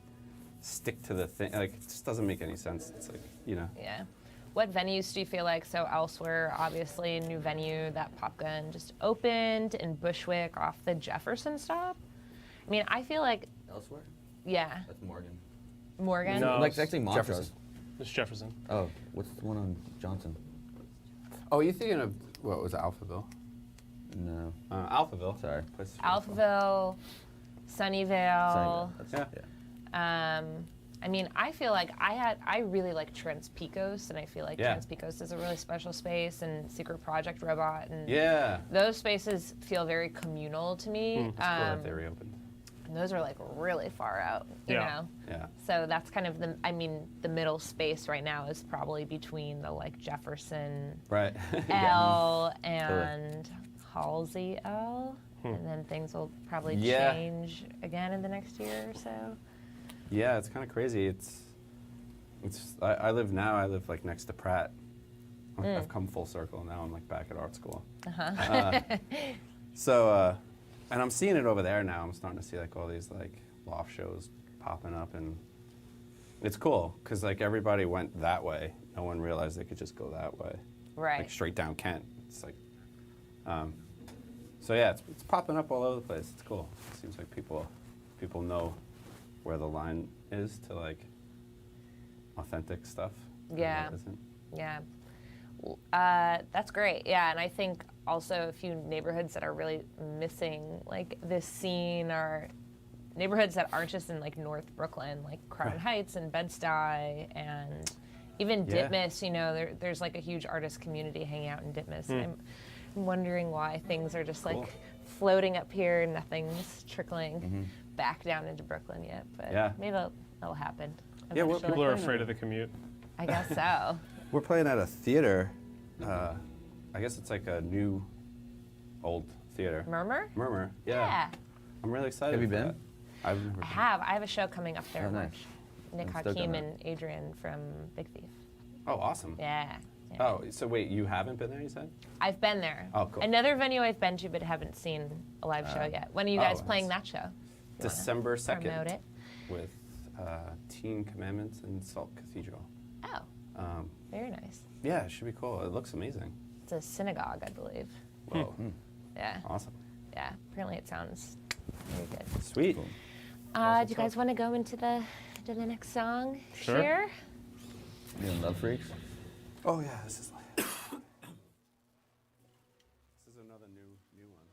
S21: stick to the thing, like it just doesn't make any sense. It's like, you know.
S5: Yeah. What venues do you feel like, so Elsewhere, obviously a new venue that Pop Gun just opened in Bushwick off the Jefferson stop? I mean, I feel like...
S7: Elsewhere?
S5: Yeah.
S7: That's Morgan.
S5: Morgan?
S21: No,
S7: Like, it's actually Montrose.
S21: Jefferson.
S22: It's Jefferson.
S7: Oh, what's the one on Johnson?
S21: Oh, you thinking of, what was it, Alphaville?
S7: No.
S21: Alphaville.
S7: Sorry.
S5: Alphaville, Sunnyvale.
S7: Yeah.
S5: I mean, I feel like I really like Trans Pecos, and I feel like Trans Pecos is a really special space, and Secret Project Robot, and those spaces feel very communal to me.
S21: It's cool that they reopened.
S5: And those are like really far out, you know?
S21: Yeah.
S5: So that's kind of the middle space right now is probably between the like Jefferson
S21: Right.
S5: L and Halsey L, and then things will probably change again in the next year or so.
S21: Yeah, it's kind of crazy. I live like next to Pratt. I've come full circle now. I'm like back at art school. And I'm seeing it over there now. I'm starting to see like all these like loft shows popping up, and it's cool because like everybody went that way. No one realized they could just go that way.
S5: Right.
S21: Like straight down Kent. It's like, so yeah, it's popping up all over the place. It's cool. It seems like people know where the line is to like authentic stuff.
S5: Yeah.
S21: And what isn't.
S5: Yeah. That's great. Yeah, and I think also a few neighborhoods that are really missing like this scene are neighborhoods that aren't just in like North Brooklyn, like Crown Heights and Bed-Stuy, and even Ditmas. You know, there's like a huge artist community hanging out in Ditmas. And I'm wondering why things are just like floating up here and nothing's trickling back down into Brooklyn yet. But maybe that'll happen.
S21: Yeah,
S22: People are afraid of the commute.
S5: I guess so.
S21: We're playing at a theater. I guess it's like a new, old theater.
S5: Murmur?
S21: Murmur, yeah. I'm really excited.
S7: Have you
S21: for
S7: been?
S21: that. I've never been.
S5: I have a show coming up there in
S7: nice.
S5: March. Nick
S7: I'm stoked on
S5: Hakim
S7: that.
S5: and Adrian from Big Thief.
S21: Oh, awesome.
S5: Yeah.
S21: Oh, so wait, you haven't been there, you said?
S5: I've been there.
S21: Oh, cool.
S5: Another venue I've been to but haven't seen a live show yet. When are you guys playing that show?
S21: December
S5: Promote
S21: 2nd
S5: it.
S21: with Teen Commandments and Salt Cathedral.
S5: Oh, very nice.
S21: Yeah, it should be cool. It looks amazing.
S5: It's a synagogue, I believe.
S21: Whoa.
S5: Yeah.
S21: Awesome.
S5: Yeah, apparently it sounds very good.
S21: Sweet.
S5: Do you guys want to go into the next song
S21: Sure.
S5: here?
S7: You know, Love Freaks?
S21: Oh yeah, this is like this is another new one.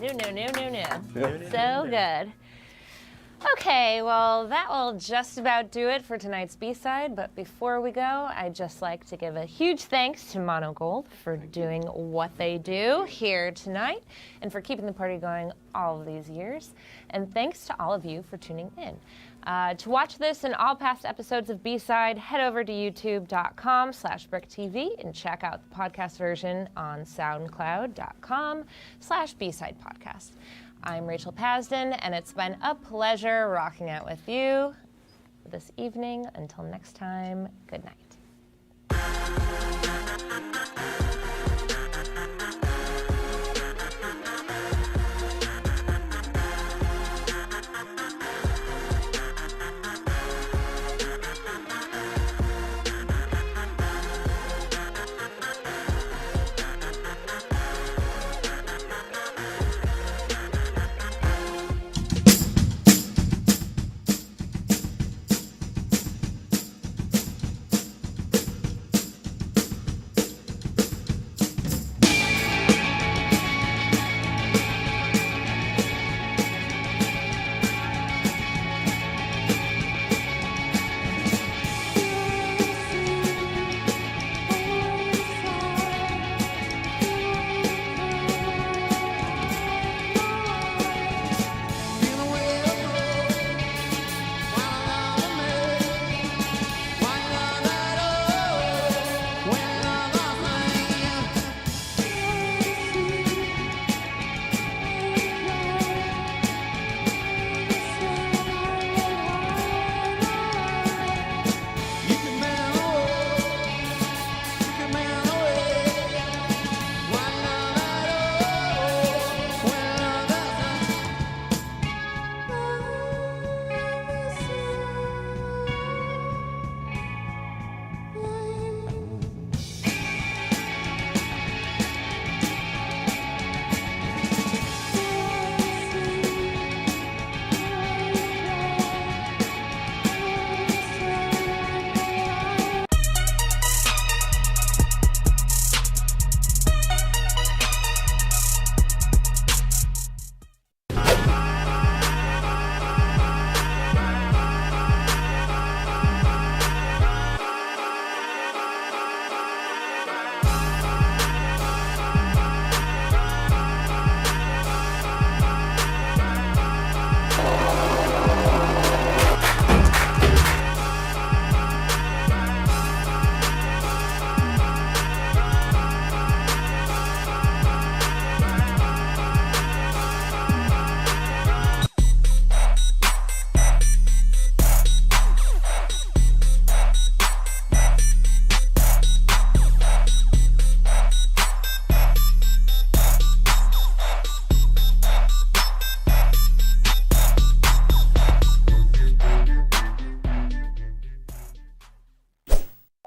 S5: No. So good. Okay, well, that will just about do it for tonight's B-side, but before we go, I'd just like to give a huge thanks to Mono Gold for doing what they do here tonight and for keeping the party going all of these years. And thanks to all of you for tuning in. To watch this and all past episodes of B-Side, head over to youtube.com/Bric Tv and check out the podcast version on soundcloud.com/B-Side podcast. I'm Rachel Pasden, and it's been a pleasure rocking out with you this evening. Until next time, good night.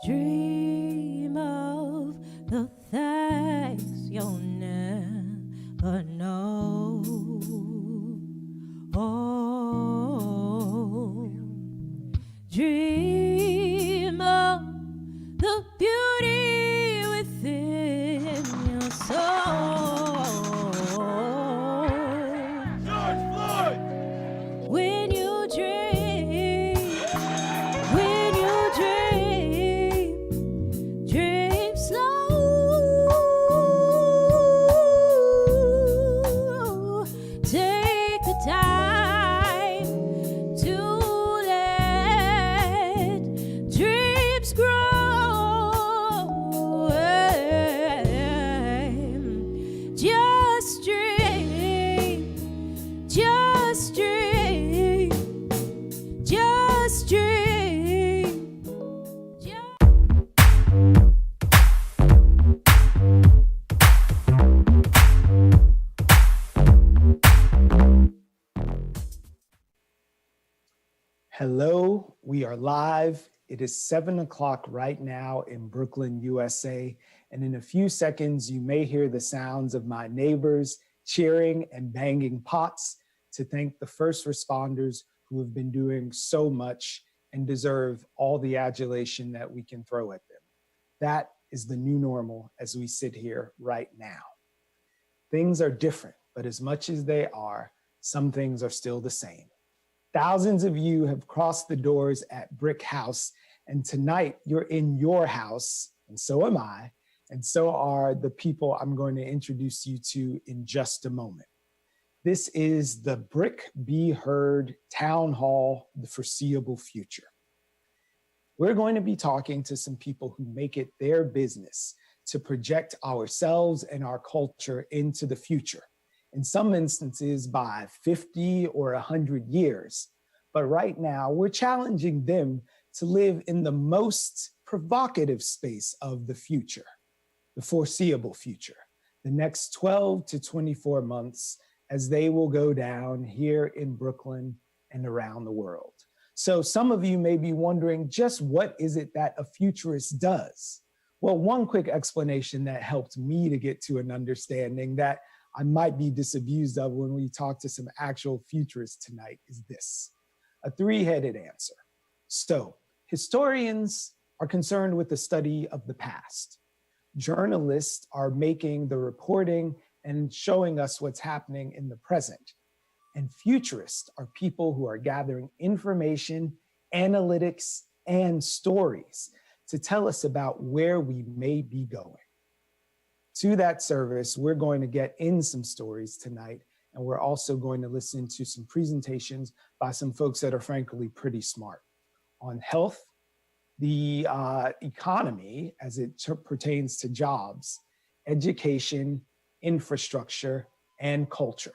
S14: Dream of the things you'll never know. Oh, dream of the beauty within your soul. George Floyd! When you dream, when you dream, dream slow. Take the time to let dreams grow. Just dream, just dream, just dream.
S23: Hello, we are live. It is 7 o'clock right now in Brooklyn, USA. And in a few seconds, you may hear the sounds of my neighbors cheering and banging pots to thank the first responders who have been doing so much and deserve all the adulation that we can throw at them. That is the new normal as we sit here right now. Things are different, but as much as they are, some things are still the same. Thousands of you have crossed the doors at Bric House, and tonight you're in your house, and so am I, and so are the people I'm going to introduce you to in just a moment. This is the Bric Be Heard Town Hall, The Foreseeable Future. We're going to be talking to some people who make it their business to project ourselves and our culture into the future, in some instances by 50 or 100 years. But right now, we're challenging them to live in the most provocative space of the future, the foreseeable future, the next 12 to 24 months as they will go down here in Brooklyn and around the world. So some of you may be wondering, just what is it that a futurist does? Well, one quick explanation that helped me to get to an understanding that I might be disabused of when we talk to some actual futurists tonight is this: a three-headed answer. So historians are concerned with the study of the past. Journalists are making the reporting and showing us what's happening in the present. And futurists are people who are gathering information, analytics, and stories to tell us about where we may be going. To that service, we're going to get in some stories tonight, and we're also going to listen to some presentations by some folks that are frankly pretty smart on health, the economy as it pertains to jobs, education, infrastructure, and culture.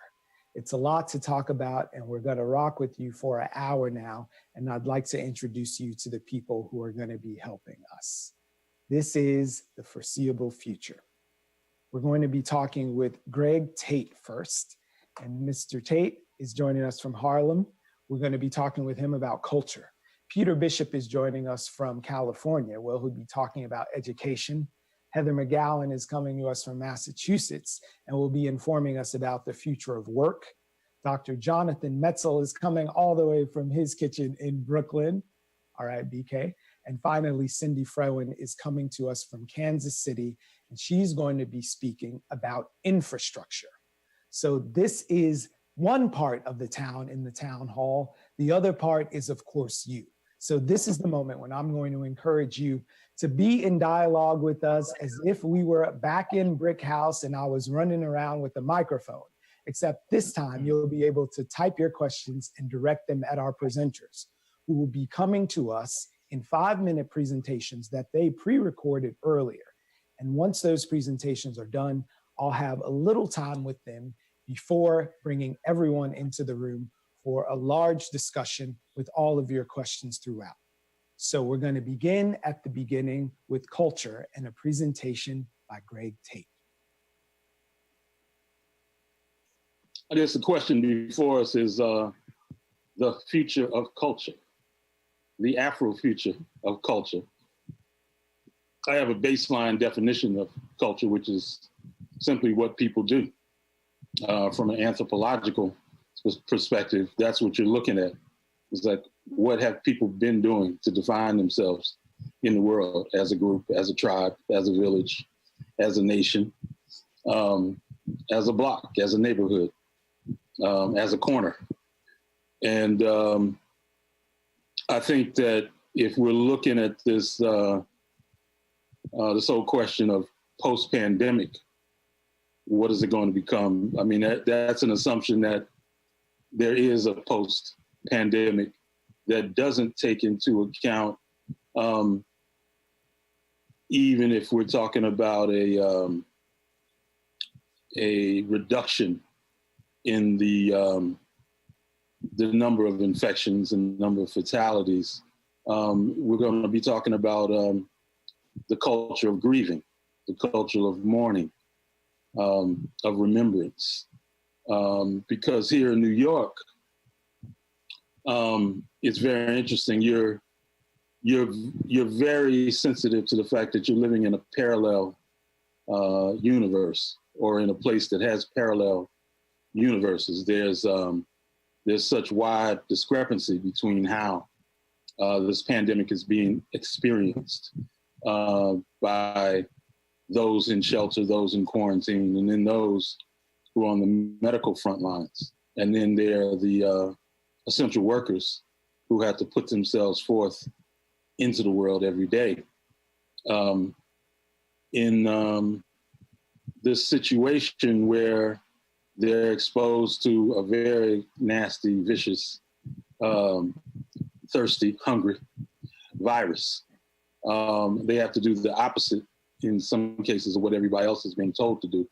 S23: It's a lot to talk about, and we're going to rock with you for an hour now, and I'd like to introduce you to the people who are going to be helping us. This is the foreseeable future. We're going to be talking with Greg Tate first, and Mr. Tate is joining us from Harlem. We're going to be talking with him about culture. Peter Bishop is joining us from California, where he'll be talking about education. Heather McGowan is coming to us from Massachusetts and will be informing us about the future of work. Dr. Jonathan Metzel is coming all the way from his kitchen in Brooklyn. All right, BK. And finally, Cindy Frewen is coming to us from Kansas City, and she's going to be speaking about infrastructure. So this is one part of the town in the town hall. The other part is, of course, you. So this is the moment when I'm going to encourage you to be in dialogue with us as if we were back in Bric House and I was running around with a microphone, except this time you'll be able to type your questions and direct them at our presenters, who will be coming to us in 5-minute presentations that they pre-recorded earlier. And once those presentations are done, I'll have a little time with them before bringing everyone into the room for a large discussion with all of your questions throughout. So we're going to begin at the beginning with culture and a presentation by Greg Tate.
S1: I guess the question before us is the future of culture, the Afro future of culture. I have a baseline definition of culture, which is simply what people do. From an anthropological perspective, that's what you're looking at. It's like, what have people been doing to define themselves in the world as a group, as a tribe, as a village, as a nation, as a block, as a neighborhood, as a corner. And I think that if we're looking at this, this whole question of post-pandemic, what is it going to become? I mean, that's an assumption that there is a post-pandemic that doesn't take into account, even if we're talking about a reduction in the number of infections and number of fatalities, we're going to be talking about the culture of grieving, the culture of mourning, of remembrance. Because here in New York, it's very interesting. You're very sensitive to the fact that you're living in a parallel universe, or in a place that has parallel universes. There's such wide discrepancy between how this pandemic is being experienced by those in shelter, those in quarantine, and then those who are on the medical front lines. And then there are the essential workers who have to put themselves forth into the world every day. In this situation where they're exposed to a very nasty, vicious, thirsty, hungry virus, they have to do the opposite in some cases of what everybody else is being told to do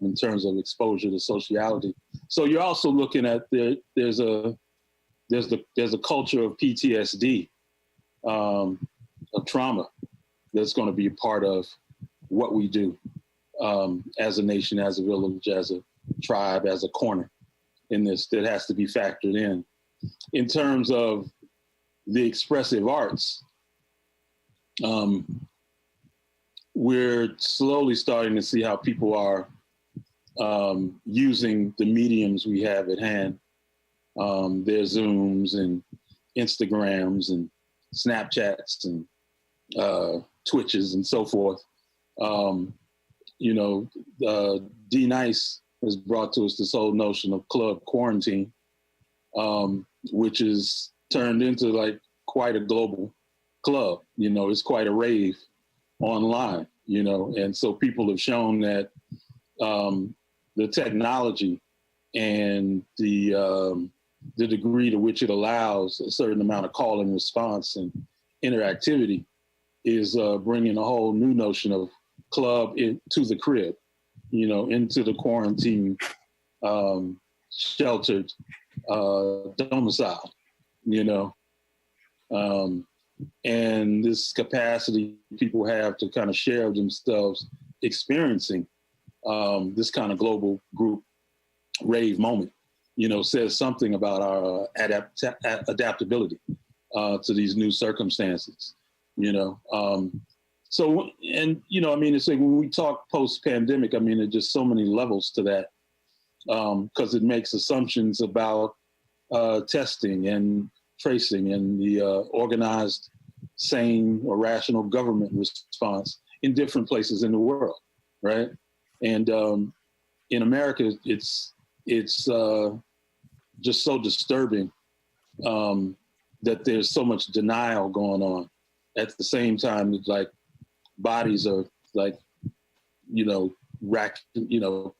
S1: in terms of exposure to sociality. So you're also looking at there's a culture of PTSD, of trauma, that's going to be a part of what we do as a nation, as a village, as a tribe, as a corner in this, that has to be factored in. In terms of the expressive arts, we're slowly starting to see how people are using the mediums we have at hand. There's Zooms and Instagrams and Snapchats and Twitches and so forth. D Nice has brought to us this whole notion of club quarantine, which is turned into like quite a global club. It's quite a rave online, and so people have shown that the technology and the degree to which it allows a certain amount of call and response and interactivity is bringing a whole new notion of club into the crib, into the quarantine, sheltered domicile, and this capacity people have to kind of share themselves experiencing this kind of global group rave moment, says something about our adaptability to these new circumstances, So, it's like when we talk post-pandemic, there's just so many levels to that because it makes assumptions about testing and tracing and the organized, sane or rational government response in different places in the world, right? And in America, it's just so disturbing that there's so much denial going on. At the same time, it's like bodies are like,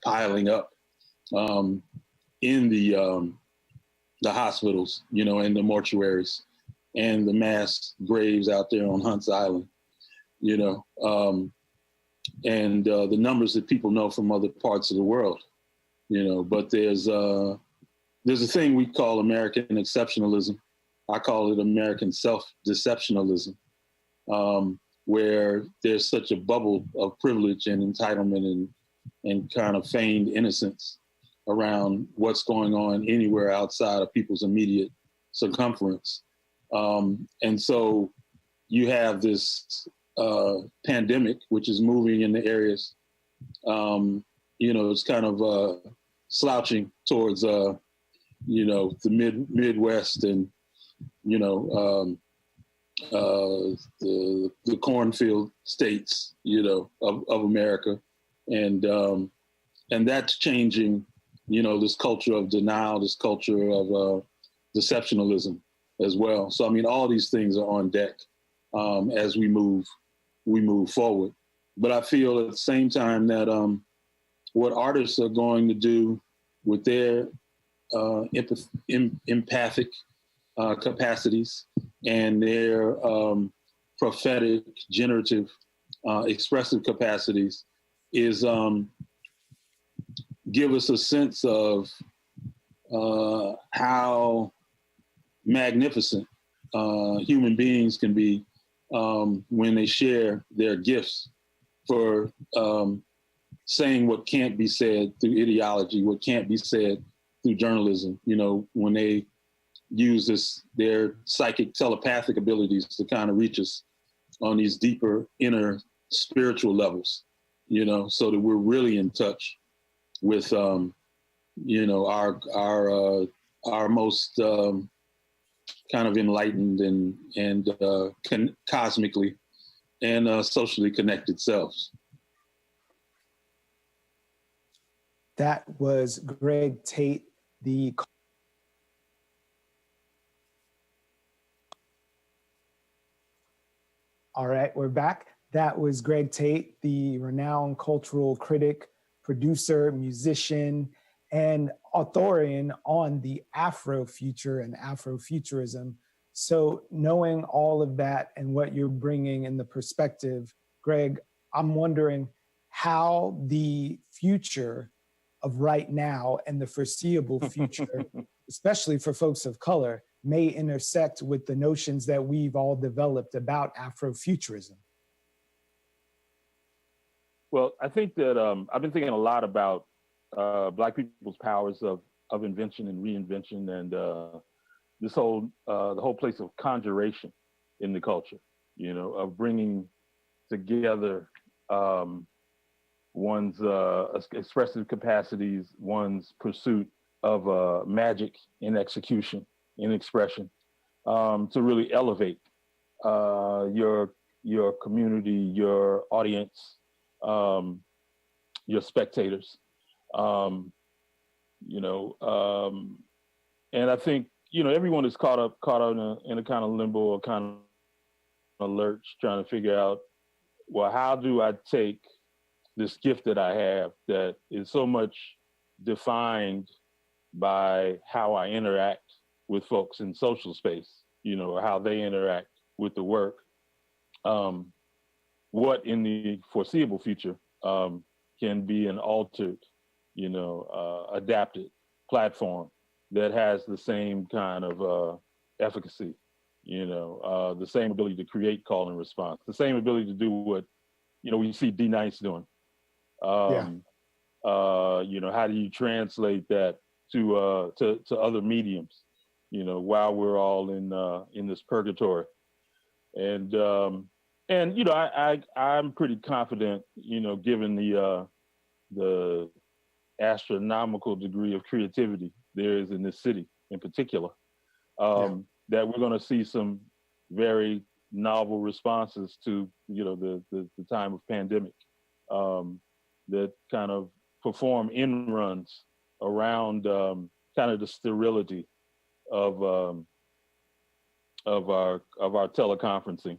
S1: piling up in the hospitals, and the mortuaries and the mass graves out there on Hunts Island, and the numbers that people know from other parts of the world, but there's a thing we call American exceptionalism. I call it American self-deceptionalism, where there's such a bubble of privilege and entitlement and kind of feigned innocence around what's going on anywhere outside of people's immediate circumference. And so you have this pandemic, which is moving in the areas, it's kind of slouching towards, the Midwest and, the cornfield states, of America. And that's changing, this culture of denial, this culture of deceptionalism as well. So, all these things are on deck as we move forward. But I feel at the same time that what artists are going to do with their empathic capacities and their prophetic, generative, expressive capacities is give us a sense of how magnificent human beings can be when they share their gifts for saying what can't be said through ideology, what can't be said through journalism, when they use their psychic telepathic abilities to kind of reach us on these deeper inner spiritual levels, so that we're really in touch with, our most kind of enlightened and cosmically and socially connected selves.
S23: That was Greg Tate, the All right, we're back. That was Greg Tate, the renowned cultural critic, producer, musician, and authorian on the Afrofuture and Afrofuturism. So knowing all of that and what you're bringing in the perspective, Greg, I'm wondering how the future of right now and the foreseeable future, especially for folks of color, may intersect with the notions that we've all developed about Afrofuturism.
S1: Well, I think that I've been thinking a lot about Black people's powers of invention and reinvention, and this whole the whole place of conjuration in the culture, you know, of bringing together one's expressive capacities, one's pursuit of magic in execution, in expression, to really elevate your community, your audience, your spectators, you know, and I think, you know, everyone is caught in a kind of limbo or kind of lurch, trying to figure out, well, how do I take this gift that I have that is so much defined by how I interact with folks in social space, you know, or how they interact with the work. What in the foreseeable future can be an altered, you know, adapted platform that has the same kind of efficacy, you know, the same ability to create call and response, the same ability to do what, you know, we see D Nice doing. You know, how do you translate that to other mediums, you know, while we're all in this purgatory? And you know, I'm pretty confident, you know, given the astronomical degree of creativity there is in this city in particular, that we're going to see some very novel responses to, you know, the time of pandemic, that kind of perform in-runs around kind of the sterility of our teleconferencing.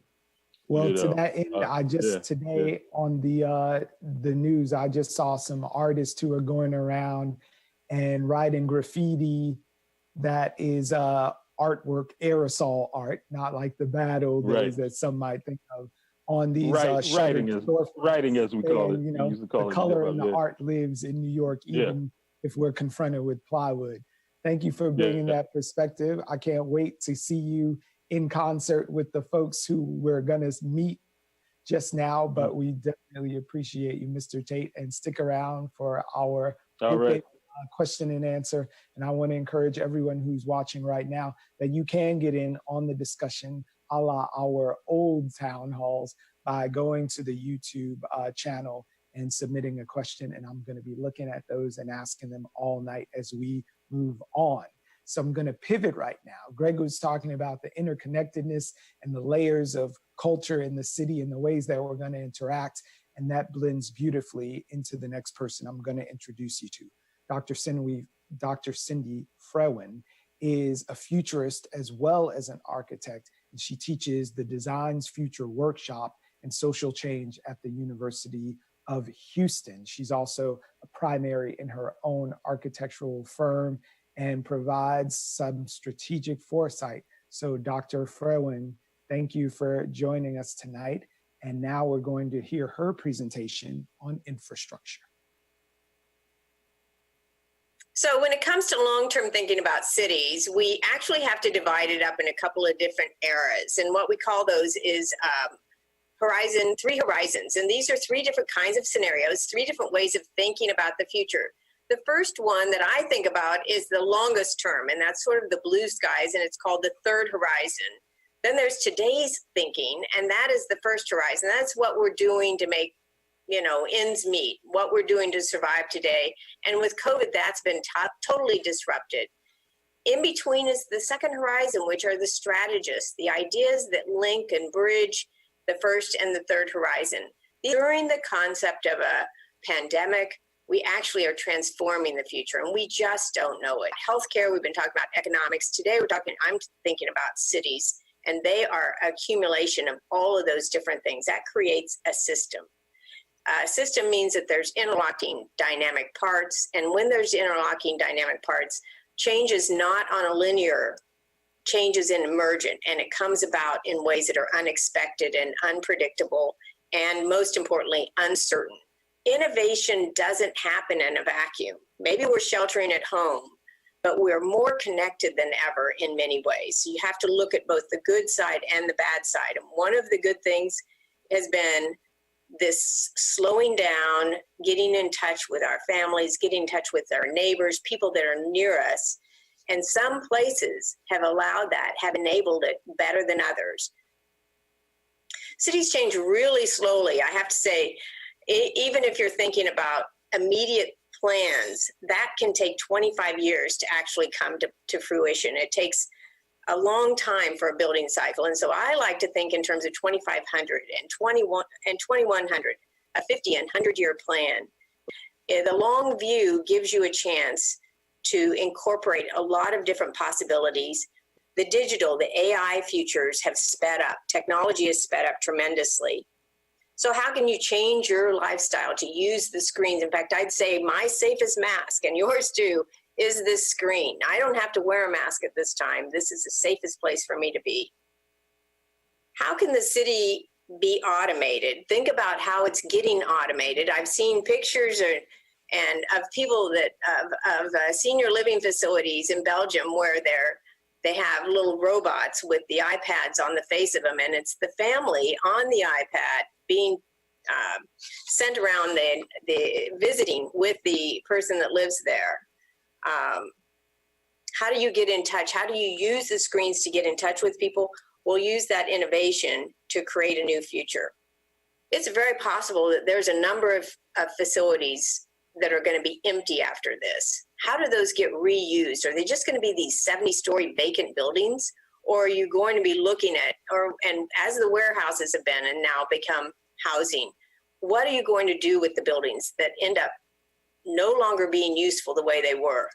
S23: Well,
S1: you
S23: to
S1: know,
S23: that end, I just today on the news, I just saw some artists who are going around and writing graffiti that is artwork, aerosol art, not like the bad old days that some might think of, on these
S1: writing as we call it.
S23: You know, the color in the art lives in New York, even if we're confronted with plywood. Thank you for bringing that perspective. I can't wait to see you in concert with the folks who we're gonna meet just now, but we definitely appreciate you, Mr. Tate, and stick around for our question and answer. And I wanna encourage everyone who's watching right now that you can get in on the discussion a la our old town halls by going to the YouTube channel and submitting a question. And I'm gonna be looking at those and asking them all night as we move on. So I'm gonna pivot right now. Greg was talking about the interconnectedness and the layers of culture in the city and the ways that we're gonna interact. And that blends beautifully into the next person I'm gonna introduce you to. Dr. Cindy Frewen is a futurist as well as an architect, and she teaches the Designs Future Workshop and Social Change at the University of Houston. She's also a primary in her own architectural firm and provides some strategic foresight. So Dr. Frewen, thank you for joining us tonight. And now we're going to hear her presentation on infrastructure.
S8: So when it comes to long-term thinking about cities, we actually have to divide it up in a couple of different eras. And what we call those is three horizons. And these are three different kinds of scenarios, three different ways of thinking about the future. The first one that I think about is the longest term, and that's sort of the blue skies, and it's called the third horizon. Then there's today's thinking, and that is the first horizon. That's what we're doing to make, you know, ends meet, what we're doing to survive today. And with COVID, that's been totally disrupted. In between is the second horizon, which are the strategists, the ideas that link and bridge the first and the third horizon. During the concept of a pandemic, We actually are transforming the future, and we just don't know it. Healthcare, we've been talking about economics. Today, I'm thinking about cities, and they are accumulation of all of those different things. That creates a system. A system means that there's interlocking dynamic parts, and when there's interlocking dynamic parts, change is not on a linear, change is in emergent, and it comes about in ways that are unexpected and unpredictable, and most importantly, uncertain. Innovation doesn't happen in a vacuum. Maybe we're sheltering at home, but we're more connected than ever in many ways. So you have to look at both the good side and the bad side. And one of the good things has been this slowing down, getting in touch with our families, getting in touch with our neighbors, people that are near us. And some places have allowed that, have enabled it better than others. Cities change really slowly. I have to say, even if you're thinking about immediate plans, that can take 25 years to actually come to fruition. It takes a long time for a building cycle. And so I like to think in terms of 2,500 and 2,100, a 50 and 100-year plan. The long view gives you a chance to incorporate a lot of different possibilities. The digital, the AI futures have sped up. Technology has sped up tremendously. So how can you change your lifestyle to use the screens? In fact, I'd say my safest mask, and yours too, is this screen. I don't have to wear a mask at this time. This is the safest place for me to be. How can the city be automated? Think about how it's getting automated. I've seen pictures of people that of senior living facilities in Belgium where they have little robots with the iPads on the face of them, and it's the family on the iPad being sent around the visiting with the person that lives there. How do you get in touch? How do you use the screens to get in touch with people? We'll use that innovation to create a new future. It's very possible that there's a number of facilities that are going to be empty after this. How do those get reused? Are they just going to be these 70-story vacant buildings? Or are you going to be looking at, and as the warehouses have been and now become housing, what are you going to do with the buildings that end up no longer being useful the way they were?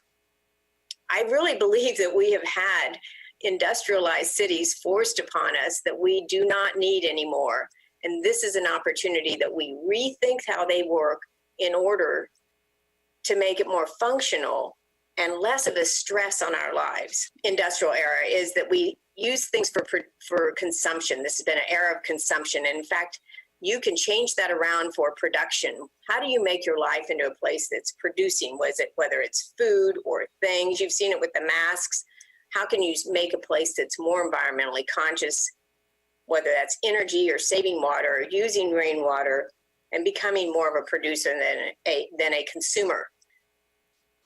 S8: I really believe that we have had industrialized cities forced upon us that we do not need anymore. And this is an opportunity that we rethink how they work in order to make it more functional and less of a stress on our lives. Industrial era is that we use things for consumption. This has been an era of consumption. And in fact, you can change that around for production. How do you make your life into a place that's producing? Whether it's food or things? You've seen it with the masks. How can you make a place that's more environmentally conscious, whether that's energy or saving water, or using rainwater, and becoming more of a producer than a consumer?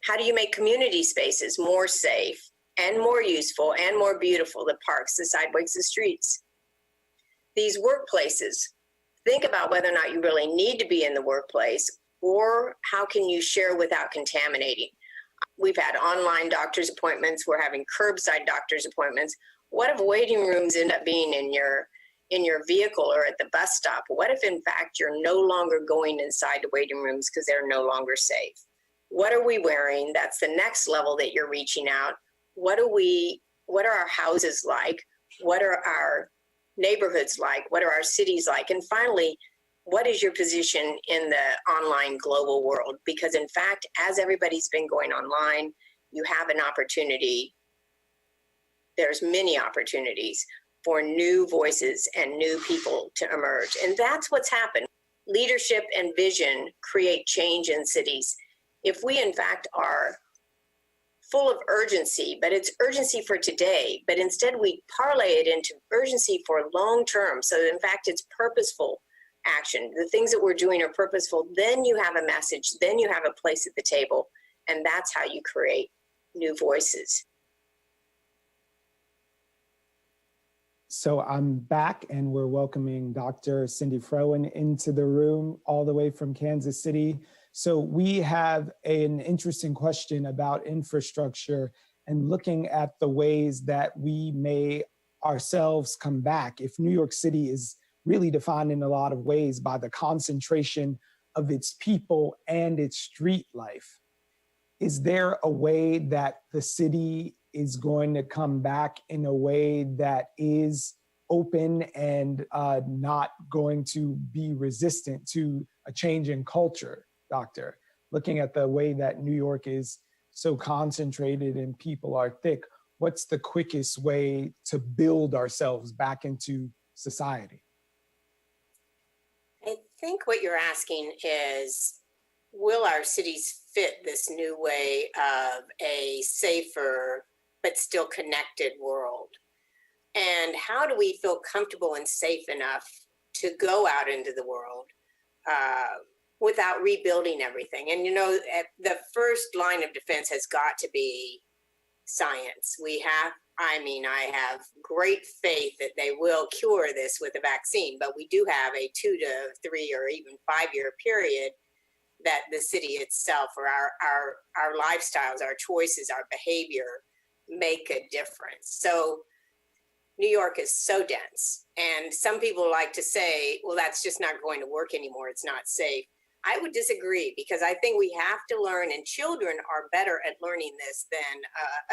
S8: How do you make community spaces more safe and more useful and more beautiful? The parks, the sidewalks, the streets. These workplaces, think about whether or not you really need to be in the workplace, or how can you share without contaminating? We've had online doctor's appointments. We're having curbside doctor's appointments. What if waiting rooms end up being in your vehicle or at the bus stop? What if in fact you're no longer going inside the waiting rooms because they're no longer safe? What are we wearing? That's the next level that you're reaching out. What are our houses like? What are our neighborhoods like? What are our cities like? And finally, what is your position in the online global world? Because in fact, as everybody's been going online, you have an opportunity. There's many opportunities for new voices and new people to emerge. And that's what's happened. Leadership and vision create change in cities. If we in fact are full of urgency, but it's urgency for today, but instead we parlay it into urgency for long term, so that in fact it's purposeful action. The things that we're doing are purposeful, then you have a message, then you have a place at the table, and that's how you create new voices.
S23: So I'm back, and we're welcoming Dr. Cindy Frowen into the room all the way from Kansas City. So we have an interesting question about infrastructure and looking at the ways that we may ourselves come back. If New York City is really defined in a lot of ways by the concentration of its people and its street life. Is there a way that the city is going to come back in a way that is open and not going to be resistant to a change in culture, Doctor? Looking at the way that New York is so concentrated and people are thick, what's the quickest way to build ourselves back into society?
S8: I think what you're asking is, will our cities fit this new way of a safer but still connected world? And how do we feel comfortable and safe enough to go out into the world without rebuilding everything? And you know, the first line of defense has got to be science. I have great faith that they will cure this with a vaccine, but we do have a 2 to 3 or even 5-year period that the city itself, or our lifestyles, our choices, our behavior make a difference. So New York is so dense, and some people like to say, well, that's just not going to work anymore, it's not safe. I would disagree, because I think we have to learn, and children are better at learning this than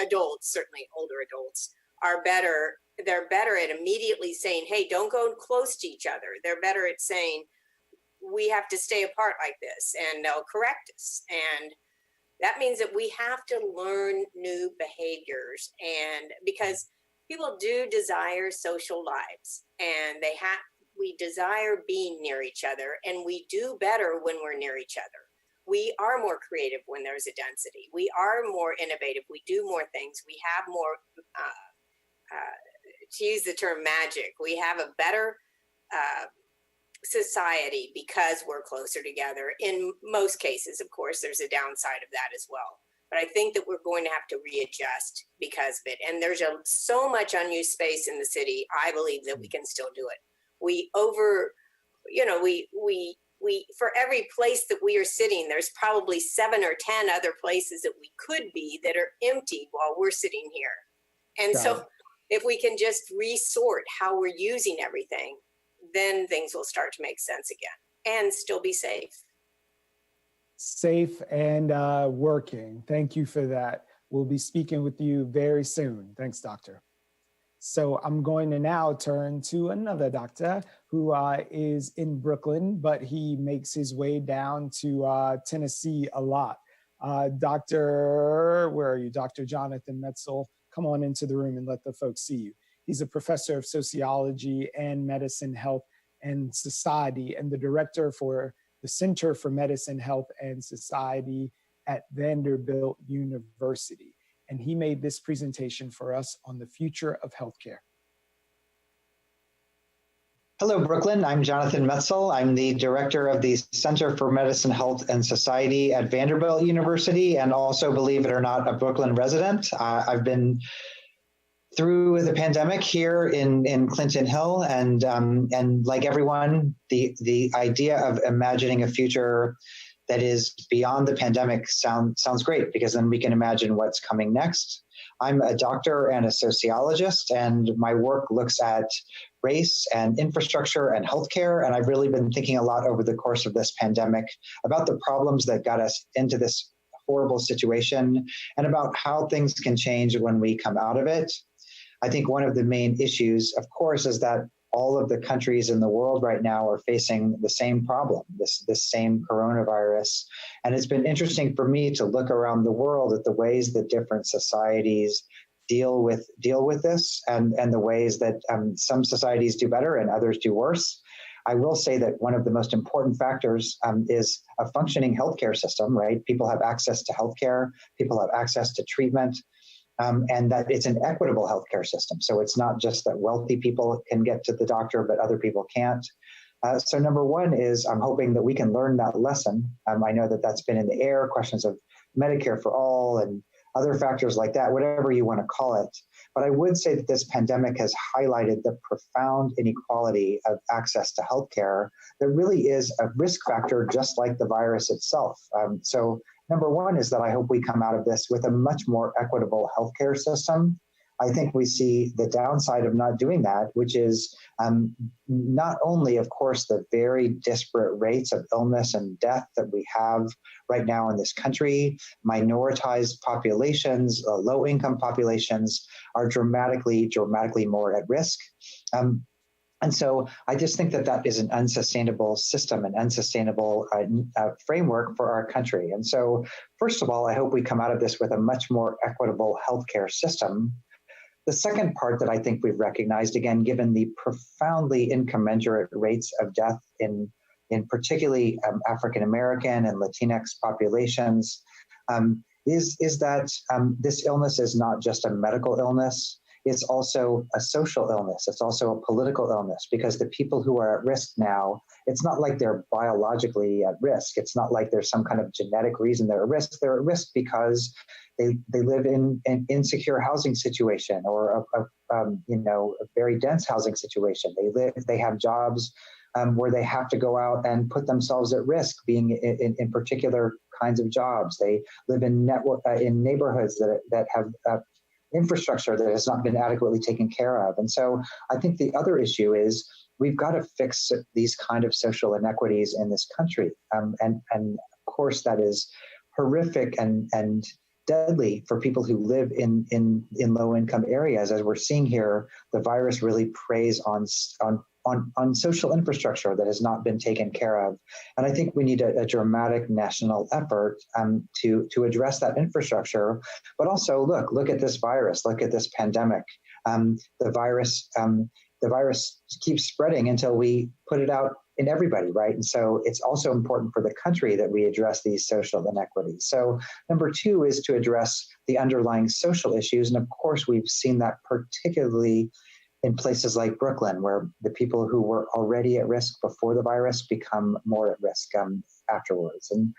S8: adults, certainly older adults are better. They're better at immediately saying, hey, don't go close to each other. They're better at saying, we have to stay apart like this, and they'll correct us. And that means that we have to learn new behaviors, and because people do desire social lives, and we desire being near each other, and we do better when we're near each other. We are more creative when there's a density. We are more innovative. We do more things. We have more, to use the term magic, we have a better society because we're closer together. In most cases, of course, there's a downside of that as well. But I think that we're going to have to readjust because of it. And there's so much unused space in the city. I believe that we can still do it. We for every place that we are sitting, there's probably 7 or 10 other places that we could be that are empty while we're sitting here. And so if we can just resort how we're using everything, then things will start to make sense again and still be safe.
S23: Safe and working. Thank you for that. We'll be speaking with you very soon. Thanks, Doctor. So I'm going to now turn to another doctor who is in Brooklyn, but he makes his way down to Tennessee a lot. Where are you? Dr. Jonathan Metzl, come on into the room and let the folks see you. He's a professor of sociology and medicine, health, and society, and the director for the Center for Medicine, Health, and Society at Vanderbilt University. And he made this presentation for us on the future of healthcare.
S3: Hello, Brooklyn. I'm Jonathan Metzl. I'm the director of the Center for Medicine, Health, and Society at Vanderbilt University, and also, believe it or not, a Brooklyn resident. I've been through the pandemic here in Clinton Hill, and like everyone, the idea of imagining a future that is beyond the pandemic sounds great, because then we can imagine what's coming next. I'm a doctor and a sociologist, and my work looks at race and infrastructure and healthcare. And I've really been thinking a lot over the course of this pandemic about the problems that got us into this horrible situation and about how things can change when we come out of it. I think one of the main issues, of course, is that all of the countries in the world right now are facing the same problem, this same coronavirus. And it's been interesting for me to look around the world at the ways that different societies deal with this, and the ways that some societies do better and others do worse. I will say that one of the most important factors is a functioning healthcare system, right? People have access to healthcare, people have access to treatment, and that it's an equitable healthcare system. So it's not just that wealthy people can get to the doctor, but other people can't. So number one is I'm hoping that we can learn that lesson. I know that that's been in the air, questions of Medicare for all and other factors like that, whatever you want to call it. But I would say that this pandemic has highlighted the profound inequality of access to healthcare that really is a risk factor, just like the virus itself. So number one is that I hope we come out of this with a much more equitable healthcare system. I think we see the downside of not doing that, which is not only, of course, the very disparate rates of illness and death that we have right now in this country. Minoritized populations, low-income populations are dramatically more at risk. And so I just think that that is an unsustainable system, an unsustainable framework for our country. And so, first of all, I hope we come out of this with a much more equitable healthcare system. The second part that I think we've recognized, again, given the profoundly incommensurate rates of death in particularly African-American and Latinx populations, is that this illness is not just a medical illness. It's also a social illness. It's also a political illness, because the people who are at risk now, it's not like they're biologically at risk. It's not like there's some kind of genetic reason they're at risk. They're at risk because they live in an insecure housing situation or a very dense housing situation. They have jobs where they have to go out and put themselves at risk being in particular kinds of jobs. They live in neighborhoods that have infrastructure that has not been adequately taken care of. And so I think the other issue is we've got to fix these kind of social inequities in this country. And of course, that is horrific and deadly for people who live in low-income areas. As we're seeing here, the virus really preys on social infrastructure that has not been taken care of. And I think we need a dramatic national effort to address that infrastructure. But also, look at this virus, look at this pandemic. The virus keeps spreading until we put it out in everybody, right? And so it's also important for the country that we address these social inequities. So number two is to address the underlying social issues. And of course, we've seen that particularly in places like Brooklyn, where the people who were already at risk before the virus become more at risk afterwards. And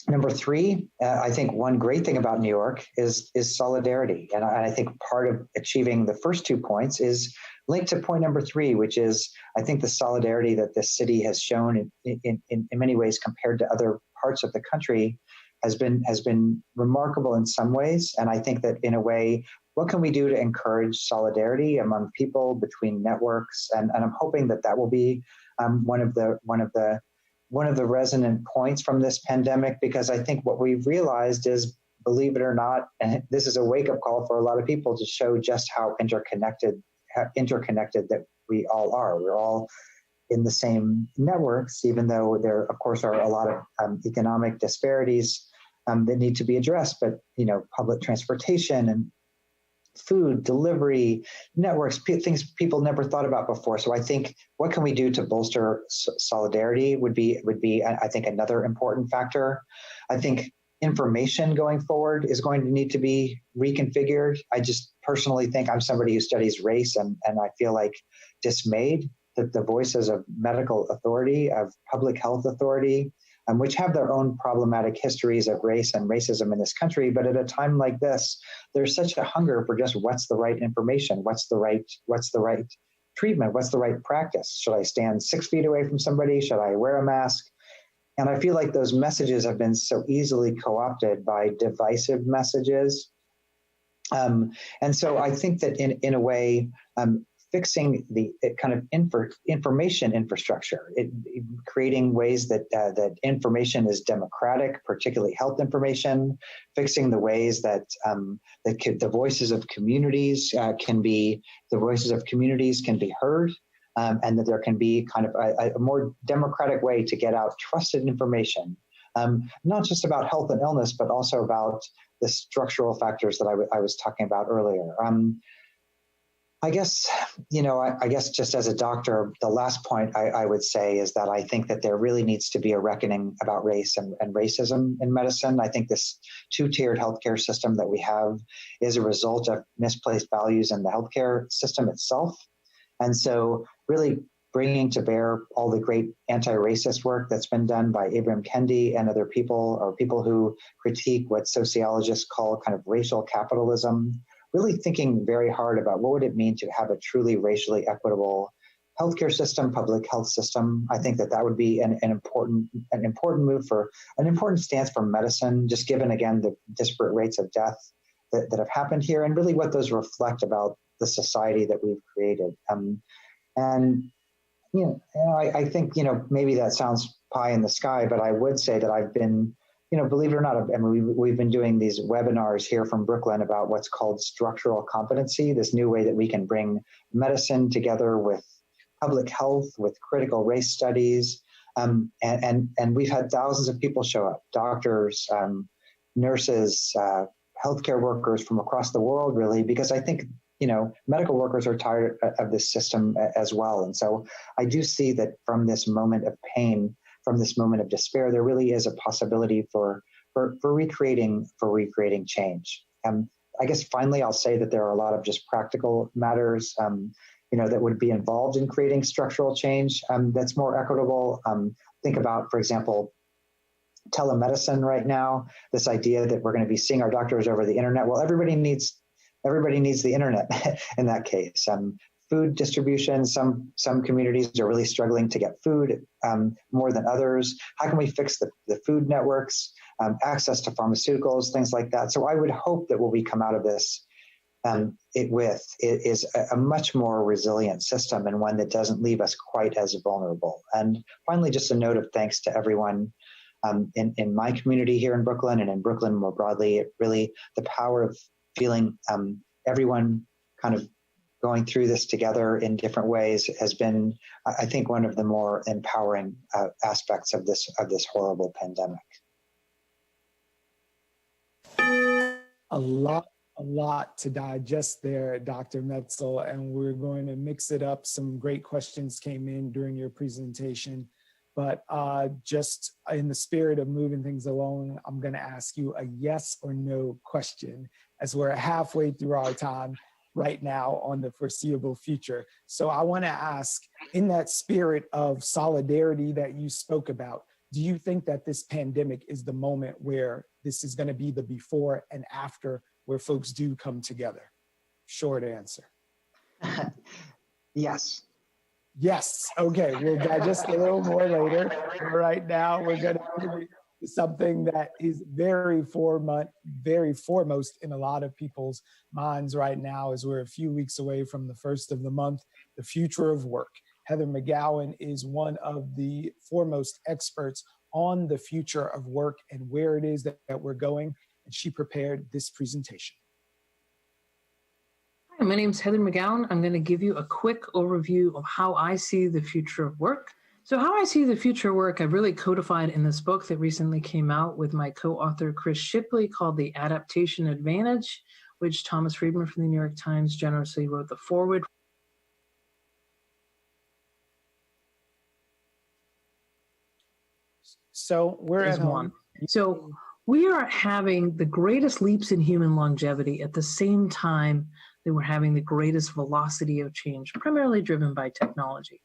S3: number three, I think one great thing about New York is solidarity. And I think part of achieving the first 2 points is linked to point number three, which is, I think, the solidarity that this city has shown in many ways compared to other parts of the country has been remarkable in some ways. And I think that in a way, what can we do to encourage solidarity among people, between networks? And I'm hoping that will be one of the resonant points from this pandemic, because I think what we've realized is, believe it or not, and this is a wake-up call for a lot of people to show just how interconnected that we all are. We're all in the same networks, even though there, of course, are a lot of economic disparities that need to be addressed. But public transportation and food delivery networks, things people never thought about before. So I think what can we do to bolster solidarity would be I think another important factor. I think information going forward is going to need to be reconfigured. I just personally think, I'm somebody who studies race, and I feel like dismayed that the voices of medical authority, of public health authority, which have their own problematic histories of race and racism in this country. But at a time like this, there's such a hunger for just what's the right information, what's the right treatment, what's the right practice. Should I stand 6 feet away from somebody? Should I wear a mask? And I feel like those messages have been so easily co-opted by divisive messages. And so I think that in a way, fixing the kind of information infrastructure, creating ways that information is democratic, particularly health information, fixing the ways that the voices of communities can be heard, and that there can be kind of a more democratic way to get out trusted information, not just about health and illness, but also about the structural factors that I was talking about earlier. I guess just as a doctor, the last point I would say is that I think that there really needs to be a reckoning about race and racism in medicine. I think this two-tiered healthcare system that we have is a result of misplaced values in the healthcare system itself. And so really bringing to bear all the great anti-racist work that's been done by Ibram Kendi and other people, or people who critique what sociologists call kind of racial capitalism, really thinking very hard about what would it mean to have a truly racially equitable healthcare system, public health system. I think that would be an important move, for an important stance for medicine, just given, again, the disparate rates of death that have happened here, and really what those reflect about the society that we've created. And I think maybe that sounds pie in the sky, but I would say that I've been, believe it or not, I mean, we've been doing these webinars here from Brooklyn about what's called structural competency, this new way that we can bring medicine together with public health, with critical race studies. And we've had thousands of people show up, doctors, nurses, healthcare workers from across the world, really, because I think, medical workers are tired of this system as well. And so I do see that from this moment of pain, from this moment of despair, there really is a possibility for recreating change. I guess finally, I'll say that there are a lot of just practical matters, that would be involved in creating structural change that's more equitable. Think about, for example, telemedicine right now, this idea that we're going to be seeing our doctors over the internet. Well, everybody needs the internet in that case. Food distribution, some communities are really struggling to get food more than others. How can we fix the food networks, access to pharmaceuticals, things like that? So I would hope that what we come out of this is a much more resilient system, and one that doesn't leave us quite as vulnerable. And finally, just a note of thanks to everyone in my community here in Brooklyn and in Brooklyn more broadly. Really, the power of feeling everyone kind of going through this together in different ways has been, I think, one of the more empowering aspects of this horrible pandemic.
S23: A lot to digest there, Dr. Metzel, and we're going to mix it up. Some great questions came in during your presentation, but just in the spirit of moving things along, I'm going to ask you a yes or no question, as we're halfway through our time right now on the foreseeable future. So I want to ask, in that spirit of solidarity that you spoke about, do you think that this pandemic is the moment where this is going to be the before and after, where folks do come together? Short answer.
S3: Yes.
S23: Yes. Okay. We'll digest a little more later. Right now, we're going to something that is very foremost in a lot of people's minds right now, as we're a few weeks away from the first of the month, the future of work. Heather McGowan is one of the foremost experts on the future of work and where it is that we're going, and she prepared this presentation.
S6: Hi, my name is Heather McGowan. I'm going to give you a quick overview of how I see the future of work. So how I see the future of work, I've really codified in this book that recently came out with my co-author Chris Shipley, called The Adaptation Advantage, which Thomas Friedman from the New York Times generously wrote the foreword.
S23: So we're at home.
S6: So we are having the greatest leaps in human longevity at the same time that we're having the greatest velocity of change, primarily driven by technology.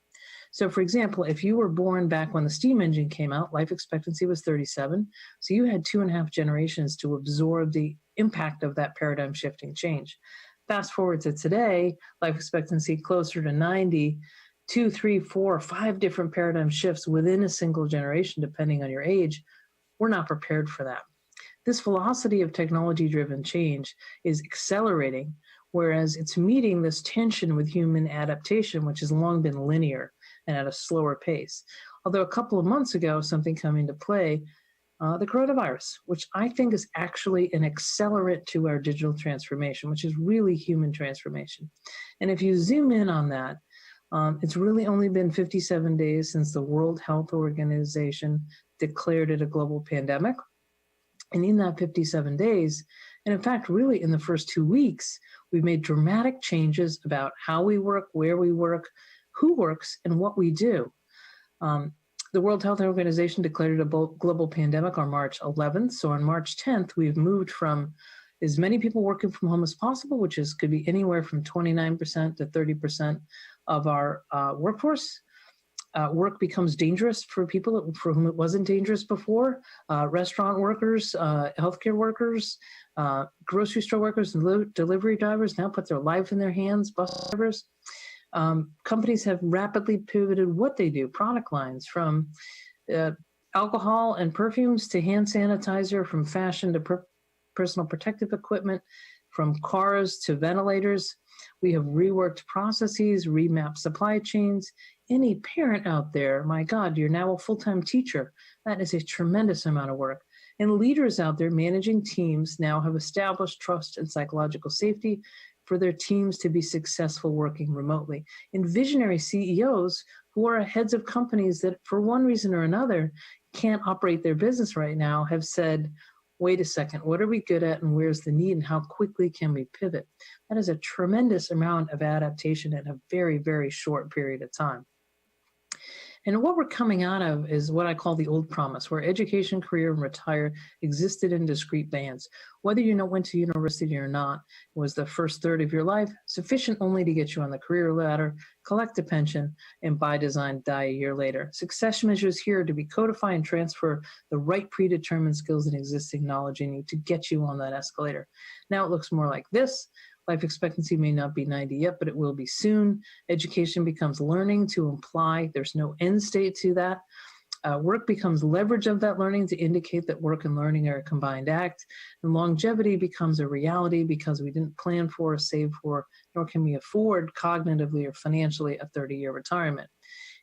S6: So for example, if you were born back when the steam engine came out, life expectancy was 37. So you had 2.5 generations to absorb the impact of that paradigm shifting change. Fast forward to today, life expectancy closer to 90, 2, 3, 4, 5 different paradigm shifts within a single generation, depending on your age. We're not prepared for that. This velocity of technology-driven change is accelerating, whereas it's meeting this tension with human adaptation, which has long been linear and at a slower pace. Although a couple of months ago, something came into play, the coronavirus, which I think is actually an accelerant to our digital transformation, which is really human transformation. And if you zoom in on that, it's really only been 57 days since the World Health Organization declared it a global pandemic. And in that 57 days, and in fact, really in the first 2 weeks, we've made dramatic changes about how we work, where we work, who works, and what we do. The World Health Organization declared it a global pandemic on March 11th. So on March 10th, we've moved from as many people working from home as possible, which could be anywhere from 29% to 30% of our workforce. Work becomes dangerous for people for whom it wasn't dangerous before. Restaurant workers, healthcare workers, grocery store workers, and delivery drivers now put their life in their hands, bus drivers. Companies have rapidly pivoted what they do, product lines from alcohol and perfumes to hand sanitizer, from fashion to personal protective equipment, from cars to ventilators. We have reworked processes, remapped supply chains. Any parent out there, my God, you're now a full-time teacher. That is a tremendous amount of work. And leaders out there managing teams now have established trust and psychological safety for their teams to be successful working remotely. And visionary CEOs who are heads of companies that for one reason or another can't operate their business right now have said, wait a second, what are we good at and where's the need and how quickly can we pivot? That is a tremendous amount of adaptation in a very, very short period of time. And what we're coming out of is what I call the old promise, where education, career, and retire existed in discrete bands. Whether you went to university or not, was the first third of your life, sufficient only to get you on the career ladder, collect a pension, and by design die a year later. Success measures here to be codify and transfer the right predetermined skills and existing knowledge in you to get you on that escalator. Now it looks more like this. Life expectancy may not be 90 yet, but it will be soon. Education becomes learning to imply there's no end state to that. Work becomes leverage of that learning to indicate that work and learning are a combined act. And longevity becomes a reality because we didn't plan for or save for, nor can we afford cognitively or financially a 30-year retirement.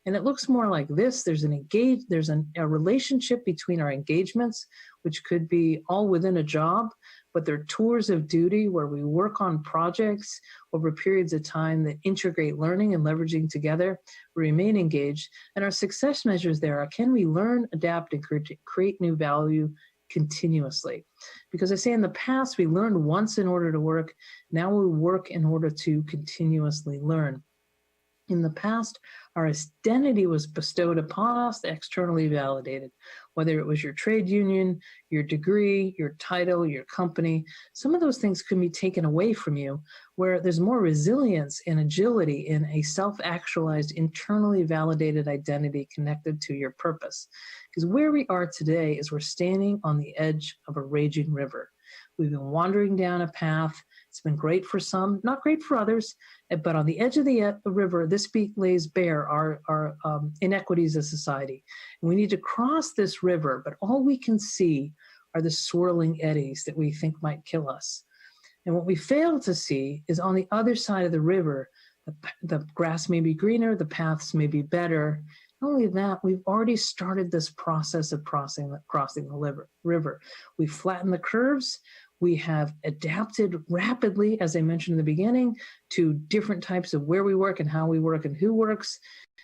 S6: And it looks more like this. There's a relationship between our engagements, which could be all within a job, but they're tours of duty where we work on projects over periods of time that integrate learning and leveraging together, remain engaged. And our success measures there are, can we learn, adapt, and create new value continuously? Because I say in the past, we learned once in order to work. Now we work in order to continuously learn. In the past, our identity was bestowed upon us, externally validated, whether it was your trade union, your degree, your title, your company. Some of those things can be taken away from you, where there's more resilience and agility in a self-actualized, internally validated identity connected to your purpose. Because where we are today is we're standing on the edge of a raging river. We've been wandering down a path. It's been great for some, not great for others, but on the edge of the river, this lays bare our inequities as society. And we need to cross this river, but all we can see are the swirling eddies that we think might kill us. And what we fail to see is on the other side of the river, the grass may be greener, the paths may be better. Not only that, we've already started this process of crossing the river. We've flattened the curves. We have adapted rapidly, as I mentioned in the beginning, to different types of where we work and how we work and who works.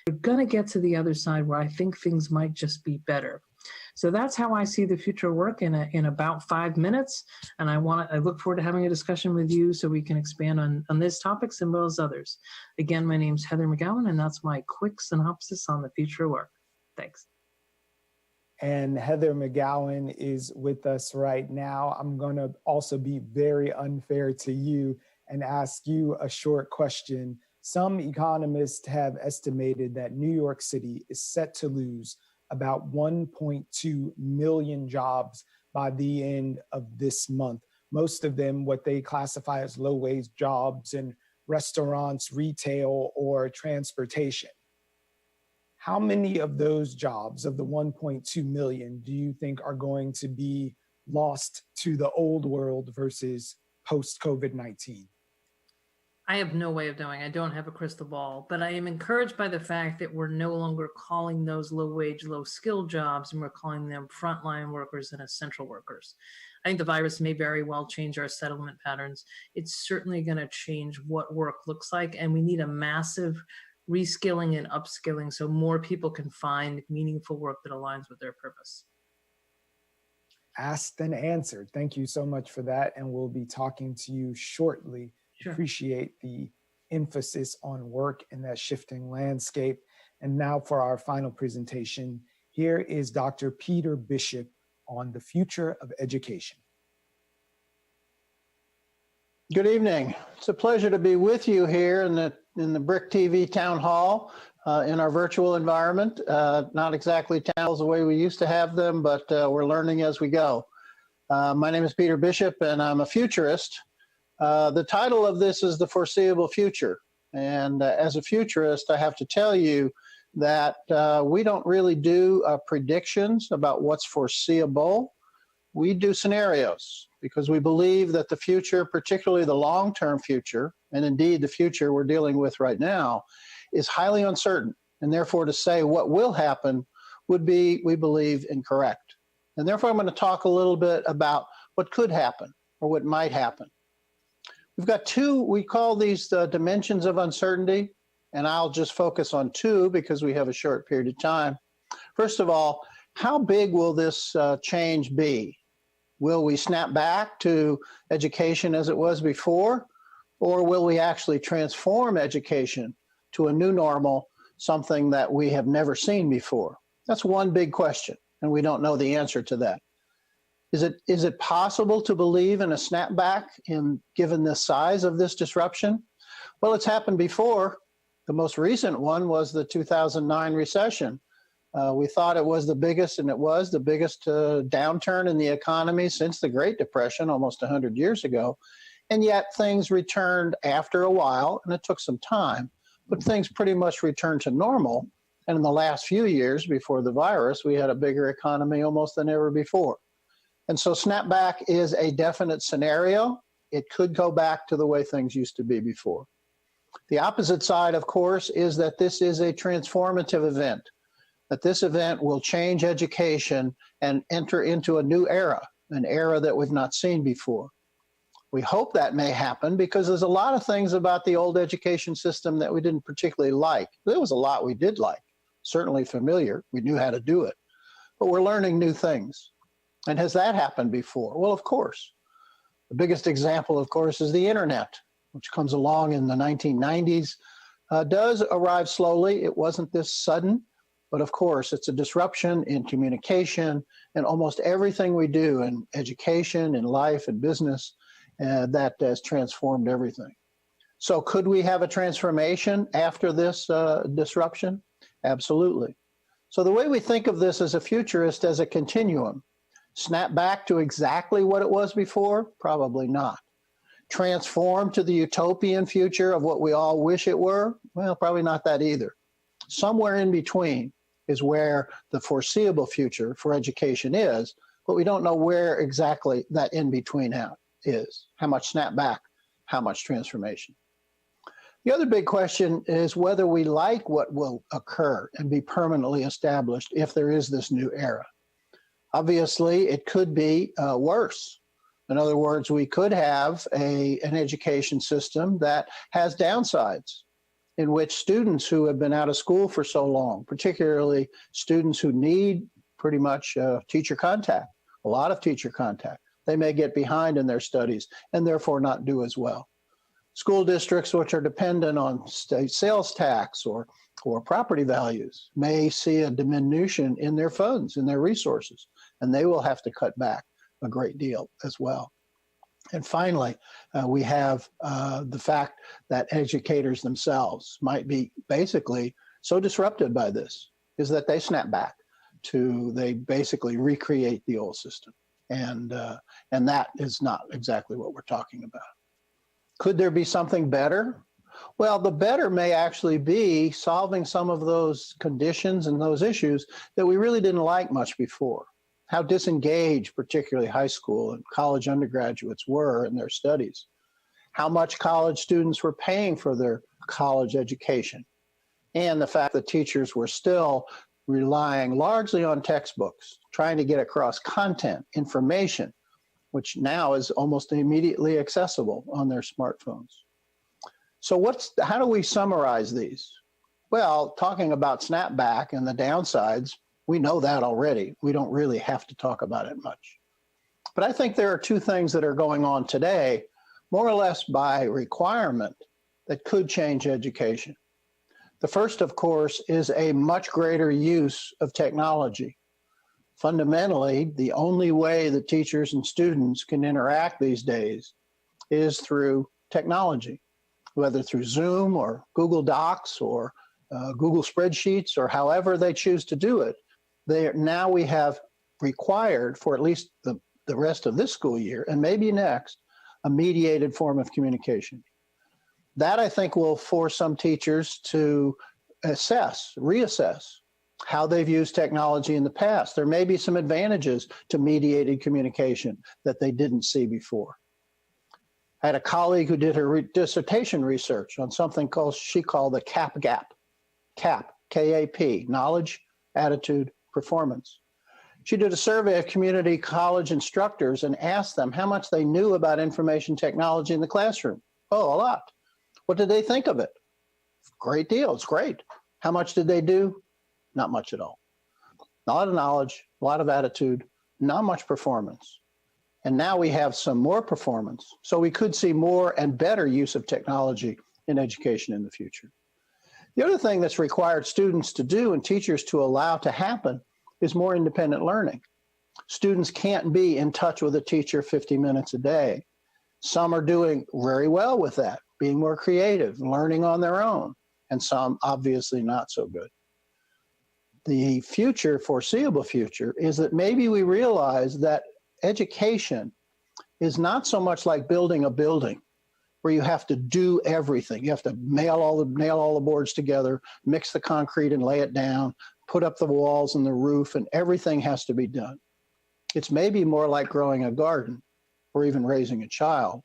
S6: We're going to get to the other side where I think things might just be better. So that's how I see the future work in about 5 minutes. And I look forward to having a discussion with you so we can expand on these topics and well as others. Again, my name's Heather McGowan, and that's my quick synopsis on the future work. Thanks.
S23: And Heather McGowan is with us right now. I'm going to also be very unfair to you and ask you a short question. Some economists have estimated that New York City is set to lose about 1.2 million jobs by the end of this month. Most of them what they classify as low-wage jobs in restaurants, retail, or transportation. How many of those jobs, of the 1.2 million, do you think are going to be lost to the old world versus post-COVID-19?
S6: I have no way of knowing. I don't have a crystal ball, but I am encouraged by the fact that we're no longer calling those low-wage, low-skill jobs, and we're calling them frontline workers and essential workers. I think the virus may very well change our settlement patterns. It's certainly going to change what work looks like, and we need a massive reskilling and upskilling so more people can find meaningful work that aligns with their purpose.
S23: Asked and answered. Thank you so much for that, and we'll be talking to you shortly. Sure. Appreciate the emphasis on work in that shifting landscape. And now for our final presentation, here is Dr. Peter Bishop on the future of education.
S9: Good evening. It's a pleasure to be with you here in the Bric Tv town hall in our virtual environment. Not exactly town halls the way we used to have them, but we're learning as we go. My name is Peter Bishop, and I'm a futurist. The title of this is The Foreseeable Future. And as a futurist, I have to tell you that we don't really do predictions about what's foreseeable. we do scenarios because we believe that the future, particularly the long-term future, and indeed the future we're dealing with right now, is highly uncertain. And therefore, to say what will happen would be, we believe, incorrect. And therefore, I'm going to talk a little bit about what could happen or what might happen. We've got two, we call these the dimensions of uncertainty, and I'll just focus on two because we have a short period of time. First of all, how big will this change be? Will we snap back to education as it was before, or will we actually transform education to a new normal, something that we have never seen before? That's one big question, and we don't know the answer to that. Is it possible to believe in a snapback given the size of this disruption? Well, it's happened before. The most recent one was the 2009 recession. We thought it was the biggest, and it was the biggest downturn in the economy since the Great Depression, almost 100 years ago. And yet things returned after a while, and it took some time, but things pretty much returned to normal. And in the last few years before the virus, we had a bigger economy almost than ever before. And so snapback is a definite scenario. It could go back to the way things used to be before. The opposite side, of course, is that this is a transformative event, that this event will change education and enter into a new era, an era that we've not seen before. We hope that may happen because there's a lot of things about the old education system that we didn't particularly like. There was a lot we did like, certainly familiar. We knew how to do it, but we're learning new things. And has that happened before? Well, of course. The biggest example, of course, is the internet, which comes along in the 1990s, does arrive slowly. It wasn't this sudden, but of course, it's a disruption in communication and almost everything we do in education, in life, and business, that has transformed everything. So could we have a transformation after this disruption? Absolutely. So the way we think of this as a futurist, as a continuum, snap back to exactly what it was before? Probably not. Transform to the utopian future of what we all wish it were? Well, probably not that either. Somewhere in between is where the foreseeable future for education is, but we don't know where exactly that in between is. How much snapback, how much transformation. The other big question is whether we like what will occur and be permanently established if there is this new era. Obviously, it could be worse. In other words, we could have an education system that has downsides, in which students who have been out of school for so long, particularly students who need pretty much teacher contact, a lot of teacher contact, they may get behind in their studies and therefore not do as well. School districts which are dependent on state sales tax or property values may see a diminution in their funds, in their resources, and they will have to cut back a great deal as well. And finally, we have the fact that educators themselves might be basically so disrupted by this, is that they snap back they basically recreate the old system. And that is not exactly what we're talking about. Could there be something better? Well, the better may actually be solving some of those conditions and those issues that we really didn't like much before. How disengaged, particularly high school and college undergraduates were in their studies. How much college students were paying for their college education. And the fact that teachers were still relying largely on textbooks, trying to get across content, information, which now is almost immediately accessible on their smartphones. So how do we summarize these? Well, talking about snapback and the downsides, we know that already. We don't really have to talk about it much. But I think there are two things that are going on today, more or less by requirement, that could change education. The first, of course, is a much greater use of technology. Fundamentally, the only way that teachers and students can interact these days is through technology, whether through Zoom or Google Docs or Google Spreadsheets or however they choose to do it. Now we have required for at least the rest of this school year and maybe next, a mediated form of communication. That I think will force some teachers to reassess how they've used technology in the past. There may be some advantages to mediated communication that they didn't see before. I had a colleague who did her dissertation research on something she called the CAP gap. CAP, K-A-P, knowledge, attitude, performance. She did a survey of community college instructors and asked them how much they knew about information technology in the classroom. Oh, a lot. What did they think of it? Great deal, it's great. How much did they do? Not much at all. A lot of knowledge, a lot of attitude, not much performance. And now we have some more performance. So we could see more and better use of technology in education in the future. The other thing that's required students to do and teachers to allow to happen is more independent learning. Students can't be in touch with a teacher 50 minutes a day. Some are doing very well with that, being more creative, learning on their own, and some obviously not so good. The future, foreseeable future, is that maybe we realize that education is not so much like building a building where you have to do everything. You have to nail all the boards together, mix the concrete and lay it down, put up the walls and the roof, and everything has to be done. It's maybe more like growing a garden or even raising a child,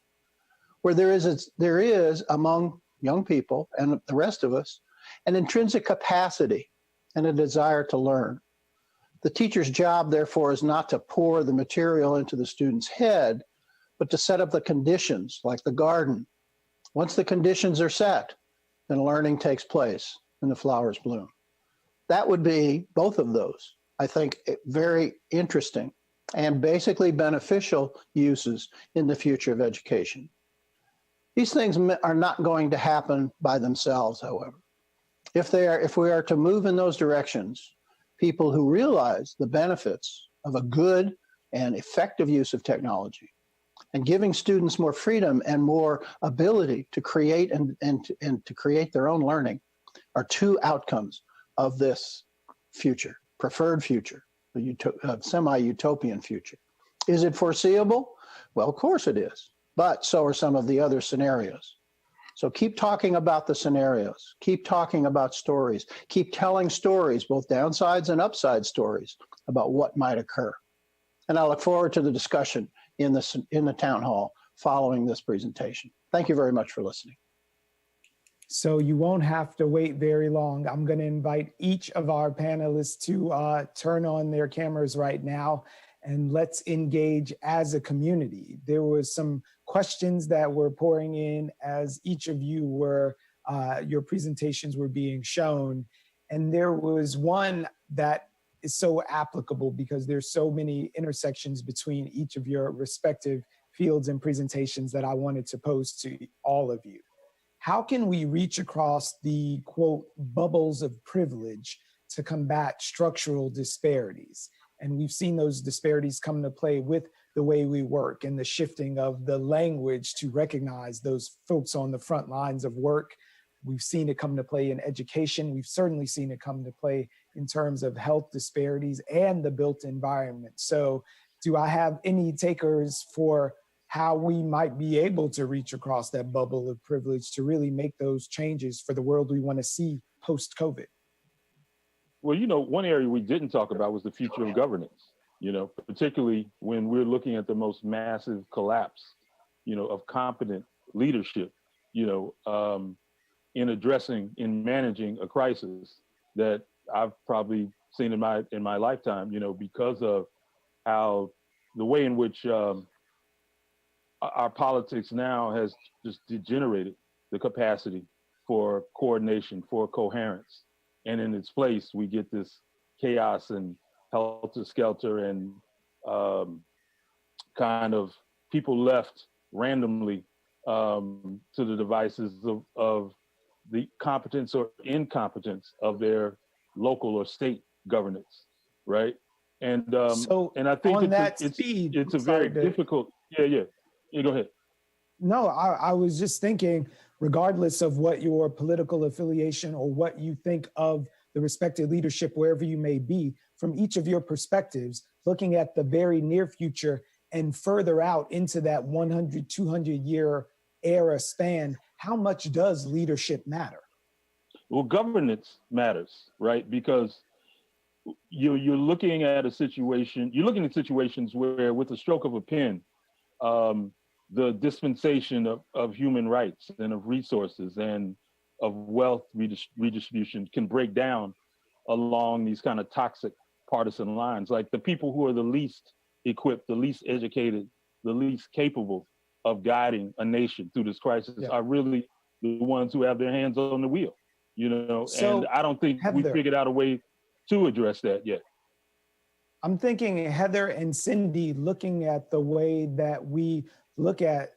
S9: where there is among young people and the rest of us an intrinsic capacity and a desire to learn. The teacher's job, therefore, is not to pour the material into the student's head, but to set up the conditions, like the garden. Once the conditions are set, then learning takes place and the flowers bloom. That would be both of those, I think, very interesting and basically beneficial uses in the future of education. These things are not going to happen by themselves, however. If we are to move in those directions, people who realize the benefits of a good and effective use of technology and giving students more freedom and more ability to create and to create their own learning are two outcomes of this future, preferred future, the semi-utopian future. Is it foreseeable? Well, of course it is, but so are some of the other scenarios. So keep talking about the scenarios, keep talking about stories, keep telling stories, both downsides and upside stories about what might occur. And I look forward to the discussion in the town hall following this presentation. Thank you very much for listening.
S23: So you won't have to wait very long. I'm going to invite each of our panelists to turn on their cameras right now, and let's engage as a community. There was some questions that were pouring in as each of you were, your presentations were being shown. And there was one that is so applicable because there's so many intersections between each of your respective fields and presentations that I wanted to pose to all of you. How can we reach across the, quote, bubbles of privilege to combat structural disparities? And we've seen those disparities come into play with the way we work and the shifting of the language to recognize those folks on the front lines of work. We've seen it come into play in education. We've certainly seen it come into play in terms of health disparities and the built environment. So do I have any takers for how we might be able to reach across that bubble of privilege to really make those changes for the world we want to see post-COVID?
S1: Well, you know, one area we didn't talk about was the future of governance, you know, particularly when we're looking at the most massive collapse, you know, of competent leadership, you know, in managing a crisis that I've probably seen in my lifetime, you know, because of how the way in which our politics now has just degenerated the capacity for coordination, for coherence. And in its place, we get this chaos and helter-skelter and kind of people left randomly to the devices of the competence or incompetence of their local or state governance, right? And and I think it's a very difficult. Yeah, go ahead.
S23: No, I was just thinking, regardless of what your political affiliation or what you think of the respective leadership, wherever you may be, from each of your perspectives, looking at the very near future and further out into that 100, 200 year era span, how much does leadership matter?
S1: Well, governance matters, right? Because you're looking at a situation, you're looking at situations where with a stroke of a pen, the dispensation of human rights and of resources and of wealth redistribution can break down along these kind of toxic partisan lines. Like the people who are the least equipped, the least educated, the least capable of guiding a nation through this crisis are really the ones who have their hands on the wheel, you know?
S23: So,
S1: and I don't think we
S23: Heather,
S1: figured out a way to address that yet.
S23: I'm thinking Heather and Cindy, looking at the way that we look at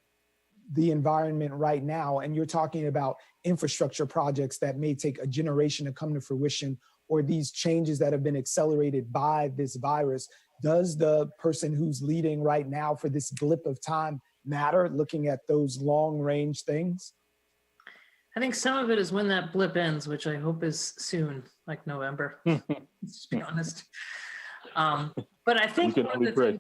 S23: the environment right now, and you're talking about infrastructure projects that may take a generation to come to fruition, or these changes that have been accelerated by this virus. Does the person who's leading right now for this blip of time matter, looking at those long range things?
S6: I think some of it is when that blip ends, which I hope is soon, like November. Let's be honest. But I think one of the things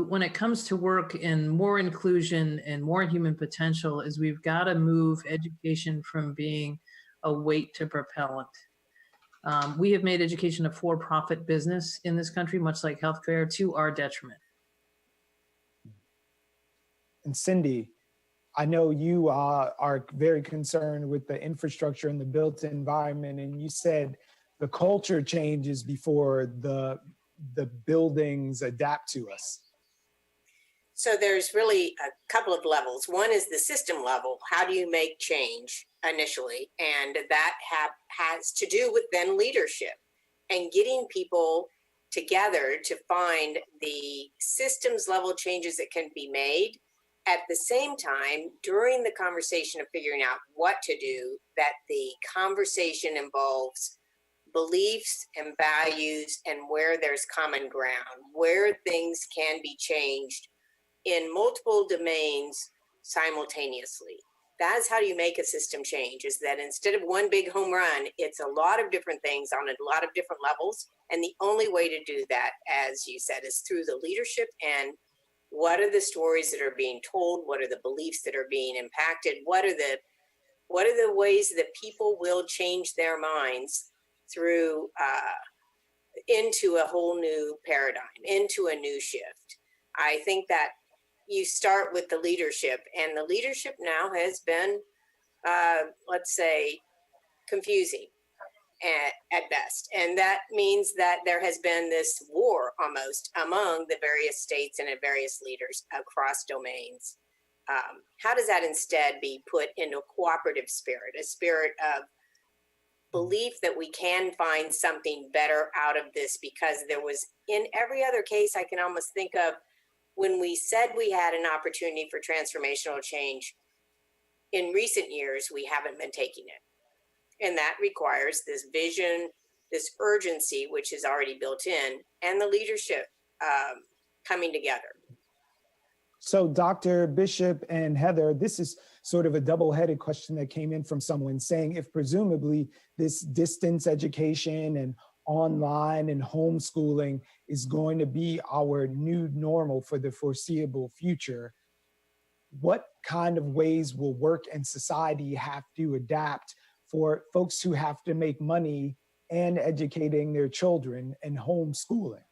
S6: when it comes to work and more inclusion and more human potential is we've got to move education from being a weight to propellant. We have made education a for-profit business in this country, much like healthcare, to our detriment.
S23: And Cindy, I know you are very concerned with the infrastructure and the built environment, and you said the culture changes before the buildings adapt to us.
S8: So there's really a couple of levels. One is the system level. How do you make change initially? And that has to do with then leadership and getting people together to find the systems level changes that can be made. At the same time, during the conversation of figuring out what to do, that the conversation involves beliefs and values and where there's common ground, where things can be changed in multiple domains simultaneously. That's how you make a system change, is that instead of one big home run, it's a lot of different things on a lot of different levels. And the only way to do that, as you said, is through the leadership and what are the stories that are being told? What are the beliefs that are being impacted? What are the ways that people will change their minds through into a whole new paradigm, into a new shift? I think that you start with the leadership, and the leadership now has been, let's say, confusing at best. And that means that there has been this war almost among the various states and various leaders across domains. How does that instead be put into a cooperative spirit, a spirit of belief that we can find something better out of this? Because there was, in every other case I can almost think of, when we said we had an opportunity for transformational change, in recent years, we haven't been taking it. And that requires this vision, this urgency, which is already built in, and the leadership coming together.
S23: So Dr. Bishop and Heather, this is sort of a double-headed question that came in from someone saying, if presumably this distance education and online and homeschooling is going to be our new normal for the foreseeable future, what kind of ways will work and society have to adapt for folks who have to make money and educating their children and homeschooling?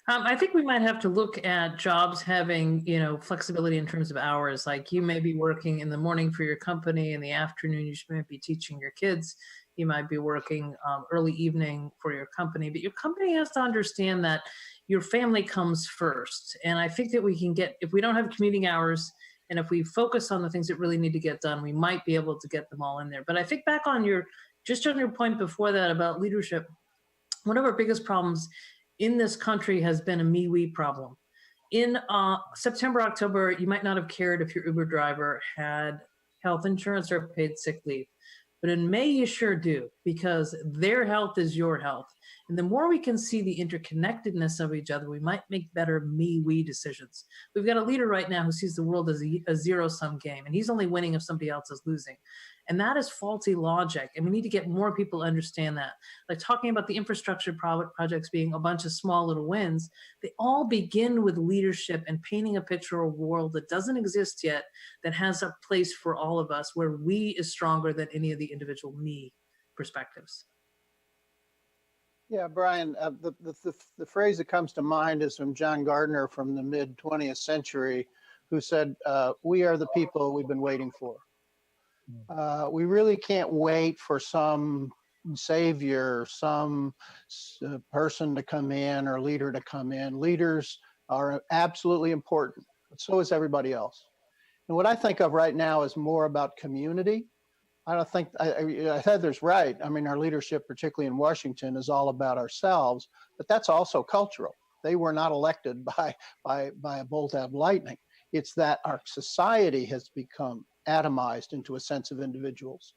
S6: I think we might have to look at jobs having, flexibility in terms of hours. Like you may be working in the morning for your company, in the afternoon you might be teaching your kids. You might be working early evening for your company, but your company has to understand that your family comes first. And I think that we can get, if we don't have commuting hours, and if we focus on the things that really need to get done, we might be able to get them all in there. But I think back on your point before that about leadership, one of our biggest problems in this country has been a me-we problem. In September, October, you might not have cared if your Uber driver had health insurance or paid sick leave. But in May, you sure do, because their health is your health. And the more we can see the interconnectedness of each other, we might make better me-we decisions. We've got a leader right now who sees the world as a zero-sum game, and he's only winning if somebody else is losing. And that is faulty logic, and we need to get more people to understand that. Like talking about the infrastructure projects being a bunch of small little wins, they all begin with leadership and painting a picture of a world that doesn't exist yet, that has a place for all of us, where we is stronger than any of the individual me perspectives.
S9: Yeah, Brian, the phrase that comes to mind is from John Gardner from the mid 20th century, who said, we are the people we've been waiting for. We really can't wait for some savior, some person to come in or leader to come in. Leaders are absolutely important, but so is everybody else. And what I think of right now is more about community. I don't think, Heather's right. I mean, our leadership, particularly in Washington, is all about ourselves, but that's also cultural. They were not elected by a bolt of lightning. It's that our society has become atomized into a sense of individuals.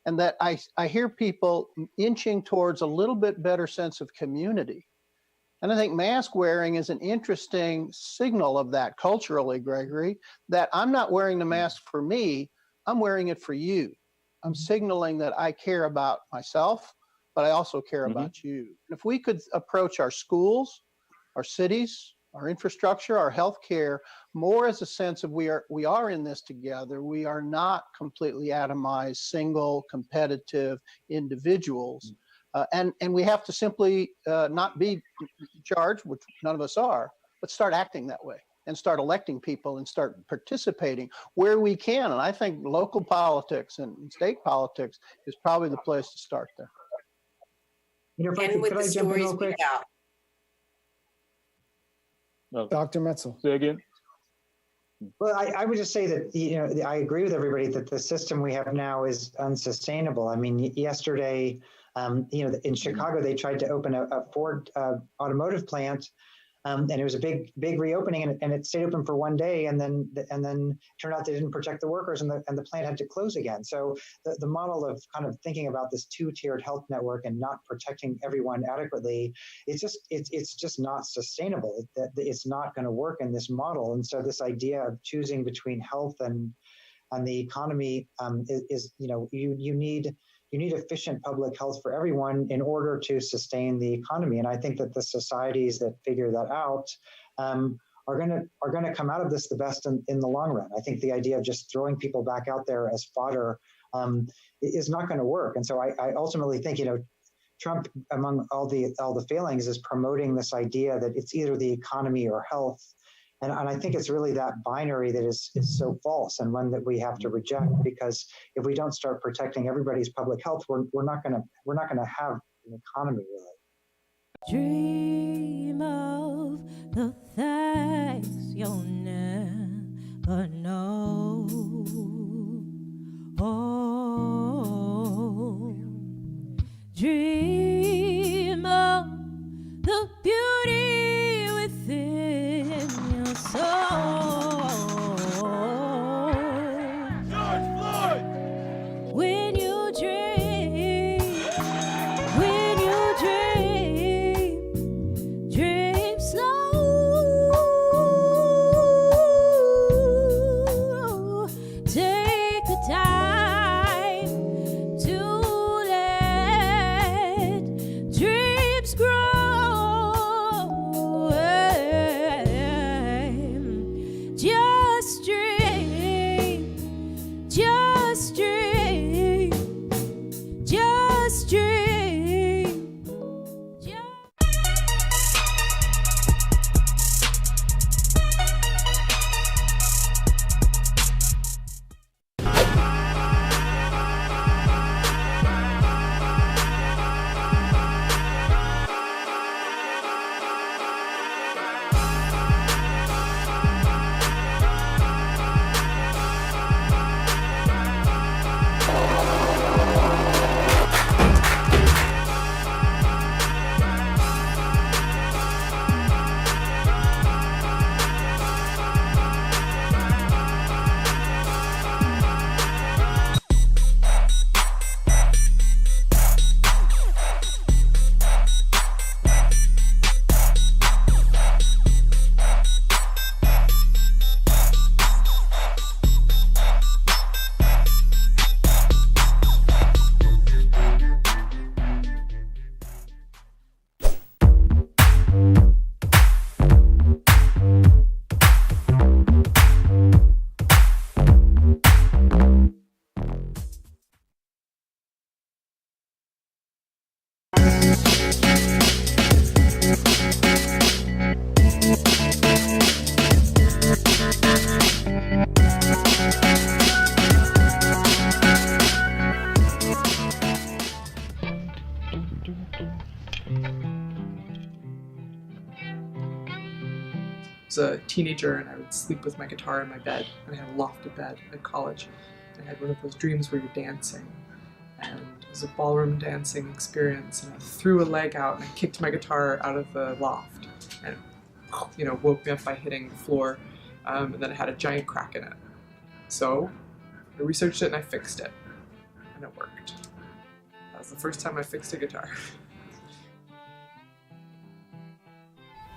S9: And that I hear people inching towards a little bit better sense of community. And I think mask wearing is an interesting signal of that culturally, Gregory, that I'm not wearing the mask for me, I'm wearing it for you. I'm signaling that I care about myself, but I also care about you. And if we could approach our schools, our cities, our infrastructure, our healthcare, more as a sense of we are in this together. We are not completely atomized, single, competitive individuals. And we have to simply not be charged, which none of us are, but start acting that way and start electing people and start participating where we can. And I think local politics and state politics is probably the place to start there.
S8: And with the stories we tell.
S23: Dr. Metzel.
S1: Say again.
S3: Well, I would just say that, I agree with everybody that the system we have now is unsustainable. I mean, yesterday, in Chicago, they tried to open a Ford automotive plant, and it was a big reopening, and it stayed open for one day, and then turned out they didn't protect the workers, and the plant had to close again. So the model of kind of thinking about this two-tiered health network and not protecting everyone adequately, it's just not sustainable. It's not going to work in this model. And so this idea of choosing between health and the economy is you need efficient public health for everyone in order to sustain the economy. And I think that the societies that figure that out are going to come out of this the best in the long run. I think the idea of just throwing people back out there as fodder is not going to work. And so I ultimately think, Trump, among all the failings, is promoting this idea that it's either the economy or health. And I think it's really that binary that is so false, and one that we have to reject, because if we don't start protecting everybody's public health, we're not gonna have an economy really.
S14: Dream of the things you'll never know. Oh, dream of the beauty within your soul. George Floyd! When you dream, dream slow.
S12: was a teenager and I would sleep with my guitar in my bed, and I had a lofted bed at college. I had one of those dreams where you're dancing, and it was a ballroom dancing experience, and I threw a leg out and I kicked my guitar out of the loft, and woke me up by hitting the floor, and then it had a giant crack in it. So I researched it and I fixed it, and it worked. That was the first time I fixed a guitar.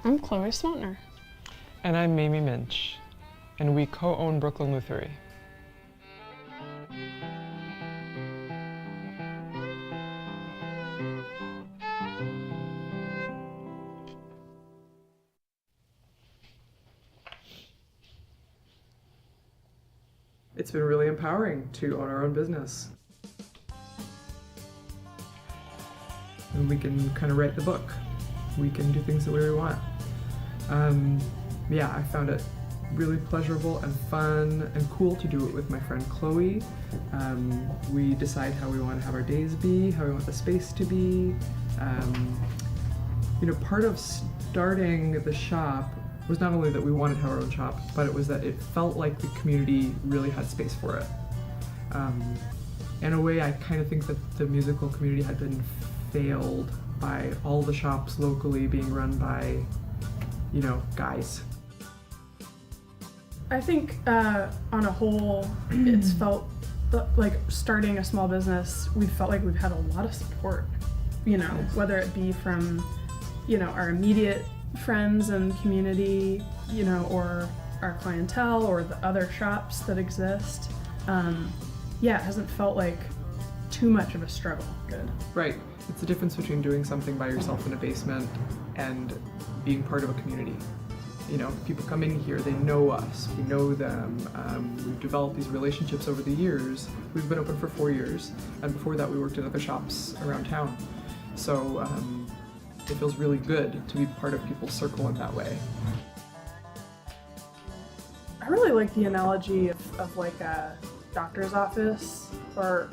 S19: I'm Chloe Smontner. And I'm Mamie Minch, and we co-own Brooklyn Luthery.
S12: It's been really empowering to own our own business. And we can kind of write the book. We can do things the way we want. Yeah, I found it really pleasurable and fun and cool to do it with my friend Chloe. We decide how we want to have our days be, how we want the space to be. Part of starting the shop was not only that we wanted to have our own shop, but it was that it felt like the community really had space for it. In a way, I kind of think that the musical community had been failed by all the shops locally being run by, guys.
S20: I think on a whole, it's felt like starting a small business, we felt like we've had a lot of support, whether it be from, our immediate friends and community, or our clientele or the other shops that exist. It hasn't felt like too much of a struggle. Good.
S12: Right. It's the difference between doing something by yourself in a basement and being part of a community. People come in here, they know us, we know them, we've developed these relationships over the years. We've been open for 4 years, and before that we worked at other shops around town. So it feels really good to be part of people's circle in that way.
S20: I really like the analogy of like a doctor's office or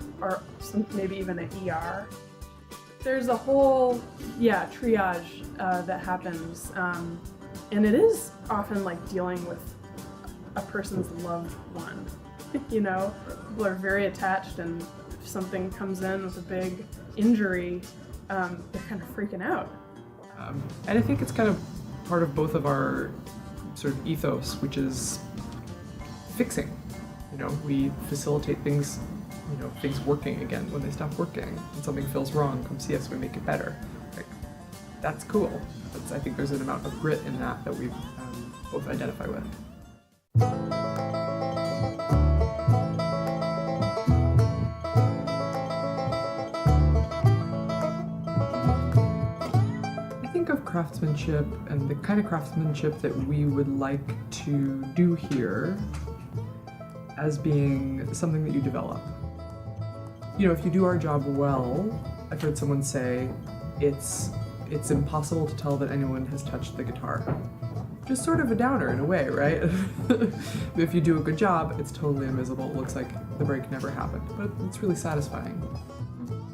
S20: maybe even an ER. There's a whole, triage that happens. And it is often like dealing with a person's loved one. People are very attached, and if something comes in with a big injury, they're kind of freaking out.
S12: And I think it's kind of part of both of our sort of ethos, which is fixing. We facilitate things, things working again when they stop working. When something feels wrong, come see us, we make it better. That's cool. I think there's an amount of grit in that we both identify with. I think of craftsmanship and the kind of craftsmanship that we would like to do here as being something that you develop. If you do our job well, I've heard someone say, it's impossible to tell that anyone has touched the guitar. Just sort of a downer in a way, right? If you do a good job, it's totally invisible. It looks like the break never happened, but it's really satisfying.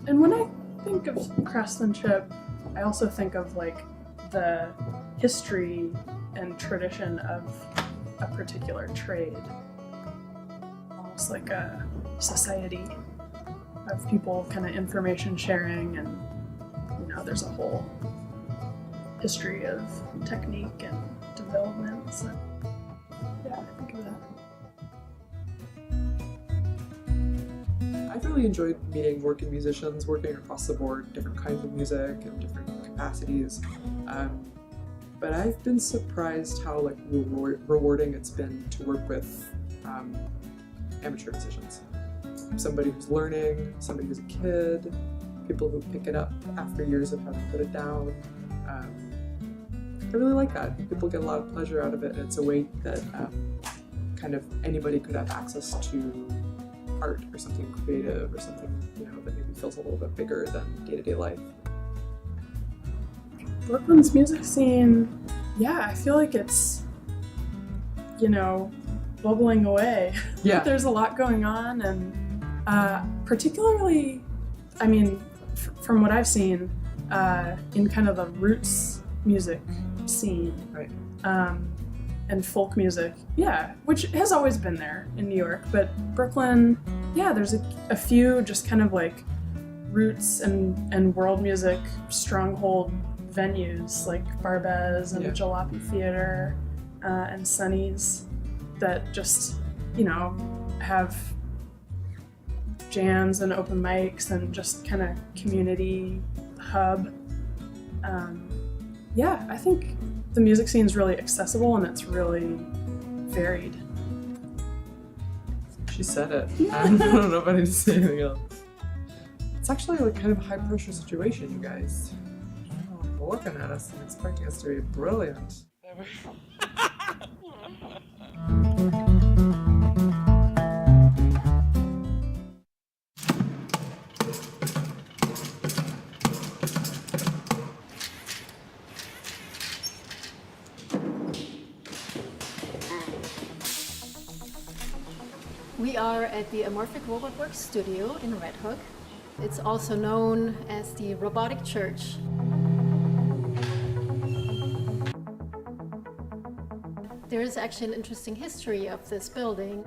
S20: And when I think of craftsmanship, I also think of like the history and tradition of a particular trade. Almost like a society of people kind of information sharing, and there's a whole history of technique and development. So, I think of that.
S12: I've really enjoyed meeting working musicians, working across the board, different kinds of music and different capacities. But I've been surprised how rewarding it's been to work with amateur musicians. Somebody who's learning, somebody who's a kid, people who pick it up after years of having put it down. I really like that. People get a lot of pleasure out of it, and it's a way that kind of anybody could have access to art or something creative or something that maybe feels a little bit bigger than day-to-day life.
S20: Brooklyn's music scene, I feel like it's, bubbling away.
S12: Yeah.
S20: There's a lot going on, and particularly, from what I've seen, in kind of the roots music scene.
S12: Right.
S20: and folk music, yeah, which has always been there in New York, but Brooklyn, yeah, there's a few just kind of like roots and world music stronghold venues like Barbez and the Jalopy Theater and Sunny's that just, you know, have jams and open mics and just kind of community hub. Yeah, I think the music scene is really accessible and it's really varied.
S12: She said it. I don't know if I need to say anything else. It's actually like kind of a high pressure situation, you guys. They're looking at us and expecting us to be brilliant.
S4: We are at the Amorphic Robot Works studio in Red Hook. It's also known as the Robotic Church. There is actually an interesting history of this building.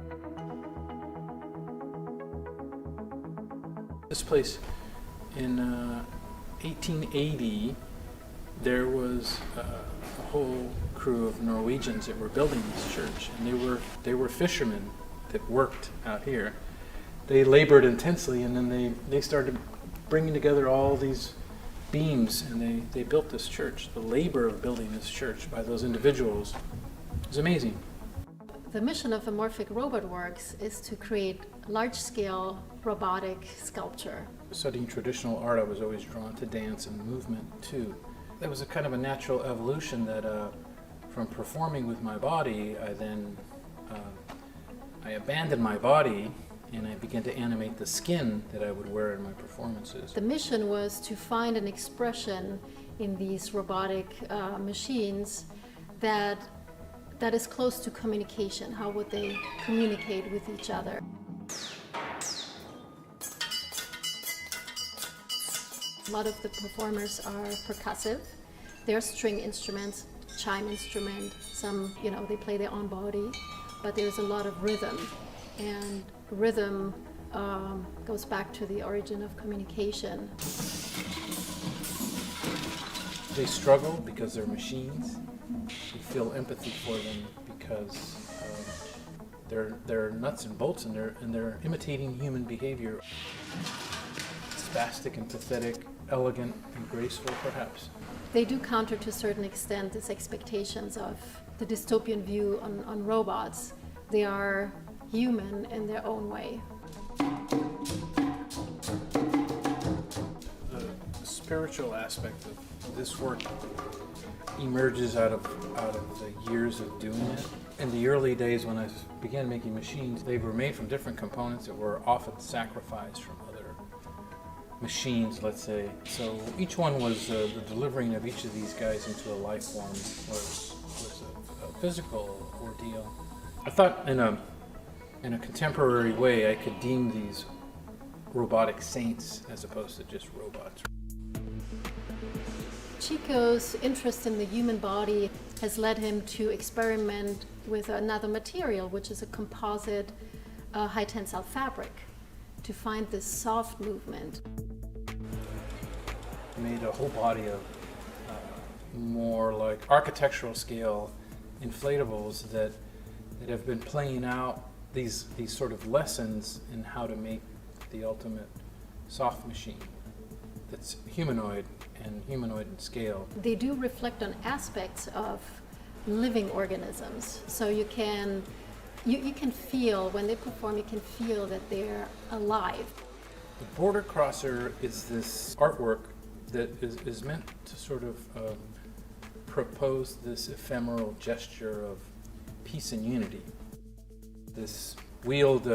S11: This place, in 1880, there was a whole crew of Norwegians that were building this church, and they were fishermen that worked out here. They labored intensely, and then they started bringing together all these beams, and they built this church. The labor of building this church by those individuals is amazing.
S4: The mission of Amorphic Robot Works is to create large-scale robotic sculpture.
S11: Studying traditional art, I was always drawn to dance and movement too. That was a kind of a natural evolution that from performing with my body, I abandoned my body and I began to animate the skin that I would wear in my performances.
S4: The mission was to find an expression in these robotic machines that is close to communication. How would they communicate with each other? A lot of the performers are percussive. They're string instruments, chime instrument, some, they play their own body, but there's a lot of rhythm. And rhythm goes back to the origin of communication.
S11: They struggle because they're machines. You feel empathy for them because they're nuts and bolts, and they're imitating human behavior. Spastic and pathetic, elegant and graceful, perhaps.
S4: They do counter to a certain extent these expectations of the dystopian view on robots. They are human in their own way.
S11: The spiritual aspect of this work emerges out of the years of doing it. In the early days when I began making machines, they were made from different components that were often sacrificed from other machines, let's say. So each one was the delivering of each of these guys into a life form was a physical ordeal. I thought in a contemporary way I could deem these robotic saints as opposed to just robots.
S4: Chico's interest in the human body has led him to experiment with another material, which is a composite high tensile fabric, to find this soft movement.
S11: I made a whole body of more like architectural scale inflatables that have been playing out these sort of lessons in how to make the ultimate soft machine that's humanoid and humanoid in scale.
S4: They do reflect on aspects of living organisms, so you can feel, when they perform, you can feel that they're alive.
S11: The border crosser is this artwork that is meant to sort of propose this ephemeral gesture of peace and unity. This wheeled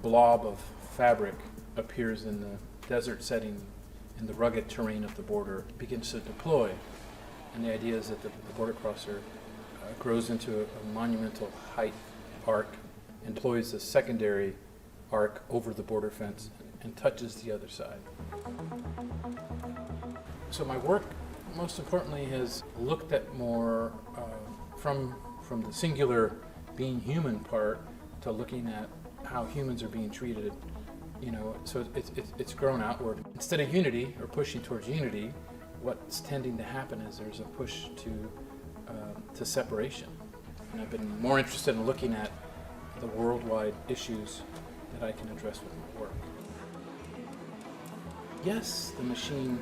S11: blob of fabric appears in the desert setting, in the rugged terrain of the border, begins to deploy. And the idea is that the border crosser grows into a monumental height arc, employs a secondary arc over the border fence, and touches the other side. So my work, most importantly, has looked at more from from the singular being human part to looking at how humans are being treated, so it's grown outward. Instead of unity or pushing towards unity, what's tending to happen is there's a push to separation. And I've been more interested in looking at the worldwide issues that I can address with my work. Yes, the machine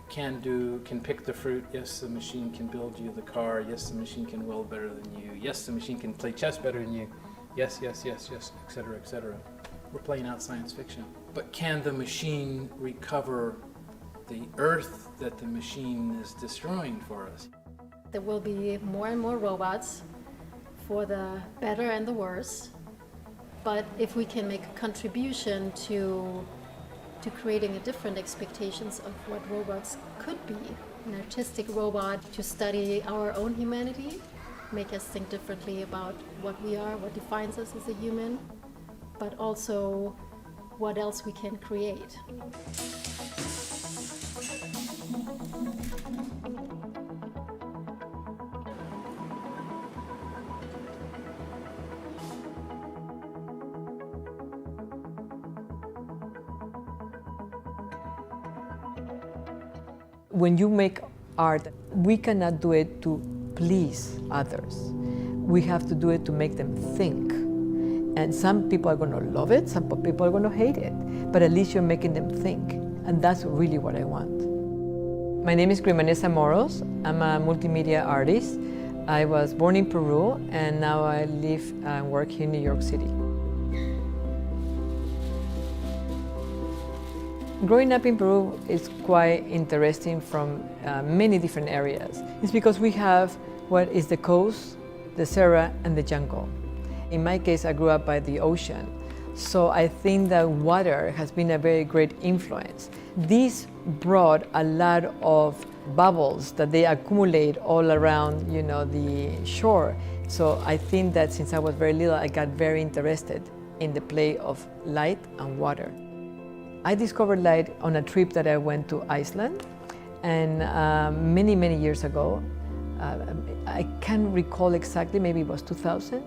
S11: can pick the fruit. Yes, the machine can build you the car. Yes, the machine can weld better than you. Yes, the machine can play chess better than you. Yes, yes, yes, yes, et cetera, et cetera. We're playing out science fiction. But can the machine recover the earth that the machine is destroying for us?
S4: There will be more and more robots for the better and the worse. But if we can make a contribution to creating a different expectations of what robots could be, an artistic robot to study our own humanity, make us think differently about what we are, what defines us as a human, but also what else we can create.
S10: When you make art, we cannot do it to please others. We have to do it to make them think. And some people are going to love it, some people are going to hate it, but at least you're making them think. And that's really what I want. My name is Grimanesa Moros. I'm a multimedia artist. I was born in Peru, and now I live and work here in New York City. Growing up in Peru is quite interesting from many different areas. It's because we have what is the coast, the Serra, and the jungle. In my case, I grew up by the ocean, so I think that water has been a very great influence. This brought a lot of bubbles that they accumulate all around, the shore. So I think that since I was very little, I got very interested in the play of light and water. I discovered light on a trip that I went to Iceland, and many, many years ago. I can't recall exactly, maybe it was 2000,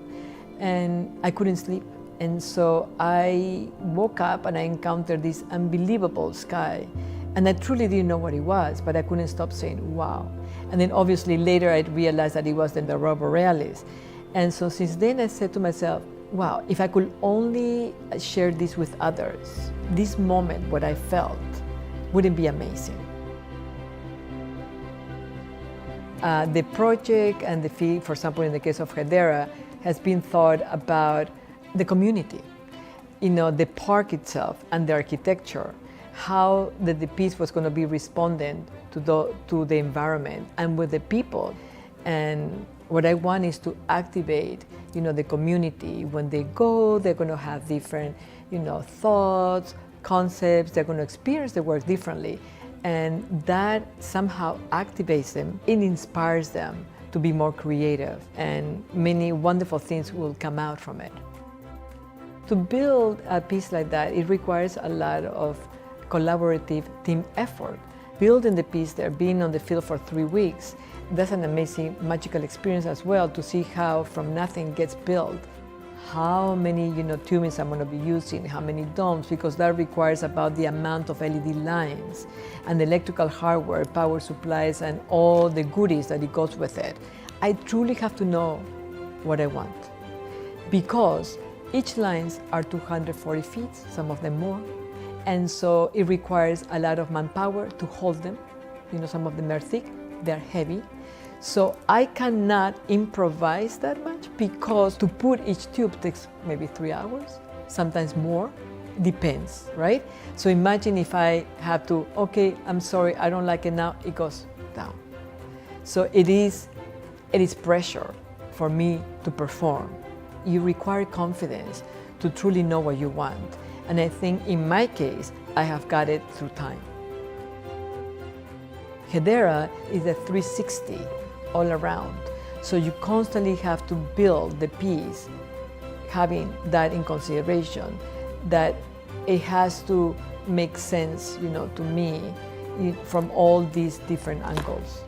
S10: and I couldn't sleep. And so I woke up and I encountered this unbelievable sky. And I truly didn't know what it was, but I couldn't stop saying, wow. And then obviously later I realized that it was the Aurora Borealis. And so since then I said to myself, wow, if I could only share this with others, this moment, what I felt, wouldn't be amazing. The project and the fee, for example, in the case of Hedera, has been thought about the community, the park itself and the architecture, how the piece was going to be responding to the environment and with the people. And what I want is to activate, the community. When they go, they're going to have different, thoughts, concepts. They're going to experience the work differently. And that somehow activates them. It inspires them to be more creative, and many wonderful things will come out from it. To build a piece like that, it requires a lot of collaborative team effort. Building the piece there, being on the field for 3 weeks, that's an amazing, magical experience as well, to see how from nothing gets built. How many tubings I'm going to be using, how many domes, because that requires about the amount of LED lines and electrical hardware, power supplies, and all the goodies that it goes with it. I truly have to know what I want, because each lines are 240 feet, some of them more, and so it requires a lot of manpower to hold them. Some of them are thick, they're heavy. So I cannot improvise that much, because to put each tube takes maybe 3 hours, sometimes more, depends, right? So imagine if I have to, okay, I'm sorry, I don't like it now, it goes down. So it is pressure for me to perform. You require confidence to truly know what you want. And I think in my case, I have got it through time. Hedera is a 360 all around. So you constantly have to build the piece, having that in consideration, that it has to make sense, to me, from all these different angles.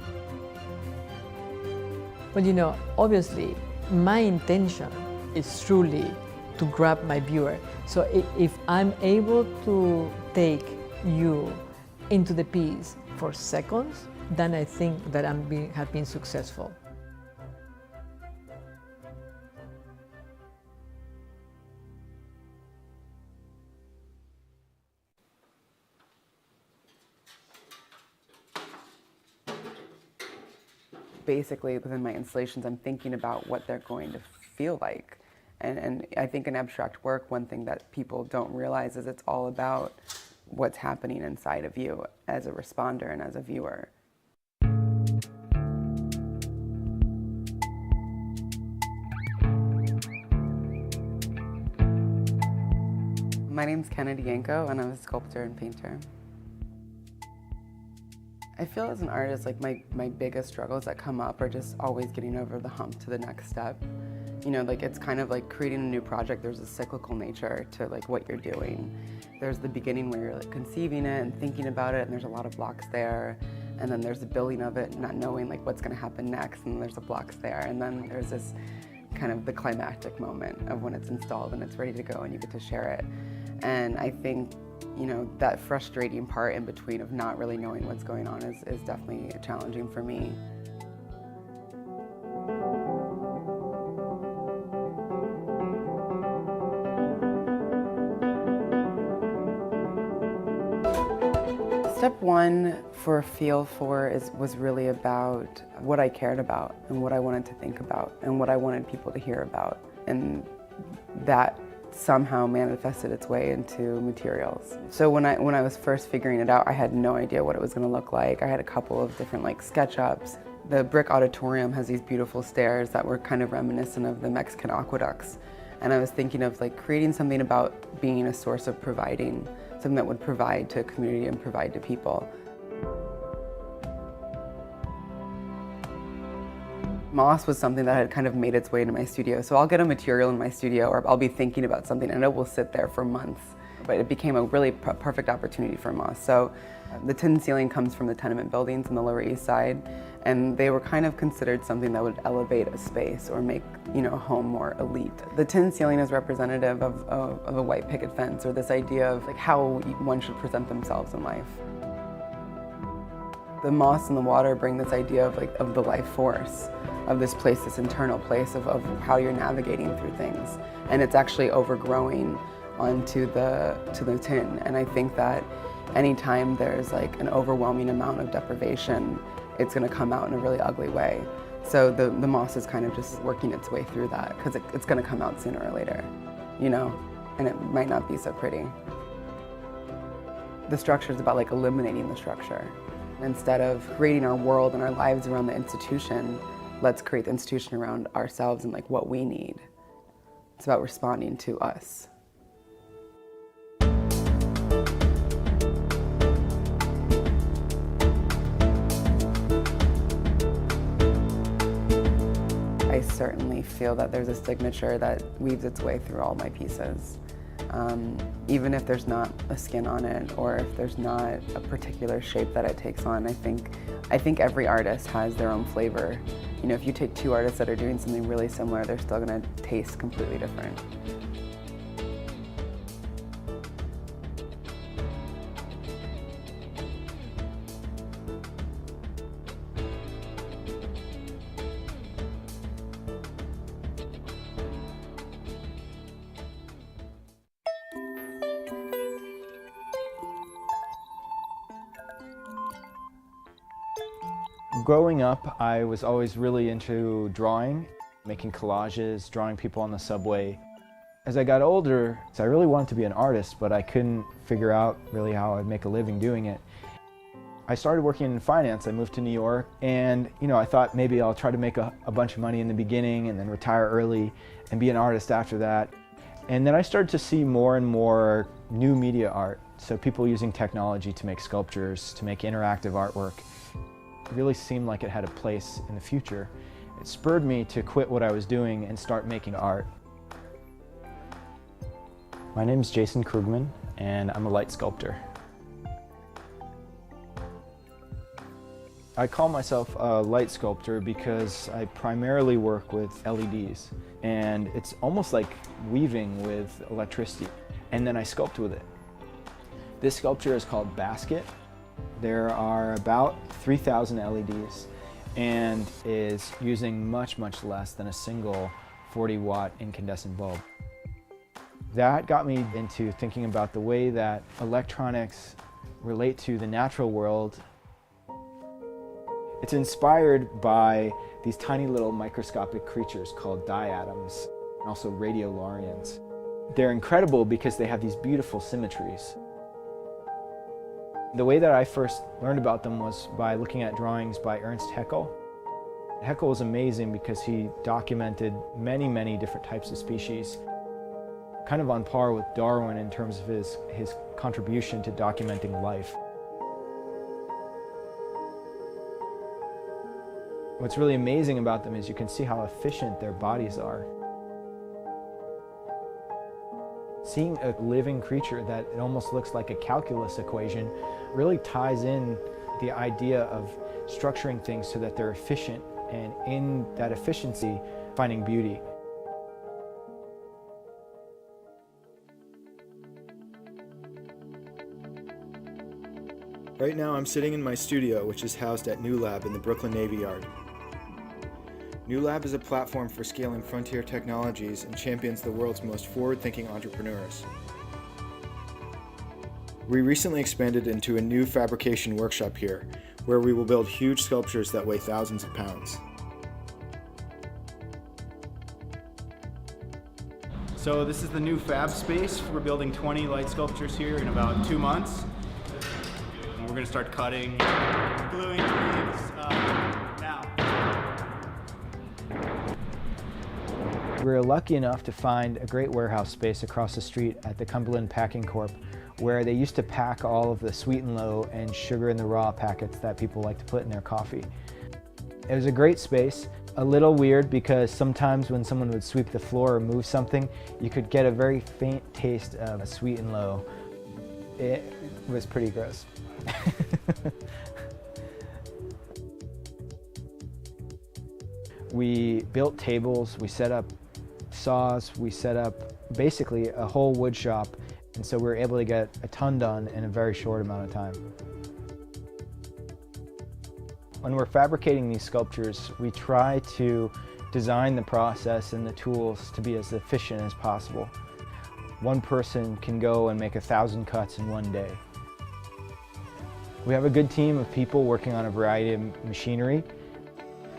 S10: But you know, obviously, my intention is truly to grab my viewer. So if I'm able to take you into the piece for seconds, then I think that have been successful.
S13: Basically, within my installations, I'm thinking about what they're going to feel like. And I think in abstract work, one thing that people don't realize is it's all about what's happening inside of you as a responder and as a viewer. My name's Kennedy Yanko, and I'm a sculptor and painter. I feel as an artist, like my biggest struggles that come up are just always getting over the hump to the next step. You know, like it's kind of like creating a new project. There's a cyclical nature to like what you're doing. There's the beginning where you're like conceiving it and thinking about it, and there's a lot of blocks there. And then there's the building of it, not knowing like what's going to happen next, and there's the blocks there. And then there's this kind of the climactic moment of when it's installed and it's ready to go and you get to share it. And I think, you know, that frustrating part in between of not really knowing what's going on is definitely challenging for me. Step one for a feel for was really about what I cared about and what I wanted to think about and what I wanted people to hear about. And that somehow manifested its way into materials. So when I was first figuring it out, I had no idea what it was going to look like. I had a couple of different like SketchUps. The brick auditorium has these beautiful stairs that were kind of reminiscent of the Mexican aqueducts. And I was thinking of like creating something about being a source of providing, something that would provide to a community and provide to people. Moss was something that had kind of made its way into my studio. So I'll get a material in my studio, or I'll be thinking about something and it will sit there for months. But it became a really perfect opportunity for moss. So the tin ceiling comes from the tenement buildings on the Lower East Side, and they were kind of considered something that would elevate a space or make, you know, a home more elite. The tin ceiling is representative of a white picket fence, or this idea of like how one should present themselves in life. The moss and the water bring this idea of the life force, of this place, this internal place of how you're navigating through things. And it's actually overgrowing onto the tin. And I think that anytime there's like an overwhelming amount of deprivation, it's gonna come out in a really ugly way. So the moss is kind of just working its way through that, because it's gonna come out sooner or later, you know? And it might not be so pretty. The structure is about like eliminating the structure. Instead of creating our world and our lives around the institution, let's create the institution around ourselves and like what we need. It's about responding to us. I certainly feel that there's a signature that weaves its way through all my pieces. Even if there's not a skin on it, or if there's not a particular shape that it takes on, I think every artist has their own flavor. You know, if you take two artists that are doing something really similar, they're still gonna taste completely different.
S15: Growing up, I was always really into drawing, making collages, drawing people on the subway. As I got older, I really wanted to be an artist, but I couldn't figure out really how I'd make a living doing it. I started working in finance. I moved to New York, and I thought maybe I'll try to make a bunch of money in the beginning and then retire early and be an artist after that. And then I started to see more and more new media art. So people using technology to make sculptures, to make interactive artwork. It really seemed like it had a place in the future. It spurred me to quit what I was doing and start making art. My name is Jason Krugman, and I'm a light sculptor. I call myself a light sculptor because I primarily work with LEDs, and it's almost like weaving with electricity, and then I sculpt with it. This sculpture is called Basket. There are about 3,000 LEDs and is using much, much less than a single 40-watt incandescent bulb. That got me into thinking about the way that electronics relate to the natural world. It's inspired by these tiny little microscopic creatures called diatoms, and also radiolarians. They're incredible because they have these beautiful symmetries. The way that I first learned about them was by looking at drawings by Ernst Haeckel. Haeckel was amazing because he documented many, many different types of species, kind of on par with Darwin in terms of his contribution to documenting life. What's really amazing about them is you can see how efficient their bodies are. Seeing a living creature that it almost looks like a calculus equation really ties in the idea of structuring things so that they're efficient, and in that efficiency, finding beauty.
S16: Right now I'm sitting in my studio, which is housed at New Lab in the Brooklyn Navy Yard. New Lab is a platform for scaling frontier technologies and champions the world's most forward-thinking entrepreneurs. We recently expanded into a new fabrication workshop here, where we will build huge sculptures that weigh thousands of pounds. So this is the new fab space. We're building 20 light sculptures here in about 2 months. And we're going to start cutting, gluing leaves now.
S15: We were lucky enough to find a great warehouse space across the street at the Cumberland Packing Corp, where they used to pack all of the sweet and low and sugar in the raw packets that people like to put in their coffee. It was a great space, a little weird because sometimes when someone would sweep the floor or move something, you could get a very faint taste of a sweet and low. It was pretty gross. We built tables, we set up saws, we set up basically a whole wood shop, and so we were able to get a ton done in a very short amount of time. When we're fabricating these sculptures, we try to design the process and the tools to be as efficient as possible. One person can go and make 1,000 cuts in one day. We have a good team of people working on a variety of machinery.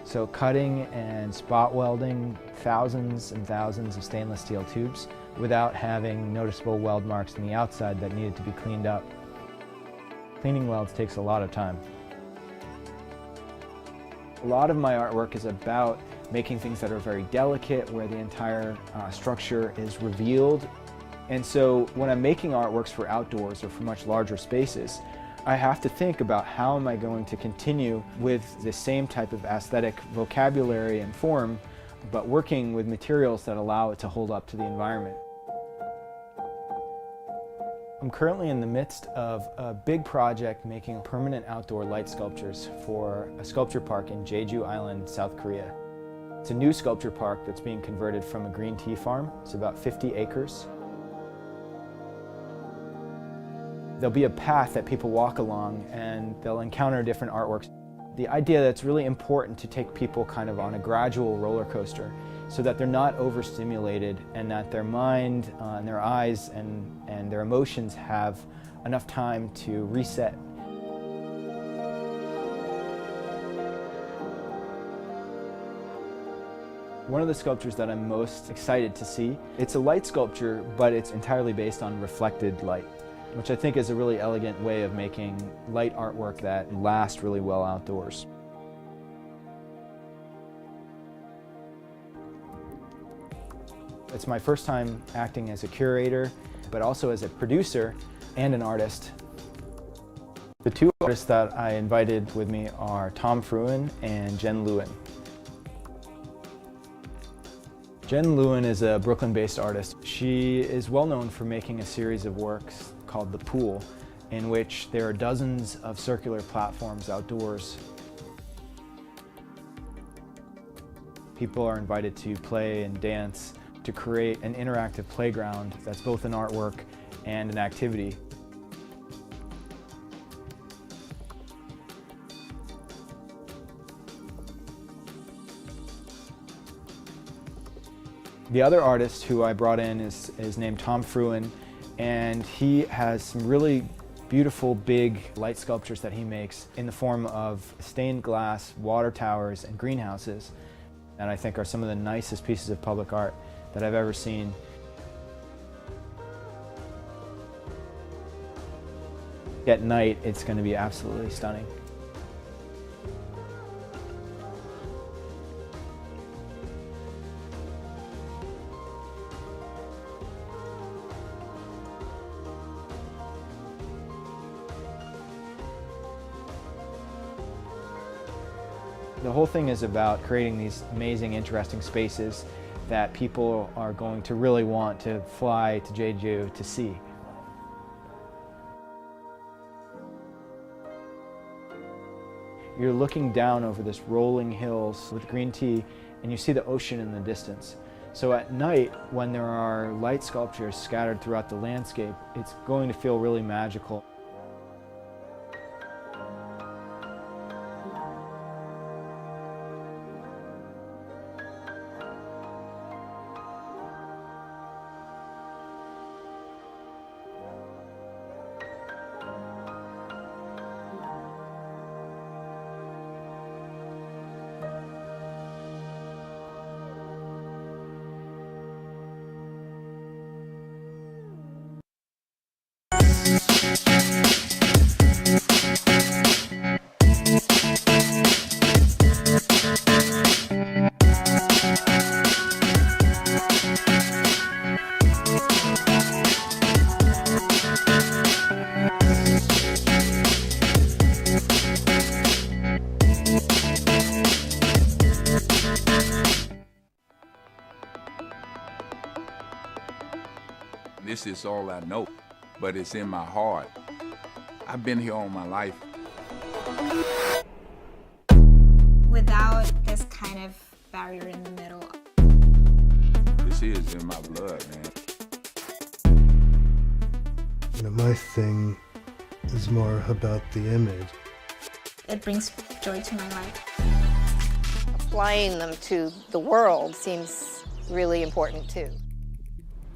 S15: So cutting and spot welding thousands and thousands of stainless steel tubes without having noticeable weld marks on the outside that needed to be cleaned up. Cleaning welds takes a lot of time. A lot of my artwork is about making things that are very delicate, where the entire structure is revealed. And so when I'm making artworks for outdoors or for much larger spaces, I have to think about how am I going to continue with the same type of aesthetic vocabulary and form, but working with materials that allow it to hold up to the environment. I'm currently in the midst of a big project making permanent outdoor light sculptures for a sculpture park in Jeju Island, South Korea. It's a new sculpture park that's being converted from a green tea farm. It's about 50 acres. There'll be a path that people walk along and they'll encounter different artworks. The idea that's really important to take people kind of on a gradual roller coaster so that they're not overstimulated and that their mind and their eyes and their emotions have enough time to reset. One of the sculptures that I'm most excited to see, it's a light sculpture, but it's entirely based on reflected light, which I think is a really elegant way of making light artwork that lasts really well outdoors. It's my first time acting as a curator, but also as a producer and an artist. The two artists that I invited with me are Tom Fruin and Jen Lewin. Jen Lewin is a Brooklyn-based artist. She is well known for making a series of works called The Pool, in which there are dozens of circular platforms outdoors. People are invited to play and dance to create an interactive playground that's both an artwork and an activity. The other artist who I brought in is named Tom Fruin, and he has some really beautiful big light sculptures that he makes in the form of stained glass, water towers, and greenhouses, that I think are some of the nicest pieces of public art that I've ever seen. At night, it's going to be absolutely stunning. The whole thing is about creating these amazing, interesting spaces that people are going to really want to fly to Jeju to see. You're looking down over this rolling hills with green tea, and you see the ocean in the distance. So at night, when there are light sculptures scattered throughout the landscape, it's going to feel really magical.
S2: This is all I know, but it's in my heart. I've been here all my life.
S17: Without this kind of barrier in the middle.
S2: This is in my blood, man.
S18: You know, my thing is more about the image.
S17: It brings joy to my life.
S24: Applying them to the world seems really important too.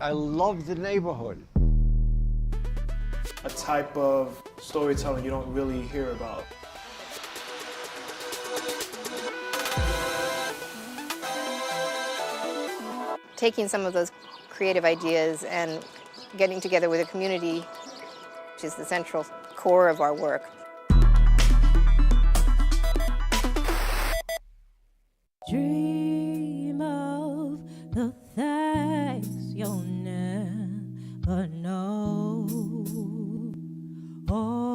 S25: I love the neighborhood.
S26: A type of storytelling you don't really hear about.
S24: Taking some of those creative ideas and getting together with a community, which is the central core of our work.
S14: Dream of the things you'll never know. Oh,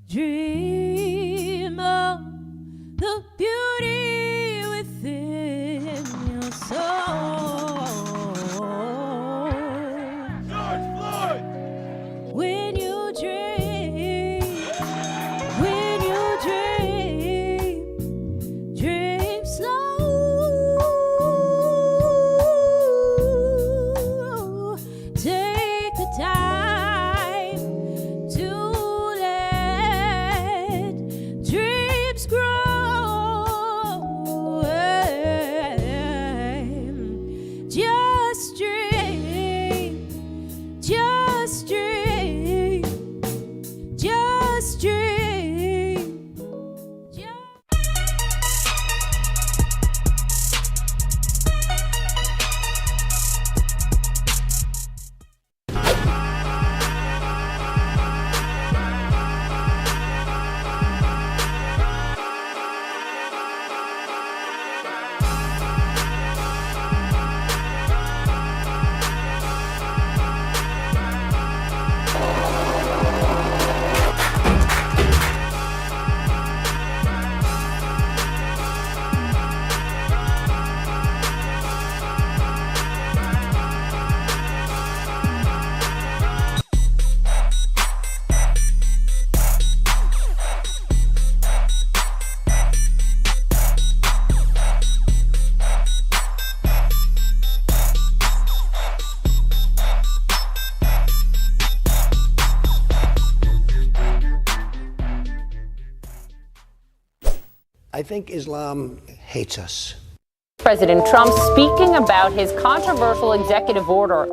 S14: dream of the beauty within your soul. George Floyd! When you dream, dream slow.
S5: I think Islam hates us.
S6: President Trump speaking about his controversial executive order.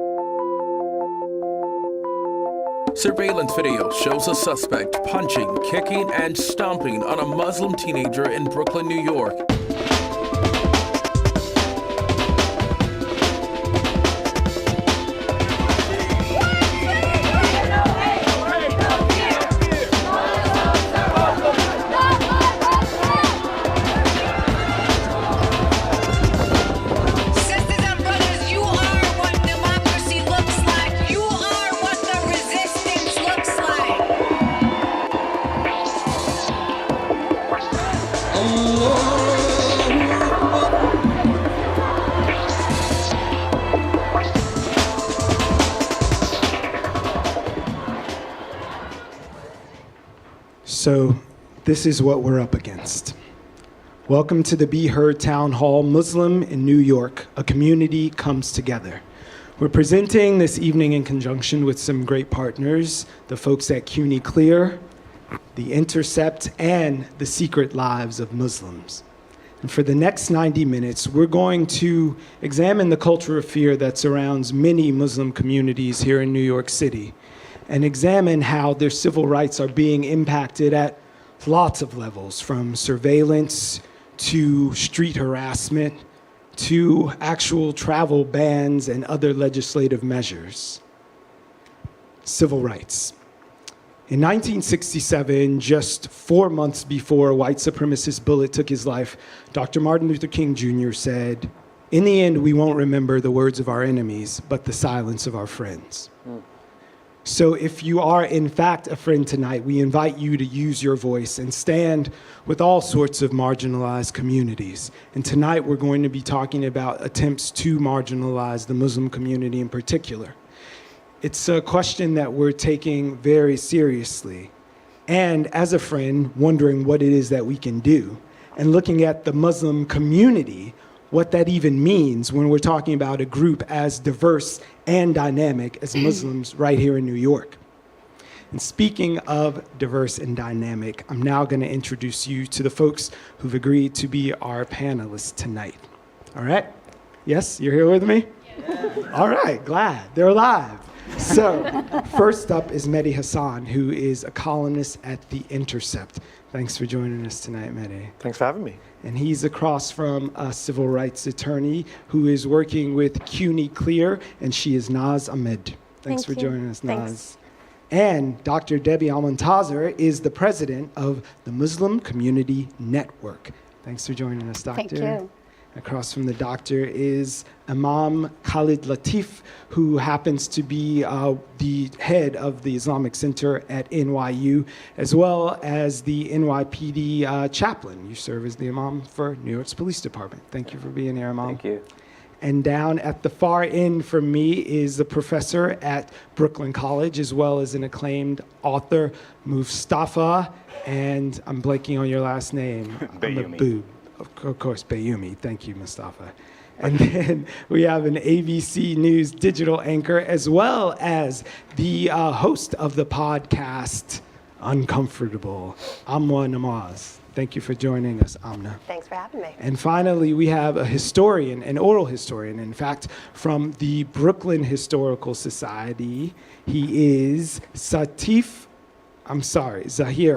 S7: Surveillance video shows a suspect punching, kicking, and stomping on a Muslim teenager in Brooklyn, New York.
S23: So this is what we're up against. Welcome to the Be Heard Town Hall, Muslim in New York, a community comes together. We're presenting this evening in conjunction with some great partners, the folks at CUNY Clear, The Intercept, and The Secret Lives of Muslims. And for the next 90 minutes, we're going to examine the culture of fear that surrounds many Muslim communities here in New York City, and examine how their civil rights are being impacted at lots of levels, from surveillance to street harassment to actual travel bans and other legislative measures. Civil rights. In 1967, just 4 months before a white supremacist bullet took his life, Dr. Martin Luther King Jr. said, "In the end, we won't remember the words of our enemies, but the silence of our friends." So if you are in fact a friend tonight, we invite you to use your voice and stand with all sorts of marginalized communities. And tonight we're going to be talking about attempts to marginalize the Muslim community in particular. It's a question that we're taking very seriously. And as a friend, wondering what it is that we can do, and looking at the Muslim community, what that even means when we're talking about a group as diverse and dynamic as Muslims right here in New York. And speaking of diverse and dynamic, I'm now going to introduce you to the folks who've agreed to be our panelists tonight. All right? Yes, you're here with me? Yeah. All right, glad. They're alive. So, first up is Mehdi Hassan, who is a columnist at The Intercept. Thanks for joining us tonight, Mehdi.
S26: Thanks for having me.
S23: And he's across from a civil rights attorney who is working with CUNY Clear, and she is Naz Ahmed. Thanks for joining us, Naz.
S9: Thanks.
S23: And Dr. Debbie Almontazer is the president of the Muslim Community Network. Thanks for joining us, Doctor.
S9: Thank you.
S23: Across from the doctor is Imam Khalid Latif, who happens to be the head of the Islamic Center at NYU, as well as the NYPD chaplain. You serve as the Imam for New York's Police Department. Thank you for being here, Imam.
S9: Thank you.
S23: And down at the far end from me is the professor at Brooklyn College, as well as an acclaimed author, Mustafa, and I'm blanking on your last name.
S9: Bayoumi.
S23: Of course, Bayoumi. Thank you, Mustafa. And then we have an ABC News digital anchor, as well as the host of the podcast, Uncomfortable, Amna Namaz. Thank you for joining us, Amna.
S9: Thanks for having me.
S23: And finally, we have a historian, an oral historian, in fact, from the Brooklyn Historical Society. He is Zahir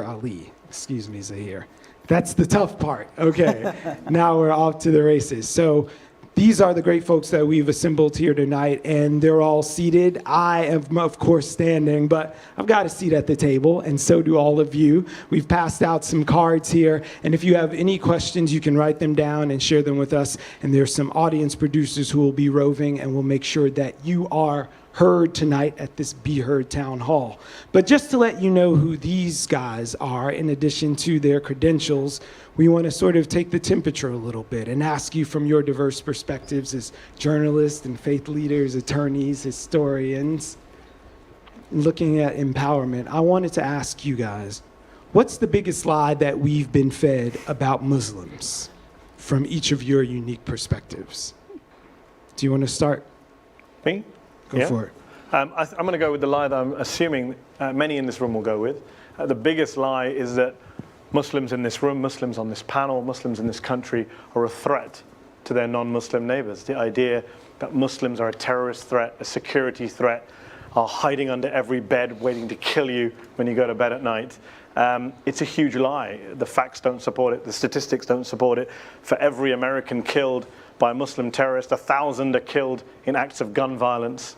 S23: Ali. Excuse me, Zahir. That's the tough part. Okay, now we're off to the races. So these are the great folks that we've assembled here tonight, and they're all seated. I am, of course, standing, but I've got a seat at the table, and so do all of you. We've passed out some cards here, and if you have any questions, you can write them down and share them with us. And there's some audience producers who will be roving, and we'll make sure that you are heard tonight at this Be Heard Town Hall. But just to let you know who these guys are, in addition to their credentials, we want to sort of take the temperature a little bit and ask you from your diverse perspectives as journalists and faith leaders, attorneys, historians, looking at empowerment. I wanted to ask you guys, what's the biggest lie that we've been fed about Muslims from each of your unique perspectives? Do you want to start?
S26: Me?
S23: Go for it.
S26: I'm going to go with the lie that I'm assuming many in this room will go with. The biggest lie is that
S1: Muslims in this room, Muslims on this panel, Muslims in this country are a threat to their non-Muslim neighbors. The idea that Muslims are a terrorist threat, a security threat, are hiding under every bed waiting to kill you when you go to bed at night. It's a huge lie. The facts don't support it. The statistics don't support it. For every American killed by a Muslim terrorist, 1,000 are killed in acts of gun violence.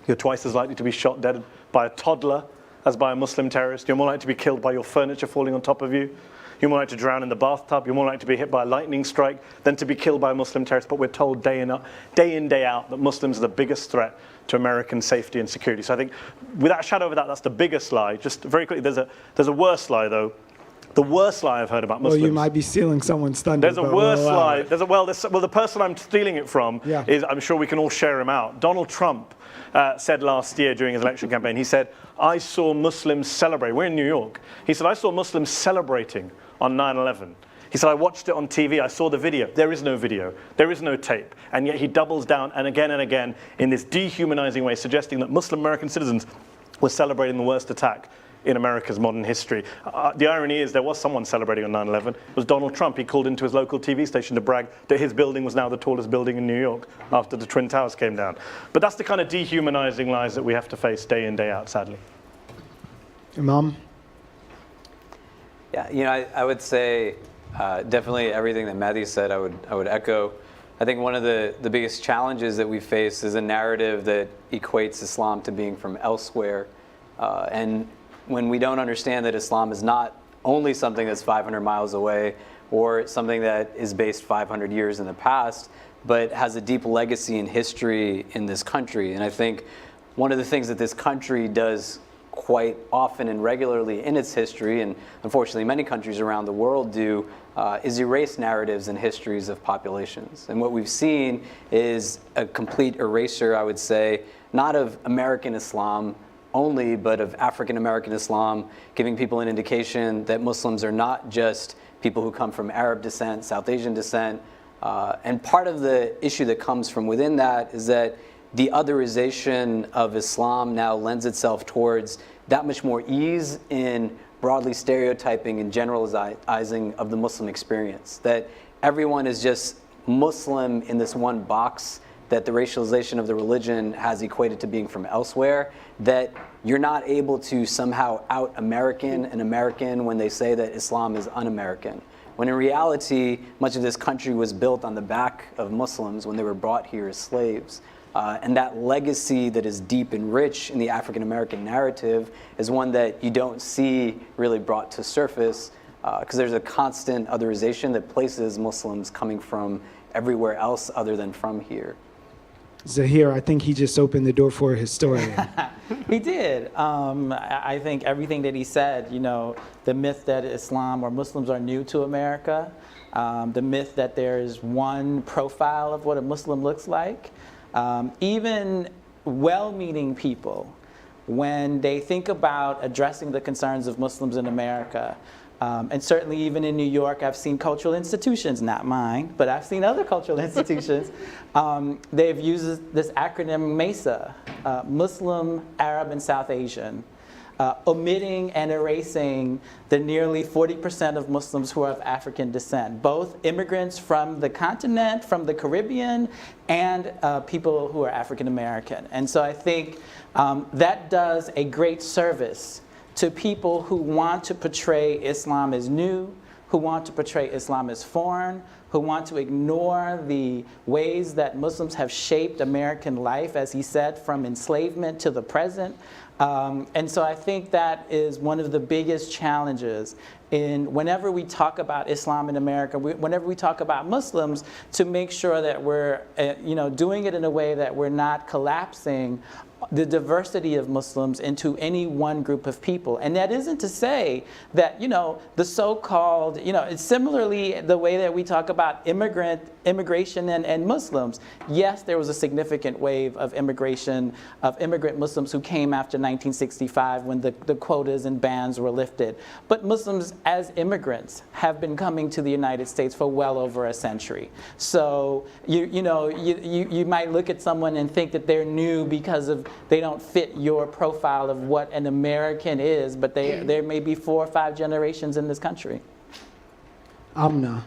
S1: You're twice as likely to be shot dead by a toddler as by a Muslim terrorist. You're more likely to be killed by your furniture falling on top of you. You're more likely to drown in the bathtub. You're more likely to be hit by a lightning strike than to be killed by a Muslim terrorist. But we're told day in, day out that Muslims are the biggest threat to American safety and security. So I think without a shadow of a doubt, that's the biggest lie. Just very quickly, there's a worse lie, though. The worst lie I've heard about Muslims.
S23: Well, you might be stealing someone's thunder.
S1: There's a worse lie. Well, the person I'm stealing it from
S23: Yeah.
S1: is, I'm sure we can all share him out. Donald Trump said last year during his election campaign, he said, I saw Muslims celebrate. We're in New York. He said, I saw Muslims celebrating on 9/11. He said, I watched it on TV. I saw the video. There is no video. There is no tape. And yet he doubles down and again in this dehumanizing way, suggesting that Muslim American citizens were celebrating the worst attack in America's modern history. The irony is there was someone celebrating on 9/11. It was Donald Trump. He called into his local TV station to brag that his building was now the tallest building in New York after the Twin Towers came down. But that's the kind of dehumanizing lies that we have to face day in, day out, sadly.
S23: Imam?
S3: Yeah, I would say definitely everything that Matthew said, I would echo. I think one of the biggest challenges that we face is a narrative that equates Islam to being from elsewhere. And when we don't understand that Islam is not only something that's 500 miles away or something that is based 500 years in the past, but has a deep legacy and history in this country. And I think one of the things that this country does quite often and regularly in its history, and unfortunately many countries around the world do, is erase narratives and histories of populations. And what we've seen is a complete erasure, I would say, not of American Islam only, but of African American Islam, giving people an indication that Muslims are not just people who come from Arab descent, South Asian descent. And part of the issue that comes from within that is that the otherization of Islam now lends itself towards that much more ease in broadly stereotyping and generalizing of the Muslim experience. That everyone is just Muslim in this one box, that the racialization of the religion has equated to being from elsewhere, that you're not able to somehow out-American an American when they say that Islam is un-American. When in reality, much of this country was built on the back of Muslims when they were brought here as slaves. And that legacy that is deep and rich in the African American narrative is one that you don't see really brought to surface because there's a constant otherization that places Muslims coming from everywhere else other than from here.
S23: Zahir, I think he just opened the door for a historian.
S8: He did. I think everything that he said, the myth that Islam or Muslims are new to America, the myth that there is one profile of what a Muslim looks like, even well-meaning people, when they think about addressing the concerns of Muslims in America, and certainly even in New York, I've seen cultural institutions, not mine, but I've seen other cultural institutions, they've used this acronym MESA, Muslim, Arab, and South Asian, omitting and erasing the nearly 40% of Muslims who are of African descent, both immigrants from the continent, from the Caribbean, and people who are African American. And so I think that does a great service to people who want to portray Islam as new, who want to portray Islam as foreign, who want to ignore the ways that Muslims have shaped American life, as he said, from enslavement to the present. And so I think that is one of the biggest challenges in whenever we talk about Islam in America, whenever we talk about Muslims, to make sure that we're doing it in a way that we're not collapsing the diversity of Muslims into any one group of people. And that isn't to say that, the so-called, it's similarly the way that we talk about about immigration and Muslims, yes, there was a significant wave of immigration, of immigrant Muslims who came after 1965 when the quotas and bans were lifted. But Muslims as immigrants have been coming to the United States for well over a century. So you might look at someone and think that they're new because they don't fit your profile of what an American is, but there may be 4 or 5 generations in this country.
S23: Amna.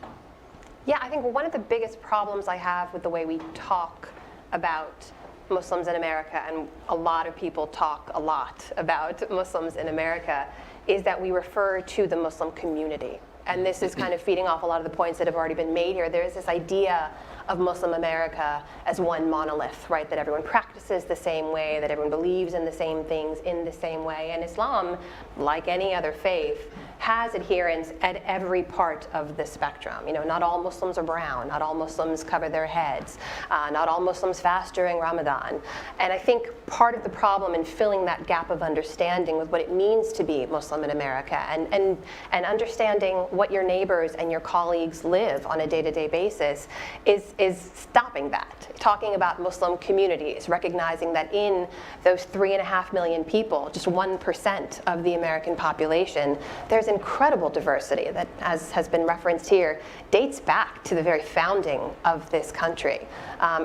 S9: Yeah, I think one of the biggest problems I have with the way we talk about Muslims in America, and a lot of people talk a lot about Muslims in America, is that we refer to the Muslim community. And this is kind of feeding off a lot of the points that have already been made here. There's this idea of Muslim America as one monolith, right? That everyone practices the same way, that everyone believes in the same things in the same way. And Islam, like any other faith, has adherents at every part of the spectrum. You know, not all Muslims are brown, not all Muslims cover their heads, not all Muslims fast during Ramadan. And I think part of the problem in filling that gap of understanding with what it means to be Muslim in America and understanding what your neighbors and your colleagues live on a day-to-day basis is stopping that. Talking about Muslim communities, recognizing that in those 3.5 million people, just 1% of the American population, there's incredible diversity that, as has been referenced here, dates back to the very founding of this country.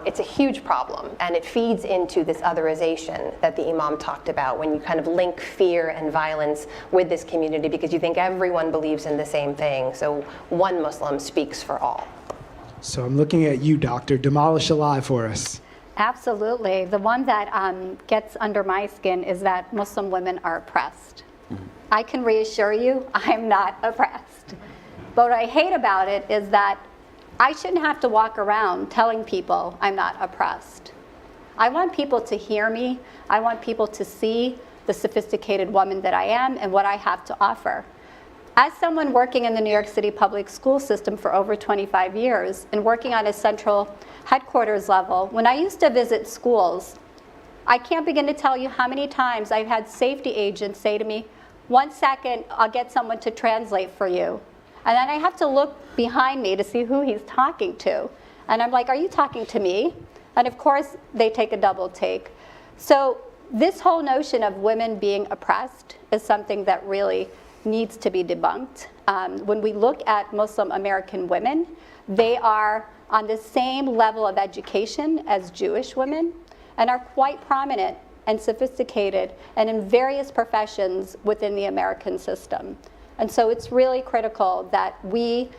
S9: It's a huge problem, and it feeds into this otherization that the Imam talked about when you kind of link fear and violence with this community because you think everyone believes in the same thing, so one Muslim speaks for all.
S23: So I'm looking at you, Doctor. Demolish a lie for us.
S12: Absolutely. The one that gets under my skin is that Muslim women are oppressed. I can reassure you, I'm not oppressed. But what I hate about it is that I shouldn't have to walk around telling people I'm not oppressed. I want people to hear me. I want people to see the sophisticated woman that I am and what I have to offer. As someone working in the New York City public school system for over 25 years and working on a central headquarters level, when I used to visit schools, I can't begin to tell you how many times I've had safety agents say to me, "1 second, I'll get someone to translate for you." And then I have to look behind me to see who he's talking to. And I'm like, "Are you talking to me?" And of course, they take a double take. So this whole notion of women being oppressed is something that really needs to be debunked. When we look at Muslim American women, they are on the same level of education as Jewish women and are quite prominent and sophisticated and in various professions within the American system. And so it's really critical that we,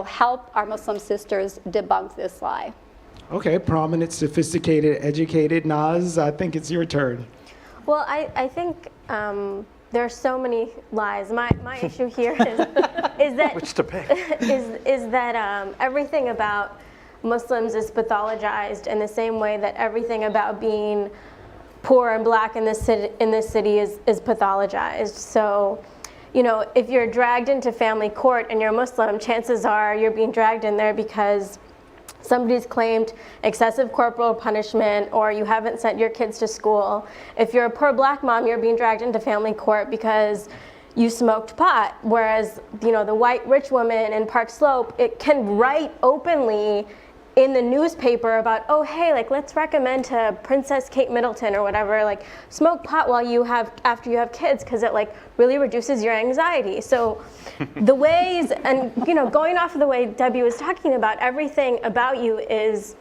S12: help our Muslim sisters debunk this lie.
S23: Okay, prominent, sophisticated, educated. Naz, I think it's your turn.
S19: Well, I think there are so many lies. My issue here is that
S1: which to pick
S19: is that everything about Muslims is pathologized in the same way that everything about being poor and black in this city is pathologized. So, if you're dragged into family court and you're Muslim, chances are you're being dragged in there because somebody's claimed excessive corporal punishment or you haven't sent your kids to school. If you're a poor black mom, you're being dragged into family court because you smoked pot. Whereas, the white rich woman in Park Slope, it can write openly in the newspaper about, oh, hey, let's recommend to Princess Kate Middleton or whatever, smoke pot after you have kids because it really reduces your anxiety. So the ways, and going off of the way Debbie was talking about, everything about you is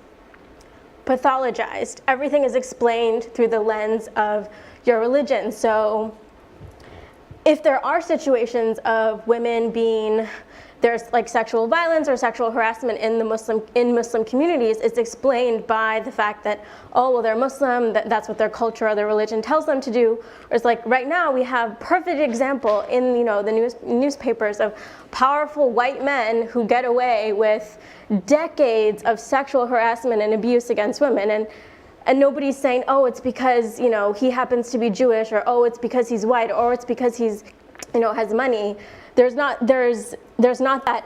S19: pathologized. Everything is explained through the lens of your religion. So if there are situations of women there's sexual violence or sexual harassment in Muslim communities, it's explained by the fact that, oh, well, they're Muslim, that's what their culture or their religion tells them to do. Or it's right now we have perfect example in the newspapers of powerful white men who get away with decades of sexual harassment and abuse against women, and nobody's saying, oh, it's because he happens to be Jewish, or oh, it's because he's white, or it's because he's has money. There's not that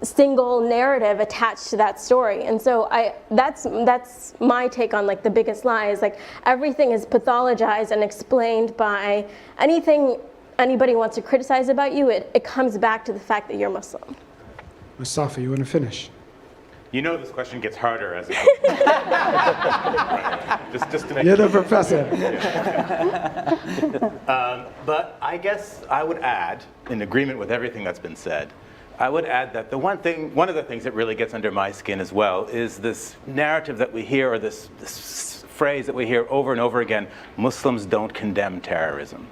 S19: single narrative attached to that story, and so that's my take on the biggest lie is everything is pathologized and explained by anything anybody wants to criticize about you. It comes back to the fact that you're Muslim.
S23: Mustafa, you want to finish?
S4: You know this question gets harder as it goes. just to make
S23: You're the professor.
S4: But I guess I would add, in agreement with everything that's been said, I would add that one of the things that really gets under my skin as well is this narrative that we hear, or this phrase that we hear over and over again: Muslims don't condemn terrorism,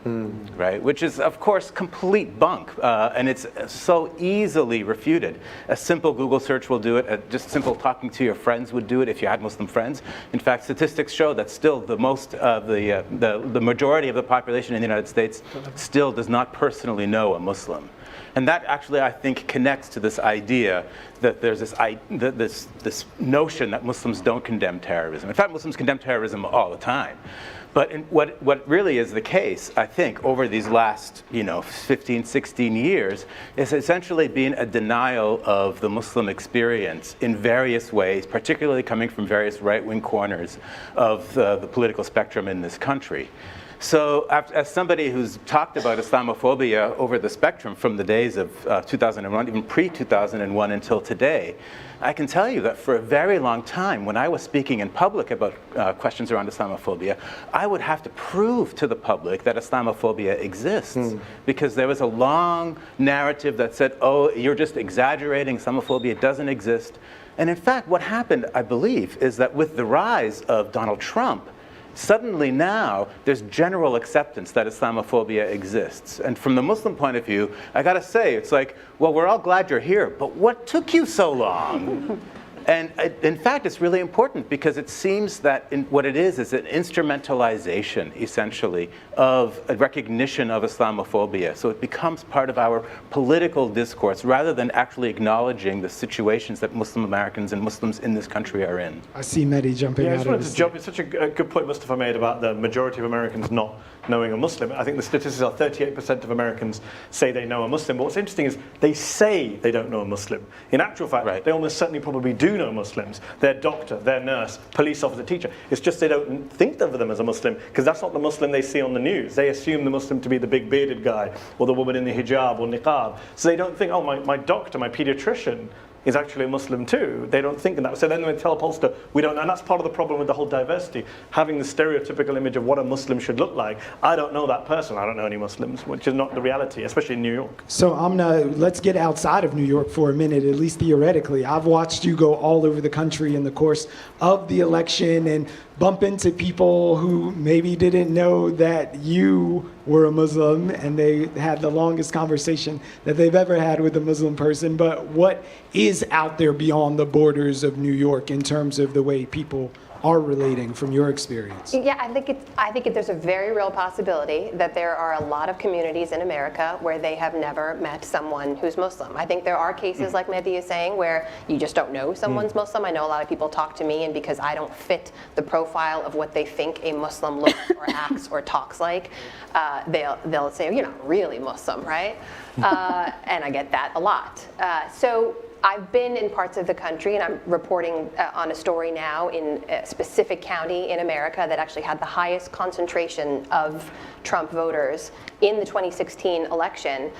S4: right? Which is, of course, complete bunk, and it's so easily refuted. A simple Google search will do it. Just simple talking to your friends would do it if you had Muslim friends. In fact, statistics show that still the majority of the population in the United States still does not personally know a Muslim. And that actually, I think, connects to this idea that there's this notion that Muslims don't condemn terrorism. In fact, Muslims condemn terrorism all the time. But what really is the case, I think, over these last 15, 16 years, is essentially been a denial of the Muslim experience in various ways, particularly coming from various right-wing corners of the political spectrum in this country. So as somebody who's talked about Islamophobia over the spectrum from the days of 2001, even pre-2001 until today, I can tell you that for a very long time, when I was speaking in public about questions around Islamophobia, I would have to prove to the public that Islamophobia exists, because there was a long narrative that said, oh, you're just exaggerating, Islamophobia doesn't exist. And in fact, what happened, I believe, is that with the rise of Donald Trump, suddenly now there's general acceptance that Islamophobia exists. And from the Muslim point of view, I gotta say, it's like, well, we're all glad you're here, but what took you so long? And in fact, it's really important, because it seems that what it is an instrumentalization, essentially, of a recognition of Islamophobia. So it becomes part of our political discourse, rather than actually acknowledging the situations that Muslim Americans and Muslims in this country are in.
S23: I see Mehdi jumping out.
S1: I just wanted to jump. It's such a good point Mustafa made about the majority of Americans not knowing a Muslim. I think the statistics are 38% of Americans say they know a Muslim. But what's interesting is they say they don't know a Muslim. In actual fact, they almost certainly probably do know Muslims. Their doctor, their nurse, police officer, teacher. It's just they don't think of them as a Muslim, because that's not the Muslim they see on the news. They assume the Muslim to be the big bearded guy, or the woman in the hijab or niqab. So they don't think, oh, my doctor, my pediatrician is actually a Muslim too. They don't think in that. So then they tell a pollster, we don't know. And that's part of the problem with the whole diversity. Having the stereotypical image of what a Muslim should look like. I don't know that person. I don't know any Muslims, which is not the reality, especially in New York.
S23: So let's get outside of New York for a minute, at least theoretically. I've watched you go all over the country in the course of the election and bump into people who maybe didn't know that you were a Muslim, and they had the longest conversation that they've ever had with a Muslim person. But what is out there beyond the borders of New York in terms of the way people are relating from your experience?
S9: Yeah, I think there's a very real possibility that there are a lot of communities in America where they have never met someone who's Muslim. I think there are cases, like Mehdi is saying, where you just don't know someone's Muslim. I know a lot of people talk to me, and because I don't fit the profile of what they think a Muslim looks or acts or talks like, they'll say, you're not really Muslim, right? And I get that a lot. So I've been in parts of the country, and I'm reporting on a story now in a specific county in America that actually had the highest concentration of Trump voters in the 2016 election.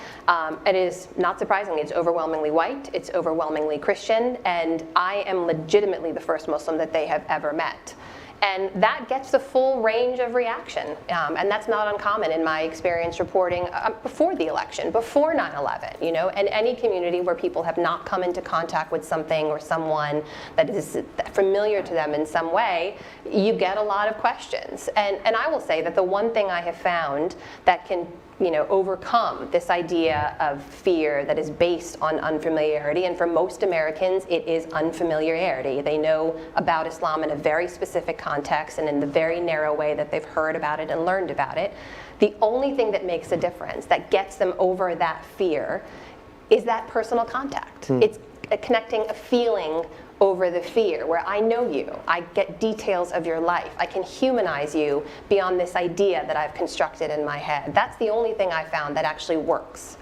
S9: It is not surprisingly, it's overwhelmingly white, it's overwhelmingly Christian, and I am legitimately the first Muslim that they have ever met. And that gets the full range of reaction. And that's not uncommon in my experience reporting before the election, before 9/11, and any community where people have not come into contact with something or someone that is familiar to them in some way, you get a lot of questions. And I will say that the one thing I have found that can overcome this idea of fear that is based on unfamiliarity. And for most Americans, it is unfamiliarity. They know about Islam in a very specific context and in the very narrow way that they've heard about it and learned about it. The only thing that makes a difference, that gets them over that fear, is that personal contact. It's connecting a feeling over the fear, where I know you, I get details of your life, I can humanize you beyond this idea that I've constructed in my head. That's the only thing I found that actually works.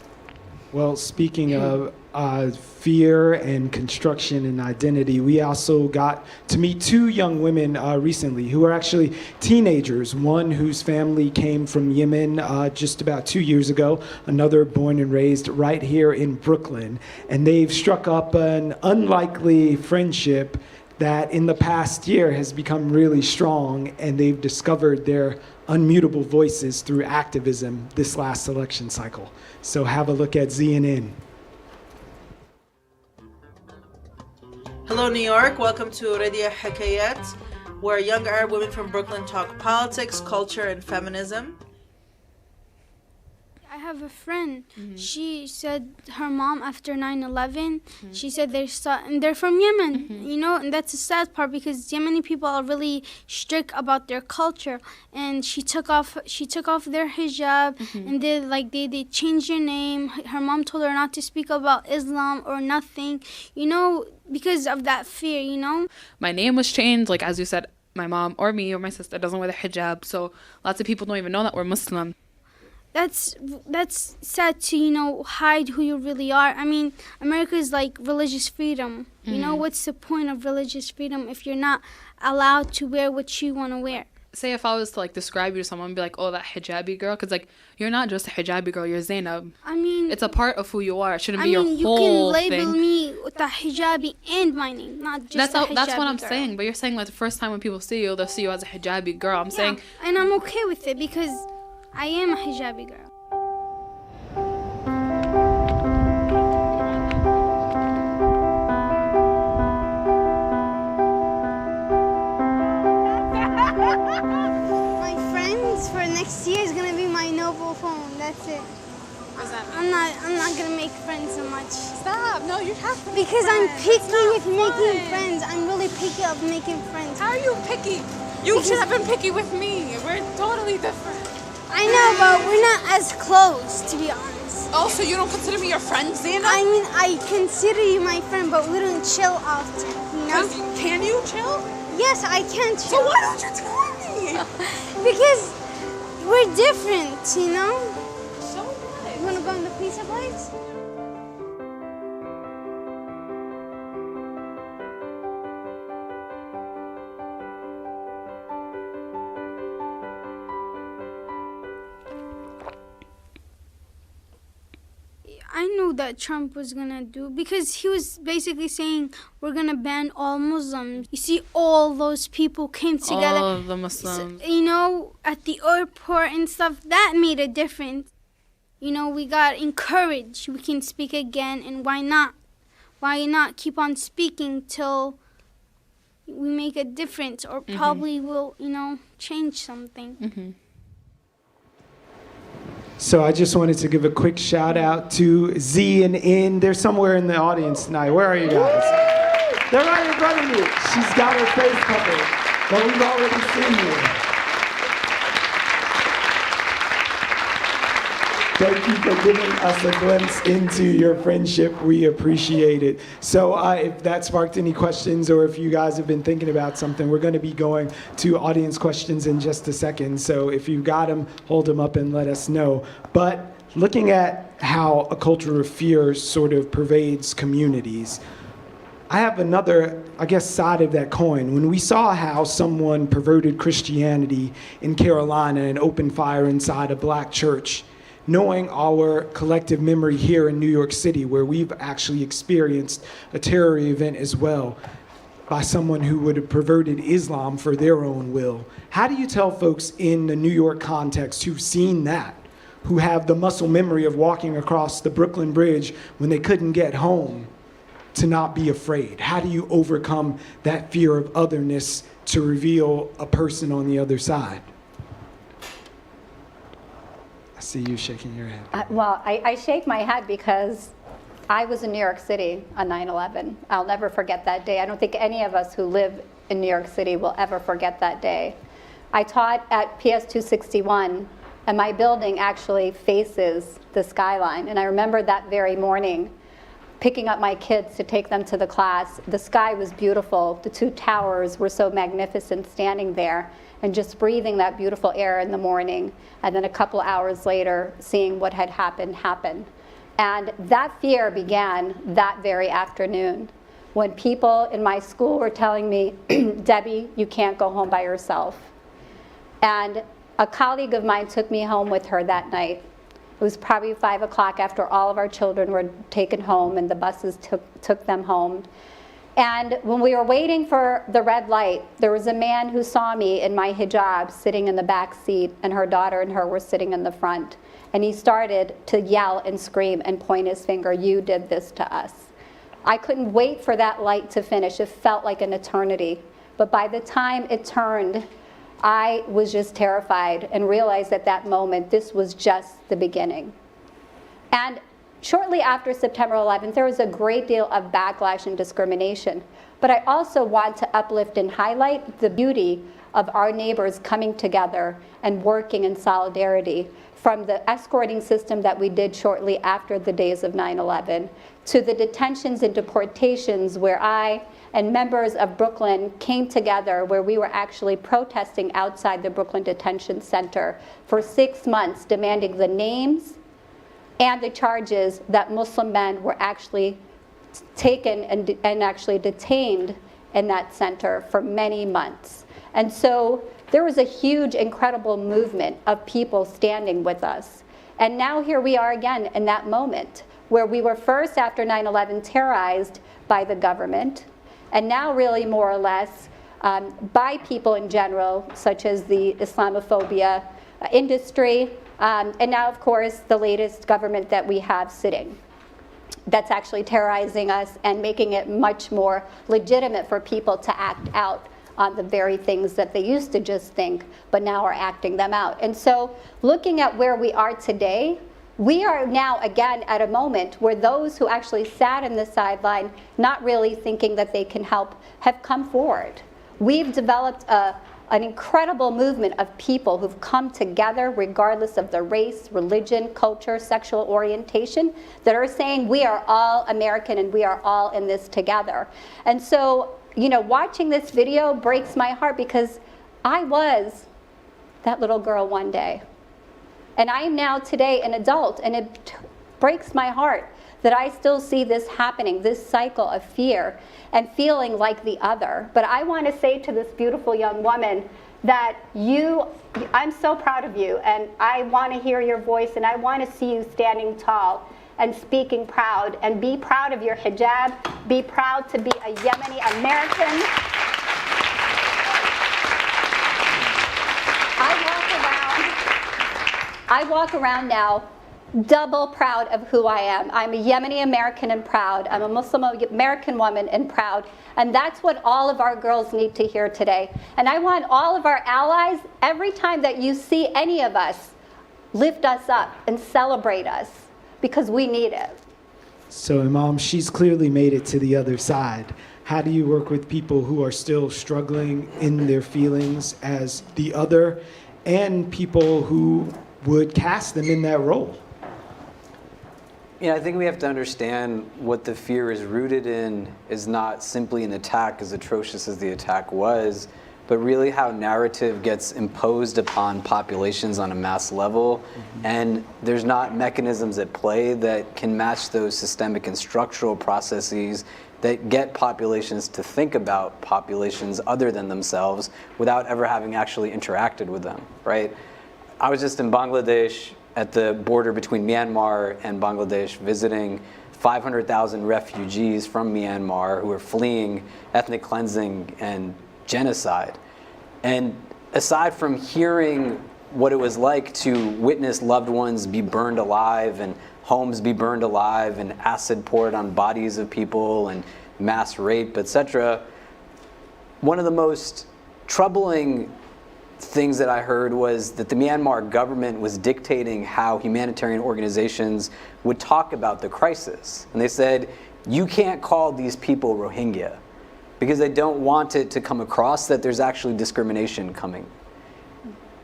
S23: Well, speaking of fear and construction and identity, we also got to meet two young women recently who are actually teenagers. One whose family came from Yemen just about 2 years ago, another born and raised right here in Brooklyn. And they've struck up an unlikely friendship that in the past year has become really strong, and they've discovered their unmutable voices through activism this last election cycle. So have a look at ZNN.
S10: Hello, New York. Welcome to Radio Hikayat, where young Arab women from Brooklyn talk politics, culture, and feminism.
S11: I have a friend. She said her mom, after 9/11, she said they're from Yemen, you know, and that's the sad part because Yemeni people are really strict about their culture. And she took off their hijab, and they changed her name. Her mom told her not to speak about Islam or nothing, you know, because of that fear, you know.
S13: My name was changed, like as you said, my mom or me or my sister doesn't wear the hijab, so lots of people don't even know that we're Muslim.
S11: That's sad to, you know, hide who you really are. I mean, America is like religious freedom. You know, what's the point of religious freedom if you're not allowed to wear what you want to wear?
S13: Say if I was to like describe you to someone, be like, oh, that hijabi girl, because like you're not just a hijabi girl, you're Zainab.
S11: I mean,
S13: it's a part of who you are. It shouldn't be your
S11: you
S13: whole
S11: can label
S13: thing.
S11: me with the hijabi and my name, not just the hijabi
S13: That's what I'm
S11: girl.
S13: saying. But you're saying like the first time when people see you, they'll see you as a hijabi girl. I'm saying,
S11: and I'm okay with it because I am a hijabi girl.
S20: My friends for next year is gonna be my mobile phone. That's it.
S11: What's that
S20: I'm not gonna make friends so much.
S11: Stop! No, you have to.
S20: Because I'm picky with making friends. I'm really picky of making friends.
S11: How are you picky? You should have been picky with me. We're totally different.
S20: I know, but we're not as close, to be honest.
S11: Oh, so you don't consider me your friend, Zena?
S20: I mean, I consider you my friend, but we don't chill often, you know?
S11: Can you chill?
S20: Yes, I can chill.
S11: So why don't you tell me?
S20: Because we're different, you know?
S11: So what?
S20: You wanna go in the pizza place?
S11: I knew that Trump was gonna do, because he was basically saying we're gonna ban all Muslims. You see, all those people came together.
S13: all of the Muslims.
S11: You know, at the airport and stuff. That made a difference. You know, we got encouraged. We can speak again, and why not? Why not keep on speaking till we make a difference, or probably will, you know, change something.
S23: So I just wanted to give a quick shout out to Z and N. They're somewhere in the audience tonight. Where are you guys? They're right in front of you. She's got her face covered, but we've already seen you. Thank you for giving us a glimpse into your friendship. We appreciate it. So if that sparked any questions, or if you guys have been thinking about something, we're going to be going to audience questions in just a second. So if you got them, hold them up and let us know. But looking at how a culture of fear sort of pervades communities, I have another, I guess, side of that coin. When we saw how someone perverted Christianity in Carolina and opened fire inside a black church, knowing our collective memory here in New York City, where we've actually experienced a terror event as well by someone who would have perverted Islam for their own will. How do you tell folks in the New York context who've seen that, who have the muscle memory of walking across the Brooklyn Bridge when they couldn't get home, to not be afraid? How do you overcome that fear of otherness to reveal a person on the other side? I see you shaking your head.
S12: Well, I shake my head because I was in New York City on 9/11. I'll never forget that day. I don't think any of us who live in New York City will ever forget that day. I taught at PS 261, and my building actually faces the skyline. And I remember that very morning picking up my kids to take them to the class. The sky was beautiful. The two towers were so magnificent standing there, and just breathing that beautiful air in the morning, and then a couple hours later, seeing what had happened happen. And that fear began that very afternoon when people in my school were telling me, Debbie, you can't go home by yourself. And a colleague of mine took me home with her that night. It was probably 5 o'clock after all of our children were taken home and the buses took them home. And when we were waiting for the red light, there was a man who saw me in my hijab sitting in the back seat, and her daughter and her were sitting in the front. And he started to yell and scream and point his finger, you did this to us. I couldn't wait for that light to finish. It felt like an eternity. But by the time it turned, I was just terrified and realized at that moment this was just the beginning. And shortly after September 11th, there was a great deal of backlash and discrimination. But I also want to uplift and highlight the beauty of our neighbors coming together and working in solidarity, from the escorting system that we did shortly after the days of 9/11, to the detentions and deportations where I and members of Brooklyn came together, where we were actually protesting outside the Brooklyn Detention Center for 6 months, demanding the names and the charges that Muslim men were actually taken and actually detained in that center for many months. And so there was a huge, incredible movement of people standing with us. And now here we are again in that moment where we were first, after 9/11, terrorized by the government, and now really more or less by people in general, such as the Islamophobia industry, and now, of course, the latest government that we have sitting that's actually terrorizing us and making it much more legitimate for people to act out on the very things that they used to just think, but now are acting them out. And so looking at where we are today, we are now again at a moment where those who actually sat in the sideline, not really thinking that they can help, have come forward. We've developed an incredible movement of people who've come together regardless of their race, religion, culture, sexual orientation, that are saying we are all American and we are all in this together. And so, you know, watching this video breaks my heart, because I was that little girl one day. And I am now today an adult, and it breaks my heart that I still see this happening, this cycle of fear and feeling like the other. But I want to say to this beautiful young woman that I'm so proud of you, and I want to hear your voice, and I want to see you standing tall and speaking proud, and be proud of your hijab, be proud to be a Yemeni American. I walk around now double proud of who I am. I'm a Yemeni American and proud. I'm a Muslim American woman and proud. And that's what all of our girls need to hear today. And I want all of our allies, every time that you see any of us, lift us up and celebrate us, because we need it.
S23: So Imam, she's clearly made it to the other side. How do you work with people who are still struggling in their feelings as the other, and people who would cast them in that role?
S3: Yeah, I think we have to understand what the fear is rooted in is not simply an attack, as atrocious as the attack was, but really how narrative gets imposed upon populations on a mass level. And there's not mechanisms at play that can match those systemic and structural processes that get populations to think about populations other than themselves without ever having actually interacted with them, right? I was just in Bangladesh at the border between Myanmar and Bangladesh, visiting 500,000 refugees from Myanmar who are fleeing ethnic cleansing and genocide. And aside from hearing what it was like to witness loved ones be burned alive and homes be burned alive and acid poured on bodies of people and mass rape, etc., one of the most troubling things that I heard was that the Myanmar government was dictating how humanitarian organizations would talk about the crisis. And they said, you can't call these people Rohingya, because they don't want it to come across that there's actually discrimination coming.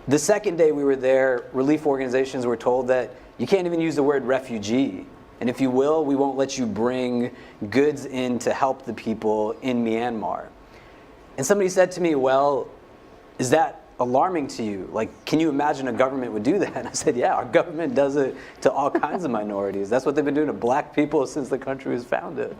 S3: The second day we were there, relief organizations were told that you can't even use the word refugee. And if you will, we won't let you bring goods in to help the people in Myanmar. And somebody said to me, well, is that alarming to you? Like, can you imagine a government would do that? And I said, yeah, our government does it to all kinds of minorities. That's what they've been doing to black people since the country was founded.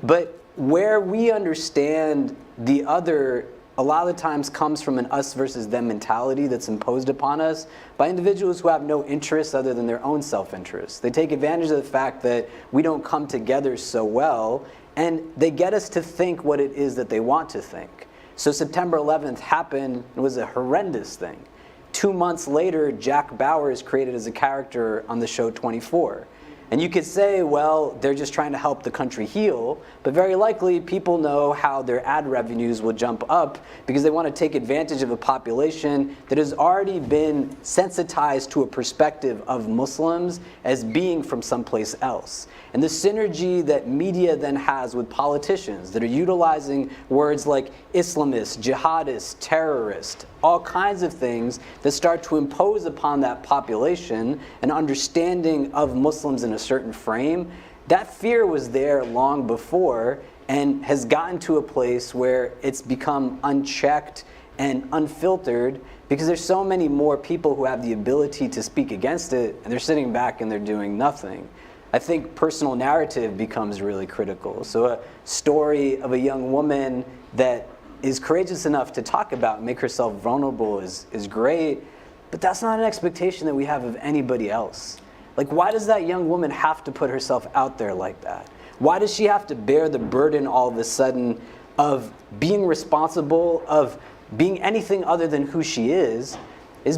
S3: But where we understand the other, a lot of the times comes from an us versus them mentality that's imposed upon us by individuals who have no interests other than their own self-interest. They take advantage of the fact that we don't come together so well, and they get us to think what it is that they want to think. So September 11th happened, it was a horrendous thing. 2 months later, Jack Bauer is created as a character on the show 24. And you could say, well, they're just trying to help the country heal, but very likely people know how their ad revenues will jump up because they want to take advantage of a population that has already been sensitized to a perspective of Muslims as being from someplace else. And the synergy that media then has with politicians that are utilizing words like Islamist, jihadist, terrorist, all kinds of things that start to impose upon that population an understanding of Muslims in a certain frame, that fear was there long before and has gotten to a place where it's become unchecked and unfiltered because there's so many more people who have the ability to speak against it, and they're sitting back and they're doing nothing. I think personal narrative becomes really critical. So a story of a young woman that is courageous enough to talk about and make herself vulnerable is great, but that's not an expectation that we have of anybody else. Like, why does that young woman have to put herself out there like that? Why does she have to bear the burden all of a sudden of being responsible, of being anything other than who she is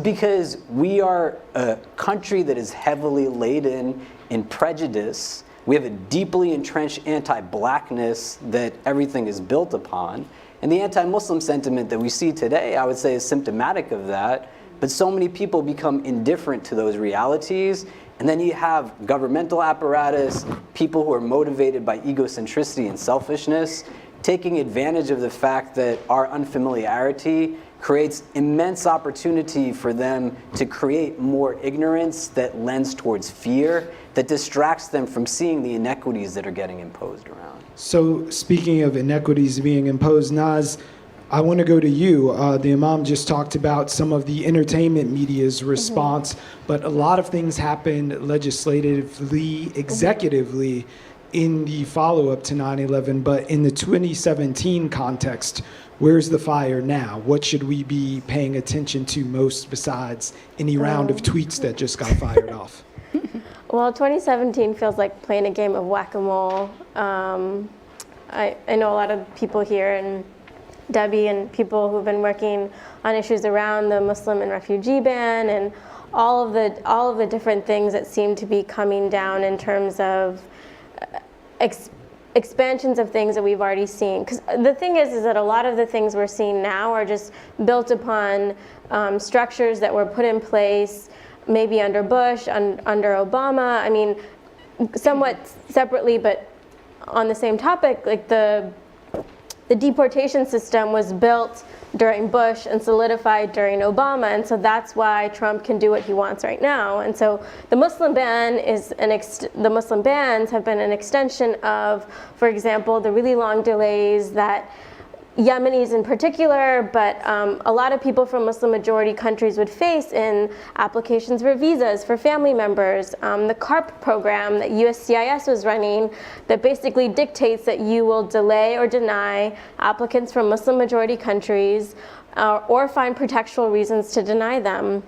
S3: because we are a country that is heavily laden in prejudice. We have a deeply entrenched anti-blackness that everything is built upon. And the anti-Muslim sentiment that we see today, I would say, is symptomatic of that. But so many people become indifferent to those realities. And then you have governmental apparatus, people who are motivated by egocentricity and selfishness, taking advantage of the fact that our unfamiliarity creates immense opportunity for them to create more ignorance that lends towards fear, that distracts them from seeing the inequities that are getting imposed around.
S23: So speaking of inequities being imposed, Naz, I want to go to you. The Imam just talked about some of the entertainment media's response, but a lot of things happened legislatively, executively in the follow-up to 9/11, but in the 2017 context, where's the fire now? What should we be paying attention to most besides any round of tweets that just got fired off?
S19: Well, 2017 feels like playing a game of whack-a-mole. I know a lot of people here, and Debbie and people who've been working on issues around the Muslim and refugee ban and all of the different things that seem to be coming down in terms of expansions of things that we've already seen. Because the thing is that a lot of the things we're seeing now are just built upon structures that were put in place maybe under Bush, under Obama. I mean, somewhat separately, but on the same topic, like the deportation system was built during Bush and solidified during Obama, and so that's why Trump can do what he wants right now. And so the Muslim ban is the Muslim bans have been an extension of, for example, the really long delays that Yemenis in particular, but a lot of people from Muslim majority countries would face in applications for visas for family members. The CARP program that USCIS was running that basically dictates that you will delay or deny applicants from Muslim majority countries or find pretextual reasons to deny them.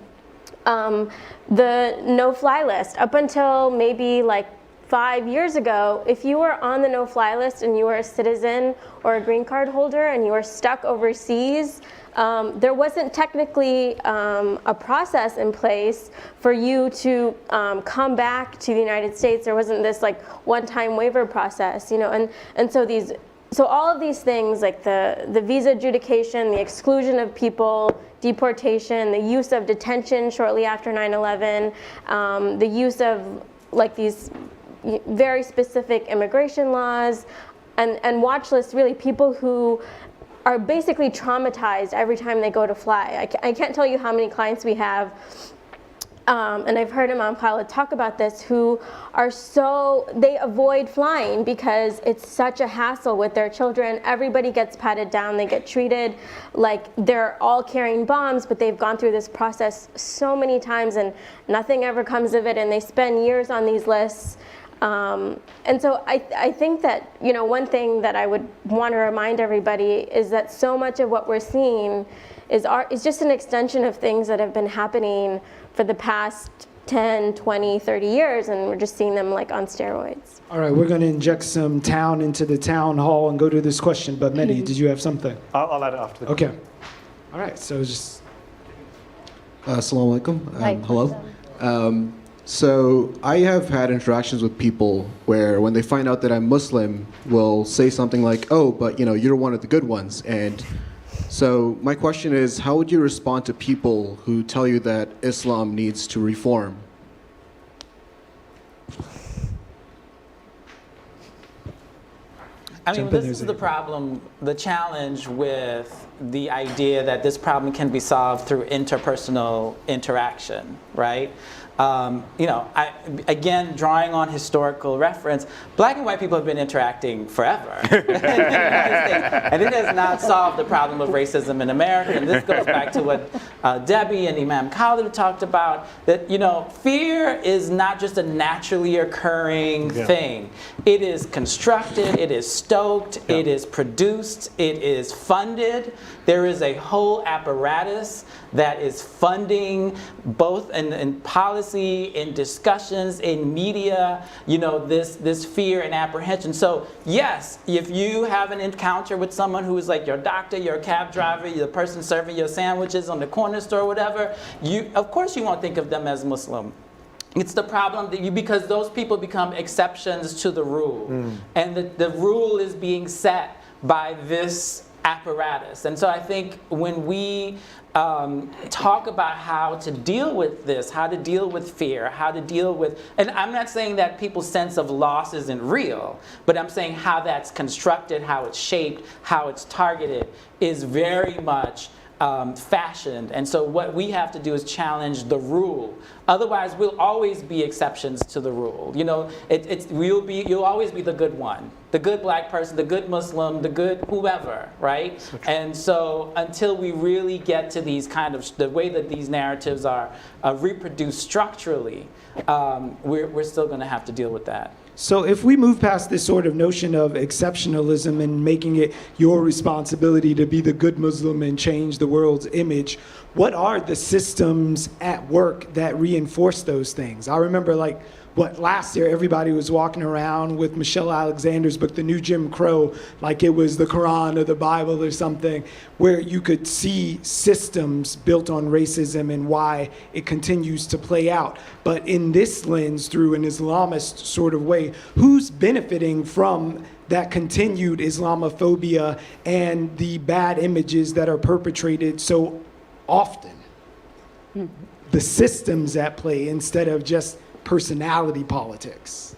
S19: The no-fly list, up until maybe like 5 years ago, if you were on the no-fly list and you were a citizen or a green card holder and you were stuck overseas, there wasn't technically a process in place for you to come back to the United States. There wasn't this like one-time waiver process, you know, and so all of these things like the visa adjudication, the exclusion of people, deportation, the use of detention shortly after 9/11, the use of like these very specific immigration laws and watch lists, really people who are basically traumatized every time they go to fly. I can't tell you how many clients we have and I've heard Imam Khalid talk about this, who are they avoid flying because it's such a hassle with their children. Everybody gets patted down, they get treated like they're all carrying bombs, but they've gone through this process so many times and nothing ever comes of it, and they spend years on these lists. And so I think that, one thing that I would want to remind everybody is that so much of what we're seeing is just an extension of things that have been happening for the past 10, 20, 30 years, and we're just seeing them like on steroids.
S23: All right, we're going to inject some town into the town hall and go to this question, but Mehdi, did you have something?
S1: I'll add it after the
S23: Okay. All right, so just...
S2: Assalamu alaikum. Hello. So I have had interactions with people where when they find out that I'm Muslim, will say something like, oh, but you're one of the good ones. And so my question is, how would you respond to people who tell you that Islam needs to reform?
S8: I mean, this is the problem, the challenge with the idea that this problem can be solved through interpersonal interaction, right? Again, drawing on historical reference, black and white people have been interacting forever in the United States, and it has not solved the problem of racism in America. And this goes back to what Debbie and Imam Khalid talked about, that fear is not just a naturally occurring thing. It is constructed, it is stoked, it is produced, it is funded. There is a whole apparatus that is funding both in policy, in discussions, in media, this fear and apprehension. So yes, if you have an encounter with someone who is like your doctor, your cab driver, the person serving your sandwiches on the corner store, whatever, of course you won't think of them as Muslim. It's the problem that because those people become exceptions to the rule. And the rule is being set by this apparatus. And so I think when we talk about how to deal with this, how to deal with fear, how to deal with, and I'm not saying that people's sense of loss isn't real, but I'm saying how that's constructed, how it's shaped, how it's targeted is very much fashioned. And so what we have to do is challenge the rule. Otherwise, we'll always be exceptions to the rule. You'll always be the good one, the good black person, the good Muslim, the good whoever, right? And so until we really get to these the way that these narratives are reproduced structurally, we're still going to have to deal with that.
S23: So if we move past this sort of notion of exceptionalism and making it your responsibility to be the good Muslim and change the world's image, what are the systems at work that reinforce those things? I remember last year everybody was walking around with Michelle Alexander's book, The New Jim Crow, like it was the Quran or the Bible or something, where you could see systems built on racism and why it continues to play out. But in this lens, through an Islamist sort of way, who's benefiting from that continued Islamophobia and the bad images that are perpetrated so often? The systems at play instead of just personality politics.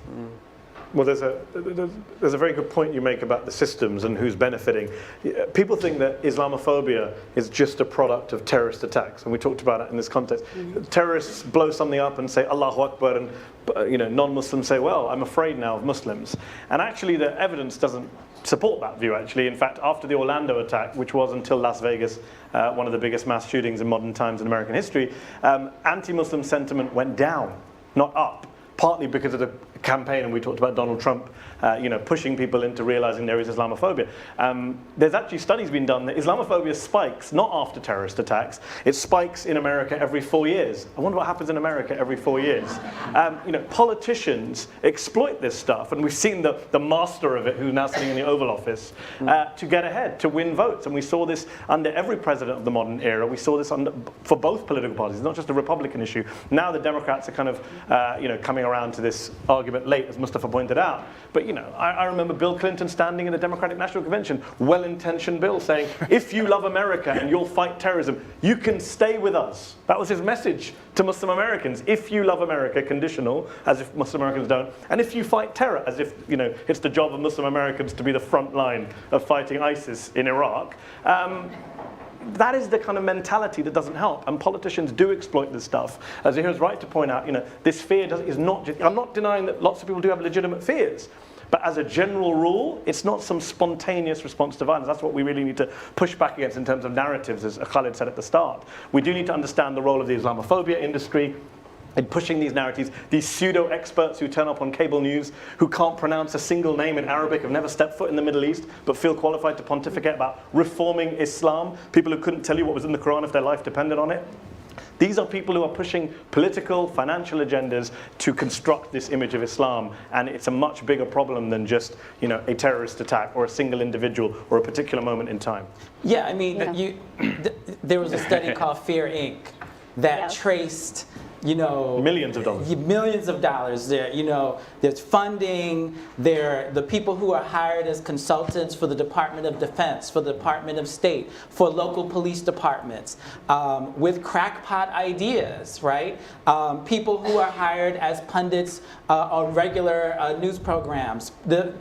S1: Well, there's a very good point you make about the systems and who's benefiting. People think that Islamophobia is just a product of terrorist attacks, and we talked about it in this context. Terrorists blow something up and say Allahu Akbar, and non-Muslims say, well, I'm afraid now of Muslims. And actually the evidence doesn't support that view, actually. In fact, after the Orlando attack, which was until Las Vegas, one of the biggest mass shootings in modern times in American history, anti-Muslim sentiment went down, not up, partly because of the campaign, and we talked about Donald Trump, pushing people into realizing there is Islamophobia. There's actually studies being done that Islamophobia spikes not after terrorist attacks, it spikes in America every 4 years. I wonder what happens in America every 4 years. Politicians exploit this stuff, and we've seen the master of it, who's now sitting in the Oval Office, to get ahead, to win votes. And we saw this under every president of the modern era. We saw this for both political parties, not just a Republican issue. Now the Democrats are kind of coming around to this argument late, as Mustafa pointed out. But I remember Bill Clinton standing in the Democratic National Convention, well-intentioned Bill, saying, if you love America and you'll fight terrorism, you can stay with us. That was his message to Muslim Americans. If you love America, conditional, as if Muslim Americans don't, and if you fight terror, as if it's the job of Muslim Americans to be the front line of fighting ISIS in Iraq. that is the kind of mentality that doesn't help, and politicians do exploit this stuff. As Zahir is right to point out, this fear is not. I'm not denying that lots of people do have legitimate fears, but as a general rule, it's not some spontaneous response to violence. That's what we really need to push back against in terms of narratives, as Khalid said at the start. We do need to understand the role of the Islamophobia industry in pushing these narratives, these pseudo-experts who turn up on cable news, who can't pronounce a single name in Arabic, have never stepped foot in the Middle East, but feel qualified to pontificate about reforming Islam, people who couldn't tell you what was in the Quran if their life depended on it. These are people who are pushing political, financial agendas to construct this image of Islam, and it's a much bigger problem than just, a terrorist attack or a single individual or a particular moment in time.
S8: Yeah, I mean, there was a study called Fear Inc. that traced
S1: millions of dollars.
S8: Millions of dollars there. There's funding. The people who are hired as consultants for the Department of Defense, for the Department of State, for local police departments, with crackpot ideas, right? People who are hired as pundits on regular news programs,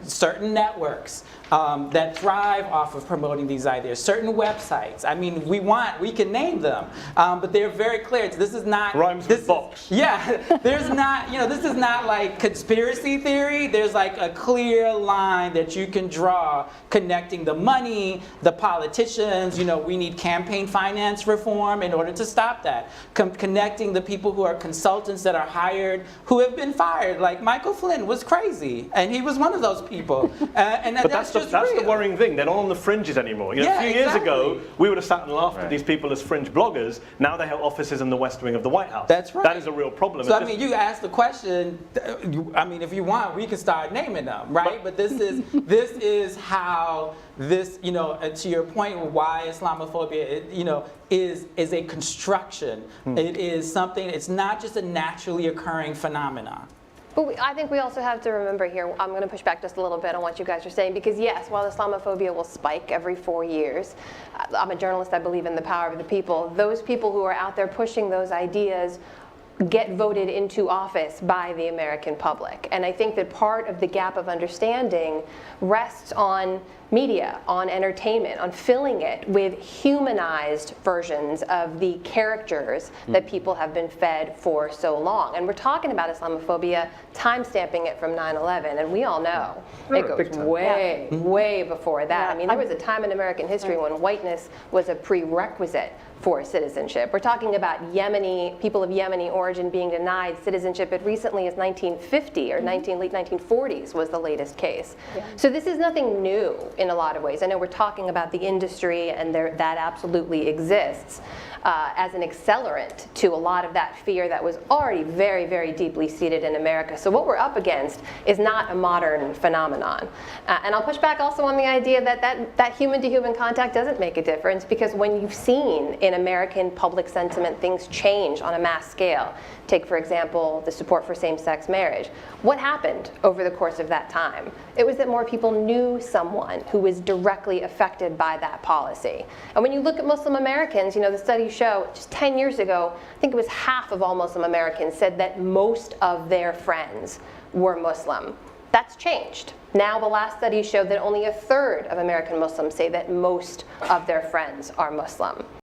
S8: certain networks that thrive off of promoting these ideas, certain websites. I mean, we can name them, but they're very clear. This is not
S1: rhymes with box.
S8: Yeah, there's not. This is not like conspiracy theory. There's like a clear line that you can draw connecting the money, the politicians. We need campaign finance reform in order to stop that. Connecting the people who are consultants that are hired, who have been fired. Like Michael Flynn was crazy, and he was one of those people. And that's
S1: the worrying thing. They're not on the fringes anymore. A few years ago, we would have sat and laughed at these people as fringe bloggers. Now they have offices in the West Wing of the White House.
S8: That's right.
S1: That is a real problem.
S8: So you asked the question. If you want, we can start naming them, right? But this is how this, to your point, why Islamophobia, is a construction. It is something. It's not just a naturally occurring phenomenon.
S9: But I think we also have to remember here, I'm going to push back just a little bit on what you guys are saying, because yes, while Islamophobia will spike every 4 years, I'm a journalist, I believe in the power of the people. Those people who are out there pushing those ideas get voted into office by the American public. And I think that part of the gap of understanding rests on media, on entertainment, on filling it with humanized versions of the characters that people have been fed for so long. And we're talking about Islamophobia, time-stamping it from 9/11, and we all know it goes way before that. I mean, there was a time in American history when whiteness was a prerequisite for citizenship. We're talking about people of Yemeni origin being denied citizenship as recently as 1950 or late 1940s was the latest case. So this is nothing new in a lot of ways. I know we're talking about the industry, and that absolutely exists as an accelerant to a lot of that fear that was already very, very deeply seated in America. So what we're up against is not a modern phenomenon. And I'll push back also on the idea that human-to-human contact doesn't make a difference, because when you've seen in American public sentiment things change on a mass scale, take, for example, the support for same-sex marriage. What happened over the course of that time? It was that more people knew someone who was directly affected by that policy. And when you look at Muslim Americans, the studies show just 10 years ago, I think it was half of all Muslim Americans said that most of their friends were Muslim. That's changed. Now the last study showed that only 1/3 of American Muslims say that most of their friends are Muslim.